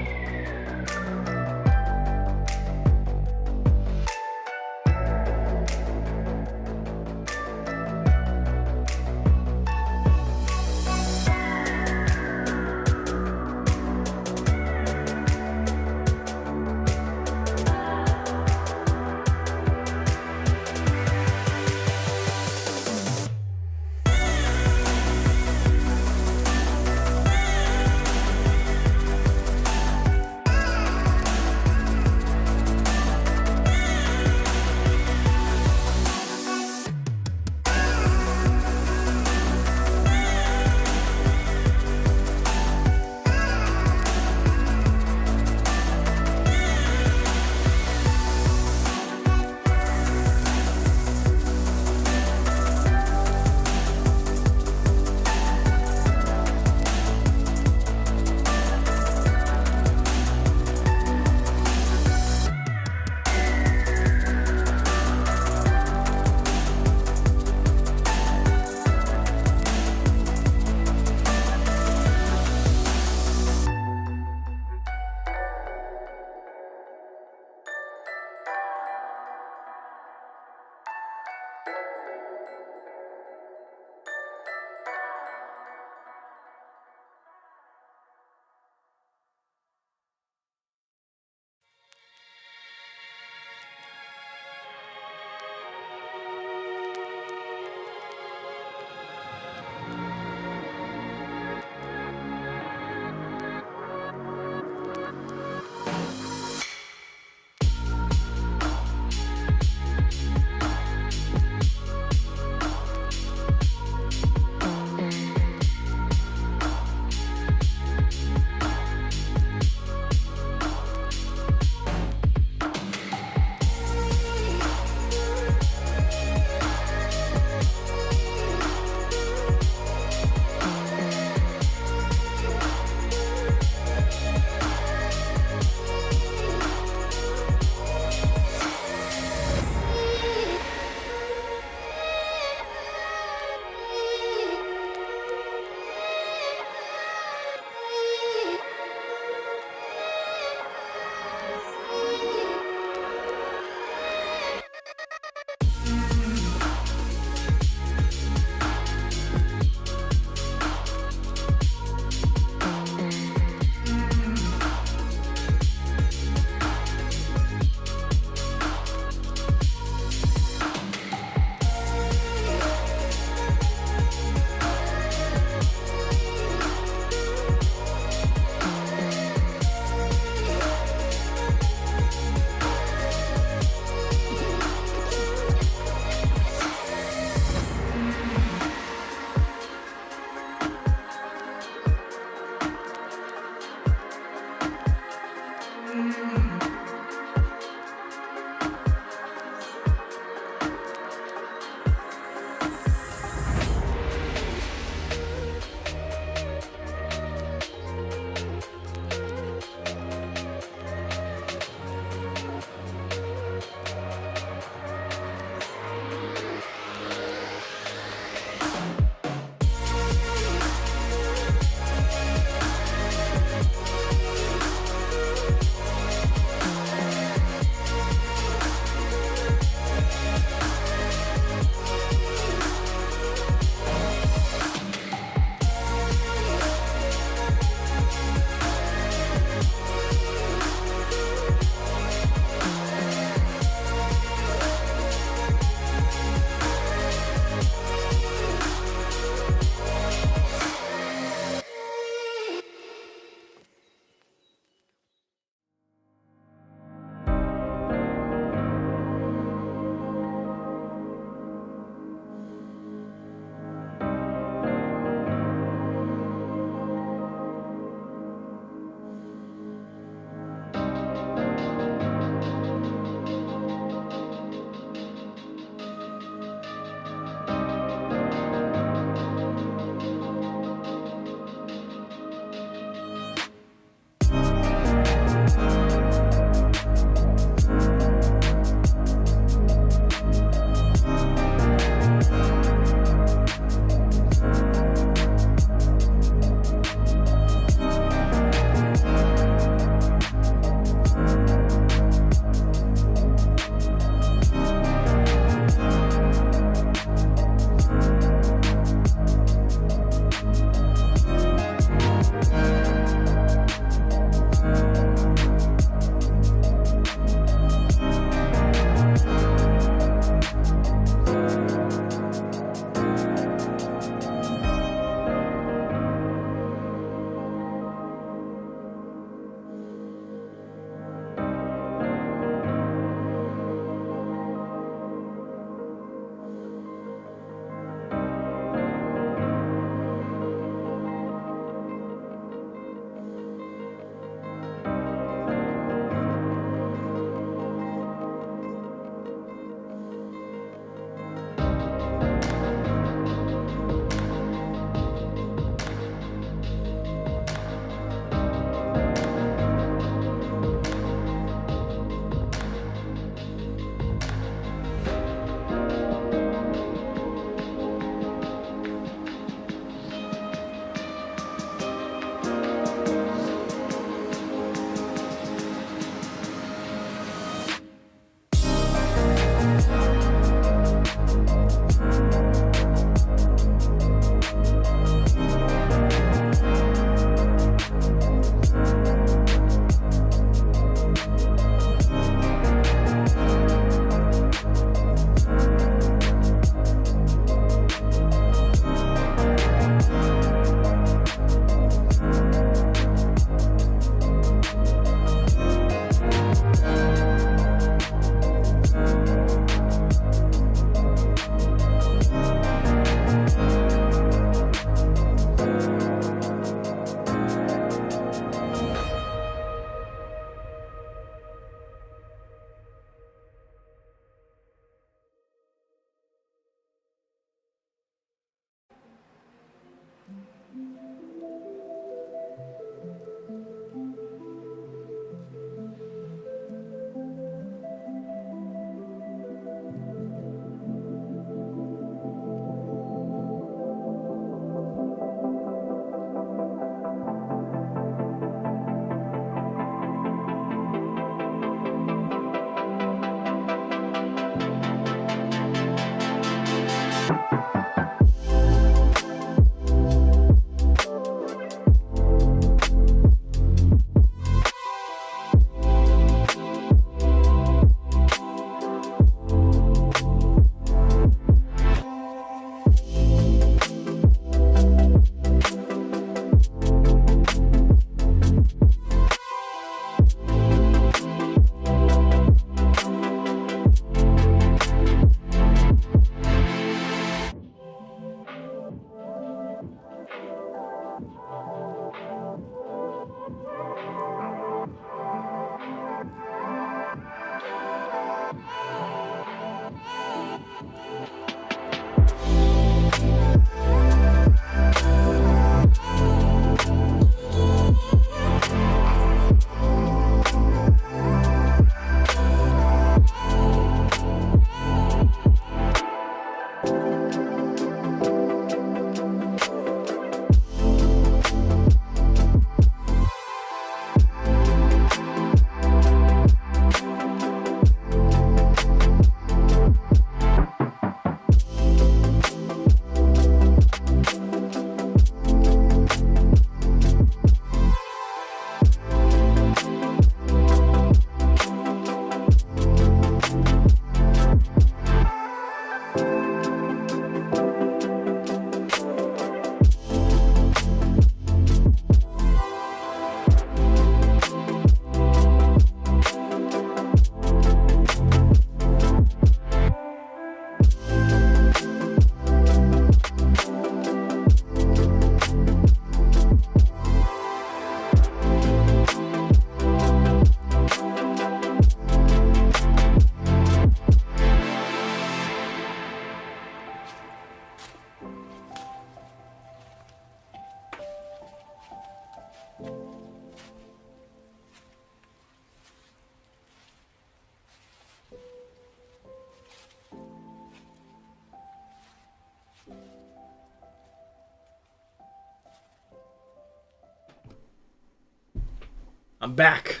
I'm back.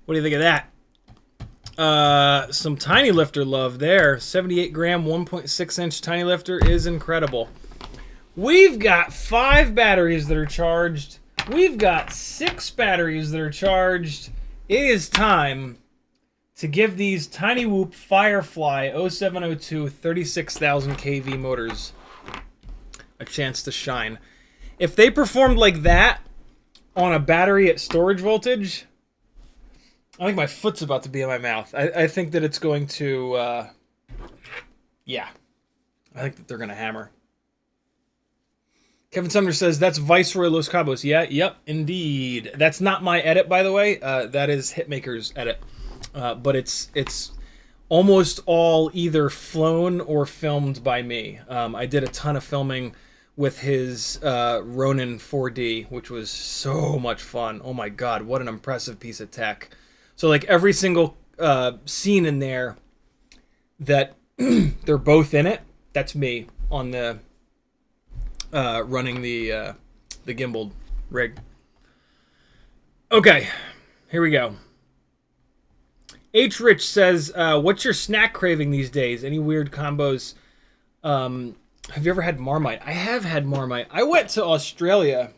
What do you think of that? Some tiny lifter love there. 78 gram, 1.6 inch tiny lifter is incredible. We've got 5 batteries that are charged. We've got 6 batteries that are charged. It is time to give these Tiny Whoop Firefly 0702 36,000 kV motors a chance to shine. If they performed like that on a battery at storage voltage, I think my foot's about to be in my mouth. I think that it's going to, yeah. I think that they're going to hammer. Kevin Sumner says, that's Viceroy Los Cabos. Yeah, yep, indeed. That's not my edit, by the way. That is Hitmaker's edit. But it's almost all either flown or filmed by me. I did a ton of filming with his Ronin 4D, which was so much fun. Oh my god, what an impressive piece of tech. So like every single scene in there that they're both in it, that's me on the running the gimbal rig. Okay, here we go. H. Rich says, what's your snack craving these days? Any weird combos? Have you ever had Marmite? I have had Marmite. I went to Australia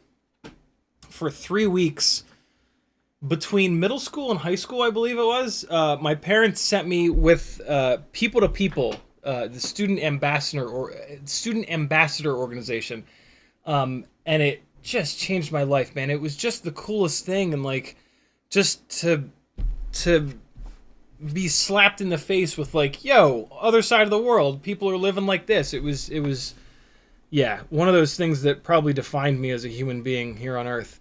for 3 weeks between middle school and high school, I believe it was. My parents sent me with People to People, the student ambassador organization, and it just changed my life, man. It was just the coolest thing, and like just to be slapped in the face with like, yo, other side of the world, people are living like this. It was yeah, one of those things that probably defined me as a human being here on Earth.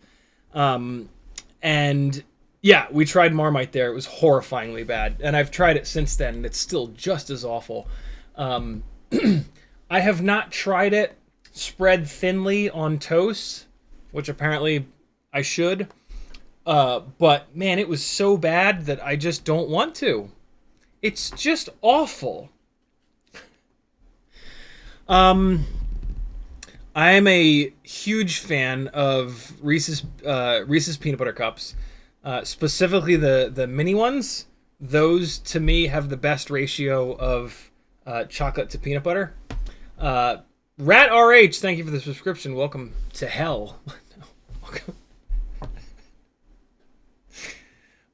And yeah, we tried Marmite there. It was horrifyingly bad. And I've tried it since then, and it's still just as awful. I have not tried it spread thinly on toast, which apparently I should. But man, it was so bad that I just don't want to. It's just awful. I am a huge fan of Reese's peanut butter cups, specifically the mini ones. Those to me have the best ratio of chocolate to peanut butter. Rat RH, thank you for the subscription. Welcome to hell.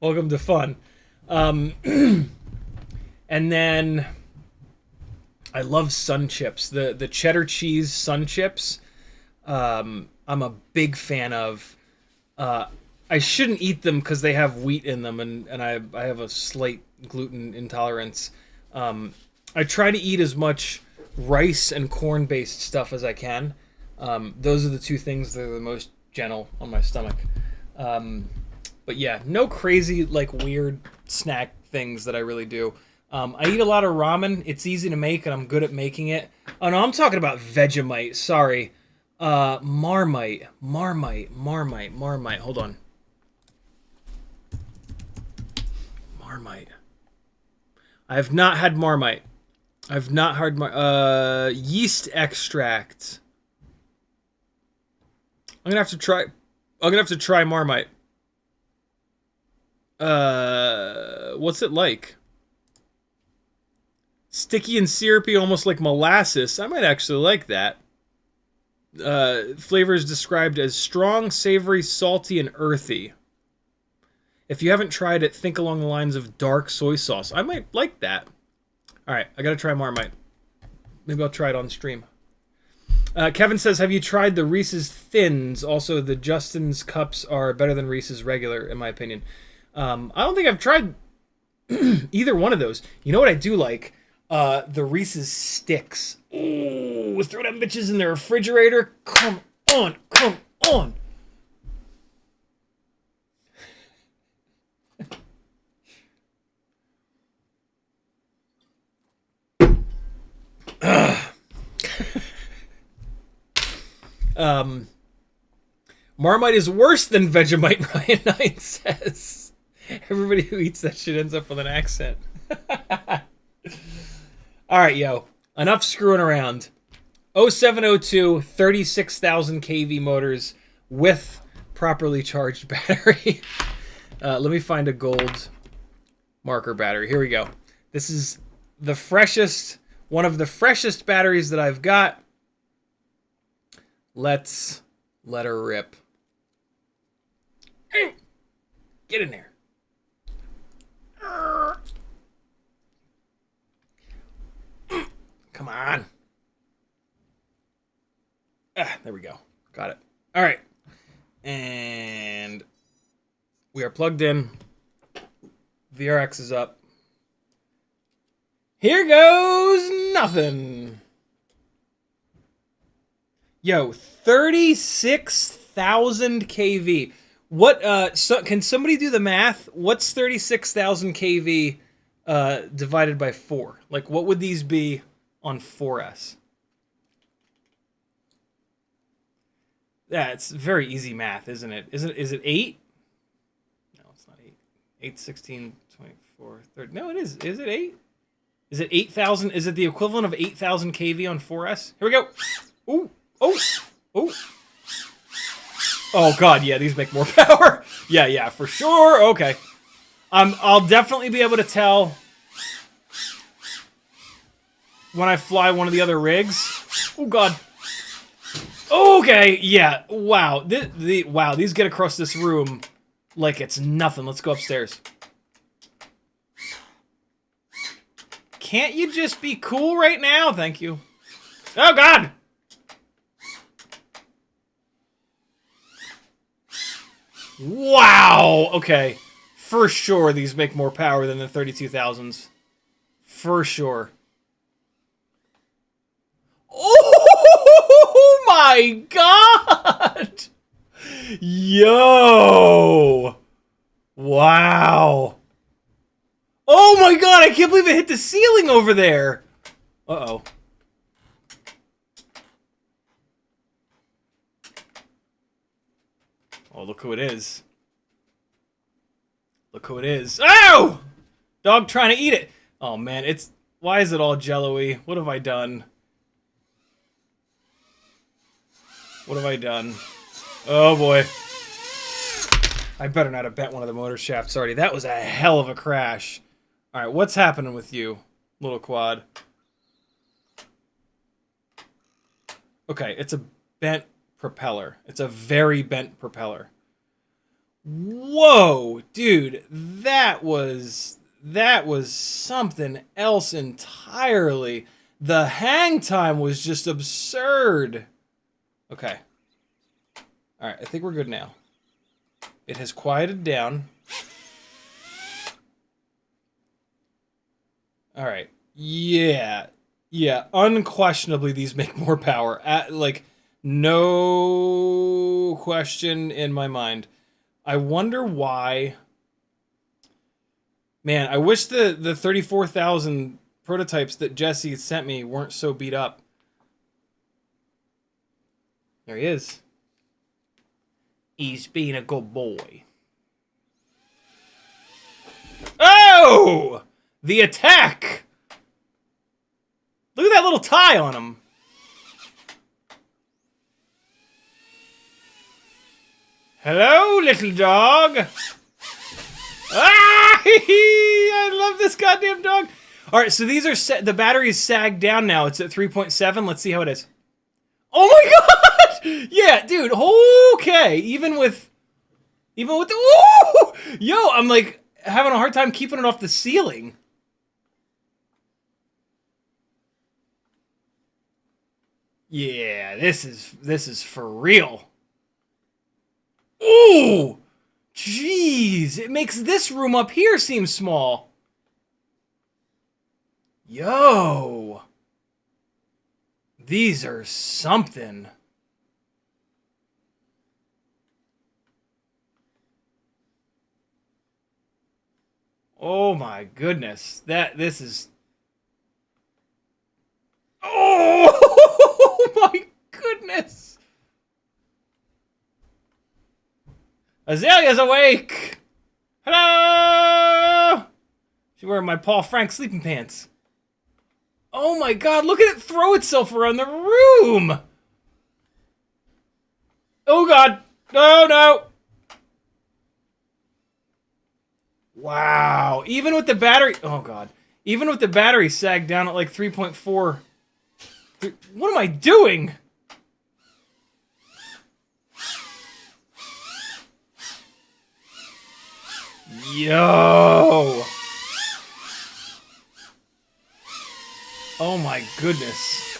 Welcome to fun. And then I love Sun Chips. The cheddar cheese Sun Chips, I'm a big fan of. I shouldn't eat them because they have wheat in them, and I have a slight gluten intolerance. I try to eat as much rice and corn-based stuff as I can. Those are the two things that are the most gentle on my stomach. But yeah, no crazy, like, weird snack things that I really do. I eat a lot of ramen. It's easy to make, and I'm good at making it. Oh, no, I'm talking about Vegemite. Sorry. Marmite. Hold on. Marmite. I have not had Marmite. I've not had yeast extract. I'm gonna have to try Marmite. What's it like? Sticky and syrupy, almost like molasses. I might actually like that. Flavor is described as strong, savory, salty, and earthy. If you haven't tried it, think along the lines of dark soy sauce. I might like that. Alright, I gotta try Marmite. Maybe I'll try it on stream. Kevin says, have you tried the Reese's Thins? Also, the Justin's cups are better than Reese's regular, in my opinion. I don't think I've tried either one of those. You know what I do like? The Reese's Sticks. Ooh, throw them bitches in the refrigerator. Come on, come on. Marmite is worse than Vegemite, Ryan 9 says. Everybody who eats that shit ends up with an accent. Alright, yo. Enough screwing around. 0702, 36,000 kV motors with properly charged battery. Let me find a gold marker battery. Here we go. This is the freshest, one of the freshest batteries that I've got. Let's let her rip. Get in there. Come on. There we go. Got it. All right. And we are plugged in. VRX is up. Here goes nothing. Yo, 36,000 kV. What, can somebody do the math? What's 36,000 kV divided by 4? Like, what would these be on 4S? Yeah, it's very easy math, isn't it? Is it 8? No, it's not 8. 8, 16, 24, 30. No, it is. Is it 8? Is it 8,000? Is it the equivalent of 8,000 kV on 4S? Here we go. Ooh. Oh. Oh. Oh, God, yeah, these make more power. Yeah, for sure. Okay. I'll definitely be able to tell when I fly one of the other rigs. Oh, God. Okay, yeah. Wow. Wow, these get across this room like it's nothing. Let's go upstairs. Can't you just be cool right now? Thank you. Oh, God! Wow! Okay. For sure, these make more power than the 32,000s. For sure. Oh my God! Yo! Wow! Oh my God! I can't believe it hit the ceiling over there! Uh-oh. Oh, look who it is. Look who it is. Oh! Dog trying to eat it. Oh, man. Why is it all jello-y? What have I done? What have I done? Oh, boy. I better not have bent one of the motor shafts already. That was a hell of a crash. All right, what's happening with you, little quad? Okay, it's a bent propeller. It's a very bent propeller. Whoa, dude, that was something else entirely. The hang time was just absurd. Okay. All right, I think we're good now. It has quieted down. All right. Yeah. Yeah, unquestionably these make more power. Like, no question in my mind. I wonder why. Man, I wish the 34,000 prototypes that Jesse sent me weren't so beat up. There he is. He's being a good boy. Oh! The attack! Look at that little tie on him. Hello, little dog. Ah! I love this goddamn dog. All right, so these are set. The battery's sagged down now. It's at 3.7. Let's see how it is. Oh my God! Yeah, dude. Okay. Even with the. Ooh! Yo, I'm like having a hard time keeping it off the ceiling. Yeah, this is for real. Ooh! Jeez, it makes this room up here seem small. Yo! These are something. Oh my goodness. This is... Oh my goodness! Azalea's awake! Hello! She's wearing my Paul Frank sleeping pants. Oh my God, look at it throw itself around the room! Oh God! No, no. Wow. Even with the battery... Oh, God. Even with the battery sagged down at like 3.4... What am I doing? Yo! Oh my goodness.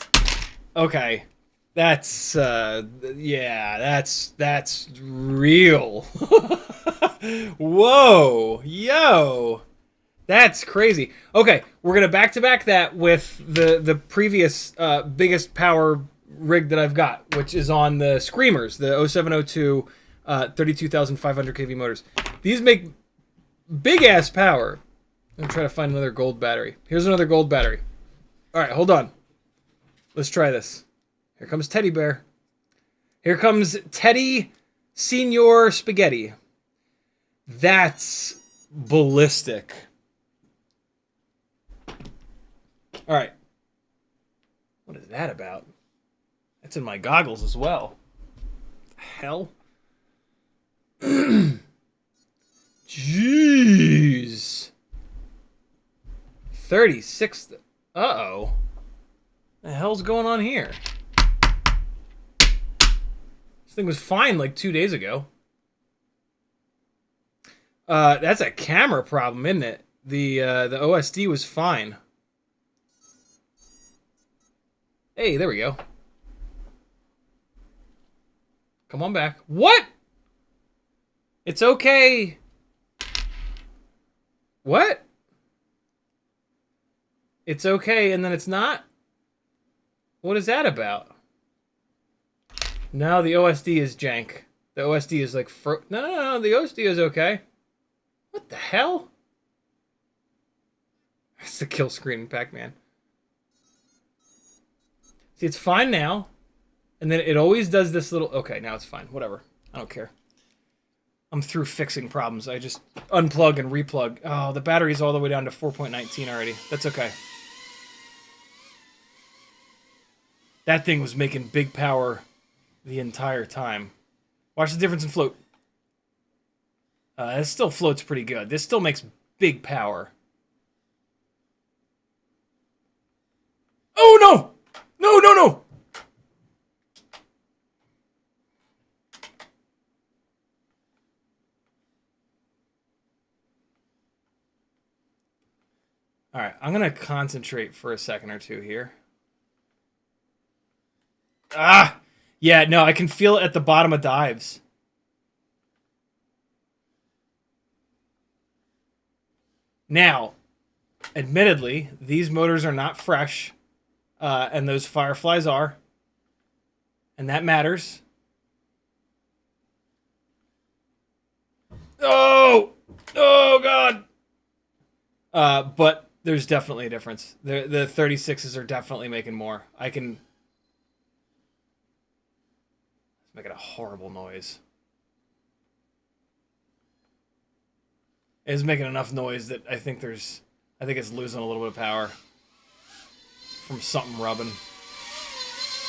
Okay. That's yeah, that's real. Whoa. Yo. That's crazy. Okay, we're gonna back-to-back that with the previous biggest power rig that I've got, which is on the Screamers, the 0702 32,500 kV motors. These make big-ass power. I'm gonna try to find another gold battery. Here's another gold battery. All right, hold on. Let's try this. Here comes Teddy Bear. Here comes Teddy Senior Spaghetti. That's ballistic. All right. What is that about? That's in my goggles as well. What the hell? Jeez. 36. Uh-oh. The hell's going on here? This thing was fine like 2 days ago. That's a camera problem, isn't it? The OSD was fine. Hey, there we go. Come on back. What? It's okay. What? It's okay, and then it's not? What is that about? No, the OSD is jank. The OSD is like... No, the OSD is okay. What the hell? That's the kill screen in Pac-Man. See, it's fine now. And then it always does this little... Okay, now it's fine. Whatever. I don't care. I'm through fixing problems. I just unplug and replug. Oh, the battery's all the way down to 4.19 already. That's okay. That thing was making big power the entire time. Watch the difference in float. It still floats pretty good. This still makes big power. Oh, no! No, no, no! Alright, I'm going to concentrate for a second or two here. Ah! Yeah, no, I can feel it at the bottom of dives. Now, admittedly, these motors are not fresh, and those Fireflies are, and that matters. Oh! Oh, God! But there's definitely a difference. The 36s are definitely making more. I can... It's making a horrible noise. It's making enough noise that I think it's losing a little bit of power from something rubbing.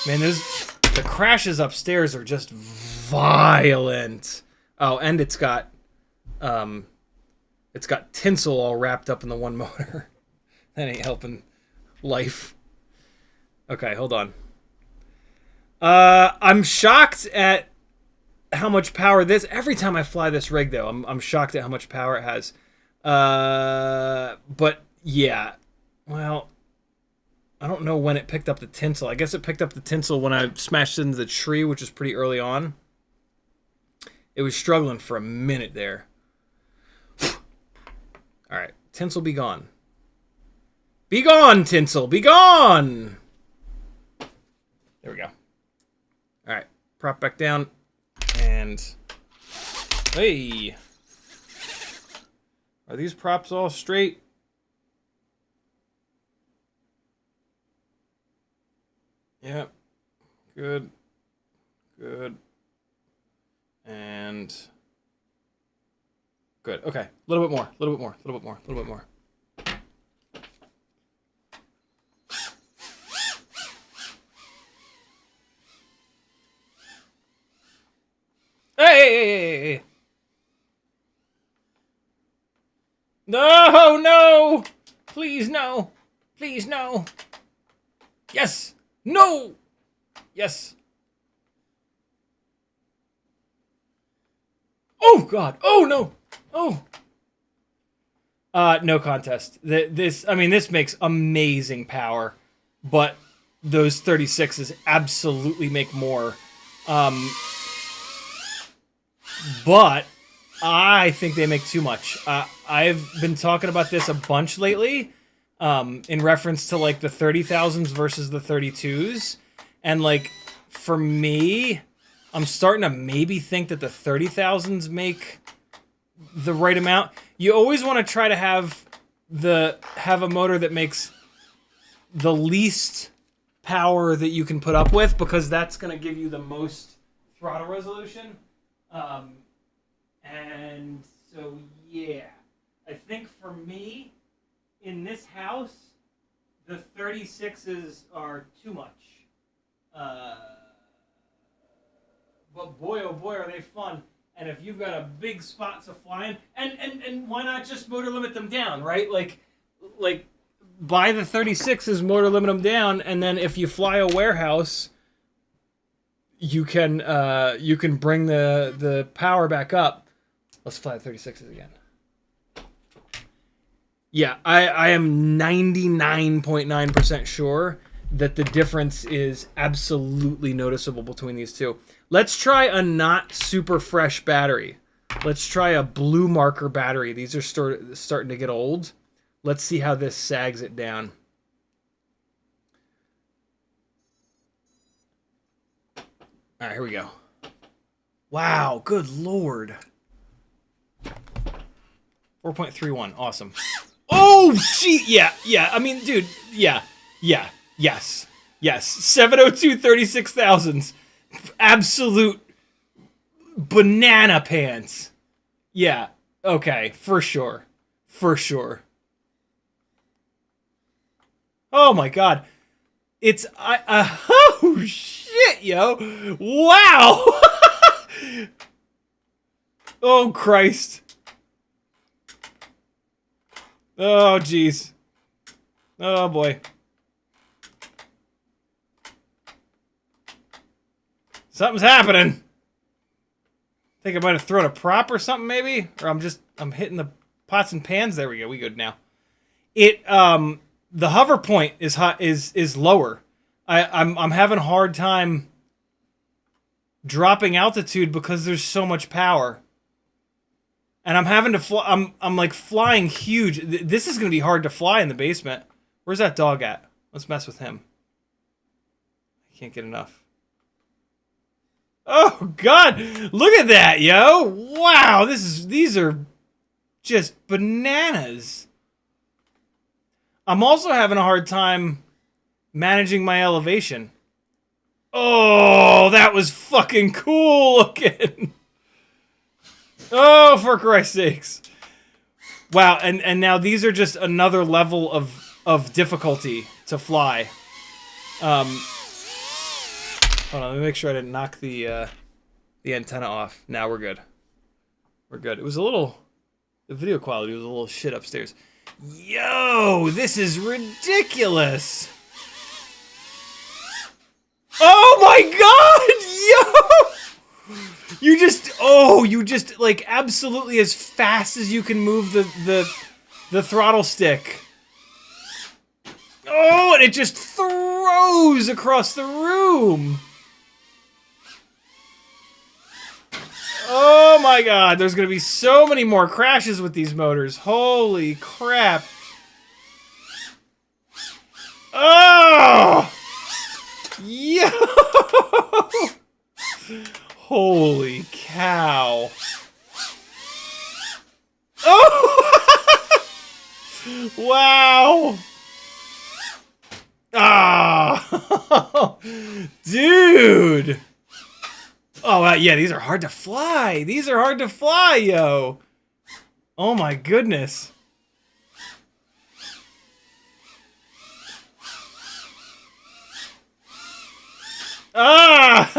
Man, the crashes upstairs are just violent. Oh, and it's got tinsel all wrapped up in the one motor. That ain't helping life. Okay, hold on. I'm shocked at how much power this... Every time I fly this rig, though, I'm shocked at how much power it has. But, yeah. Well, I don't know when it picked up the tinsel. I guess it picked up the tinsel when I smashed into the tree, which was pretty early on. It was struggling for a minute there. Alright, tinsel be gone. Be gone, tinsel! Be gone! There we go. Alright, prop back down. And... Hey! Are these props all straight? Yep. Good. Good. And... Good. Okay. A little bit more. A little bit more. A little bit more. A little bit more. No, no! Please, no. Please, no. Yes. No. Yes. Oh, God. Oh, no. Oh. No contest. This makes amazing power, but those 36s absolutely make more. But I think they make too much. I've been talking about this a bunch lately, in reference to like the 30,000s versus the 32s, and like for me, I'm starting to maybe think that the 30,000s make the right amount. You always want to try to have a motor that makes the least power that you can put up with, because that's going to give you the most throttle resolution. And so, yeah, I think for me, in this house, the 36s are too much. But boy, oh boy, are they fun. And if you've got a big spots of flying, and why not just motor limit them down, right? Like buy the 36s, motor limit them down, and then if you fly a warehouse, you can bring the power back up. Let's fly the 36s again. Yeah, I am 99.9% sure that the difference is absolutely noticeable between these two. Let's try a not super fresh battery. Let's try a blue marker battery. These are starting to get old. Let's see how this sags it down. All right, here we go. Wow, good lord. 4.31, awesome. Oh, gee, yeah. I mean, dude, yeah, yes. 702 36,000s. Absolute banana pants. Yeah, okay, for sure. Oh my god. It's, oh shit, yo. Wow. Oh, Christ. Oh, jeez. Oh, boy. Something's happening. I think I might have thrown a prop or something, maybe? Or I'm hitting the pots and pans. There we go. We good now. The hover point is hot, is lower. I'm having a hard time dropping altitude because there's so much power. And I'm having to fly. I'm like flying huge. This is going to be hard to fly in the basement. Where's that dog at? Let's mess with him. I can't get enough. Oh God! Look at that, yo! Wow, these are just bananas. I'm also having a hard time managing my elevation. Oh, that was fucking cool looking. Oh, for Christ's sakes. Wow, and now these are just another level of difficulty to fly. Hold on, let me make sure I didn't knock the antenna off. Now we're good. We're good. It was a little... The video quality was a little shit upstairs. Yo, this is ridiculous. Oh my god, yo! You just like absolutely as fast as you can move the throttle stick. Oh, and it just throws across the room. Oh my god, there's gonna be so many more crashes with these motors. Holy crap. Oh! Yo! Holy cow. Oh! Wow! Ah! Dude! Oh, yeah, these are hard to fly. These are hard to fly, yo. Oh, my goodness. Ah!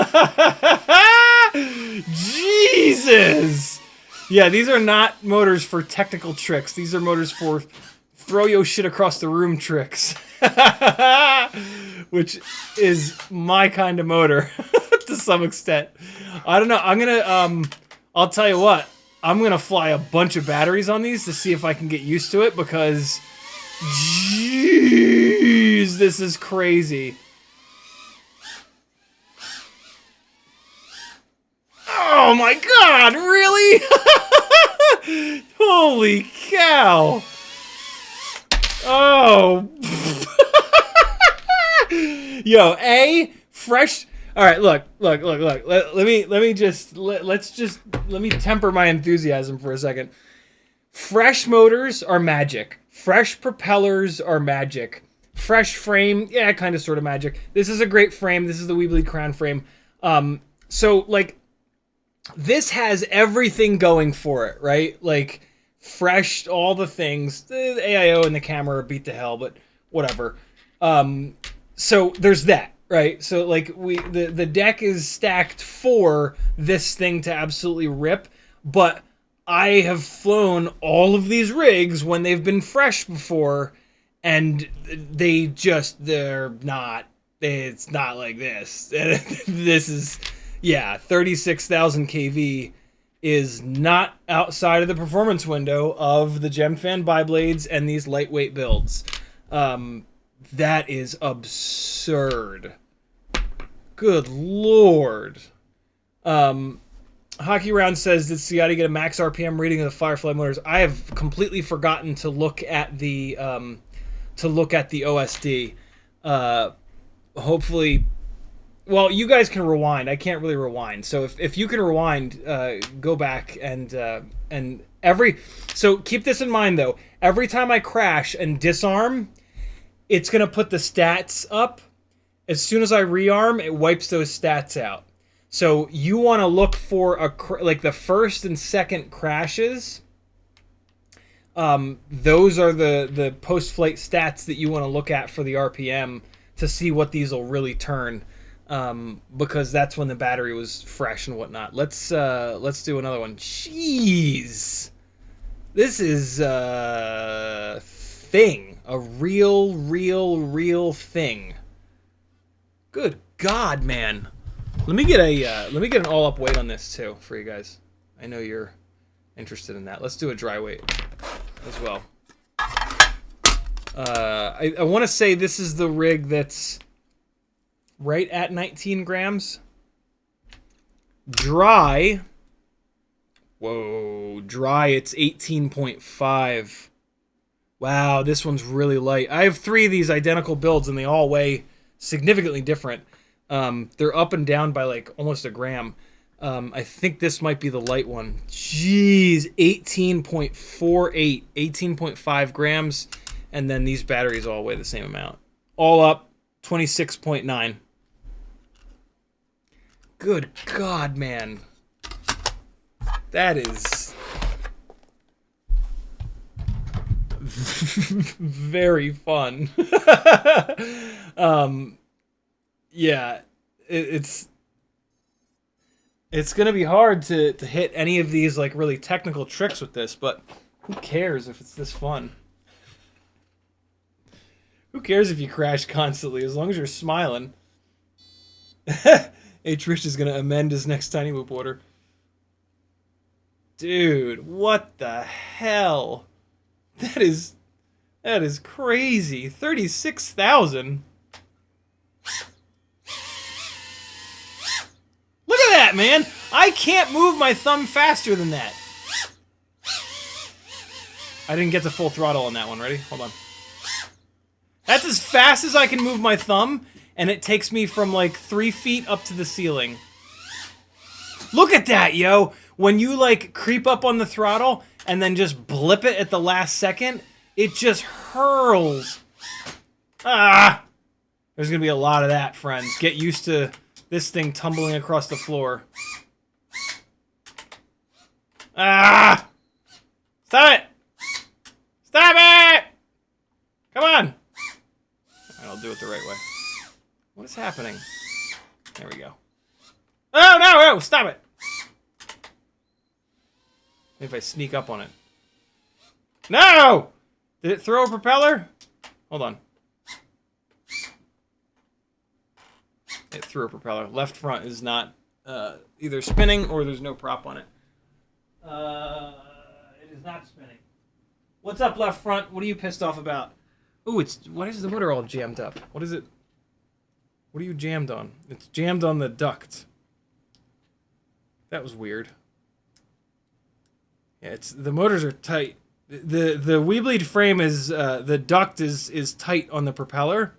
Jesus! Yeah, these are not motors for technical tricks. These are motors for throw your shit across the room tricks. Which is my kind of motor to some extent. I don't know. I'm gonna I'll tell you what. I'm gonna fly a bunch of batteries on these to see if I can get used to it because jeez, this is crazy. Oh my god, really? Holy cow. Oh. Yo, fresh. All right, look. Let me temper my enthusiasm for a second. Fresh motors are magic. Fresh propellers are magic. Fresh frame, yeah, kind of sort of magic. This is a great frame. This is the Weebly Crown frame. So like this has everything going for it, right? Like fresh, all the things. The AIO and the camera are beat to hell, but whatever. So there's that, right? So like the deck is stacked for this thing to absolutely rip, but I have flown all of these rigs when they've been fresh before, and they're not. It's not like this. This is, yeah, 36,000 kV is not outside of the performance window of the Gemfan biblades and these lightweight builds. That is absurd. Good lord. Hockey Round says, did Ciotti get a max RPM reading of the Firefly motors? I have completely forgotten to look at the OSD. Hopefully, well, you guys can rewind. I can't really rewind. So if you can rewind, go back and so keep this in mind though. Every time I crash and disarm, it's gonna put the stats up. As soon as I rearm, it wipes those stats out. So you want to look for like the first and second crashes. Those are the post-flight stats that you want to look at for the RPM to see what these will really turn, because that's when the battery was fresh and whatnot. Let's do another one. Jeez, this is a thing, a real thing. Good God, man. Let me get an all-up weight on this too for you guys. I know you're interested in that. Let's do a dry weight as well. I want to say this is the rig that's right at 19 grams. Dry. Whoa, dry. It's 18.5. Wow, this one's really light. I have 3 of these identical builds, and they all weigh significantly different. They're up and down by like almost a gram. I think this might be the light one. Jeez, 18.48, 18.5 grams, and then these batteries all weigh the same amount. All up, 26.9. Good God, man. That is very fun. Yeah, it's gonna be hard to hit any of these like really technical tricks with this, but who cares if it's this fun? Who cares if you crash constantly as long as you're smiling? H. Rich is gonna amend his next Tiny Whoop order. Dude, what the hell? That is crazy. 36,000. Look at that, man! I can't move my thumb faster than that. I didn't get the full throttle on that one. Ready? Hold on. That's as fast as I can move my thumb, and it takes me from like 3 feet up to the ceiling. Look at that, yo! When you like creep up on the throttle and then just blip it at the last second, it just hurls. Ah! There's gonna be a lot of that, friends. Get used to this thing tumbling across the floor. Ah! Stop it! Stop it! Come on! Alright, I'll do it the right way. What is happening? There we go. Oh, no! Stop it! Maybe if I sneak up on it. No! Did it throw a propeller? Hold on. It threw a propeller. Left front is not either spinning or there's no prop on it. It is not spinning. What's up, left front? What are you pissed off about? Ooh, why is the motor all jammed up? What is it? What are you jammed on? It's jammed on the duct. That was weird. Yeah, the motors are tight. The Weebleed frame is the duct is tight on the propeller,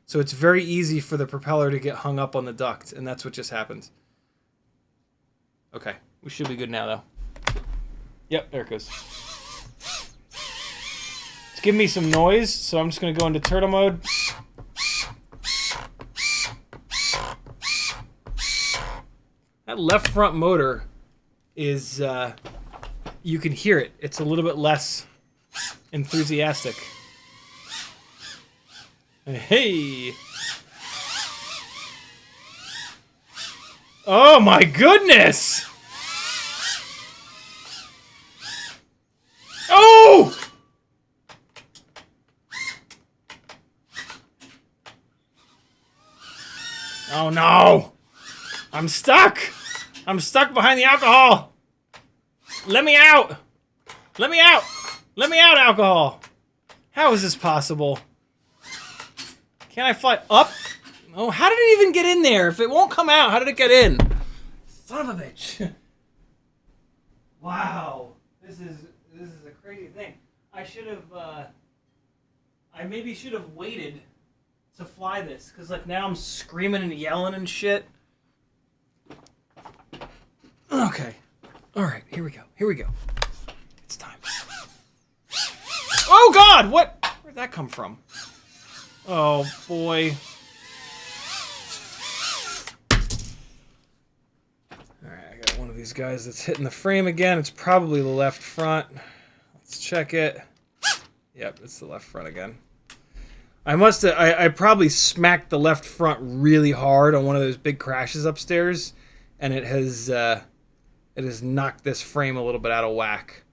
so it's very easy for the propeller to get hung up on the duct, and that's what just happened. Okay, we should be good now though. Yep, there it goes. It's giving me some noise, so I'm just gonna go into turtle mode. That left front motor is you can hear it. It's a little bit less enthusiastic. Hey! Oh my goodness! Oh! Oh no! I'm stuck! I'm stuck behind the alcohol! Let me out! Let me out! Let me out, alcohol! How is this possible? Can I fly up? Oh, how did it even get in there? If it won't come out, how did it get in? Son of a bitch. Wow. This is a crazy thing. I should have, I maybe should have waited to fly this, because like now I'm screaming and yelling and shit. Okay. Alright, here we go. Here we go. It's time. Oh god! What? Where'd that come from? Oh boy. Alright, I got one of these guys that's hitting the frame again. It's probably the left front. Let's check it. Yep, it's the left front again. I must have, I probably smacked the left front really hard on one of those big crashes upstairs, and it has knocked this frame a little bit out of whack.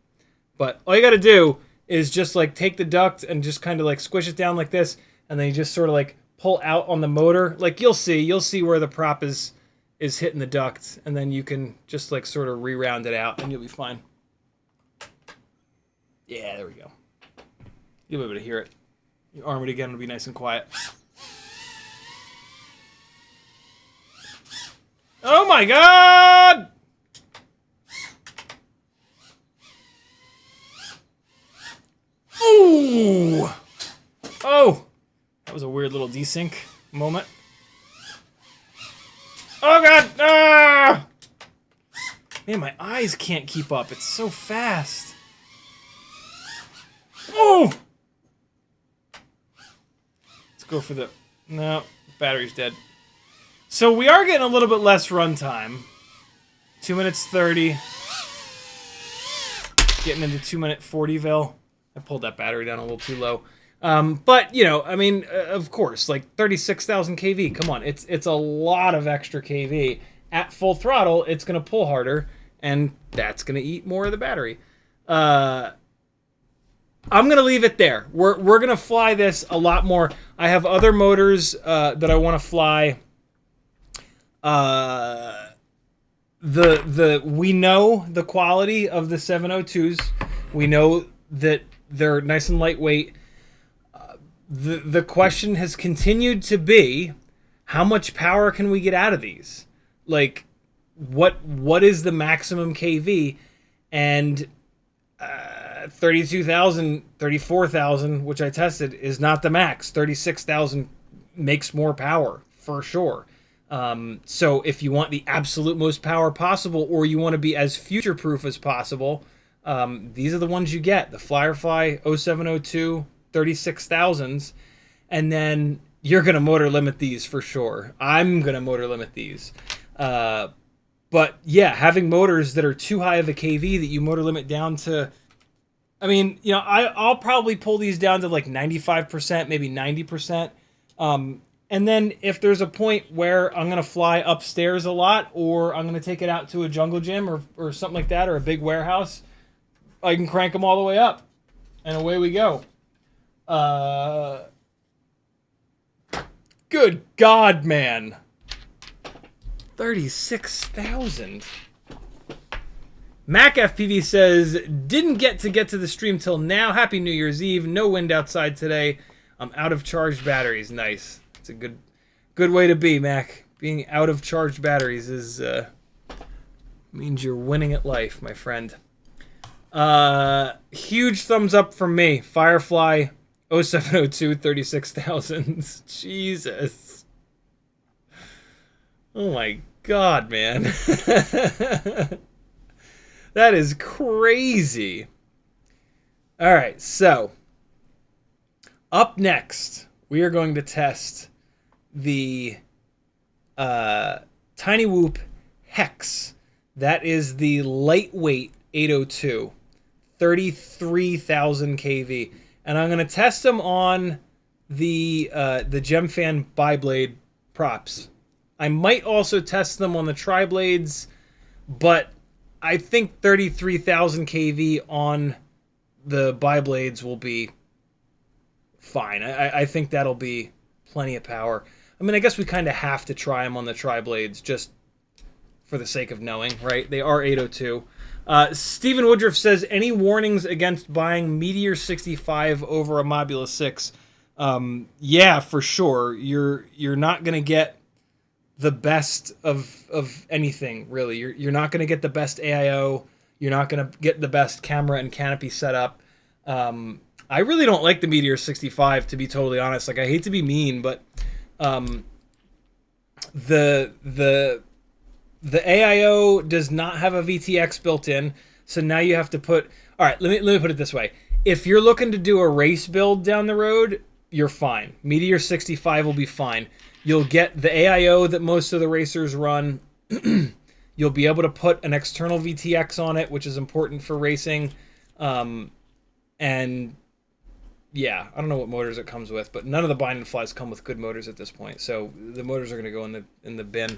But all you gotta do is just like take the duct and just kind of like squish it down like this, and then you just sort of like pull out on the motor. Like you'll see where the prop is hitting the duct, and then you can just like sort of re-round it out, and you'll be fine. Yeah, there we go. You'll be able to hear it. You arm it again, it'll be nice and quiet. Oh my god! Ooh! Oh! That was a weird little desync moment. Oh god! Ah! Man, my eyes can't keep up. It's so fast. Oh! Let's go for the... No, battery's dead. So we are getting a little bit less runtime. 2 minutes 30. Getting into 2 minute 40ville. I pulled that battery down a little too low. But, you know, I mean, of course, like 36,000 kV. Come on, it's a lot of extra kV. At full throttle, it's going to pull harder, and that's going to eat more of the battery. I'm going to leave it there. We're going to fly this a lot more. I have other motors that I want to fly. We know the quality of the 702s. We know that they're nice and lightweight. The question has continued to be, how much power can we get out of these? Like, what is the maximum kV? And 32,000, 34,000, which I tested, is not the max. 36,000 makes more power, for sure. So if you want the absolute most power possible, or you want to be as future-proof as possible, these are the ones you get. The Firefly 0702 36,000s, and then you're going to motor limit these for sure. I'm going to motor limit these. But yeah, having motors that are too high of a kV that you motor limit down to, I mean, you know, I'll probably pull these down to like 95%, maybe 90%. And then if there's a point where I'm going to fly upstairs a lot, or I'm going to take it out to a jungle gym or something like that, or a big warehouse, I can crank them all the way up, and away we go. Good God, man. 36,000. Mac FPV says, didn't get to the stream till now. Happy New Year's Eve. No wind outside today. I'm out of charged batteries. Nice. It's a good way to be, Mac. Being out of charged batteries is means you're winning at life, my friend. Huge thumbs up from me. Firefly 0702 36,000. Jesus. Oh my God, man. That is crazy. All right, so up next, we are going to test the Tiny Whoop Hex. That is the lightweight 802, 33,000 kV, and I'm going to test them on the GemFan biblade props. I might also test them on the tri-blades, but I think 33,000 kV on the biblades will be fine. I think that'll be plenty of power. I mean, I guess we kind of have to try them on the tri-blades just for the sake of knowing, right? They are 802. Stephen Woodruff says, any warnings against buying Meteor 65 over a Mobula 6? Yeah, for sure. You're not going to get the best of anything, really. You're not going to get the best AIO. You're not going to get the best camera and canopy setup. I really don't like the Meteor 65, to be totally honest. Like, I hate to be mean, but the AIO does not have a VTX built in, so now you have to put... All right, let me put it this way. If you're looking to do a race build down the road, you're fine. Meteor 65 will be fine. You'll get the AIO that most of the racers run. You'll be able to put an external VTX on it, which is important for racing. And yeah, I don't know what motors it comes with, but none of the bind and flies come with good motors at this point. So the motors are going to go in the bin.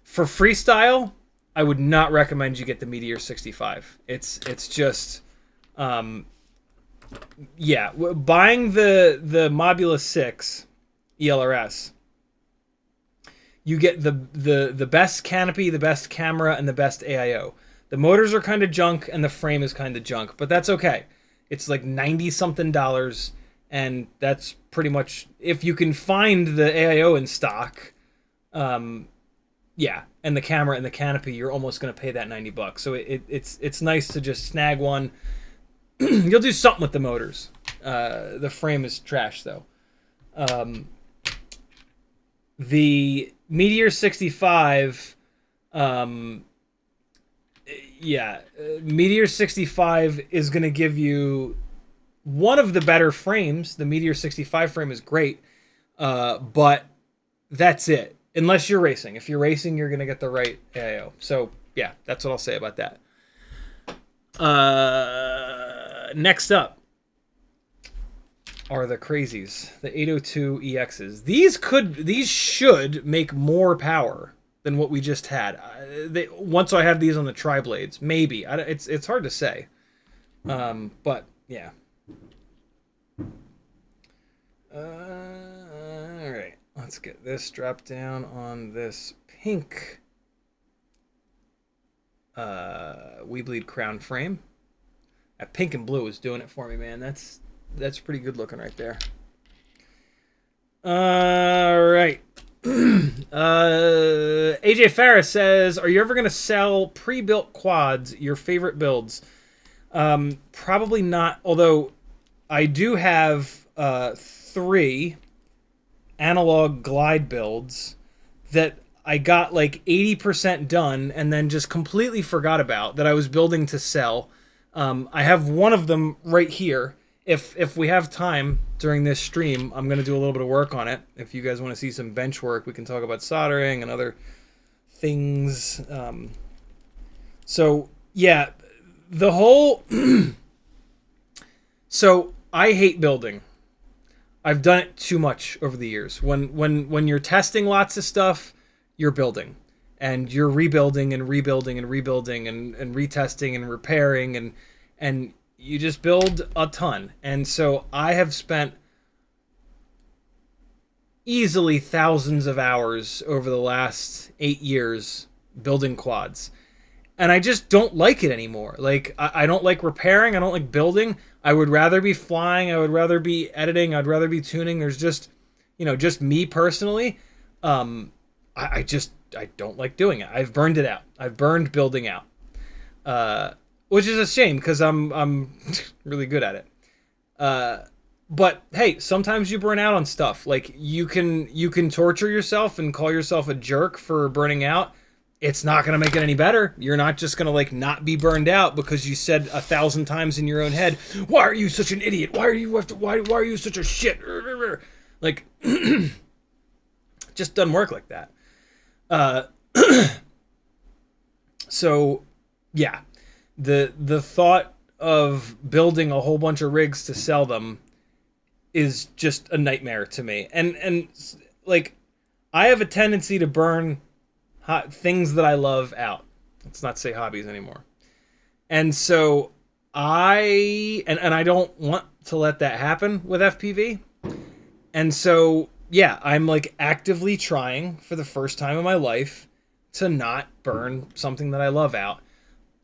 For freestyle, I would not recommend you get the Meteor 65. It's just yeah, buying the Mobula 6 ELRS, you get the best canopy, the best camera, and the best AIO. The motors are kind of junk, and the frame is kind of junk, but that's okay. It's like $90-something, and that's pretty much... If you can find the AIO in stock, yeah, and the camera and the canopy, you're almost going to pay that $90. So it's nice to just snag one. You'll do something with the motors. The frame is trash, though. The Meteor 65... yeah, Meteor 65 is going to give you one of the better frames. The Meteor 65 frame is great, but that's it. Unless you're racing. If you're racing, you're going to get the right AIO. So, yeah, that's what I'll say about that. Next up are the crazies, the 802 EXs. These should make more power than what we just had. Once I have these on the tri-blades, maybe. It's hard to say. But, yeah. Alright, let's get this dropped down on this pink We Bleed crown frame. That pink and blue is doing it for me, man. That's pretty good looking right there. Alright. AJ Farris says, are you ever going to sell pre-built quads, your favorite builds? Probably not, although I do have 3 analog glide builds that I got like 80% done and then just completely forgot about that I was building to sell. I have one of them right here. If we have time during this stream, I'm going to do a little bit of work on it. If you guys want to see some bench work, we can talk about soldering and other things. So, yeah, the whole... So, I hate building. I've done it too much over the years. When you're testing lots of stuff, you're building. and you're rebuilding and rebuilding and rebuilding and retesting and repairing, and you just build a ton. And so I have spent easily thousands of hours over the last 8 years building quads. And I just don't like it anymore. Like, I don't like repairing. I don't like building. I would rather be flying. I would rather be editing. I'd rather be tuning. There's just, just me personally. I don't like doing it. I've burned it out. I've burned building out. Which is a shame because I'm really good at it. But hey, sometimes you burn out on stuff. Like, you can torture yourself and call yourself a jerk for burning out. It's not going to make it any better. You're not just going to like not be burned out because you said 1,000 times in your own head, "Why are you such an idiot? Why are you such a shit?" Like, just doesn't work like that. So yeah, the thought of building a whole bunch of rigs to sell them is just a nightmare to me. And like, I have a tendency to burn things that I love out. Let's not say hobbies anymore. And so I don't want to let that happen with FPV. And so yeah, I'm like actively trying for the first time in my life to not burn something that I love out.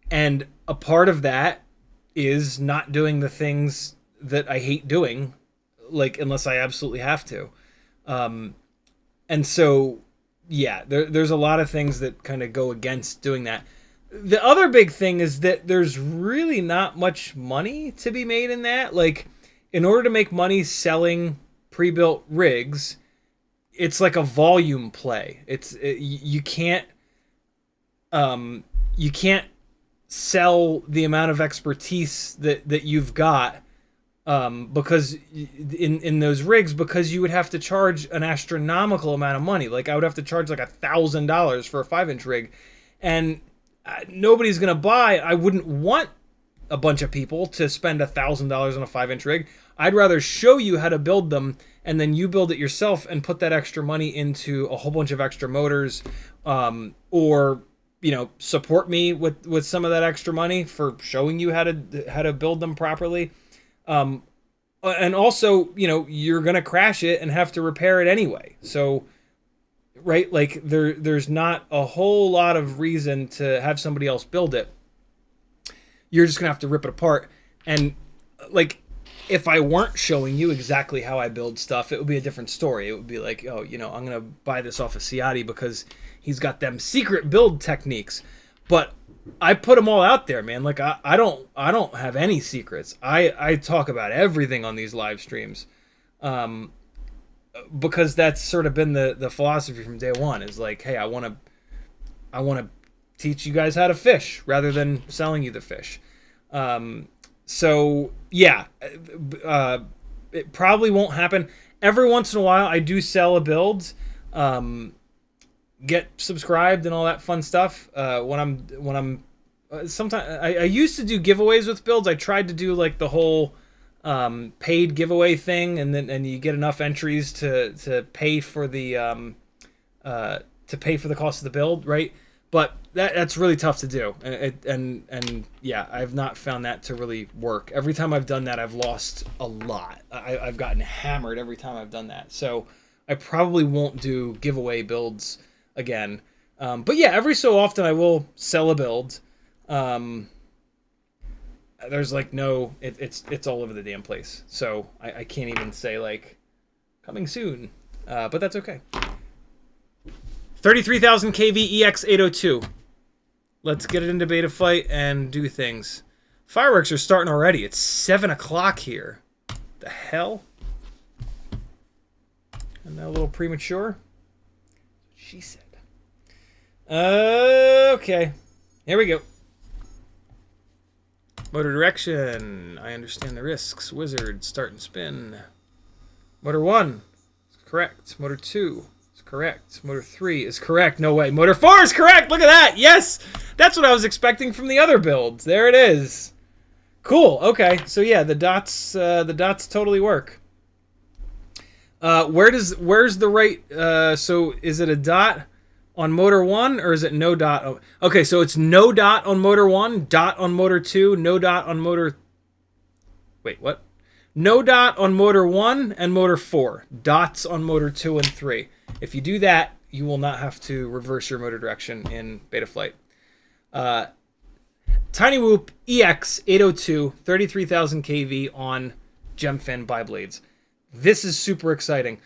And a part of that is not doing the things that I hate doing, like, unless I absolutely have to. And so yeah, there's a lot of things that kind of go against doing that. The other big thing is that there's really not much money to be made in that. Like, in order to make money selling pre-built rigs, it's like a volume play. You can't sell the amount of expertise that you've got because in those rigs, because you would have to charge an astronomical amount of money. Like, I would have to charge like $1,000 for a 5-inch rig, and nobody's gonna buy. I wouldn't want a bunch of people to spend $1,000 on a 5-inch rig. I'd rather show you how to build them, and then you build it yourself and put that extra money into a whole bunch of extra motors, or support me with some of that extra money for showing you how to build them properly. And also, you're going to crash it and have to repair it anyway. So, right, like there's not a whole lot of reason to have somebody else build it. You're just going to have to rip it apart. And like, if I weren't showing you exactly how I build stuff, it would be a different story. It would be like, oh, I'm going to buy this off of Ciotti because he's got them secret build techniques. But I put them all out there, man. Like, I don't have any secrets. I talk about everything on these live streams, because that's sort of been the philosophy from day one. Is like, hey, I want to teach you guys how to fish rather than selling you the fish. So yeah, it probably won't happen. Every once in a while, I do sell a build. Get subscribed and all that fun stuff. When I'm sometimes I used to do giveaways with builds. I tried to do like the whole paid giveaway thing, and you get enough entries to pay for the cost of the build, right? But that's really tough to do, and yeah, I've not found that to really work. Every time I've done that, I've lost a lot. I've gotten hammered every time I've done that. So I probably won't do giveaway builds again. But yeah, every so often I will sell a build. There's like it's all over the damn place. So I can't even say like coming soon. But that's okay. 33,000 kV EX802. Let's get it into beta flight and do things. Fireworks are starting already. It's 7 o'clock here. The hell? Isn't that a little premature? She said. Okay. Here we go. Motor direction. I understand the risks. Wizard. Start and spin. Motor 1 is correct. Motor 2 is correct. Motor 3 is correct. No way. Motor 4 is correct. Look at that. Yes. That's what I was expecting from the other builds. There it is. Cool. Okay. So yeah, the dots totally work. Where's the right? So is it a dot on motor 1, or is it no dot? Okay, so it's no dot on motor 1, dot on motor 2, no dot on motor... Wait, what? No dot on motor 1 and motor 4. Dots on motor 2 and 3. If you do that, you will not have to reverse your motor direction in Betaflight. Tiny Whoop EX 802, 33,000 kV on Gemfin biblades. This is super exciting.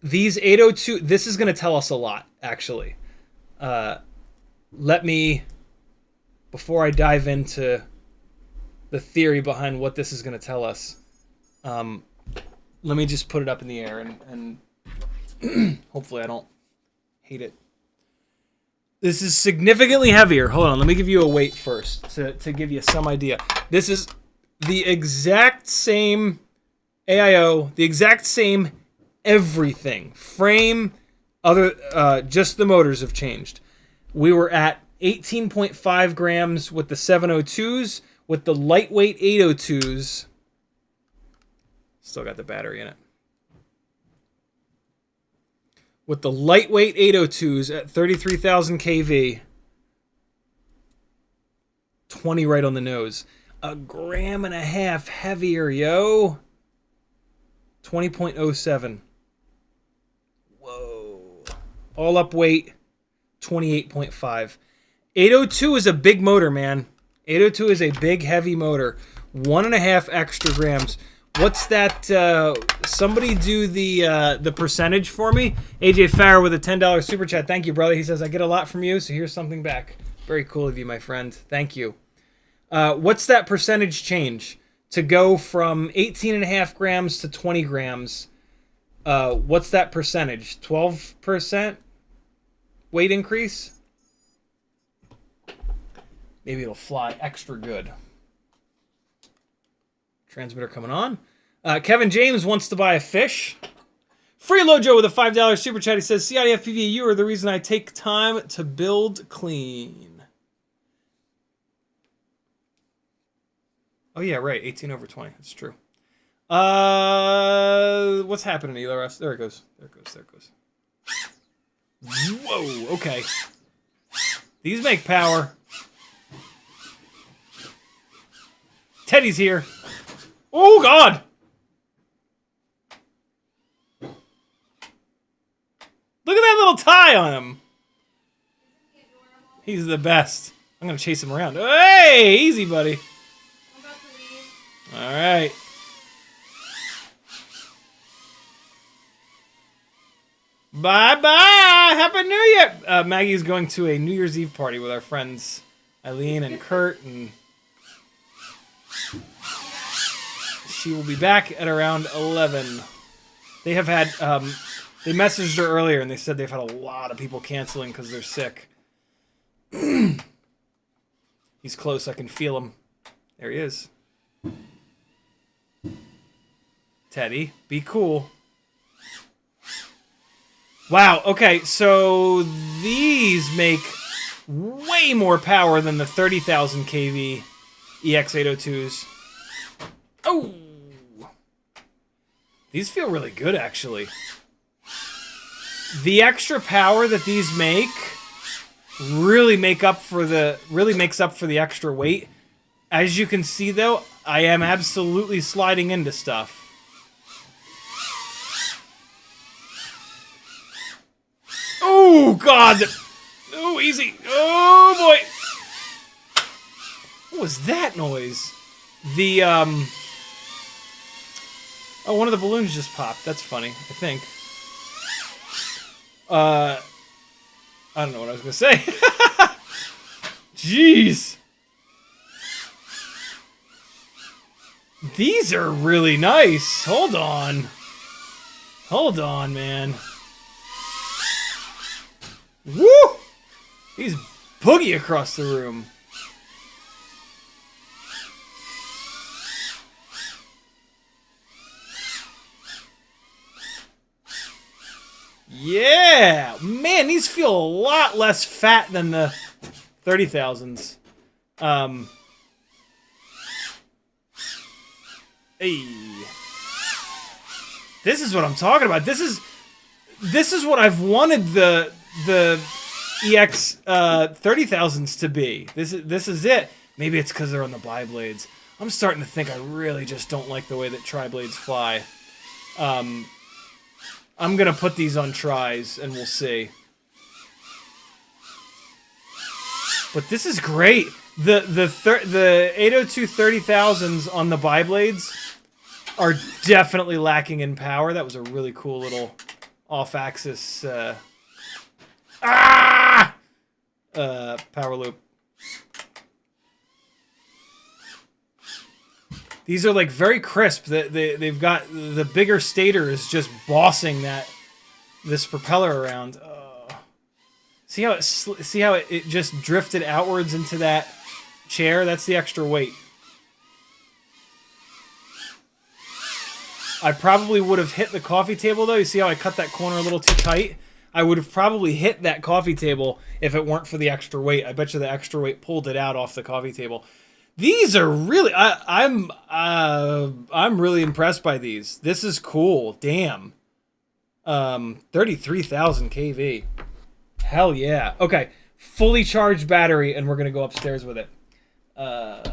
These 802, this is going to tell us a lot, actually. Let me, before I dive into the theory behind what this is going to tell us, let me just put it up in the air and hopefully I don't hate it. This is significantly heavier. Hold on, let me give you a weight first to give you some idea. This is the exact same AIO, the exact same everything. Frame, just the motors have changed. We were at 18.5 grams with the 702s, with the lightweight 802s. Still got the battery in it. With the lightweight 802s at 33,000 kV. 20 right on the nose. 1.5 grams heavier, yo. 20.07. Whoa. All up weight, 28.5. 802 is a big motor, man. 802 is a big, heavy motor. 1.5 extra grams. What's that? Somebody do the percentage for me. AJ Farrer with a $10 super chat. Thank you, brother. He says, I get a lot from you, so here's something back. Very cool of you, my friend. Thank you. What's that percentage change? To go from 18.5 grams to 20 grams, what's that percentage? 12% weight increase? Maybe it'll fly extra good. Transmitter coming on. Kevin James wants to buy a fish. Free Lojo with a $5 super chat. He says, CiottiFPV, you are the reason I take time to build clean. Oh, yeah, right. 18 over 20. That's true. What's happening, ELRS? There it goes. There it goes. There it goes. Whoa, okay. These make power. Teddy's here. Oh, God. Look at that little tie on him. He's the best. I'm going to chase him around. Hey, easy, buddy. I'm about to leave. All right. Bye-bye. Happy New Year. Maggie's going to a New Year's Eve party with our friends Eileen and Kurt, and she will be back at around 11. They have had, they messaged her earlier and they said they've had a lot of people canceling because they're sick. He's close. I can feel him. There he is. Teddy, be cool. Wow, okay, so these make way more power than the 30,000 kV EX802s. Oh! These feel really good, actually. The extra power that these make really makes up for the extra weight. As you can see, though, I am absolutely sliding into stuff. Oh, God! Oh, easy! Oh, boy! What was that noise? The, oh, one of the balloons just popped. That's funny, I think. I don't know what I was gonna say. Jeez! These are really nice. Hold on. Hold on, man. Woo! He's boogie across the room. Yeah! Man, these feel a lot less fat than the 30,000s. Hey. This is what I'm talking about. This is what I've wanted the EX 30,000s to be. This is it. Maybe it's because they're on the bi-blades. I'm starting to think I really just don't like the way that tri-blades fly. I'm gonna put these on tries and we'll see. But this is great. The 802 30,000s on the bi-blades are definitely lacking in power. That was a really cool little off-axis power loop. These are like very crisp. They've got the bigger stator is just bossing this propeller around. See how it just drifted outwards into that chair? That's the extra weight. I probably would have hit the coffee table though. You see how I cut that corner a little too tight? I would have probably hit that coffee table if it weren't for the extra weight. I bet you the extra weight pulled it out off the coffee table. These are really I'm really impressed by these. This is cool. Damn. 33,000 kV. Hell yeah. Okay, fully charged battery, and we're gonna go upstairs with it. That's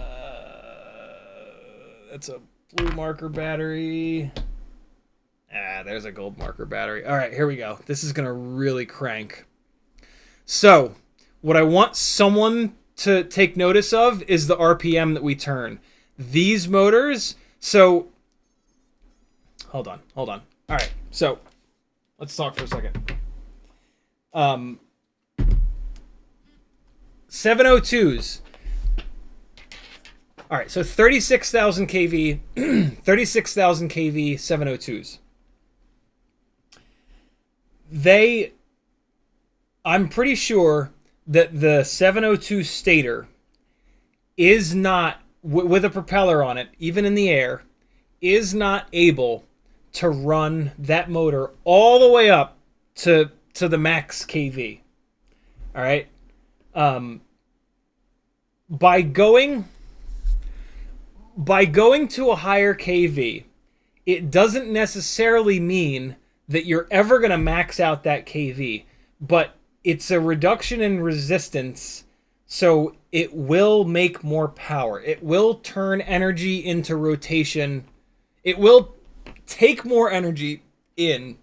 a blue marker battery. There's a gold marker battery. All right, here we go. This is gonna really crank. So, what I want someone to take notice of is the RPM that we turn. These motors, so... Hold on. All right, so, let's talk for a second. 702s. All right, so 36,000 kV, 36,000 kV 702s. I'm pretty sure that the 702 stator is not, with a propeller on it, even in the air, is not able to run that motor all the way up to the max kV. All right? By going to a higher kV, it doesn't necessarily mean that you're ever going to max out that kV, but it's a reduction in resistance, so it will make more power. It will turn energy into rotation. It will take more energy in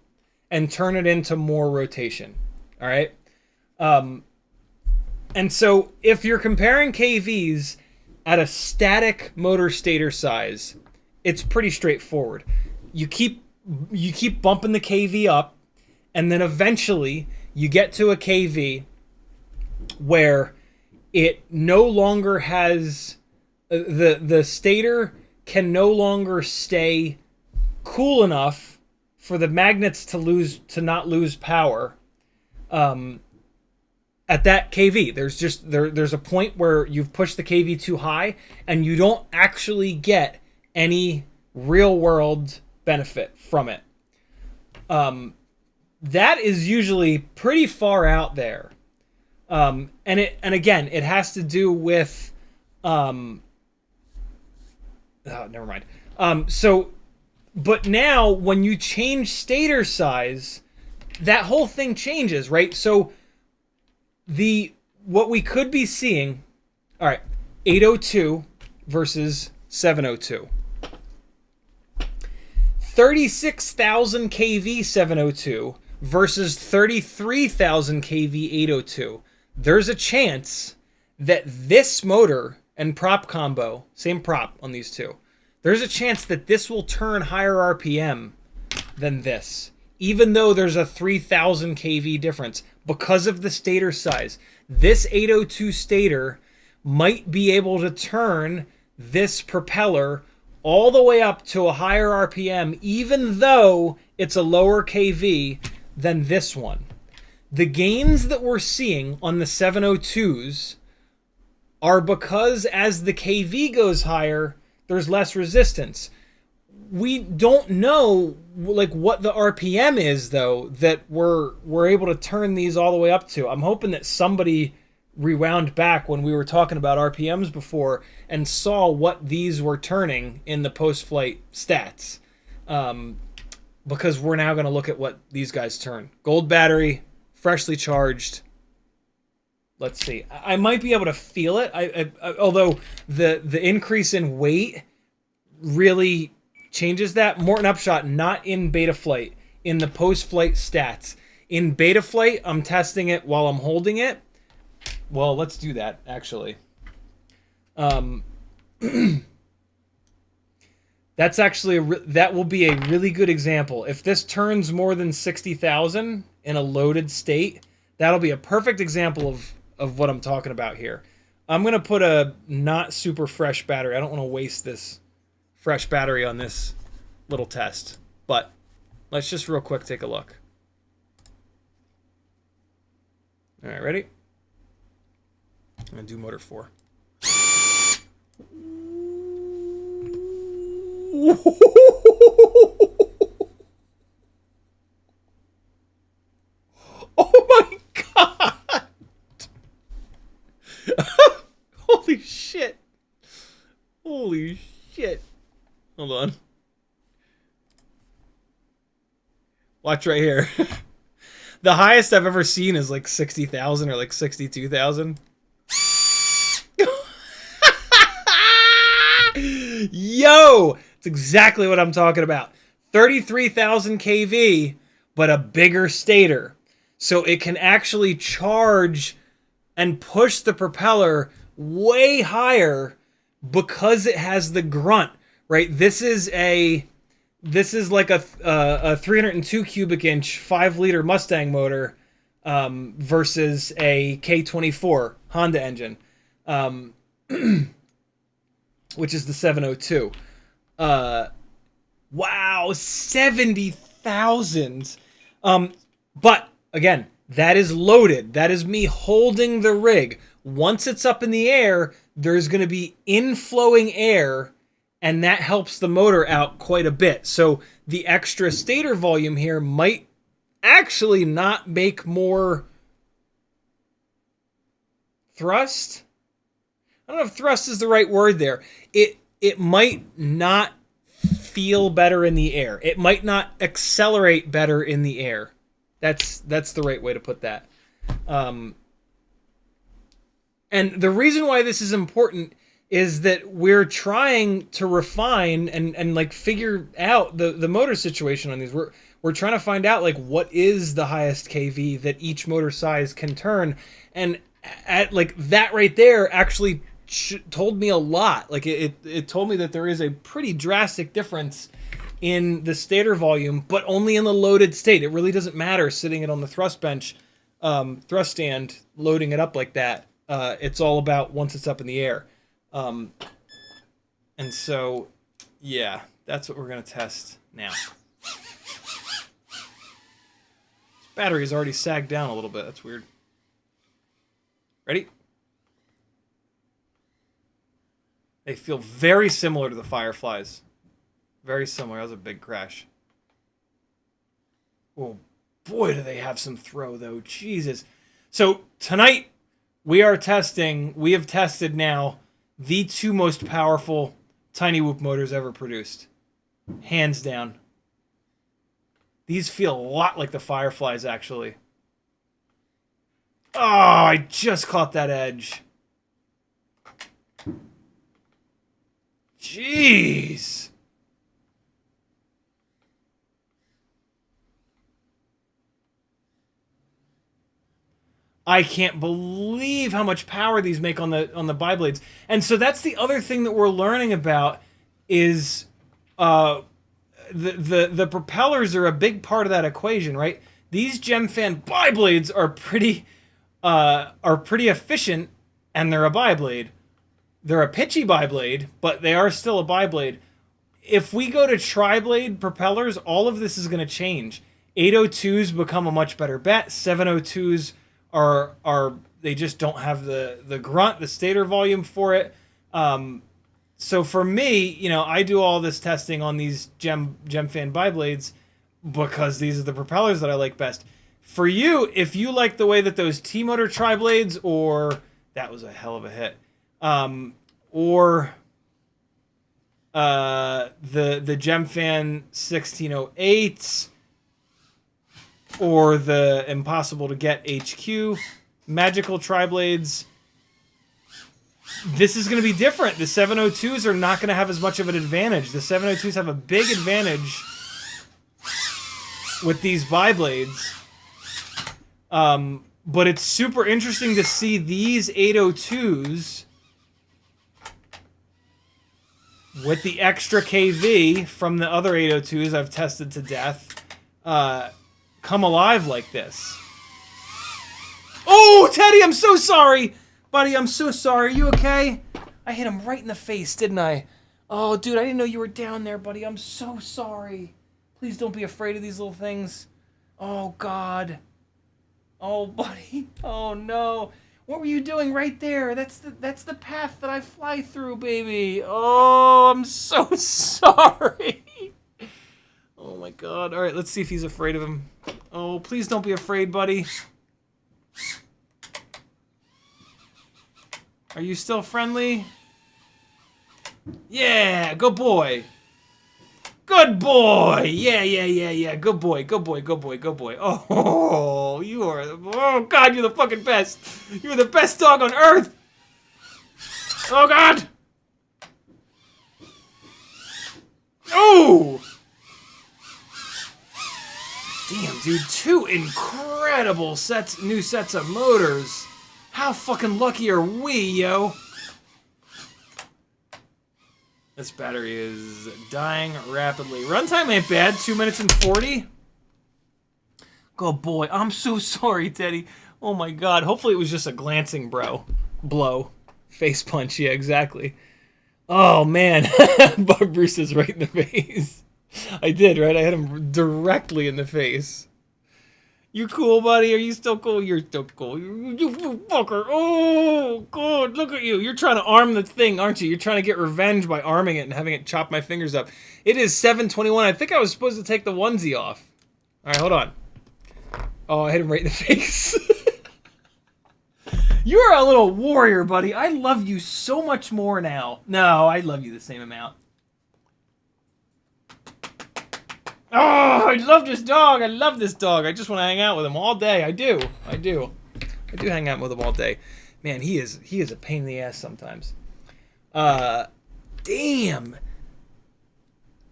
and turn it into more rotation. All right? And so if you're comparing KVs at a static motor stator size, it's pretty straightforward. You keep bumping the KV up, and then eventually you get to a KV where it no longer has the stator can no longer stay cool enough for the magnets to not lose power. At that KV, there's a point where you've pushed the KV too high, and you don't actually get any real world benefit from it. That is usually pretty far out there, and again, it has to do with never mind. But now when you change stator size, that whole thing changes, right? So what we could be seeing, all right, 802 versus 702. 36,000 kV 702 versus 33,000 kV 802. There's a chance that this motor and prop combo, same prop on these two, there's a chance that this will turn higher RPM than this, even though there's a 3,000 kV difference because of the stator size. This 802 stator might be able to turn this propeller all the way up to a higher RPM, even though it's a lower KV than this one. The gains that we're seeing on the 702s are because as the KV goes higher, there's less resistance. We don't know like what the RPM is though that we're able to turn these all the way up to. I'm hoping that somebody rewound back when we were talking about RPMs before and saw what these were turning in the post-flight stats, because we're now going to look at what these guys turn. Gold battery, freshly charged. Let's see. I might be able to feel it. Although the increase in weight really changes that. Morton Upshot, not in beta flight, in the post-flight stats. In beta flight, I'm testing it while I'm holding it. Well, let's do that, actually. That's actually that will be a really good example. If this turns more than 60,000 in a loaded state, that'll be a perfect example of what I'm talking about here. I'm going to put a not super fresh battery. I don't want to waste this fresh battery on this little test. But let's just real quick take a look. All right, ready? I'm going to do motor 4. Oh my god! Holy shit! Holy shit! Hold on. Watch right here. The highest I've ever seen is like 60,000 or like 62,000. Yo! It's exactly what I'm talking about. 33,000 kV, but a bigger stator. So it can actually charge and push the propeller way higher because it has the grunt, right? This is like a 302 cubic inch 5-liter Mustang motor versus a K24 Honda engine. Which is the 702. Wow, 70,000. But again, that is loaded. That is me holding the rig. Once it's up in the air, there's going to be inflowing air, and that helps the motor out quite a bit. So the extra stator volume here might actually not make more thrust. I don't know if thrust is the right word there. It might not feel better in the air. It might not accelerate better in the air. That's the right way to put that. And the reason why this is important is that we're trying to refine and like figure out the motor situation on these. We're trying to find out like what is the highest kV that each motor size can turn, and at like that right there actually told me a lot. Like it told me that there is a pretty drastic difference in the stator volume, but only in the loaded state. It really doesn't matter sitting it on the thrust bench, thrust stand, loading it up like that. It's all about once it's up in the air. And so, yeah, that's what we're going to test now. This battery has already sagged down a little bit. That's weird. Ready? They feel very similar to the Fireflies. Very similar. That was a big crash. Oh, boy, do they have some throw, though. Jesus. So, tonight, we have tested now the two most powerful Tiny Whoop motors ever produced. Hands down. These feel a lot like the Fireflies, actually. Oh, I just caught that edge. Jeez. I can't believe how much power these make on the bi-blades. And so that's the other thing that we're learning about is the propellers are a big part of that equation, right? These Gemfan bi-blades are pretty efficient, and they're a bi-blade. They're a pitchy bi-blade, but they are still a bi-blade. If we go to tri-blade propellers, all of this is going to change. 802s become a much better bet. 702s are they just don't have the grunt, the stator volume for it. So for me, I do all this testing on these Gemfan bi-blades because these are the propellers that I like best. For you, if you like the way that those T-motor tri-blades, or that was a hell of a hit, or the Gemfan 1608s, or the impossible to get HQ magical tri-blades. This is going to be different. The 702s are not going to have as much of an advantage. The 702s have a big advantage with these bi-blades. But it's super interesting to see these 802s with the extra KV from the other 802s I've tested to death come alive like this. Oh, Teddy, I'm so sorry. Buddy, I'm so sorry. Are you okay? I hit him right in the face, didn't I? Oh, dude, I didn't know you were down there, buddy. I'm so sorry. Please don't be afraid of these little things. Oh, God. Oh, buddy. Oh, no. What were you doing right there? That's the path that I fly through, baby. Oh, I'm so sorry. Oh, my God. All right, let's see if he's afraid of him. Oh, please don't be afraid, buddy. Are you still friendly? Yeah, good boy. Good boy. Yeah. Good boy. Oh, you are. Oh, God, you're the fucking best. You're the best dog on earth. Oh, God. Oh. Damn, dude. 2 incredible new sets of motors. How fucking lucky are we, yo? This battery is dying rapidly. Runtime ain't bad. 2 minutes and 40. Good boy. I'm so sorry, Teddy. Oh my God. Hopefully it was just a glancing blow. Face punch. Yeah, exactly. Oh man. Bob Bruce is right in the face. I did, right? I hit him directly in the face. You cool, buddy? Are you still cool? You're still cool. You fucker. Oh, God, look at you. You're trying to arm the thing, aren't you? You're trying to get revenge by arming it and having it chop my fingers up. It is 7:21. I think I was supposed to take the onesie off. All right, hold on. Oh, I hit him right in the face. You're a little warrior, buddy. I love you so much more now. No, I love you the same amount. Oh, I love this dog. I love this dog. I just want to hang out with him all day. I do hang out with him all day. Man, he is a pain in the ass sometimes. Damn.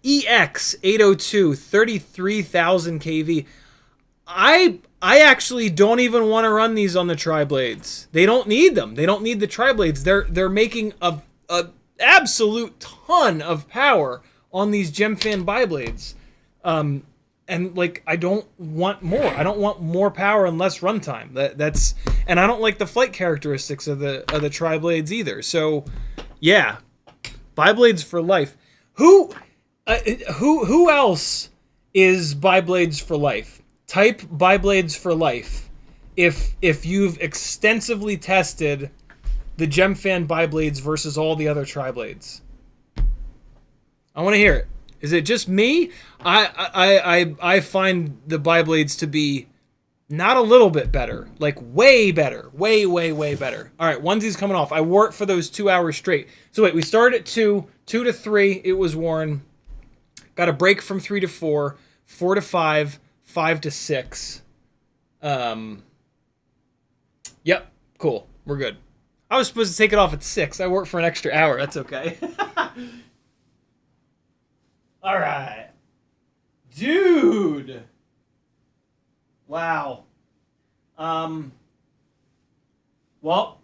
EX 802 33,000 kV. I actually don't even want to run these on the tri-blades. They don't need them. They don't need the tri-blades. They're making a absolute ton of power on these GemFan bi-blades. And like I don't want more. I don't want more power and less runtime. That's and I don't like the flight characteristics of the tri-blades either. So, yeah, bi-blades for life. Who else is bi-blades for life? Type bi-blades for life. If you've extensively tested the GemFan bi-blades versus all the other tri-blades, I want to hear it. Is it just me? I find the bi-blades to be not a little bit better, like way better, way better. All right, onesie's coming off. I wore it for those 2 hours straight. So wait, we started at 2 to 3. It was worn. Got a break from 3 to 4, 4 to 5, 5 to 6. Yep, cool. We're good. I was supposed to take it off at 6. I worked for an extra hour. That's okay. All right. Dude. Wow. Well,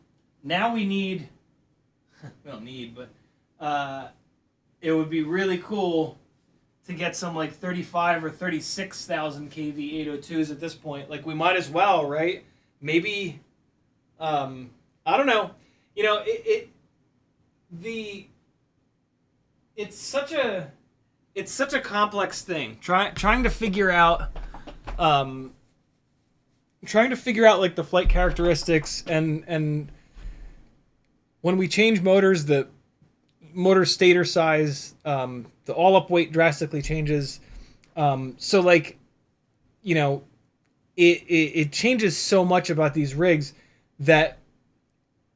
now we need... we don't need, but... it would be really cool to get some, like, 35 or 36,000 kV 802s at this point. Like, we might as well, right? Maybe... I don't know. You know, it's such a complex thing. Trying to figure out like the flight characteristics and when we change motors, the motor stator size, the all up weight drastically changes. So like, you know, it changes so much about these rigs that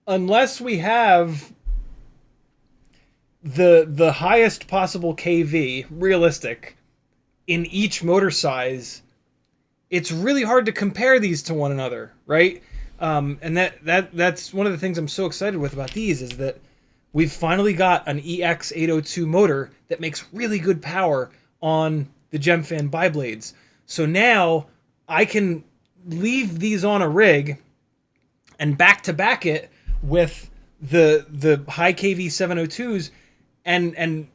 unless we have the highest possible KV realistic in each motor size, it's really hard to compare these to one another, right? And that's one of the things I'm so excited with about these is that we've finally got an EX802 motor that makes really good power on the GemFan biblades. So now I can leave these on a rig and back-to-back it with the high KV 702s and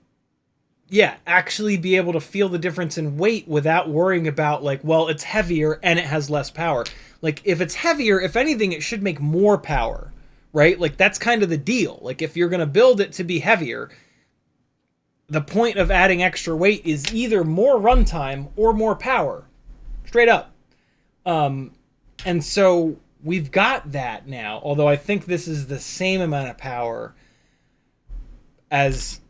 yeah, actually be able to feel the difference in weight without worrying about like, well, it's heavier and it has less power. Like if it's heavier, if anything, it should make more power, right? Like that's kind of the deal. Like if you're going to build it to be heavier, the point of adding extra weight is either more runtime or more power, straight up. And so we've got that now, although I think this is the same amount of power as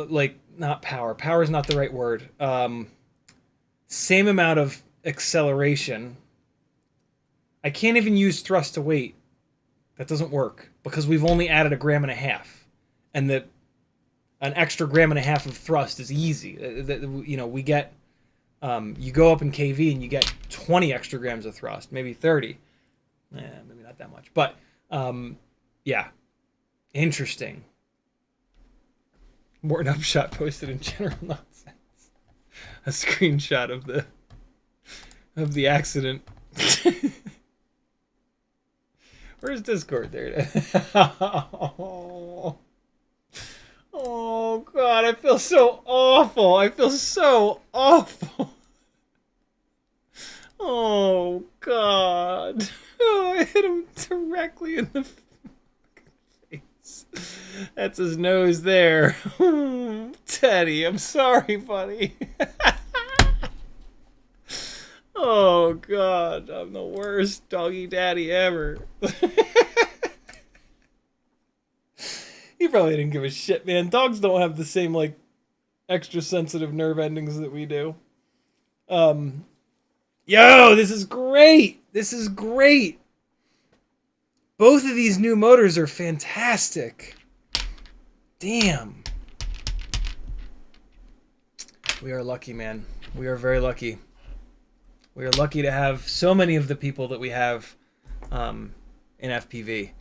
like, not power. Power is not the right word. Same amount of acceleration. I can't even use thrust to weight. That doesn't work because we've only added 1.5 grams, and an extra 1.5 grams of thrust is easy. You know, we get you go up in KV and you get 20 extra grams of thrust, maybe 30. Maybe not that much, but yeah, interesting. Morton Upshot posted in general nonsense a screenshot of the accident. Where's Discord? There it is. Oh God, I feel so awful. I feel so awful. Oh God. Oh, I hit him directly in the face. That's his nose there. Teddy, I'm sorry, buddy. Oh God, I'm the worst doggy daddy ever. He probably didn't give a shit, man. Dogs don't have the same like extra sensitive nerve endings that we do. Yo, this is great. This is great. Both of these new motors are fantastic. Damn. We are lucky, man. We are very lucky. We are lucky to have so many of the people that we have in FPV.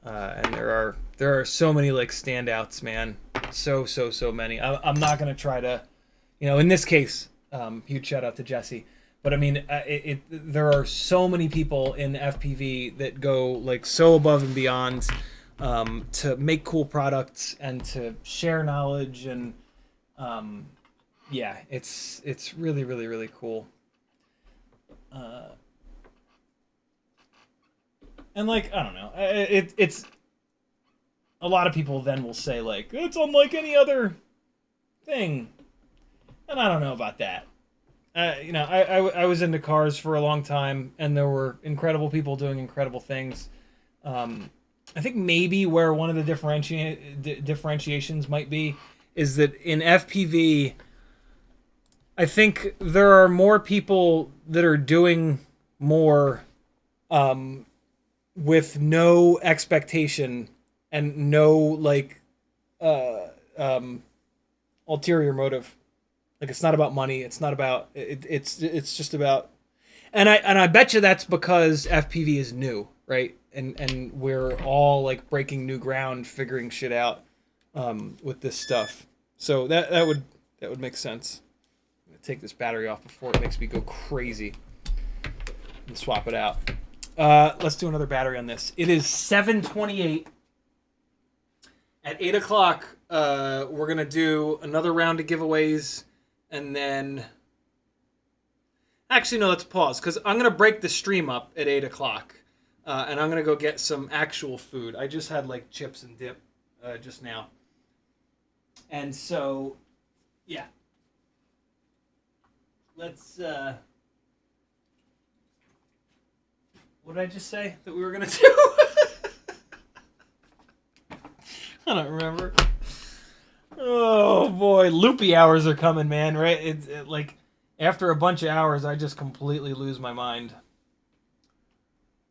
And there are so many like standouts, man. So many. I'm not going to try to, you know, in this case, huge shout out to Jesse. But I mean, there are so many people in FPV that go like so above and beyond to make cool products and to share knowledge, and yeah, it's really cool. And like, I don't know, it's a lot of people then will say like it's unlike any other thing, and I don't know about that. You know, I was into cars for a long time, and there were incredible people doing incredible things. I think maybe where one of the differentiations might be is that in FPV, I think there are more people that are doing more with no expectation and no like ulterior motive. Like it's not about money. It's not about it's just about, and I bet you that's because FPV is new, right? And we're all like breaking new ground, figuring shit out with this stuff. So that would make sense. I'm gonna take this battery off before it makes me go crazy and swap it out. Let's do another battery on this. It is 7:28. At 8 o'clock, we're gonna do another round of giveaways. And then, actually, no, let's pause, because I'm going to break the stream up at 8 o'clock, and I'm going to go get some actual food. I just had, like, chips and dip just now. And so, yeah. Let's, what did I just say that we were going to do? I don't remember. Oh boy, loopy hours are coming, man, right? It's like after a bunch of hours I just completely lose my mind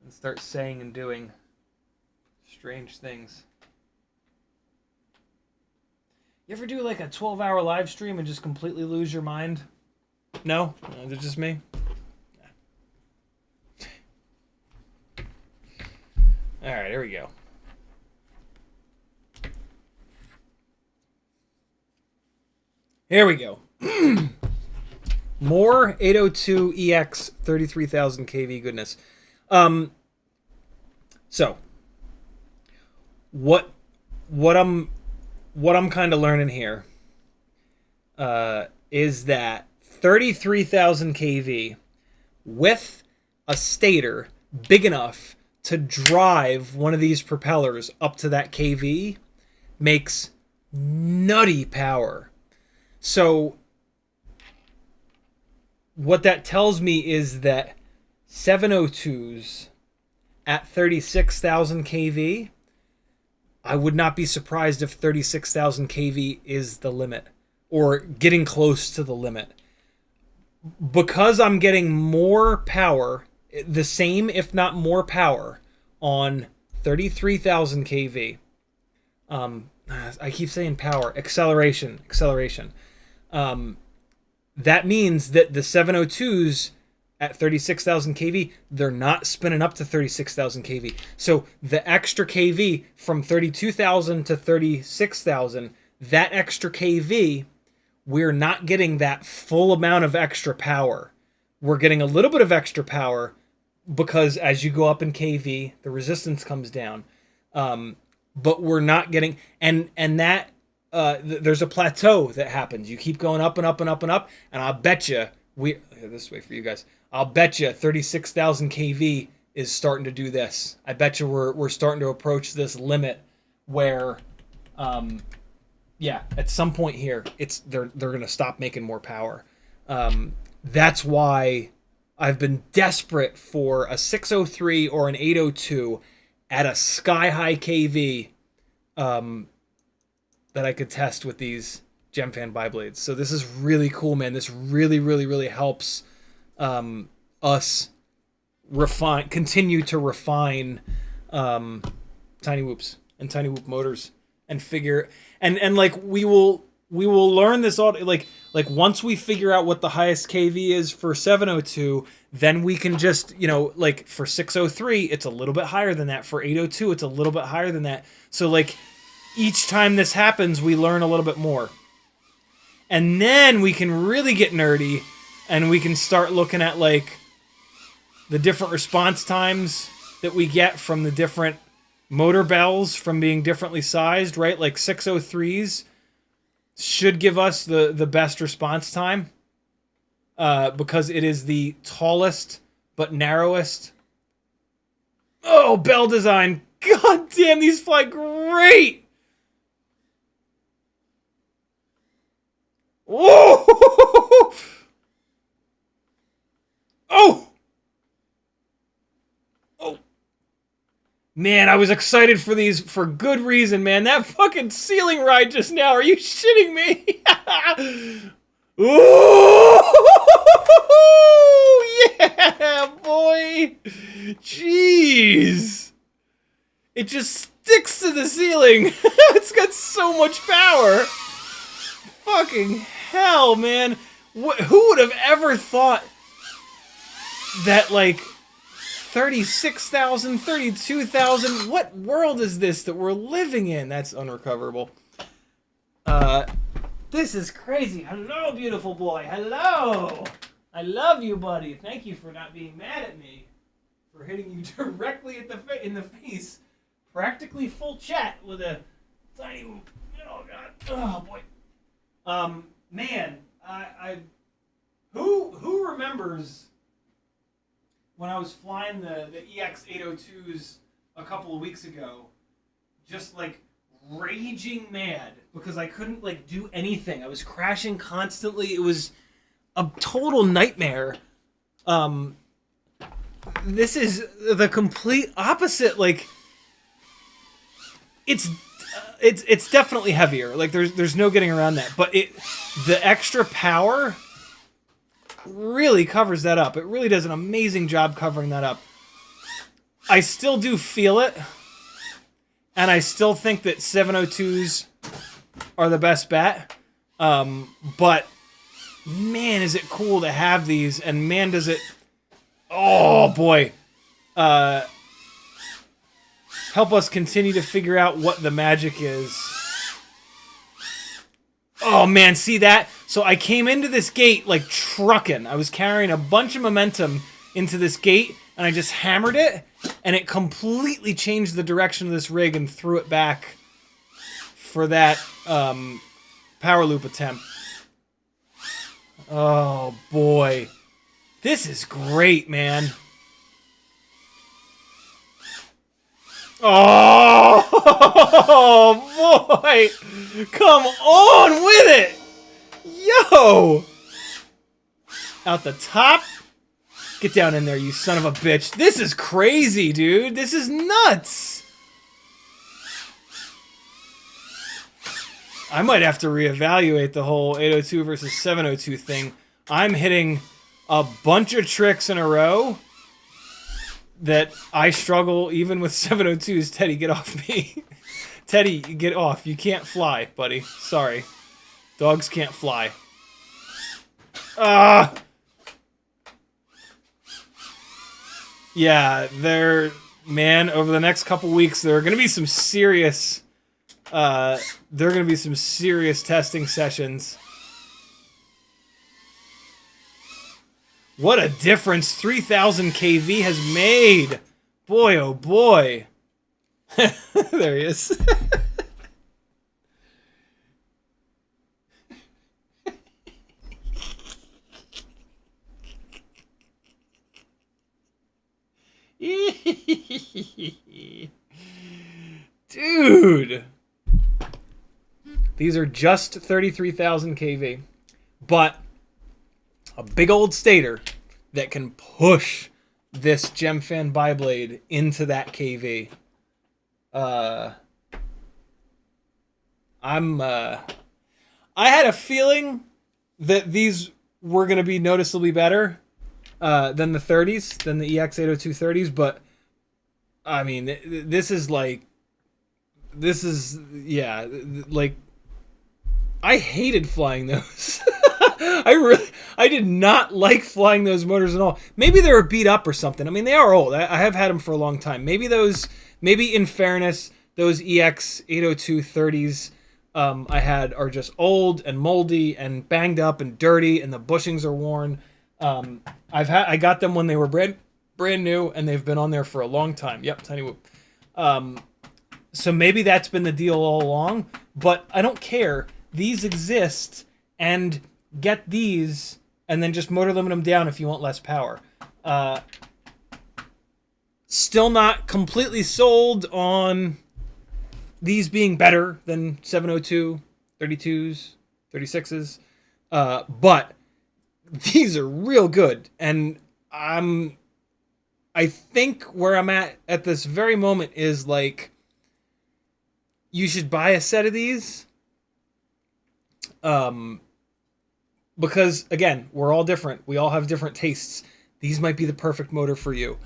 and start saying and doing strange things. You ever do like a 12-hour live stream and just completely lose your mind? No? Is it just me? All right, here we go. Here we go. More 802 EX 33,000 kV goodness. So what I'm kind of learning here is that 33,000 kV with a stator big enough to drive one of these propellers up to that kV makes nutty power. So what that tells me is that 702s at 36,000 kV, I would not be surprised if 36,000 kV is the limit or getting close to the limit. Because I'm getting more power, the same if not more power on 33,000 kV. I keep saying power, acceleration. That means that the 702s at 36,000 kV, they're not spinning up to 36,000 kV. So the extra kV from 32,000 to 36,000, that extra kV, we're not getting that full amount of extra power. We're getting a little bit of extra power because as you go up in kV, the resistance comes down. But we're not getting, and that, there's a plateau that happens. You keep going up and up and up and up, and I'll bet you, this way for you guys, I'll bet you 36,000 kV is starting to do this. I bet you we're starting to approach this limit where, yeah, at some point here, they're going to stop making more power. That's why I've been desperate for a 603 or an 802 at a sky-high kV that I could test with these GemFan biblades. So this is really cool, man. This really, really, really helps us continue to refine Tiny Whoops and Tiny Whoop motors and figure and like we will learn this all like once we figure out what the highest kV is for 702, then we can just, like for 603 it's a little bit higher than that, for 802 it's a little bit higher than that. So like each time this happens we learn a little bit more, and then we can really get nerdy and we can start looking at like the different response times that we get from the different motor bells from being differently sized, right? Like 603s should give us the best response time because it is the tallest but narrowest. Oh, bell design. God damn, these fly great. Whoa! Oh! Oh! Man, I was excited for these for good reason, man. That fucking ceiling ride just now. Are you shitting me? Ooh! Yeah, boy! Jeez! It just sticks to the ceiling. It's got so much power. Fucking hell, man. Who would have ever thought that, like, 36,000, 32,000, what world is this that we're living in? That's unrecoverable. This is crazy. Hello, beautiful boy. Hello. I love you, buddy. Thank you for not being mad at me for hitting you directly in the face. Practically full chat with a tiny, oh god, oh boy. Man, who remembers when I was flying the EX802s a couple of weeks ago, just like raging mad because I couldn't like do anything. I was crashing constantly. It was a total nightmare. This is the complete opposite. Like it's definitely heavier. Like there's no getting around that. But the extra power really covers that up. It really does an amazing job covering that up. I still do feel it, and I still think that 702s are the best bet. But man, is it cool to have these, and man, does it. Oh boy. help us continue to figure out what the magic is. Oh man, see that? So I came into this gate like trucking. I was carrying a bunch of momentum into this gate, and I just hammered it, and it completely changed the direction of this rig and threw it back for that power loop attempt. Oh boy. This is great, man. Oh boy! Come on with it! Yo! Out the top. Get down in there, you son of a bitch. This is crazy, dude. This is nuts. I might have to reevaluate the whole 802 versus 702 thing. I'm hitting a bunch of tricks in a row that I struggle even with 702s. Teddy, get off me. Teddy, get off. You can't fly, buddy. Sorry. Dogs can't fly. Yeah, man, over the next couple weeks, there are going to be some serious testing sessions. What a difference 3,000 kV has made. Boy, oh boy. There he is. Dude. These are just 33,000 kV. But a big old stator that can push this Gemfan biblade into that kV. I had a feeling that these were going to be noticeably better than the 30s, than the EX802 30s, but I mean, I hated flying those. I did not like flying those motors at all. Maybe they were beat up or something. I mean, they are old. I have had them for a long time. Maybe in fairness, those EX802 30s I had are just old and moldy and banged up and dirty, and the bushings are worn. I got them when they were brand new, and they've been on there for a long time. Yep, tiny whoop. So maybe that's been the deal all along, but I don't care. These exist, and get these, and then just motor limit them down if you want less power. Still not completely sold on these being better than 702, 32s, 36s, but these are real good, and I think where I'm at this very moment is like, you should buy a set of these. Because again, we're all different. We all have different tastes. These might be the perfect motor for you.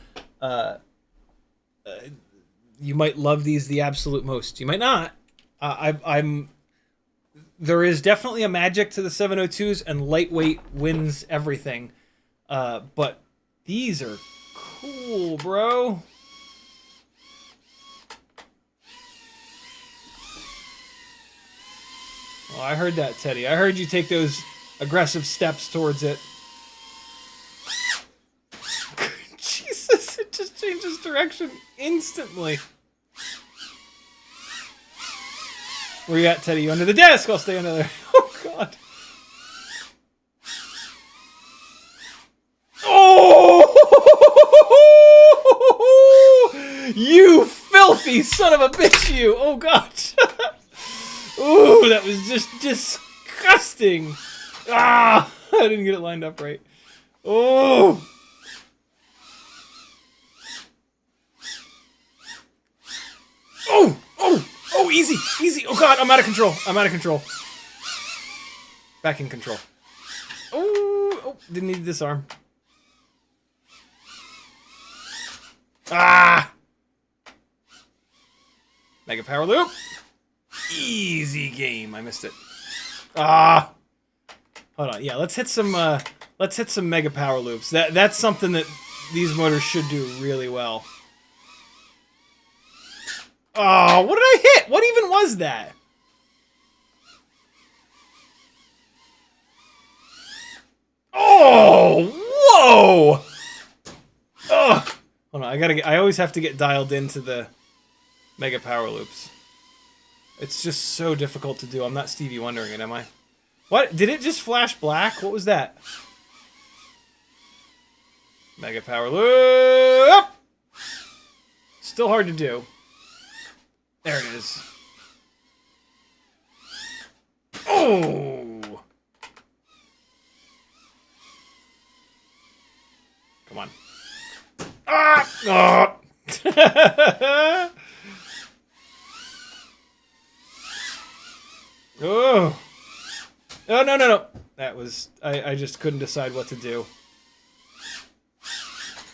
You might love these the absolute most. You might not. There is definitely a magic to the 702s, and lightweight wins everything. But these are cool, bro. Oh, I heard that, Teddy. I heard you take those aggressive steps towards it. Jesus, it just changes direction instantly. Where you at, Teddy? You under the desk? I'll stay under there. Oh, God. Oh! You filthy son of a bitch, you! Oh, God. Ooh, that was just disgusting. Ah, I didn't get it lined up right. Oh. Oh, easy. Oh, God, I'm out of control. Back in control. Oh, didn't need to disarm. Ah. Mega power loop. Easy game. I missed it. Ah. Hold on. Yeah, let's hit some mega power loops. That's something that these motors should do really well. Oh, what did I hit? What even was that? Oh, whoa! Oh, hold on. I always have to get dialed into the mega power loops. It's just so difficult to do. I'm not Stevie Wondering it, am I? What? Did it just flash black? What was that? Mega power loop! Still hard to do. There it is. Oh! Come on. Ah! Oh! Oh! Oh, no. That was... I just couldn't decide what to do.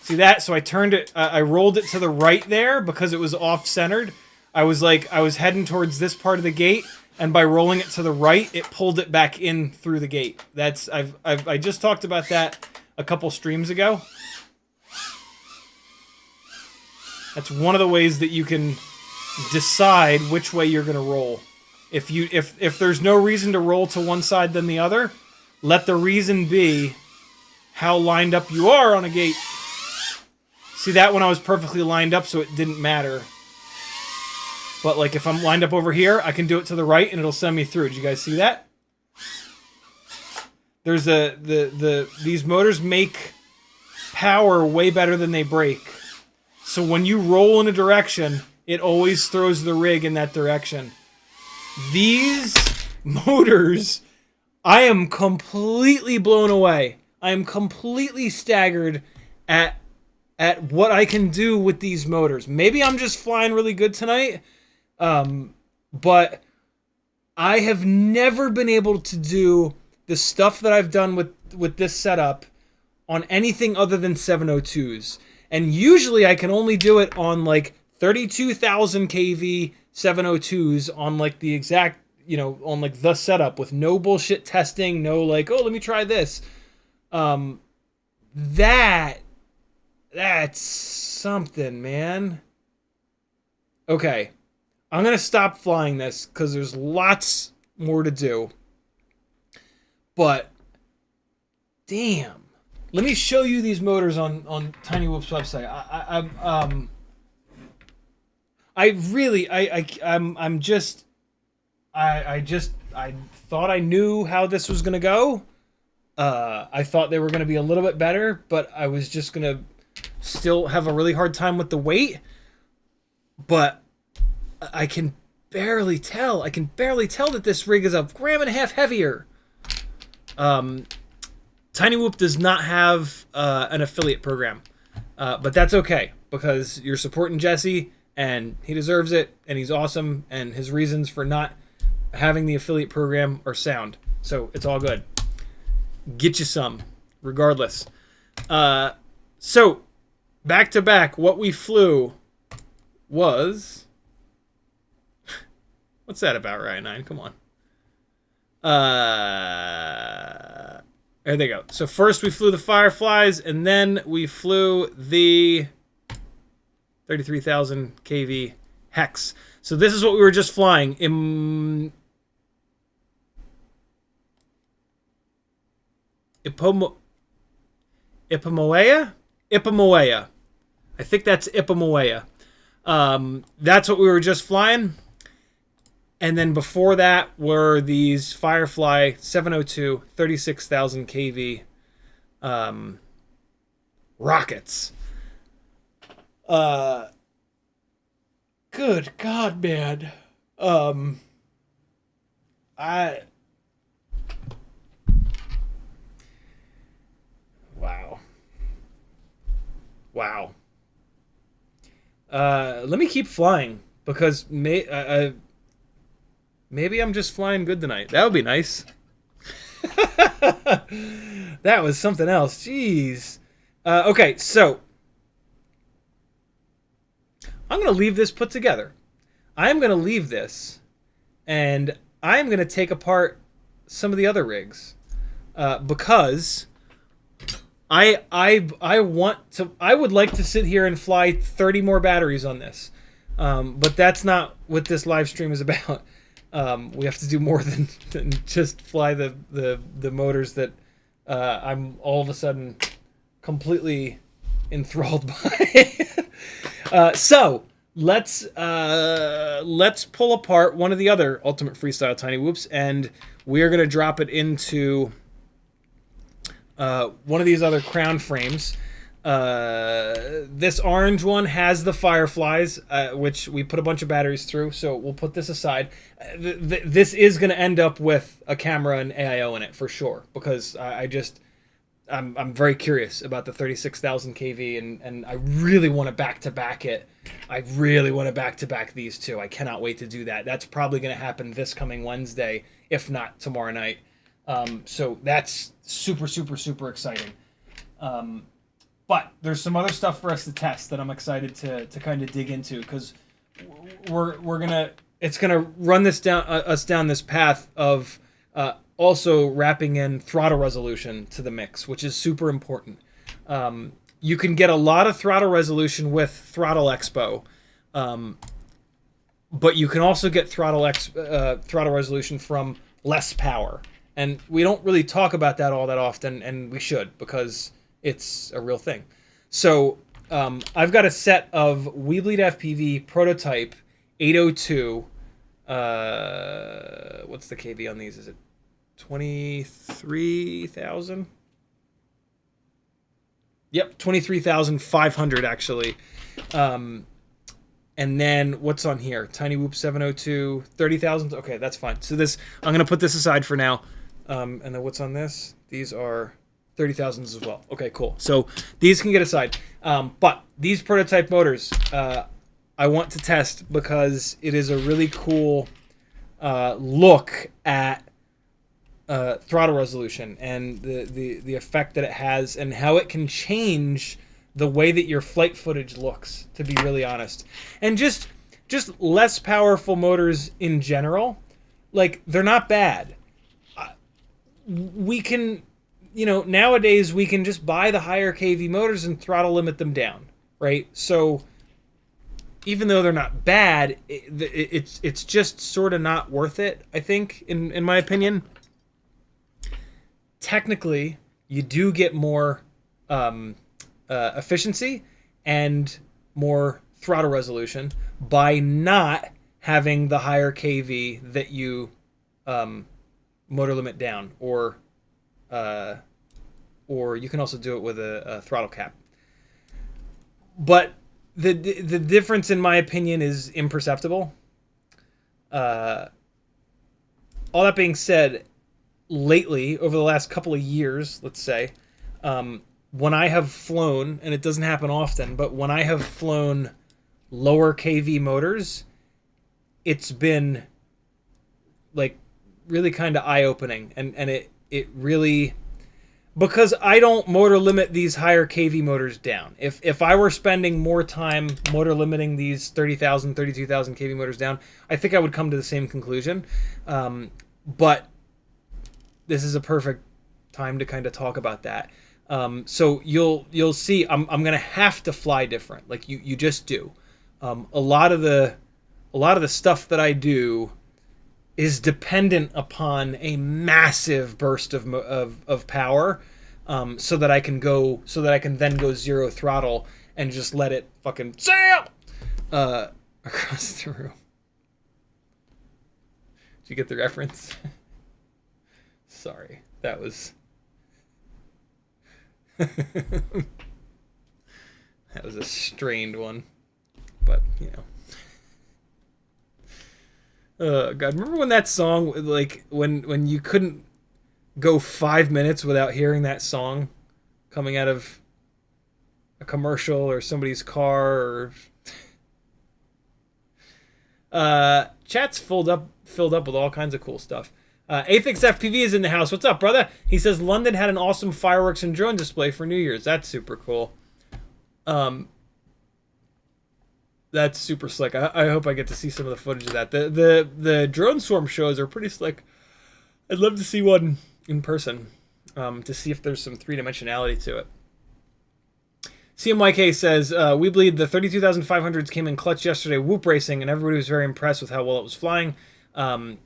See that? So I turned it... I rolled it to the right there because it was off-centered. I was heading towards this part of the gate, and by rolling it to the right, it pulled it back in through the gate. That's... I just talked about that a couple streams ago. That's one of the ways that you can decide which way you're going to roll. If there's no reason to roll to one side than the other, let the reason be how lined up you are on a gate. See that when I was perfectly lined up, so it didn't matter. But like if I'm lined up over here, I can do it to the right and it'll send me through. Did you guys see that? There's these motors make power way better than they break. So when you roll in a direction, it always throws the rig in that direction. These motors, I am completely blown away. I am completely staggered at what I can do with these motors. Maybe I'm just flying really good tonight, but I have never been able to do the stuff that I've done with this setup on anything other than 702s. And usually I can only do it on like 32,000 kV 702s on like the exact, on like the setup with no bullshit testing, no like, oh, let me try this. That's something, man. Okay. I'm going to stop flying this because there's lots more to do. But, damn. Let me show you these motors on Tiny Whoop's website. I thought I knew how this was gonna go. I thought they were gonna be a little bit better, but I was just gonna still have a really hard time with the weight. But I can barely tell. I can barely tell that this rig is 1.5 grams heavier. Tiny Whoop does not have an affiliate program, but that's okay because you're supporting Jesse. And he deserves it, and he's awesome, and his reasons for not having the affiliate program are sound. So it's all good. Get you some, regardless. So, back to back, what we flew was... What's that about, Ryan 9? Come on. There they go. So first we flew the Fireflies, and then we flew the... 33,000 kV Hex. So this is what we were just flying. Ipamoea? Ipamoea. I think that's Ipamoea. That's what we were just flying. And then before that were these Firefly 702 36,000 kV rockets. Good God, man. Wow. Let me keep flying because maybe I'm just flying good tonight. That would be nice. That was something else. Jeez. Okay, so I'm going to leave this put together. I am going to leave this, and I am going to take apart some of the other rigs because I would like to sit here and fly 30 more batteries on this. But that's not what this live stream is about. We have to do more than just fly the motors that I'm all of a sudden completely enthralled by. So let's pull apart one of the other Ultimate Freestyle Tiny Whoops, and we're gonna drop it into one of these other crown frames. This orange one has the fireflies, which we put a bunch of batteries through, so we'll put this aside. This is going to end up with a camera and AIO in it for sure, because I'm very curious about the 36,000 kV, and I really want to back-to-back it. I really want to back-to-back these two. I cannot wait to do that. That's probably going to happen this coming Wednesday, if not tomorrow night. So that's super, super, super exciting. But there's some other stuff for us to test that I'm excited to kind of dig into, because it's gonna run us down this path of also wrapping in throttle resolution to the mix, which is super important. You can get a lot of throttle resolution with Throttle Expo, but you can also get throttle resolution from less power, and we don't really talk about that all that often, and we should, because it's a real thing. So I've got a set of Weebly FPV prototype 802. What's the KV on these? Is it 23,000? Yep, 23,500 actually. And then what's on here? Tiny Whoop 702, 30,000. Okay, that's fine. So this, I'm gonna put this aside for now. And then what's on this? These are 30,000s as well. Okay, cool. So these can get aside. But these prototype motors, I want to test because it is a really cool look at throttle resolution and the effect that it has and how it can change the way that your flight footage looks, to be really honest. And just less powerful motors in general, like, they're not bad. We can... nowadays we can just buy the higher KV motors and throttle limit them down, right? So even though they're not bad, it's just sort of not worth it, I think, in my opinion. Technically, you do get more efficiency and more throttle resolution by not having the higher KV that you motor limit down, or you can also do it with a throttle cap. But the difference, in my opinion, is imperceptible. All that being said, lately, over the last couple of years, let's say, when I have flown, and it doesn't happen often, but when I have flown lower KV motors, it's been like really kind of eye-opening, and it really, because I don't motor limit these higher KV motors down. If I were spending more time motor limiting these 30,000, 32,000 KV motors down, I think I would come to the same conclusion. But this is a perfect time to kind of talk about that. So you'll see I'm gonna have to fly different. Like you just do. A lot of the stuff that I do is dependent upon a massive burst of power, so that I can then go zero throttle and just let it fucking sail across the room. Did you get the reference? Sorry, that was that was a strained one, but you know. God, remember when that song, like, when you couldn't go 5 minutes without hearing that song coming out of a commercial or somebody's car? Or chat's filled up with all kinds of cool stuff. Apex FPV is in the house. What's up, brother? He says London had an awesome fireworks and drone display for New Year's. That's super cool. That's super slick. I hope I get to see some of the footage of that. The drone swarm shows are pretty slick. I'd love to see one in person, to see if there's some three-dimensionality to it. CMYK says, we believe the 32,500s came in clutch yesterday, whoop racing, and everybody was very impressed with how well it was flying. Well,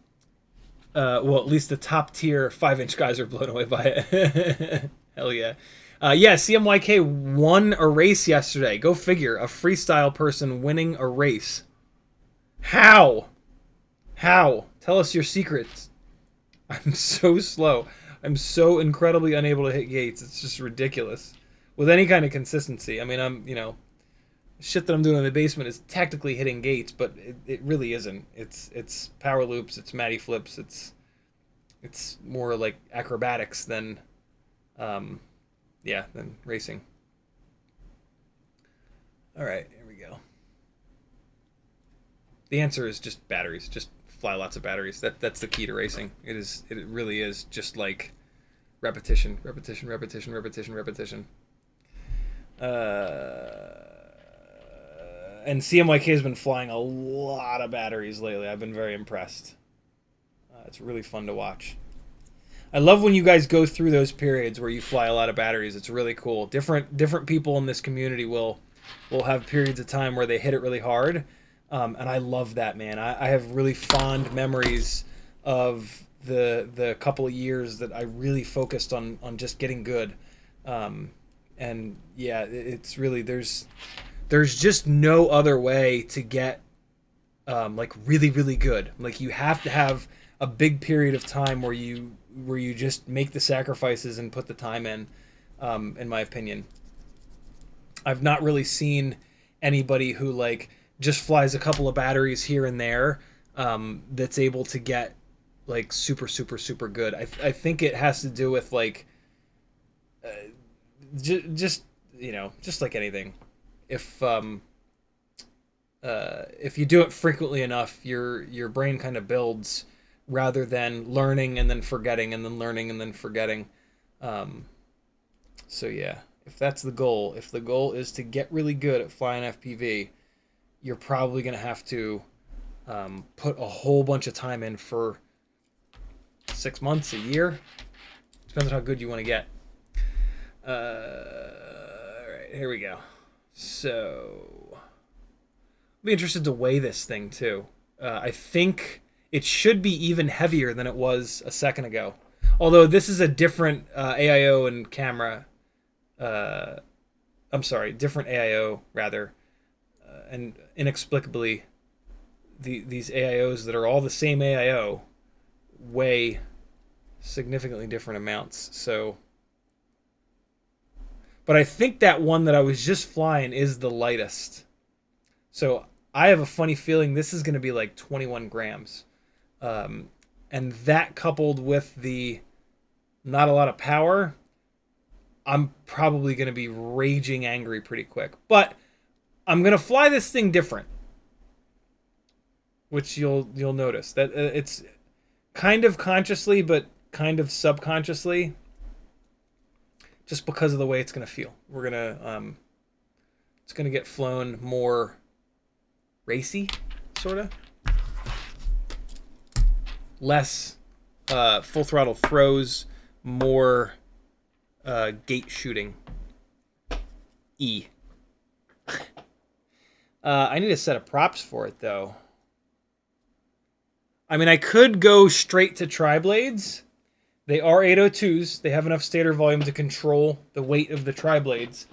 at least the top tier 5-inch guys are blown away by it. Hell yeah. Yeah, CMYK won a race yesterday. Go figure. A freestyle person winning a race. How? How? Tell us your secrets. I'm so slow. I'm so incredibly unable to hit gates. It's just ridiculous. With any kind of consistency. I mean, shit that I'm doing in the basement is technically hitting gates, but it really isn't. It's power loops, it's Matty flips, it's more like acrobatics than than racing. All right, here we go. The answer is just batteries. Just fly lots of batteries. That's the key to racing. It really is just like repetition. And CMYK has been flying a lot of batteries lately. I've been very impressed. It's really fun to watch. I love when you guys go through those periods where you fly a lot of batteries. It's really cool. Different people in this community will have periods of time where they hit it really hard, and I love that, man. I have really fond memories of the couple of years that I really focused on just getting good, and yeah, it's really there's just no other way to get like really good. Like you have to have a big period of time where you just make the sacrifices and put the time in my opinion. I've not really seen anybody who like just flies a couple of batteries here and there that's able to get like super good. I think it has to do with like just just like anything. If you do it frequently enough, your brain kind of builds rather than learning and then forgetting and then learning and then forgetting. So yeah, if that's the goal, if the goal is to get really good at flying FPV, you're probably going to have to put a whole bunch of time in for 6 months, a year. Depends on how good you want to get. All right, here we go. So, I'll be interested to weigh this thing too. I think it should be even heavier than it was a second ago. Although this is a different AIO and camera. I'm sorry, different AIO rather. And inexplicably, these AIOs that are all the same AIO weigh significantly different amounts. So, but I think that one that I was just flying is the lightest. So I have a funny feeling this is going to be like 21 grams. And that coupled with the not a lot of power, I'm probably going to be raging angry pretty quick. But I'm going to fly this thing different, which you'll notice. That it's kind of consciously, but kind of subconsciously, just because of the way it's going to feel. We're going to, it's going to get flown more racy, sort of. Less full throttle throws, more gate shooting. I need a set of props for it, though. I mean, I could go straight to tri-blades. They are 802s. They have enough stator volume to control the weight of the tri-blades.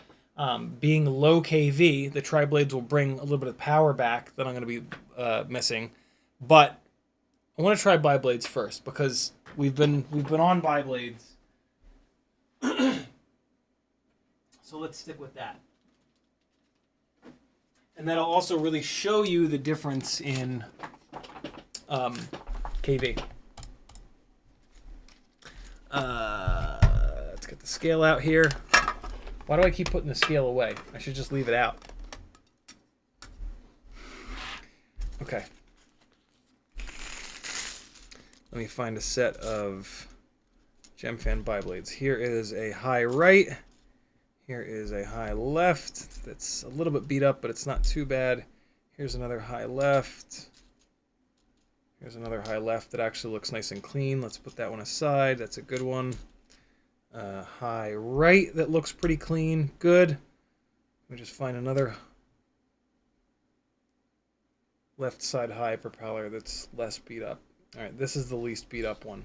Being low KV, the tri-blades will bring a little bit of power back that I'm going to be missing. But I want to try bi-blades first because we've been on bi-blades. So let's stick with that. And that'll also really show you the difference in KV. Let's get the scale out here. Why do I keep putting the scale away? I should just leave it out. Okay. Let me find a set of Gemfan bi-blades. Here is a high right. Here is a high left that's a little bit beat up, but it's not too bad. Here's another high left. Here's another high left that actually looks nice and clean. Let's put that one aside. That's a good one. High right that looks pretty clean. Good. Let me just find another left side high propeller that's less beat up. All right, this is the least beat up one.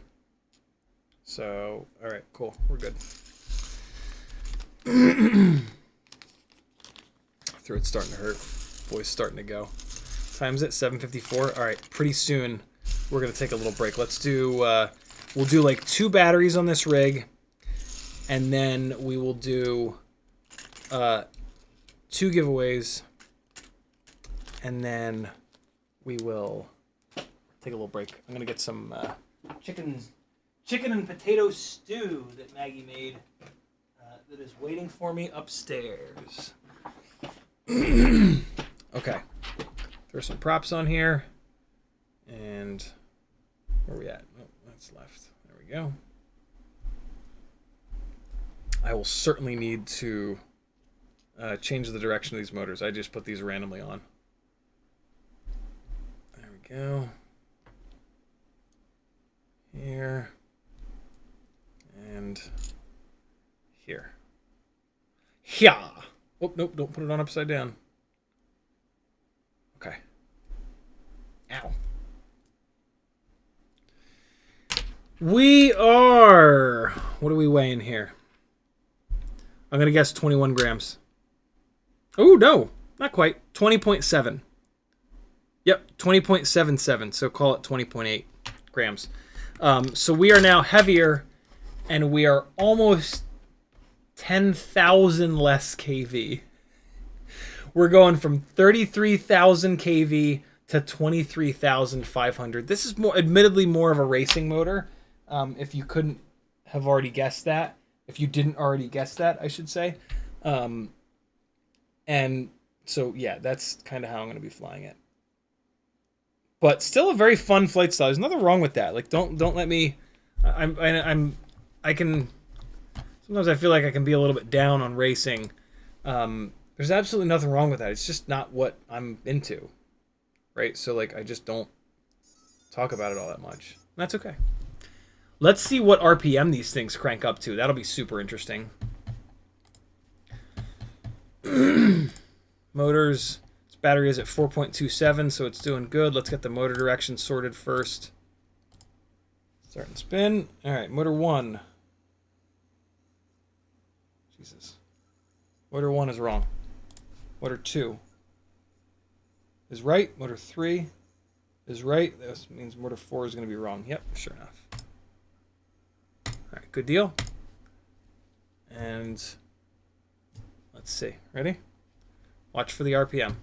So, all right, cool. We're good. Throat's starting to hurt. Voice starting to go. Time's at 7:54. All right, pretty soon we're gonna take a little break. Let's do. We'll do like 2 batteries on this rig, and then we will do 2 giveaways, and then we will take a little break. I'm gonna get some chicken and potato stew that Maggie made that is waiting for me upstairs. Okay, throw some props on here, and where are we at? Oh, that's left. There we go. I will certainly need to change the direction of these motors. I just put these randomly on. There we go. Here. And here. Yeah. Oh, nope, don't put it on upside down. Okay. Ow. We are... What are we weighing here? I'm going to guess 21 grams. Oh, no. Not quite. 20.7. Yep, 20.77. So call it 20.8 grams. So we are now heavier, and we are almost 10,000 less kV. We're going from 33,000 kV to 23,500. This is admittedly more of a racing motor. If you couldn't have already guessed that. If you didn't already guess that, I should say. And so, yeah, that's kind of how I'm going to be flying it. But still a very fun flight style. There's nothing wrong with that. Like, don't let me... I can... Sometimes I feel like I can be a little bit down on racing. There's absolutely nothing wrong with that. It's just not what I'm into. Right? So, like, I just don't talk about it all that much. That's okay. Let's see what RPM these things crank up to. That'll be super interesting. Motors, its battery is at 4.27, so it's doing good. Let's get the motor direction sorted first. Start and spin. All right, motor 1. Jesus. Motor 1 is wrong. Motor 2 is right. Motor 3 is right. That means motor 4 is going to be wrong. Yep, sure enough. All right, good deal. And let's see. Ready? Watch for the RPM.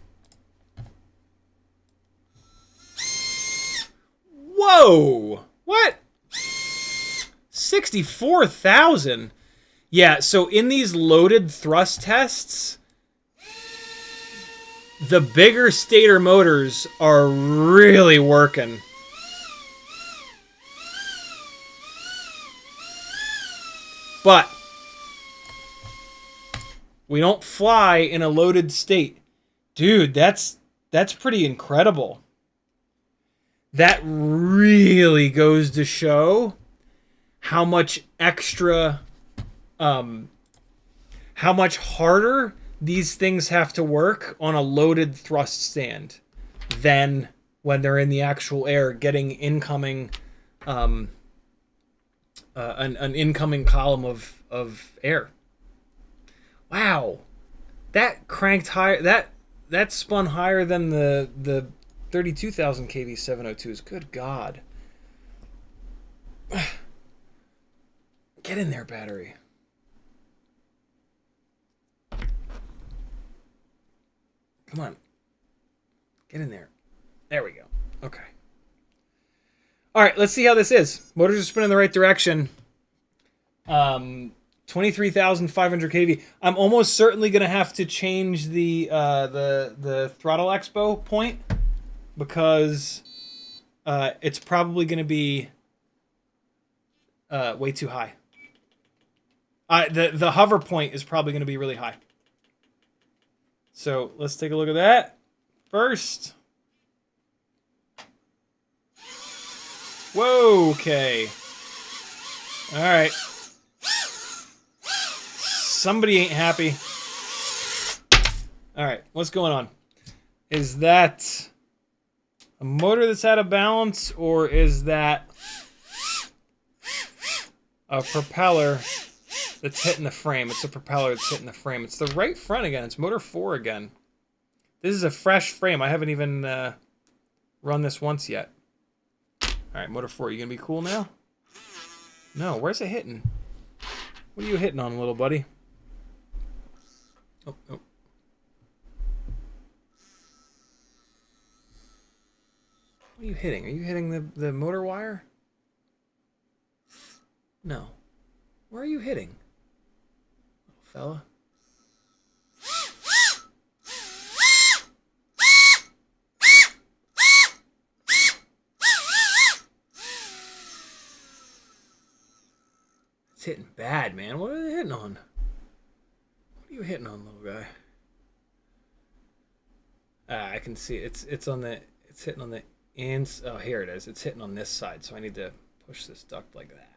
Whoa! What? 64,000? Yeah, so in these loaded thrust tests, the bigger stator motors are really working. But we don't fly in a loaded state. Dude, that's pretty incredible. That really goes to show how much extra, how much harder these things have to work on a loaded thrust stand than when they're in the actual air getting incoming, an incoming column of air. Wow, that cranked higher. That spun higher than the 32,000 kV 702s. Good God! Get in there, battery. Come on, get in there. There we go. Okay. All right, let's see how this is. Motors are spinning in the right direction. 23,500 kV. I'm almost certainly going to have to change the throttle expo point because it's probably going to be way too high. The hover point is probably going to be really high. So let's take a look at that first. Whoa, okay. All right. Somebody ain't happy. All right, what's going on? Is that a motor that's out of balance, or is that a propeller that's hitting the frame? It's a propeller that's hitting the frame. It's the right front again. It's motor 4 again. This is a fresh frame. I haven't even run this once yet. All right, motor 4, you gonna be cool now? No, where's it hitting? What are you hitting on, little buddy? Oh, oh. What are you hitting? Are you hitting the motor wire? No. Where are you hitting, little fella? It's hitting bad, man. What are they hitting on? What are you hitting on, little guy? I can see it. It's hitting on the ends. Oh, here it is. It's hitting on this side, so I need to push this duct like that.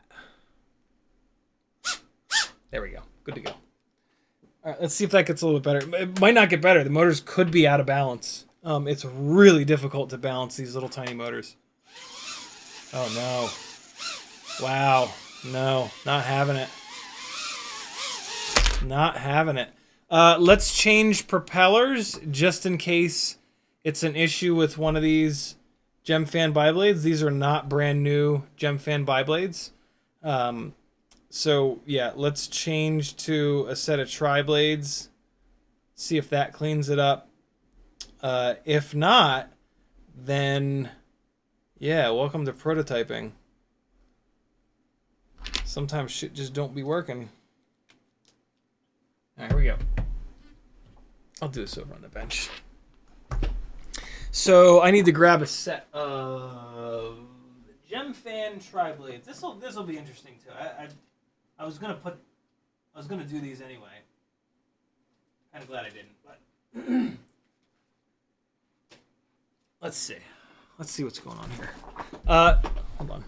There we go. Good to go. All right, let's see if that gets a little bit better. It might not get better. The motors could be out of balance. It's really difficult to balance these little tiny motors. Oh no! Wow. No, not having it. Not having it. Let's change propellers just in case it's an issue with one of these Gemfan biblades. These are not brand new Gemfan biblades. So yeah, let's change to a set of tri-blades. See if that cleans it up. If not, then yeah, welcome to prototyping. Sometimes shit just don't be working. All right, here we go. I'll do this over on the bench. So I need to grab a set of Gemfan tri-blades. This'll be interesting too. I was gonna do these anyway. Kind of glad I didn't, but let's see. Let's see what's going on here. Hold on.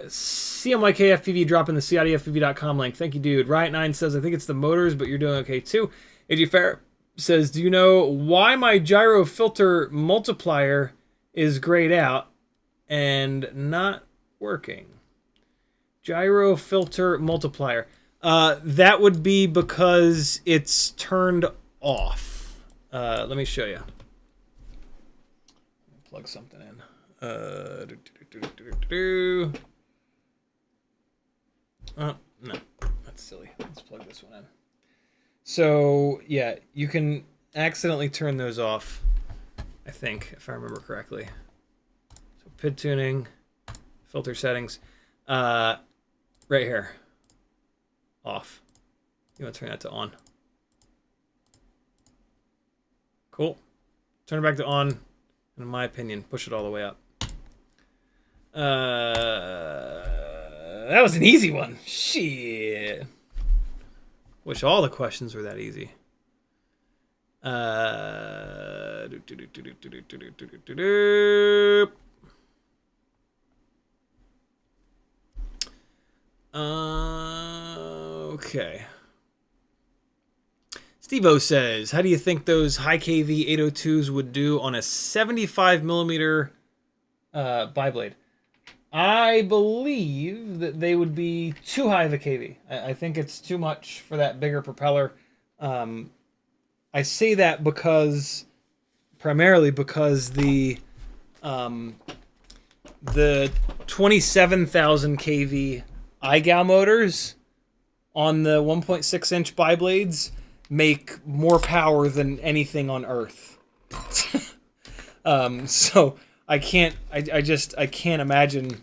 CMYKFPV dropping the CiottiFPV.com link. Thank you, dude. Riot9 says, I think it's the motors, but you're doing okay too. AJ Fair says, do you know why my gyro filter multiplier is grayed out and not working? Gyro filter multiplier. That would be because it's turned off. Let me show you. Plug something in. Oh, no, that's silly. Let's plug this one in. So, yeah, you can accidentally turn those off, I think, if I remember correctly. So, PID tuning, filter settings, right here, off. You want to turn that to on. Cool. Turn it back to on, and in my opinion, push it all the way up. That was an easy one. Shit. Wish all the questions were that easy. Okay. Steve-O says, how do you think those high KV 802s would do on a 75 millimeter biblade? I believe that they would be too high of a KV. I think it's too much for that bigger propeller. I say that primarily because the 27,000 kV iGal motors on the 1.6 inch biblades make more power than anything on Earth. So I can't imagine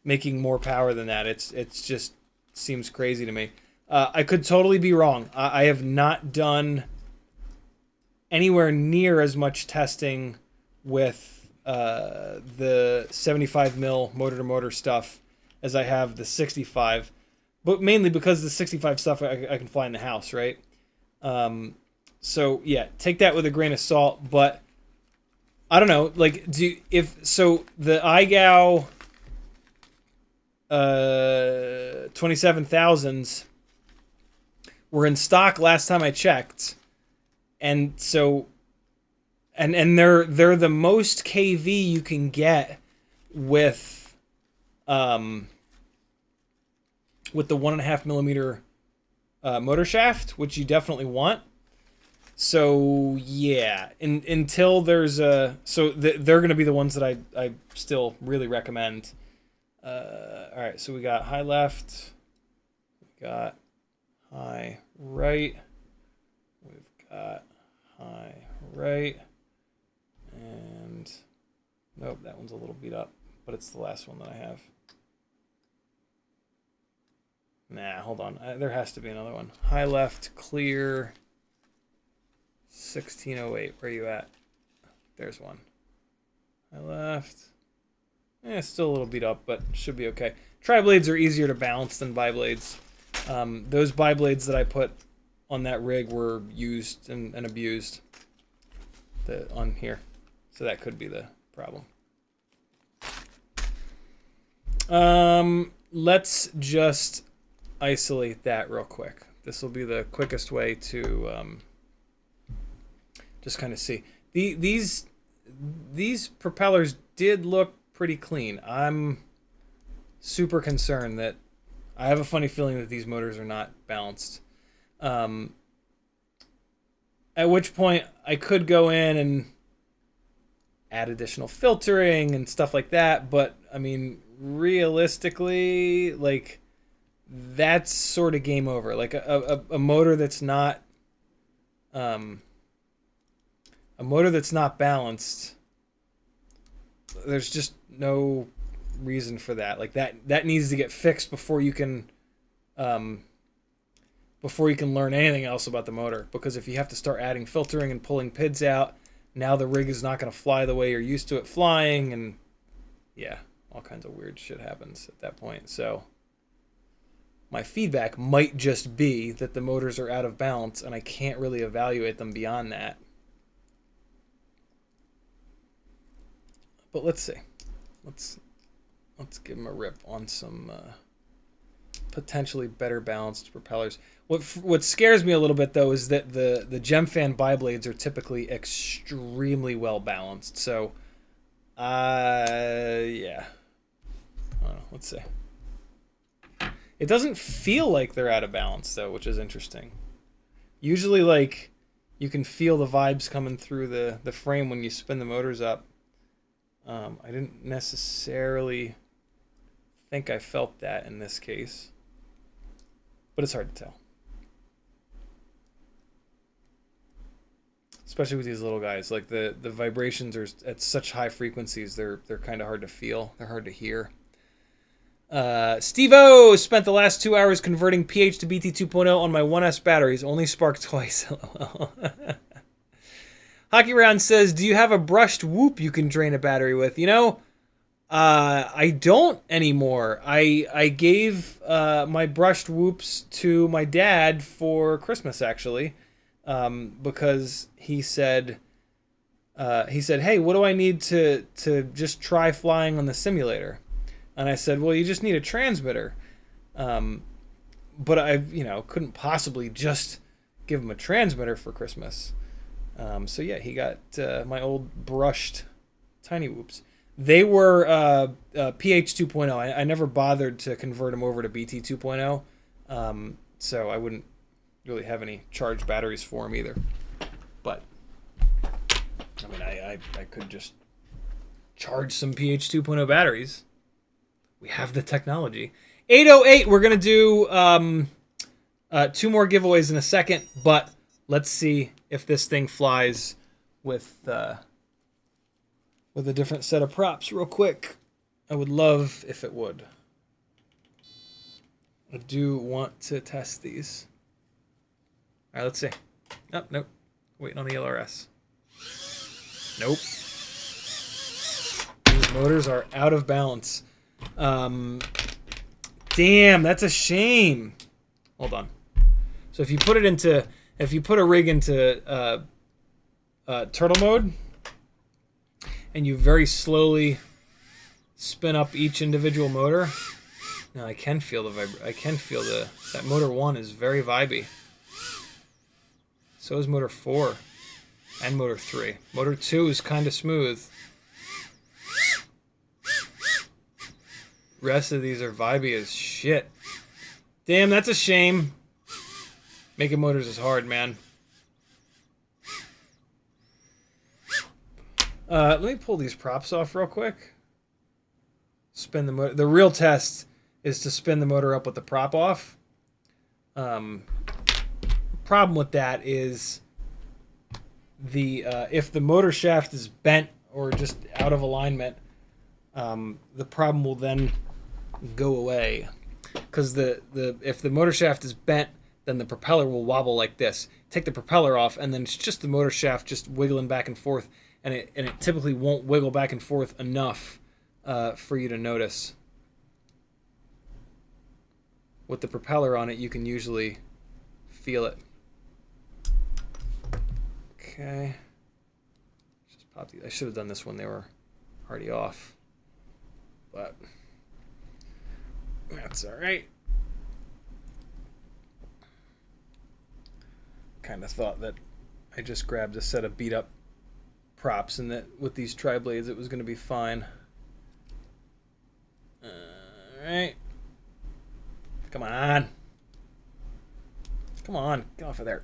making more power than that. It's just seems crazy to me. I could totally be wrong. I have not done anywhere near as much testing with the 75 mil motor to motor stuff as I have the 65, but mainly because the 65 stuff I can fly in the house, right? So yeah, take that with a grain of salt, but I don't know, like, the iGal 27,000s were in stock last time I checked, and so, and they're the most kV you can get with the 1.5 millimeter motor shaft, which you definitely want. So yeah, until there's a they're going to be the ones that I still really recommend. All right, so we got high left, we got high right, we've got high right, and nope, that one's a little beat up, but it's the last one that I have. Nah, hold on, there has to be another one. High left, clear, 1608. Where are you at? There's one. High left. It's still a little beat up, but should be okay. Tri-blades are easier to balance than bi-blades. Those bi-blades that I put on that rig were used and abused on here. So that could be the problem. Let's just isolate that real quick. This will be the quickest way to just kind of see. These propellers did look pretty clean. I'm super concerned that I have a funny feeling that these motors are not balanced. At which point I could go in and add additional filtering and stuff like that, but I mean, realistically, like, that's sort of game over. Like a motor that's not balanced, there's just no reason for that. Like that needs to get fixed before you can learn anything else about the motor. Because if you have to start adding filtering and pulling PIDs out, now the rig is not going to fly the way you're used to it flying, and yeah, all kinds of weird shit happens at that point. So my feedback might just be that the motors are out of balance, and I can't really evaluate them beyond that. But let's see. Let's give them a rip on some potentially better balanced propellers. What scares me a little bit, though, is that the Gemfan bi-blades are typically extremely well balanced. So, yeah. I don't know. Let's see. It doesn't feel like they're out of balance, though, which is interesting. Usually, like, you can feel the vibes coming through the frame when you spin the motors up. I didn't necessarily think I felt that in this case, but it's hard to tell. Especially with these little guys. Like, the vibrations are at such high frequencies, they're kind of hard to feel. They're hard to hear. Steve-O spent the last 2 hours converting pH to BT 2.0 on my 1S batteries. Only sparked twice. Hockey Round says, do you have a brushed whoop you can drain a battery with? You know, I don't anymore. I gave my brushed whoops to my dad for Christmas, actually, because he said, hey, what do I need to just try flying on the simulator? And I said, well, you just need a transmitter. But I, couldn't possibly just give him a transmitter for Christmas. So yeah, he got my old brushed tiny whoops. They were pH 2.0. I never bothered to convert them over to BT 2.0. So I wouldn't really have any charged batteries for them either. But I mean, I could just charge some pH 2.0 batteries. We have the technology. 808, we're going to do 2 more giveaways in a second, but let's see if this thing flies with a different set of props real quick. I would love if it would. I do want to test these. All right, let's see. Oh, nope. Waiting on the LRS. Nope. These motors are out of balance. Damn, that's a shame. Hold on. So if you put a rig into turtle mode, and you very slowly spin up each individual motor, now I can feel that motor 1 is very vibey. So is motor 4 and motor 3. Motor 2 is kind of smooth. Rest of these are vibey as shit. Damn, that's a shame. Making motors is hard, man. Let me pull these props off real quick. Spin the motor. The real test is to spin the motor up with the prop off. Problem with that is if the motor shaft is bent or just out of alignment, the problem will then go away. Because if the motor shaft is bent, then the propeller will wobble like this. Take the propeller off, and then it's just the motor shaft just wiggling back and forth, and it typically won't wiggle back and forth enough for you to notice. With the propeller on it, you can usually feel it. Okay. Just pop these. I should have done this when they were already off, but that's all right. Kind of thought that I just grabbed a set of beat up props and that with these tri-blades it was going to be fine. All right. Come on. Come on. Get off of there.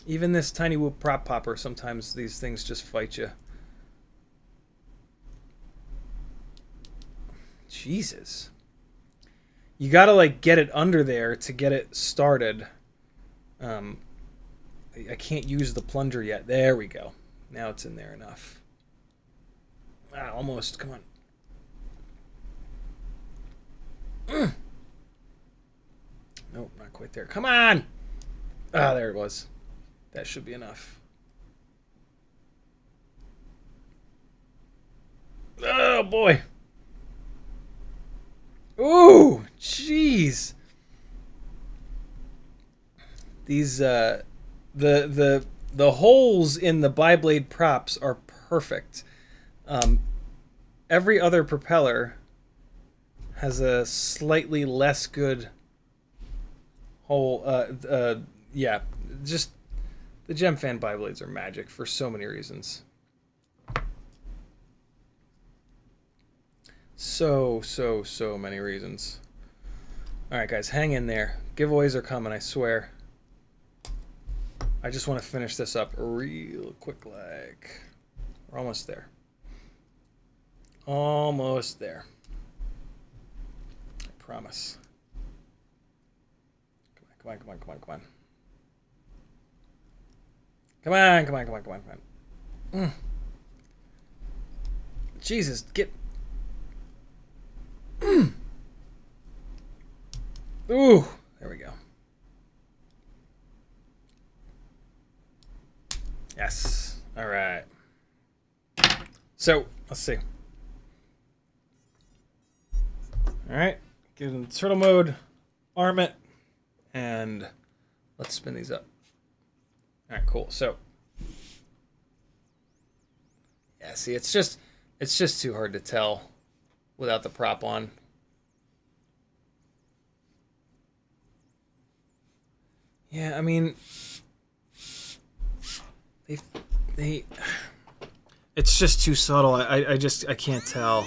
Even this tiny whoop prop popper, sometimes these things just fight you. Jesus. You gotta like get it under there to get it started. I can't use the plunger yet. There we go. Now it's in there enough. Ah, almost. Come on. Nope, not quite there. Come on! Ah, there it was. That should be enough. Oh, boy. Ooh, jeez. These the holes in the bi-blade props are perfect. Every other propeller has a slightly less good hole. Yeah, just the Gemfan bi-blades are magic for so many reasons. So many reasons. Alright guys, hang in there. Giveaways are coming, I swear. I just want to finish this up real quick like. We're almost there. Almost there. I promise. Come on. Come on. Jesus, get... Ooh, there we go. Yes. All right. So, let's see. All right. Get in turtle mode, arm it, and let's spin these up. All right, cool. So, yeah, see, it's just too hard to tell without the prop on. Yeah, I mean, they it's just too subtle. I can't tell.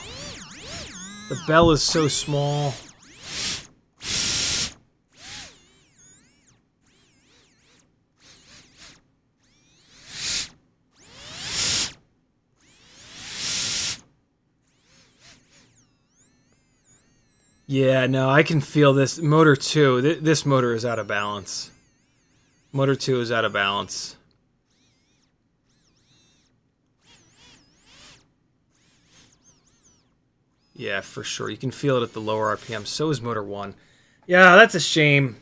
The bell is so small. Yeah, no, I can feel this. Motor 2, this motor is out of balance. Motor 2 is out of balance. Yeah, for sure. You can feel it at the lower RPM. So is motor 1. Yeah, that's a shame.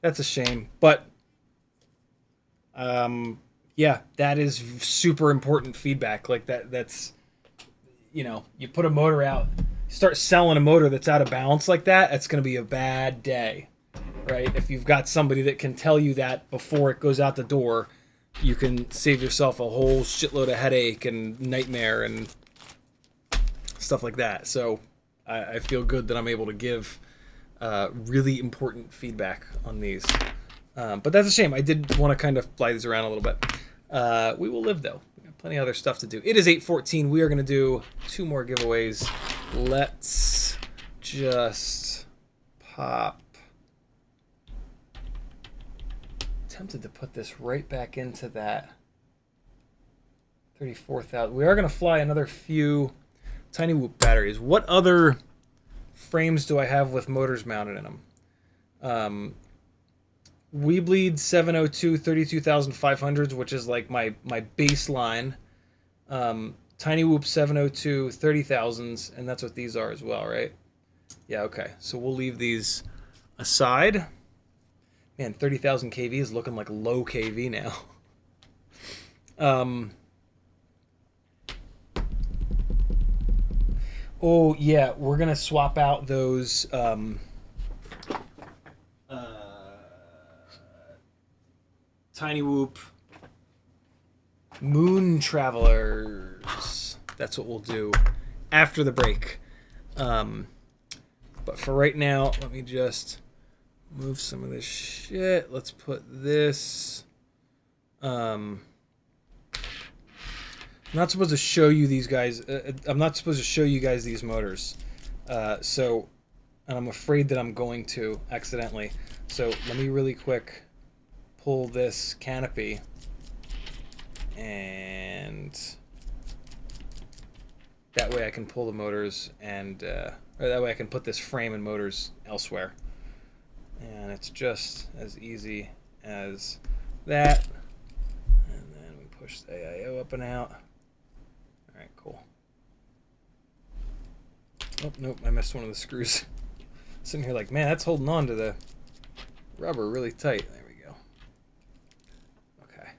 That's a shame. But, yeah, that is super important feedback. Like, that's, you know, you put a motor out, start selling a motor that's out of balance like that, it's going to be a bad day, right? If you've got somebody that can tell you that before it goes out the door, you can save yourself a whole shitload of headache and nightmare and stuff like that. So I feel good that I'm able to give really important feedback on these. But that's a shame. I did want to kind of fly these around a little bit. We will live, though. We got plenty of other stuff to do. It is 8:14. We are going to do 2 more giveaways. Let's just pop. Tempted to put this right back into that 34,000. We are going to fly another few Tiny Whoop batteries. What other frames do I have with motors mounted in them? Weebleed 702 32,500s, which is like my baseline. Tiny Whoop 702 30,000s, and that's what these are as well, right? Yeah, okay. So we'll leave these aside. Man, 30,000 kV is looking like low kV now. Oh, yeah, we're going to swap out those Tiny Whoop Moon Travelers. That's what we'll do after the break. But for right now, let me just move some of this shit. Let's put this. I'm not supposed to show you these guys. I'm not supposed to show you guys these motors. And I'm afraid that I'm going to accidentally. So let me really quick pull this canopy, and that way I can pull the motors, and or that way I can put this frame and motors elsewhere. And it's just as easy as that. And then we push the AIO up and out. All right, cool. Oh, nope, I missed one of the screws. Sitting here like, man, that's holding on to the rubber really tight. There we go. Okay.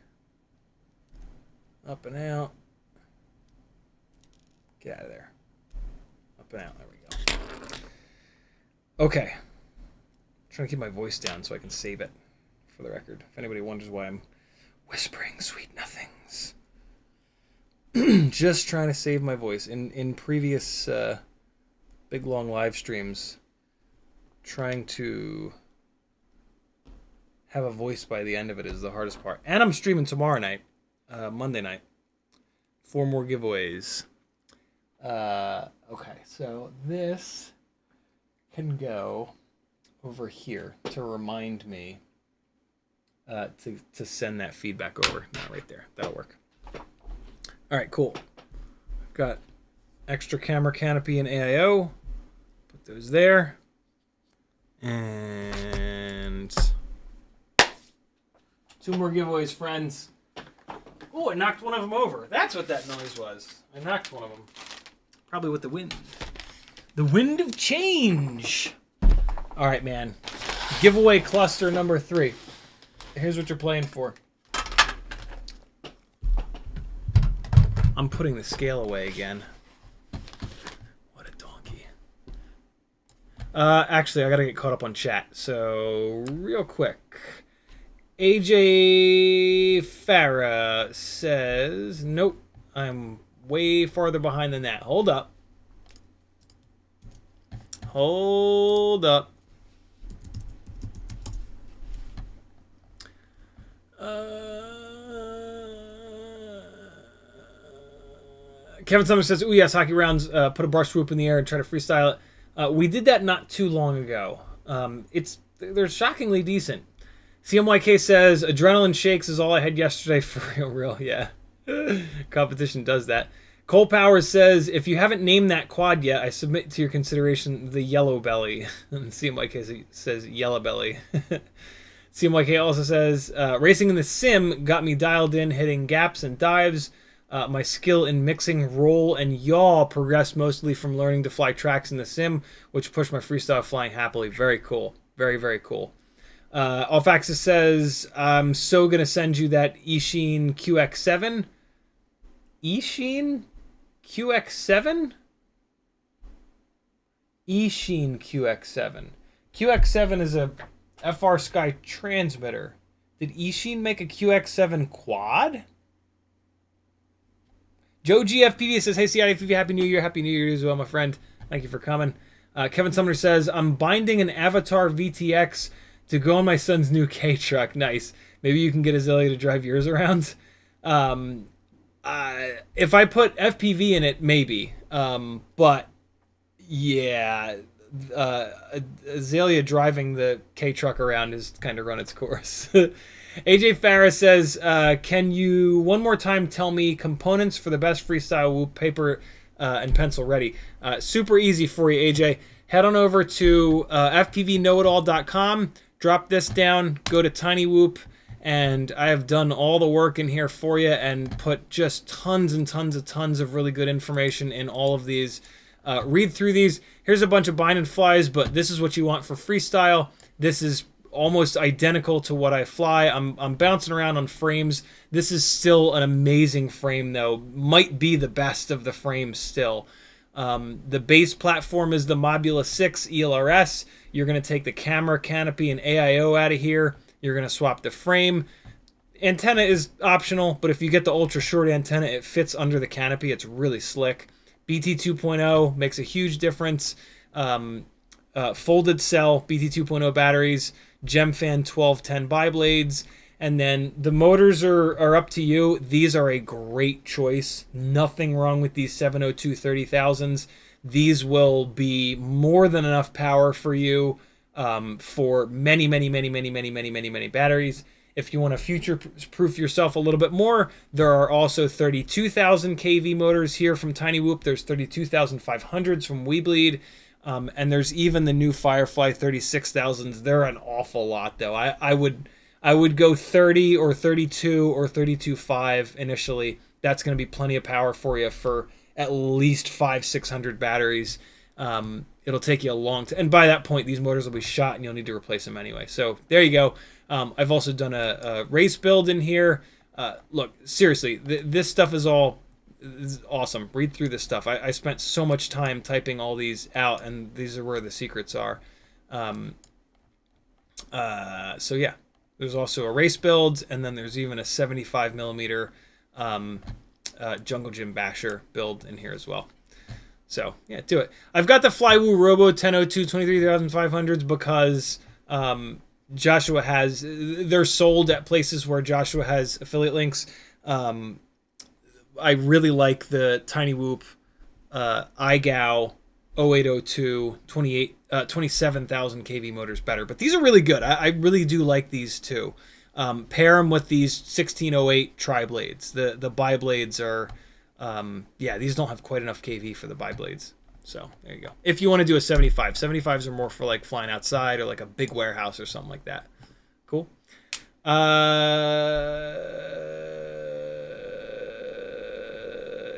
Up and out. Get out of there. Up and out. There we go. Okay. Trying to keep my voice down so I can save it for the record. If anybody wonders why I'm whispering sweet nothings. Just trying to save my voice. In previous big long live streams, trying to have a voice by the end of it is the hardest part. And I'm streaming tomorrow night, Monday night. 4 more giveaways. Okay, so this can go over here to remind me to send that feedback over. Not right there. That'll work. All right, cool. I've got extra camera canopy and AIO. Put those there. And 2 more giveaways, friends. Oh, I knocked one of them over. That's what that noise was. I knocked one of them. Probably with the wind. The wind of change. All right, man. Giveaway cluster number 3. Here's what you're playing for. I'm putting the scale away again. What a donkey. Actually, I gotta get caught up on chat. So, real quick. AJ Farah says, nope, I'm way farther behind than that. Hold up. Hold up. Kevin Summers says, "Ooh, yes, hockey rounds. Put a bar swoop in the air and try to freestyle it." We did that not too long ago. They're shockingly decent. CMYK says, "Adrenaline shakes is all I had yesterday for real." Yeah, competition does that. Cole Powers says, "If you haven't named that quad yet, I submit to your consideration the Yellow Belly." And CMYK says Yellow Belly. CMYK also says, "Racing in the sim got me dialed in, hitting gaps and dives. My skill in mixing roll and yaw progressed mostly from learning to fly tracks in the sim, which pushed my freestyle flying happily." Very cool. Very, very cool. Alfaxis says, "I'm so going to send you that Eachine QX7. Eachine QX7? Eachine QX7. QX7 is a FR Sky transmitter. Did Eachine make a QX7 quad?" Joe GFPV says, "Hey, CiottiFPV, Happy New Year. Happy New Year as well, my friend. Thank you for coming." Kevin Sumner says, I'm binding an Avatar VTX to go on my son's new K truck. Nice. Maybe you can get Azalea to drive yours around. If I put FPV in it, maybe. But yeah, Azalea driving the K truck around has kind of run its course. AJ Farah says, can you one more time tell me components for the best freestyle whoop, paper and pencil ready? Super easy for you, AJ. Head on over to fpvknowitall.com, drop this down, go to Tiny Whoop, and I have done all the work in here for you and put just tons and tons of really good information in all of these. Read through these. Here's a bunch of bind and flies, but this is what you want for freestyle. This is almost identical to what I fly. I'm bouncing around on frames. This is still an amazing frame, though. Might be the best of the frames still. The base platform is the Mobula 6 ELRS. You're going to take the camera, canopy, and AIO out of here. You're going to swap the frame. Antenna is optional, but if you get the ultra short antenna, it fits under the canopy. It's really slick. BT 2.0 makes a huge difference. Folded cell, BT 2.0 batteries, GemFan 1210 biblades, and then the motors are up to you. These are a great choice. Nothing wrong with these 702 30,000s. These will be more than enough power for you for many batteries. If you want to future-proof yourself a little bit more, there are also 32,000 kV motors here from Tiny Whoop. There's 32,500s from Weebleed. And there's even the new Firefly 36,000s. They're an awful lot, though. I would go 30 or 32 or 32.5 initially. That's going to be plenty of power for you for at least 500-600 batteries. It'll take you a long time. And by that point, these motors will be shot and you'll need to replace them anyway. So there you go. I've also done a race build in here. Look, seriously, this stuff is all... This is awesome. Read through this stuff. I spent so much time typing all these out, and these are where the secrets are. So yeah, there's also a race build, and then there's even a 75 millimeter Jungle Gym Basher build in here as well. So yeah, do it. I've got the Flywoo Robo 1002 23,500s because Joshua has. They're sold at places where Joshua has affiliate links. I really like the Tiny Whoop iGao 0802 27,000 kV motors better, but these are really good. I really do like these too. Pair them with these 1608 tri-blades. The bi-blades are, yeah, these don't have quite enough kV for the bi-blades. So there you go. If you want to do a 75, 75s are more for like flying outside or like a big warehouse or something like that. Cool.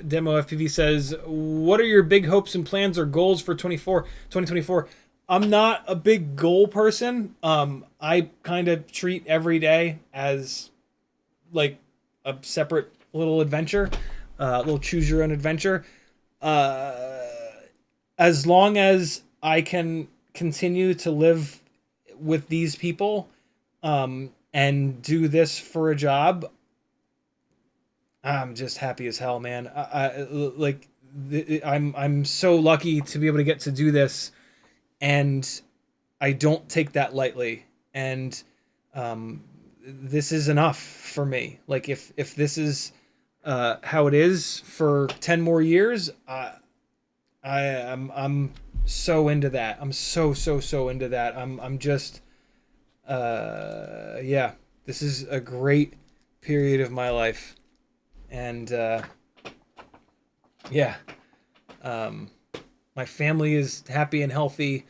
Demo FPV says, what are your big hopes and plans or goals for 2024? I'm not a big goal person. I kind of treat every day as like a separate little adventure, little choose your own adventure. As long as I can continue to live with these people and do this for a job, I'm just happy as hell, man. I'm so lucky to be able to get to do this, and I don't take that lightly. And this is enough for me. Like if this is how it is for 10 more years, I'm so into that. I'm so into that. I'm just yeah. This is a great period of my life. And yeah, my family is happy and healthy.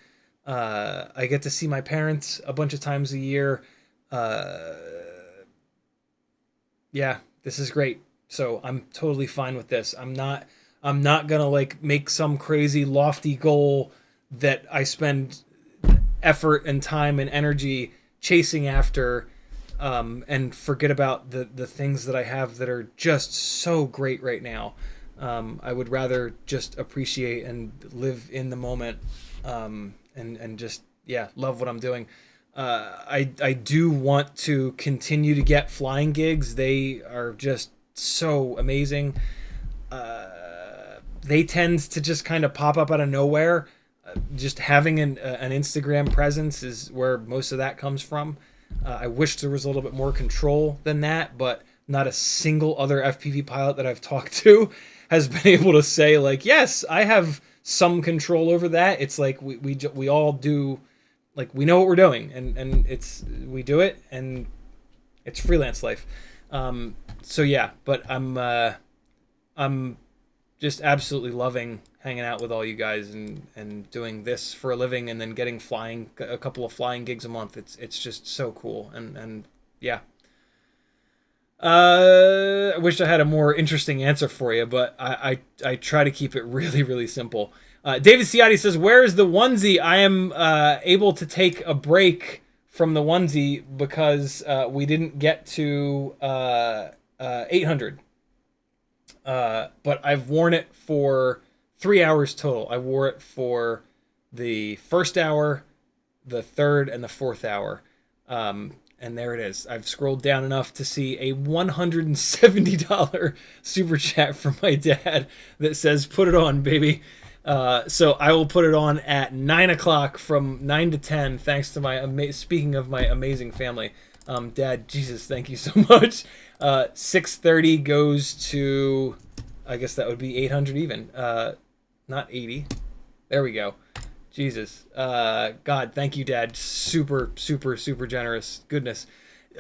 I get to see my parents a bunch of times a year. Yeah, this is great. So I'm totally fine with this. I'm not gonna like make some crazy lofty goal that I spend effort and time and energy chasing after. And forget about the things that I have that are just so great right now. I would rather just appreciate and live in the moment, and just, yeah, love what I'm doing. I do want to continue to get flying gigs. They are just so amazing. They tend to just kind of pop up out of nowhere. just having an Instagram presence is where most of that comes from. I wish there was a little bit more control than that, but not a single other FPV pilot that I've talked to has been able to say like, yes, I have some control over that. It's like we all do, like we know what we're doing, and we do it, and it's freelance life. So yeah, but I'm just absolutely loving hanging out with all you guys and doing this for a living, and then getting a couple of flying gigs a month. It's just so cool, and yeah. I wish I had a more interesting answer for you, but I try to keep it really, really simple. David Ciotti says, where is the onesie? I am able to take a break from the onesie because we didn't get to 800. But I've worn it for 3 hours total. I wore it for the first hour, the third, and the fourth hour. And there it is. I've scrolled down enough to see a $170 super chat from my dad that says, put it on, baby. So I will put it on at 9 o'clock from 9 to 10, thanks to my, speaking of my amazing family. Dad, Jesus, thank you so much. 6:30 goes to, I guess that would be 800 even. Not 80. There we go. Jesus. God, thank you, Dad. Super, super, super generous. Goodness.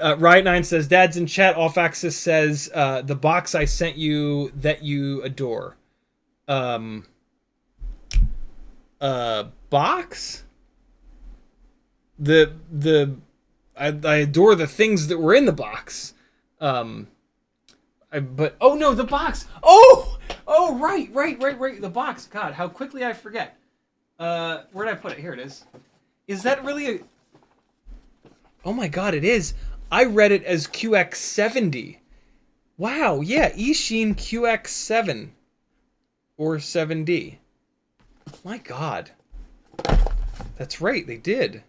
Riot9 says, Dad's in chat. Off Axis says, the box I sent you that you adore. Box? I adore the things that were in the box. Oh no, the box. Oh, right. The box. God, how quickly I forget. Where'd I put it? Here it is. Is that really a... Oh my God, it is. I read it as QX70. Wow, yeah, Eachine QX7 or 7D. My God. That's right, they did.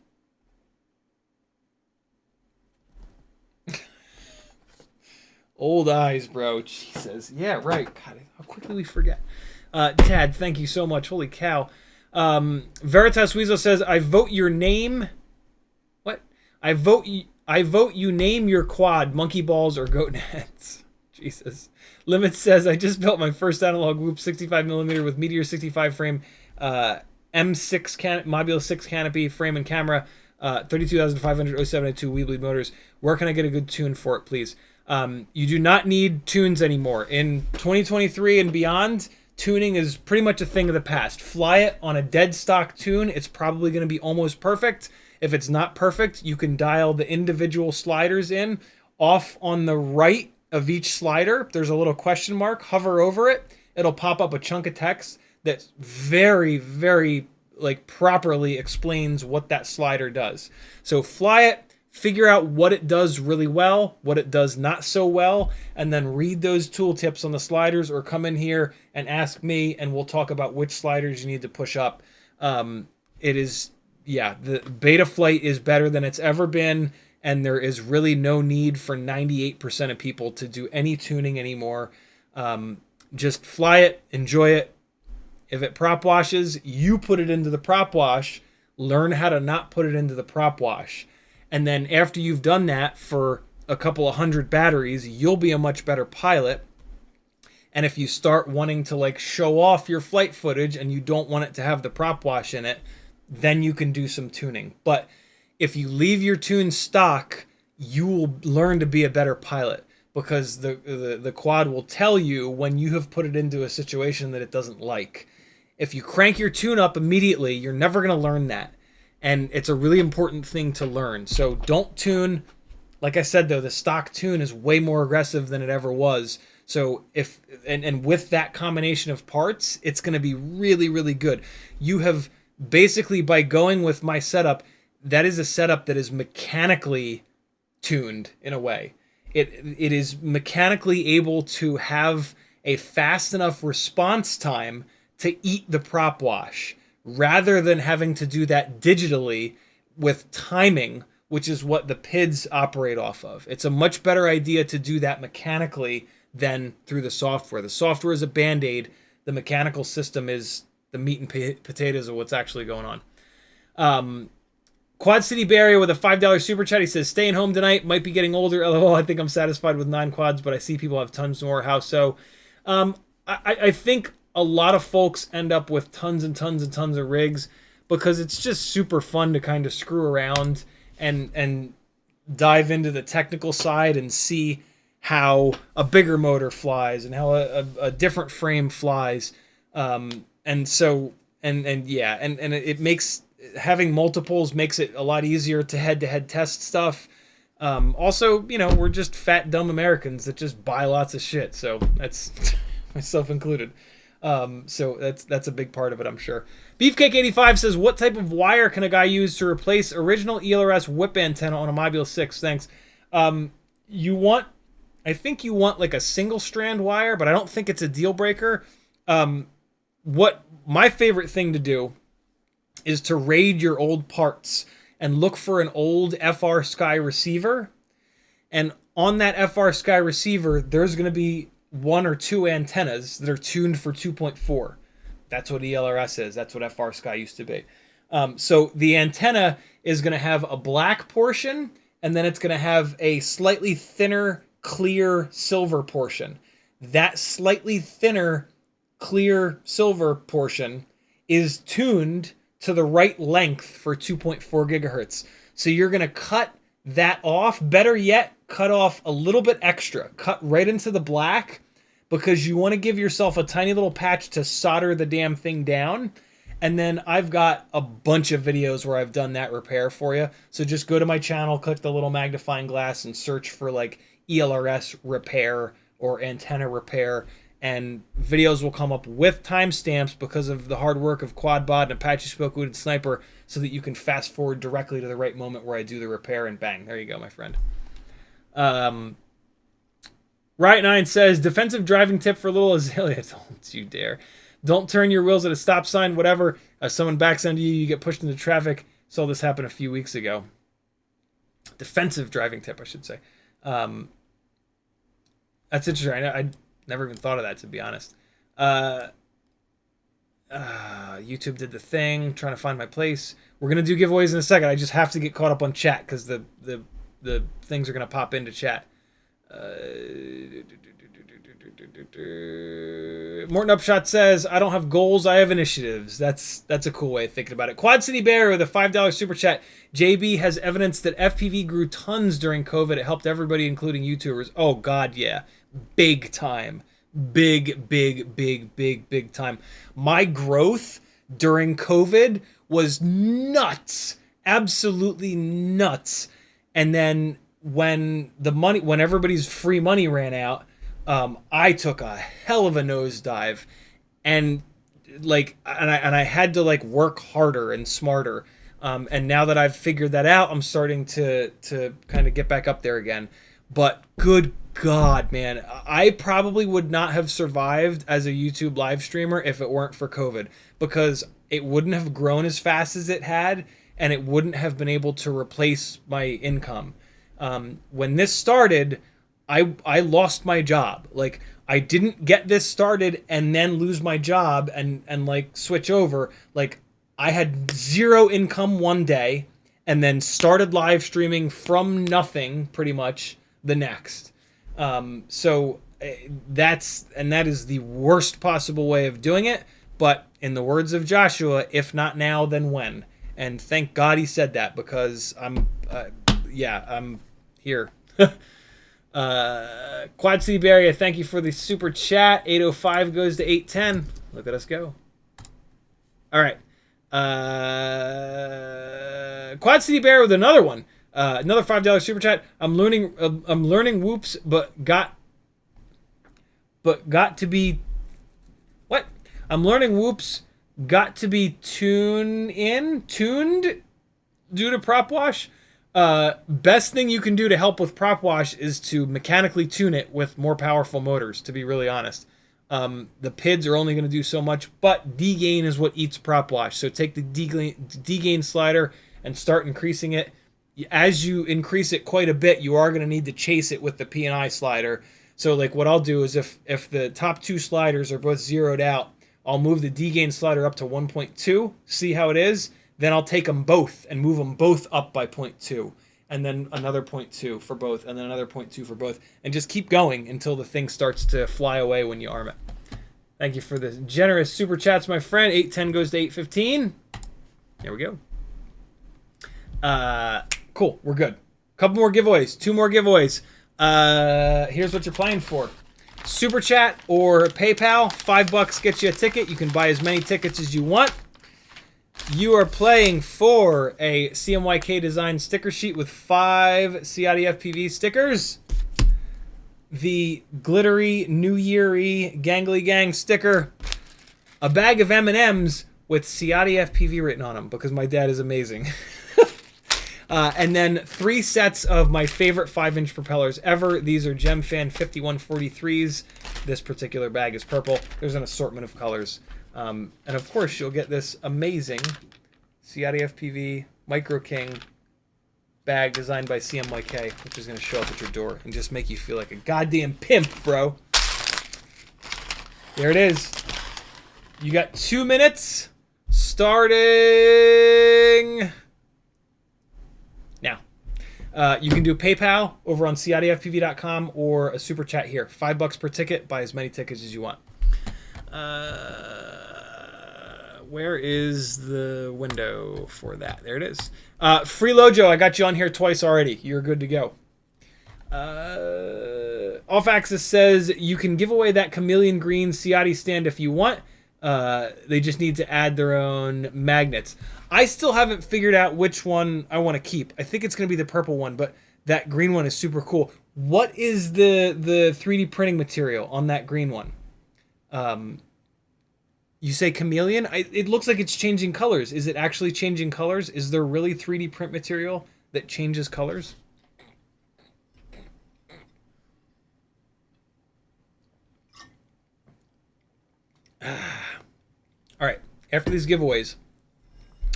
Old eyes, bro. Jesus. Yeah, right. God, how quickly we forget. Tad, thank you so much. Holy cow. Veritas Weasel says, I vote your name. What? I vote you name your quad, monkey balls or goat nets. Jesus. Limit says, I just built my first analog whoop 65mm with Meteor 65 frame, M6 Module 6 canopy, frame and camera, 32,500 0702 Weebly motors. Where can I get a good tune for it, please? You do not need tunes anymore. In 2023 and beyond, tuning is pretty much a thing of the past. Fly it on a dead stock tune. It's probably going to be almost perfect. If it's not perfect, you can dial the individual sliders in. Off on the right of each slider, there's a little question mark. Hover over it. It'll pop up a chunk of text that very, very properly explains what that slider does. So fly it. Figure out what it does really well, what it does not so well, and then read those tooltips on the sliders, or come in here and ask me, and we'll talk about which sliders you need to push up. The beta flight is better than it's ever been, and there is really no need for 98% of people to do any tuning anymore. Just fly it, enjoy it. If it prop washes, you put it into the prop wash. Learn how to not put it into the prop wash. And then after you've done that for a couple of hundred batteries, you'll be a much better pilot. And if you start wanting to show off your flight footage and you don't want it to have the prop wash in it, then you can do some tuning. But if you leave your tune stock, you will learn to be a better pilot, because the quad will tell you when you have put it into a situation that it doesn't like. If you crank your tune up immediately, you're never going to learn that. And it's a really important thing to learn. So don't tune. Like I said, though, the stock tune is way more aggressive than it ever was. So with that combination of parts, it's going to be really, really good. You have basically, by going with my setup, that is a setup that is mechanically tuned in a way. It is mechanically able to have a fast enough response time to eat the prop wash, rather than having to do that digitally with timing, which is what the PIDs operate off of. It's a much better idea to do that mechanically than through the software. The software is a Band-Aid. The mechanical system is the meat and potatoes of what's actually going on. Quad City Barrier with a $5 super chat. He says, staying home tonight, might be getting older. LOL, I think I'm satisfied with 9 quads, but I see people have tons more. How so? I think a lot of folks end up with tons and tons and tons of rigs because it's just super fun to kind of screw around and dive into the technical side and see how a bigger motor flies and how a different frame flies. And so, yeah, and it makes, having multiples makes it a lot easier to head-to-head test stuff. Also, you know, we're just fat, dumb Americans that just buy lots of shit. So that's myself included. So that's a big part of it, I'm sure. Beefcake85 says, what type of wire can a guy use to replace original ELRS whip antenna on a Mobile 6? Thanks. I think you want like a single strand wire, but I don't think it's a deal breaker. What my favorite thing to do is to raid your old parts and look for an old FR Sky receiver. And on that FR Sky receiver, there's going to be 1 or 2 antennas that are tuned for 2.4. That's what ELRS is. That's what FR Sky used to be. So the antenna is going to have a black portion, and then it's going to have a slightly thinner, clear silver portion. That slightly thinner, clear silver portion is tuned to the right length for 2.4 gigahertz. So you're going to cut that off. Better yet, cut off a little bit extra. Cut right into the black, because you want to give yourself a tiny little patch to solder the damn thing down. And then I've got a bunch of videos where I've done that repair for you. So just go to my channel, click the little magnifying glass, and search for like ELRS repair or antenna repair. And videos will come up with timestamps because of the hard work of QuadBot and Apache Spoke and Sniper, so that you can fast forward directly to the right moment where I do the repair, and bang, there you go, my friend. Riot9 says, defensive driving tip for little Azalea. Don't you dare. Don't turn your wheels at a stop sign, whatever. Someone backs into you, you get pushed into traffic. Saw this happen a few weeks ago. Defensive driving tip, I should say. That's interesting. I never even thought of that, to be honest. YouTube did the thing, trying to find my place. We're going to do giveaways in a second. I just have to get caught up on chat because the things are going to pop into chat. Morton Upshot says, I don't have goals, I have initiatives. That's a cool way of thinking about it. Quad City Bear with a $5 super chat. JB has evidence that FPV grew tons during COVID. It helped everybody, including YouTubers. Oh, God, yeah. Big time. Big time. My growth during COVID was nuts. Absolutely nuts. And then when everybody's free money ran out, I took a hell of a nosedive, and I had to like work harder and smarter. And now that I've figured that out, I'm starting to kind of get back up there again. But good God, man, I probably would not have survived as a YouTube live streamer if it weren't for COVID, because it wouldn't have grown as fast as it had, and it wouldn't have been able to replace my income. When this started, I lost my job. Like, I didn't get this started and then lose my job and like switch over. Like, I had zero income one day and then started live streaming from nothing pretty much the next. So that is the worst possible way of doing it. But in the words of Joshua, if not now, then when? And thank God he said that, because I'm here. Quad City Barrier, thank you for the super chat. 805 goes to 810. Look at us go. All right. Quad City Barrier with another one. Another $5 super chat. I'm learning whoops, but got to be what? I'm learning whoops, got to be tuned due to prop wash. Best thing you can do to help with prop wash is to mechanically tune it with more powerful motors, to be really honest. The PIDs are only going to do so much, but D-gain is what eats prop wash. So take the D-gain slider and start increasing it. As you increase it quite a bit, you are going to need to chase it with the P&I slider. So like what I'll do is if the top two sliders are both zeroed out, I'll move the D-gain slider up to 1.2, see how it is. Then I'll take them both and move them both up by 0.2. And then another 0.2 for both, and then another 0.2 for both. And just keep going until the thing starts to fly away when you arm it. Thank you for the generous super chats, my friend. 810 goes to 815. There we go. Cool, we're good. Couple more giveaways, 2 more giveaways. Here's what you're playing for. Super chat or PayPal, $5 gets you a ticket. You can buy as many tickets as you want. You are playing for a CMYK design sticker sheet with 5 CiottiFPV stickers. The glittery, New Year-y, Gangly Gang sticker. A bag of M&Ms with CiottiFPV written on them because my dad is amazing. And then 3 sets of my favorite 5-inch propellers ever. These are GemFan 5143s. This particular bag is purple. There's an assortment of colors. And of course, you'll get this amazing CiottiFPV Micro King bag designed by CMYK, which is going to show up at your door and just make you feel like a goddamn pimp, bro. There it is. You got 2 minutes starting now. You can do PayPal over on CiottiFPV.com or a super chat here. $5 per ticket. Buy as many tickets as you want. Where is the window for that? There it is. Free Lojo, I got you on here twice already. You're good to go. Off Axis says you can give away that chameleon green Ciotti stand if you want. They just need to add their own magnets. I still haven't figured out which one I want to keep. I think it's going to be the purple one, but that green one is super cool. What is the 3D printing material on that green one? You say chameleon? It looks like it's changing colors. Is it actually changing colors? Is there really 3D print material that changes colors? All right. After these giveaways,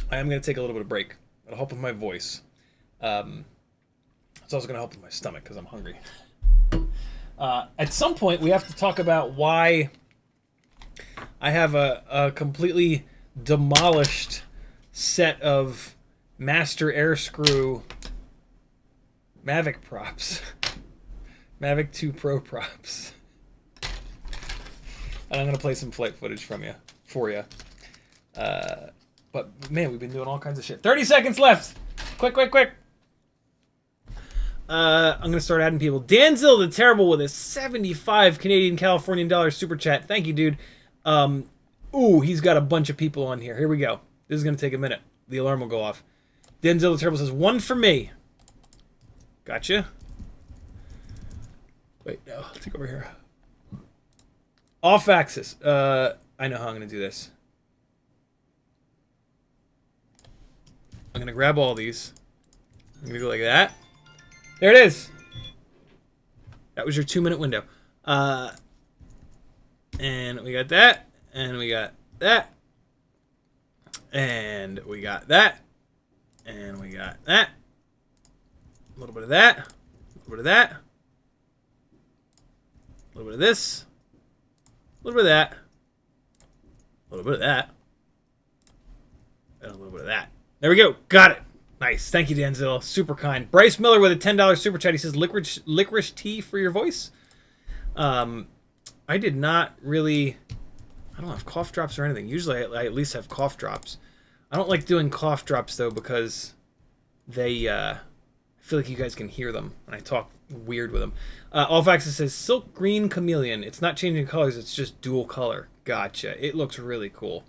I am going to take a little bit of break. It'll help with my voice. It's also going to help with my stomach because I'm hungry. At some point, we have to talk about why I have a completely demolished set of Master Air Screw Mavic props. Mavic 2 Pro props. And I'm going to play some flight footage for you. But, man, we've been doing all kinds of shit. 30 seconds left. Quick. I'm going to start adding people. Danzil the Terrible with a 75 Canadian Californian dollar super chat. Thank you, dude. Ooh, he's got a bunch of people on here. Here we go. This is going to take a minute. The alarm will go off. Danzil the Terrible says, 1 for me. Gotcha. Wait, no. I'll take over here. Off axis. I know how I'm going to do this. I'm going to grab all these. I'm going to go like that. There it is. That was your 2-minute window. And we got that. And we got that. And we got that. And we got that. A little bit of that. A little bit of that. A little bit of this. A little bit of that. A little bit of that. And a little bit of that. There we go. Got it. Nice. Thank you, Danzil. Super kind. Bryce Miller with a $10 super chat. He says, licorice tea for your voice. I did not really... I don't have cough drops or anything. Usually I at least have cough drops. I don't like doing cough drops, though, because they... I feel like you guys can hear them, and I talk weird with them. Alfaxis says, Silk Green Chameleon. It's not changing colors. It's just dual color. Gotcha. It looks really cool.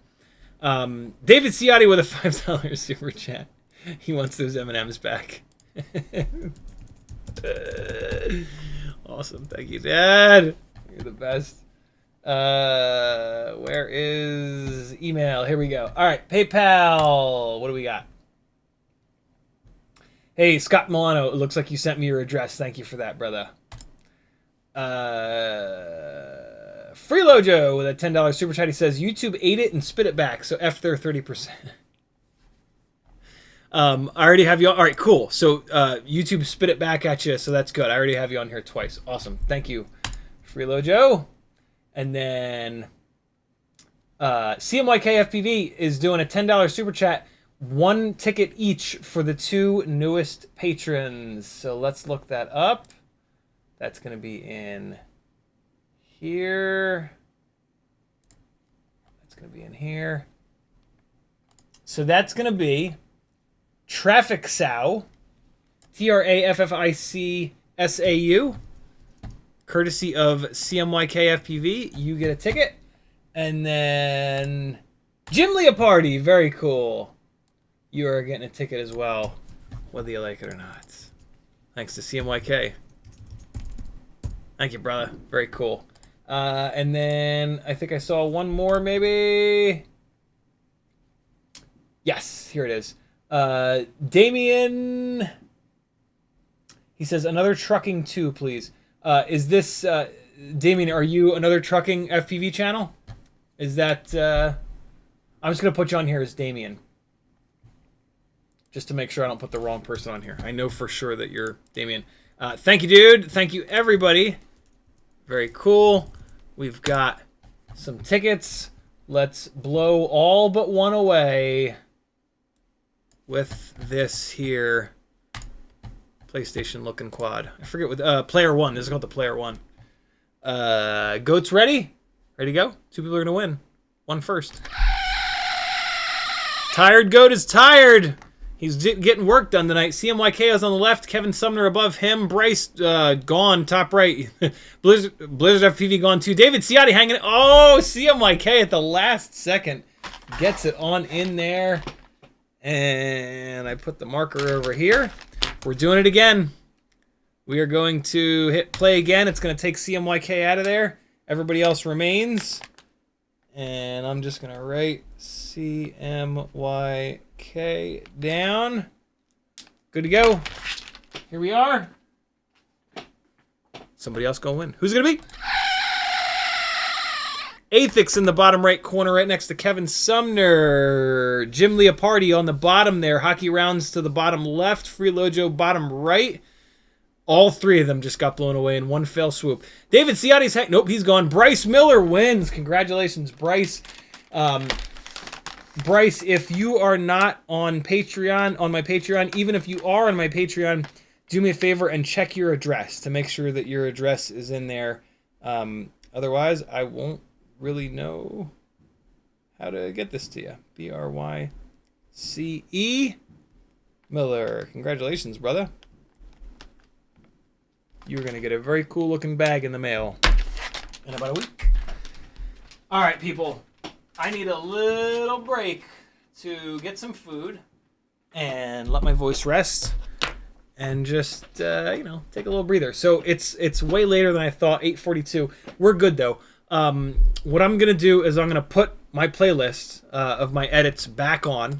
David Ciotti with a $5 super chat. He wants those M&Ms back. Awesome. Thank you, Dad. You're the best. Where is email? Here we go. All right. PayPal. What do we got? Hey, Scott Milano. It looks like you sent me your address. Thank you for that, brother. Freelojo with a $10 super chat. He says, YouTube ate it and spit it back. So F their 30%. I already have you on. All right, cool. So YouTube spit it back at you, so that's good. I already have you on here twice. Awesome. Thank you, Freelojo. And then CMYKFPV is doing a $10 super chat. 1 ticket each for the 2 newest patrons. So let's look that up. That's going to be in here. That's going to be in here. So that's going to be Traffic Sow, TRAFFICSAU, courtesy of CMYKFPV. You get a ticket. And then Jim Leopardi, very cool. You are getting a ticket as well, whether you like it or not. Thanks to CMYK. Thank you, brother. Very cool. And then I think I saw one more, maybe. Yes, here it is. Damien. He says, another trucking 2, please. Is this, Damien, are you another trucking FPV channel? Is that, I'm just going to put you on here as Damien. Just to make sure I don't put the wrong person on here. I know for sure that you're Damien. Thank you, dude. Thank you, everybody. Very cool. We've got some tickets. Let's blow all but one away with this here PlayStation looking quad. I forget what player 1. This is called the player 1. Goats ready? Ready to go? 2 people are gonna win. 1 first. Tired Goat is tired. He's getting work done tonight. CMYK is on the left. Kevin Sumner above him. Bryce gone top right. Blizzard FPV gone too. David Ciotti hanging. Oh, CMYK at the last second gets it on in there. And I put the marker over here. We're doing it again. We are going to hit play again. It's going to take CMYK out of there. Everybody else remains. And I'm just going to write CMYK down. Good to go. Here we are. Somebody else going to win. Who's it going to be? Athix in the bottom right corner right next to Kevin Sumner. Jim Leopardi on the bottom there. Hockey Rounds to the bottom left. Freelojo bottom right. All 3 of them just got blown away in one fell swoop. David Ciotti's heck. Nope, he's gone. Bryce Miller wins. Congratulations, Bryce. Bryce, if you are not on Patreon, on my Patreon, even if you are on my Patreon, do me a favor and check your address to make sure that your address is in there. Otherwise, I won't really know how to get this to you. BRYCE Miller. Congratulations, brother. You're going to get a very cool looking bag in the mail in about a week. All right, people. I need a little break to get some food and let my voice rest and just, take a little breather. So it's way later than I thought, 8:42. We're good, though. What I'm going to do is I'm going to put my playlist of my edits back on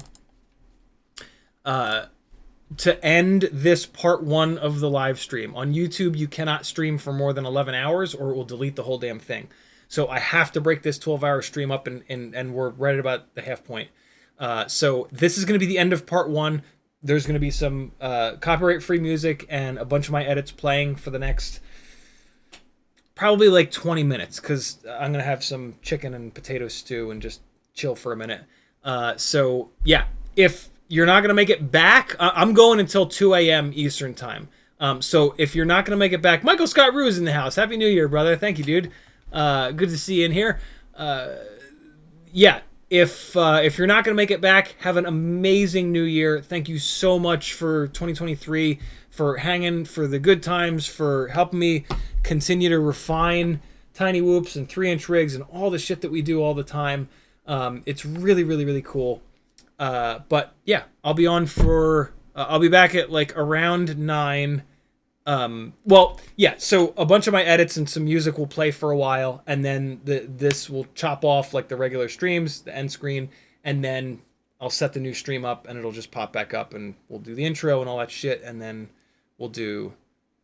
to end this part 1 of the live stream. On YouTube, you cannot stream for more than 11 hours or it will delete the whole damn thing. So I have to break this 12-hour stream up and we're right at about the half point. So this is going to be the end of part 1. There's going to be some copyright-free music and a bunch of my edits playing for the next probably like 20 minutes because I'm going to have some chicken and potato stew and just chill for a minute. So, yeah, if you're not going to make it back, I'm going until 2 a.m. Eastern time. So if you're not going to make it back, Michael Scott Rue is in the house. Happy New Year, brother. Thank you, dude. Good to see you in here. Yeah, if you're not going to make it back, have an amazing New Year. Thank you so much for 2023, for hanging, for the good times, for helping me continue to refine Tiny Whoops and 3-inch rigs and all the shit that we do all the time. It's really, really, really cool. But yeah, I'll be on for, I'll be back at like around 9. Well, yeah, so a bunch of my edits and some music will play for a while, and then this will chop off like the regular streams, the end screen, and then I'll set the new stream up and it'll just pop back up and we'll do the intro and all that shit, and then we'll do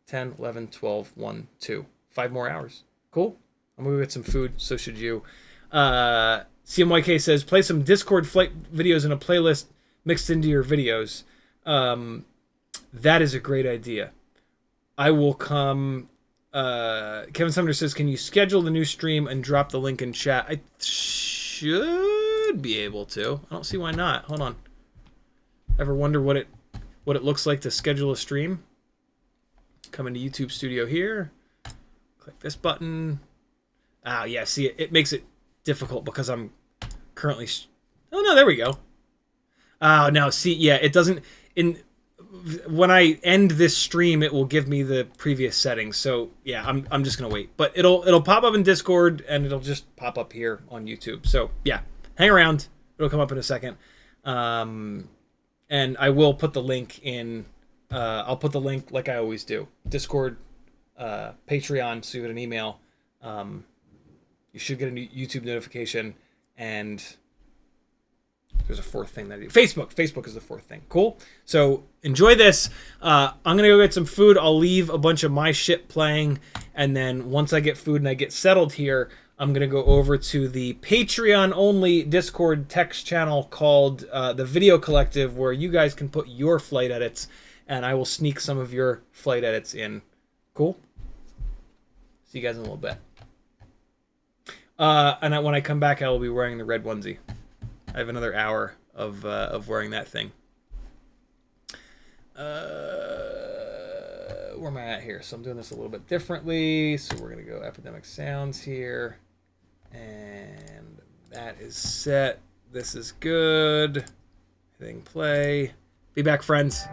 10, 11, 12, 1, 2. 5 more hours. Cool? I'm gonna go get some food, so should you. CMYK says, play some Discord flight videos in a playlist mixed into your videos. That is a great idea. I will come. Kevin Sumner says, can you schedule the new stream and drop the link in chat? should be able to. I don't see why not. Hold on. Ever wonder what it looks like to schedule a stream? Come into YouTube Studio here. Click this button. Ah, yeah, see, it makes it difficult because I'm currently... Oh, no, there we go. Oh, no, see, yeah, it doesn't... When I end this stream, it will give me the previous settings. So, yeah, I'm just going to wait. But it'll pop up in Discord, and it'll just pop up here on YouTube. So, yeah, hang around. It'll come up in a second. And I will put the link in... I'll put the link like I always do. Discord, Patreon, so you get an email. You should get a new YouTube notification, and there's a fourth thing that I do. Facebook is the fourth thing. Cool. So enjoy this. I'm gonna go get some food. I'll leave a bunch of my shit playing, and then once I get food and I get settled here, I'm gonna go over to the Patreon only Discord text channel called the Video Collective, where you guys can put your flight edits, and I will sneak some of your flight edits in. Cool. See you guys in a little bit. And when I come back, I will be wearing the red onesie. I have another hour of wearing that thing. Where am I at here? So I'm doing this a little bit differently. So we're going to go Epidemic Sounds here. And that is set. This is good. Hitting play. Be back, friends.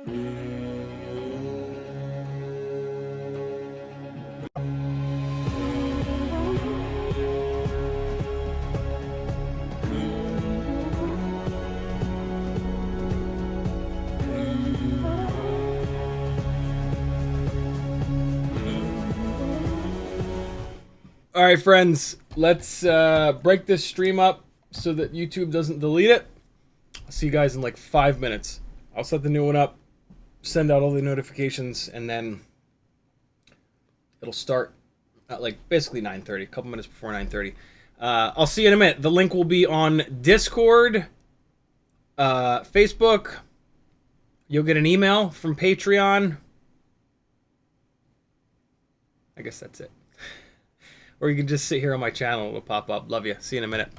All right, friends, let's break this stream up so that YouTube doesn't delete it. I'll see you guys in like 5 minutes. I'll set the new one up, send out all the notifications, and then it'll start at like basically 9:30, a couple minutes before 9:30. I'll see you in a minute. The link will be on Discord, Facebook. You'll get an email from Patreon. I guess that's it. Or you can just sit here on my channel. It'll pop up. Love you. See you in a minute.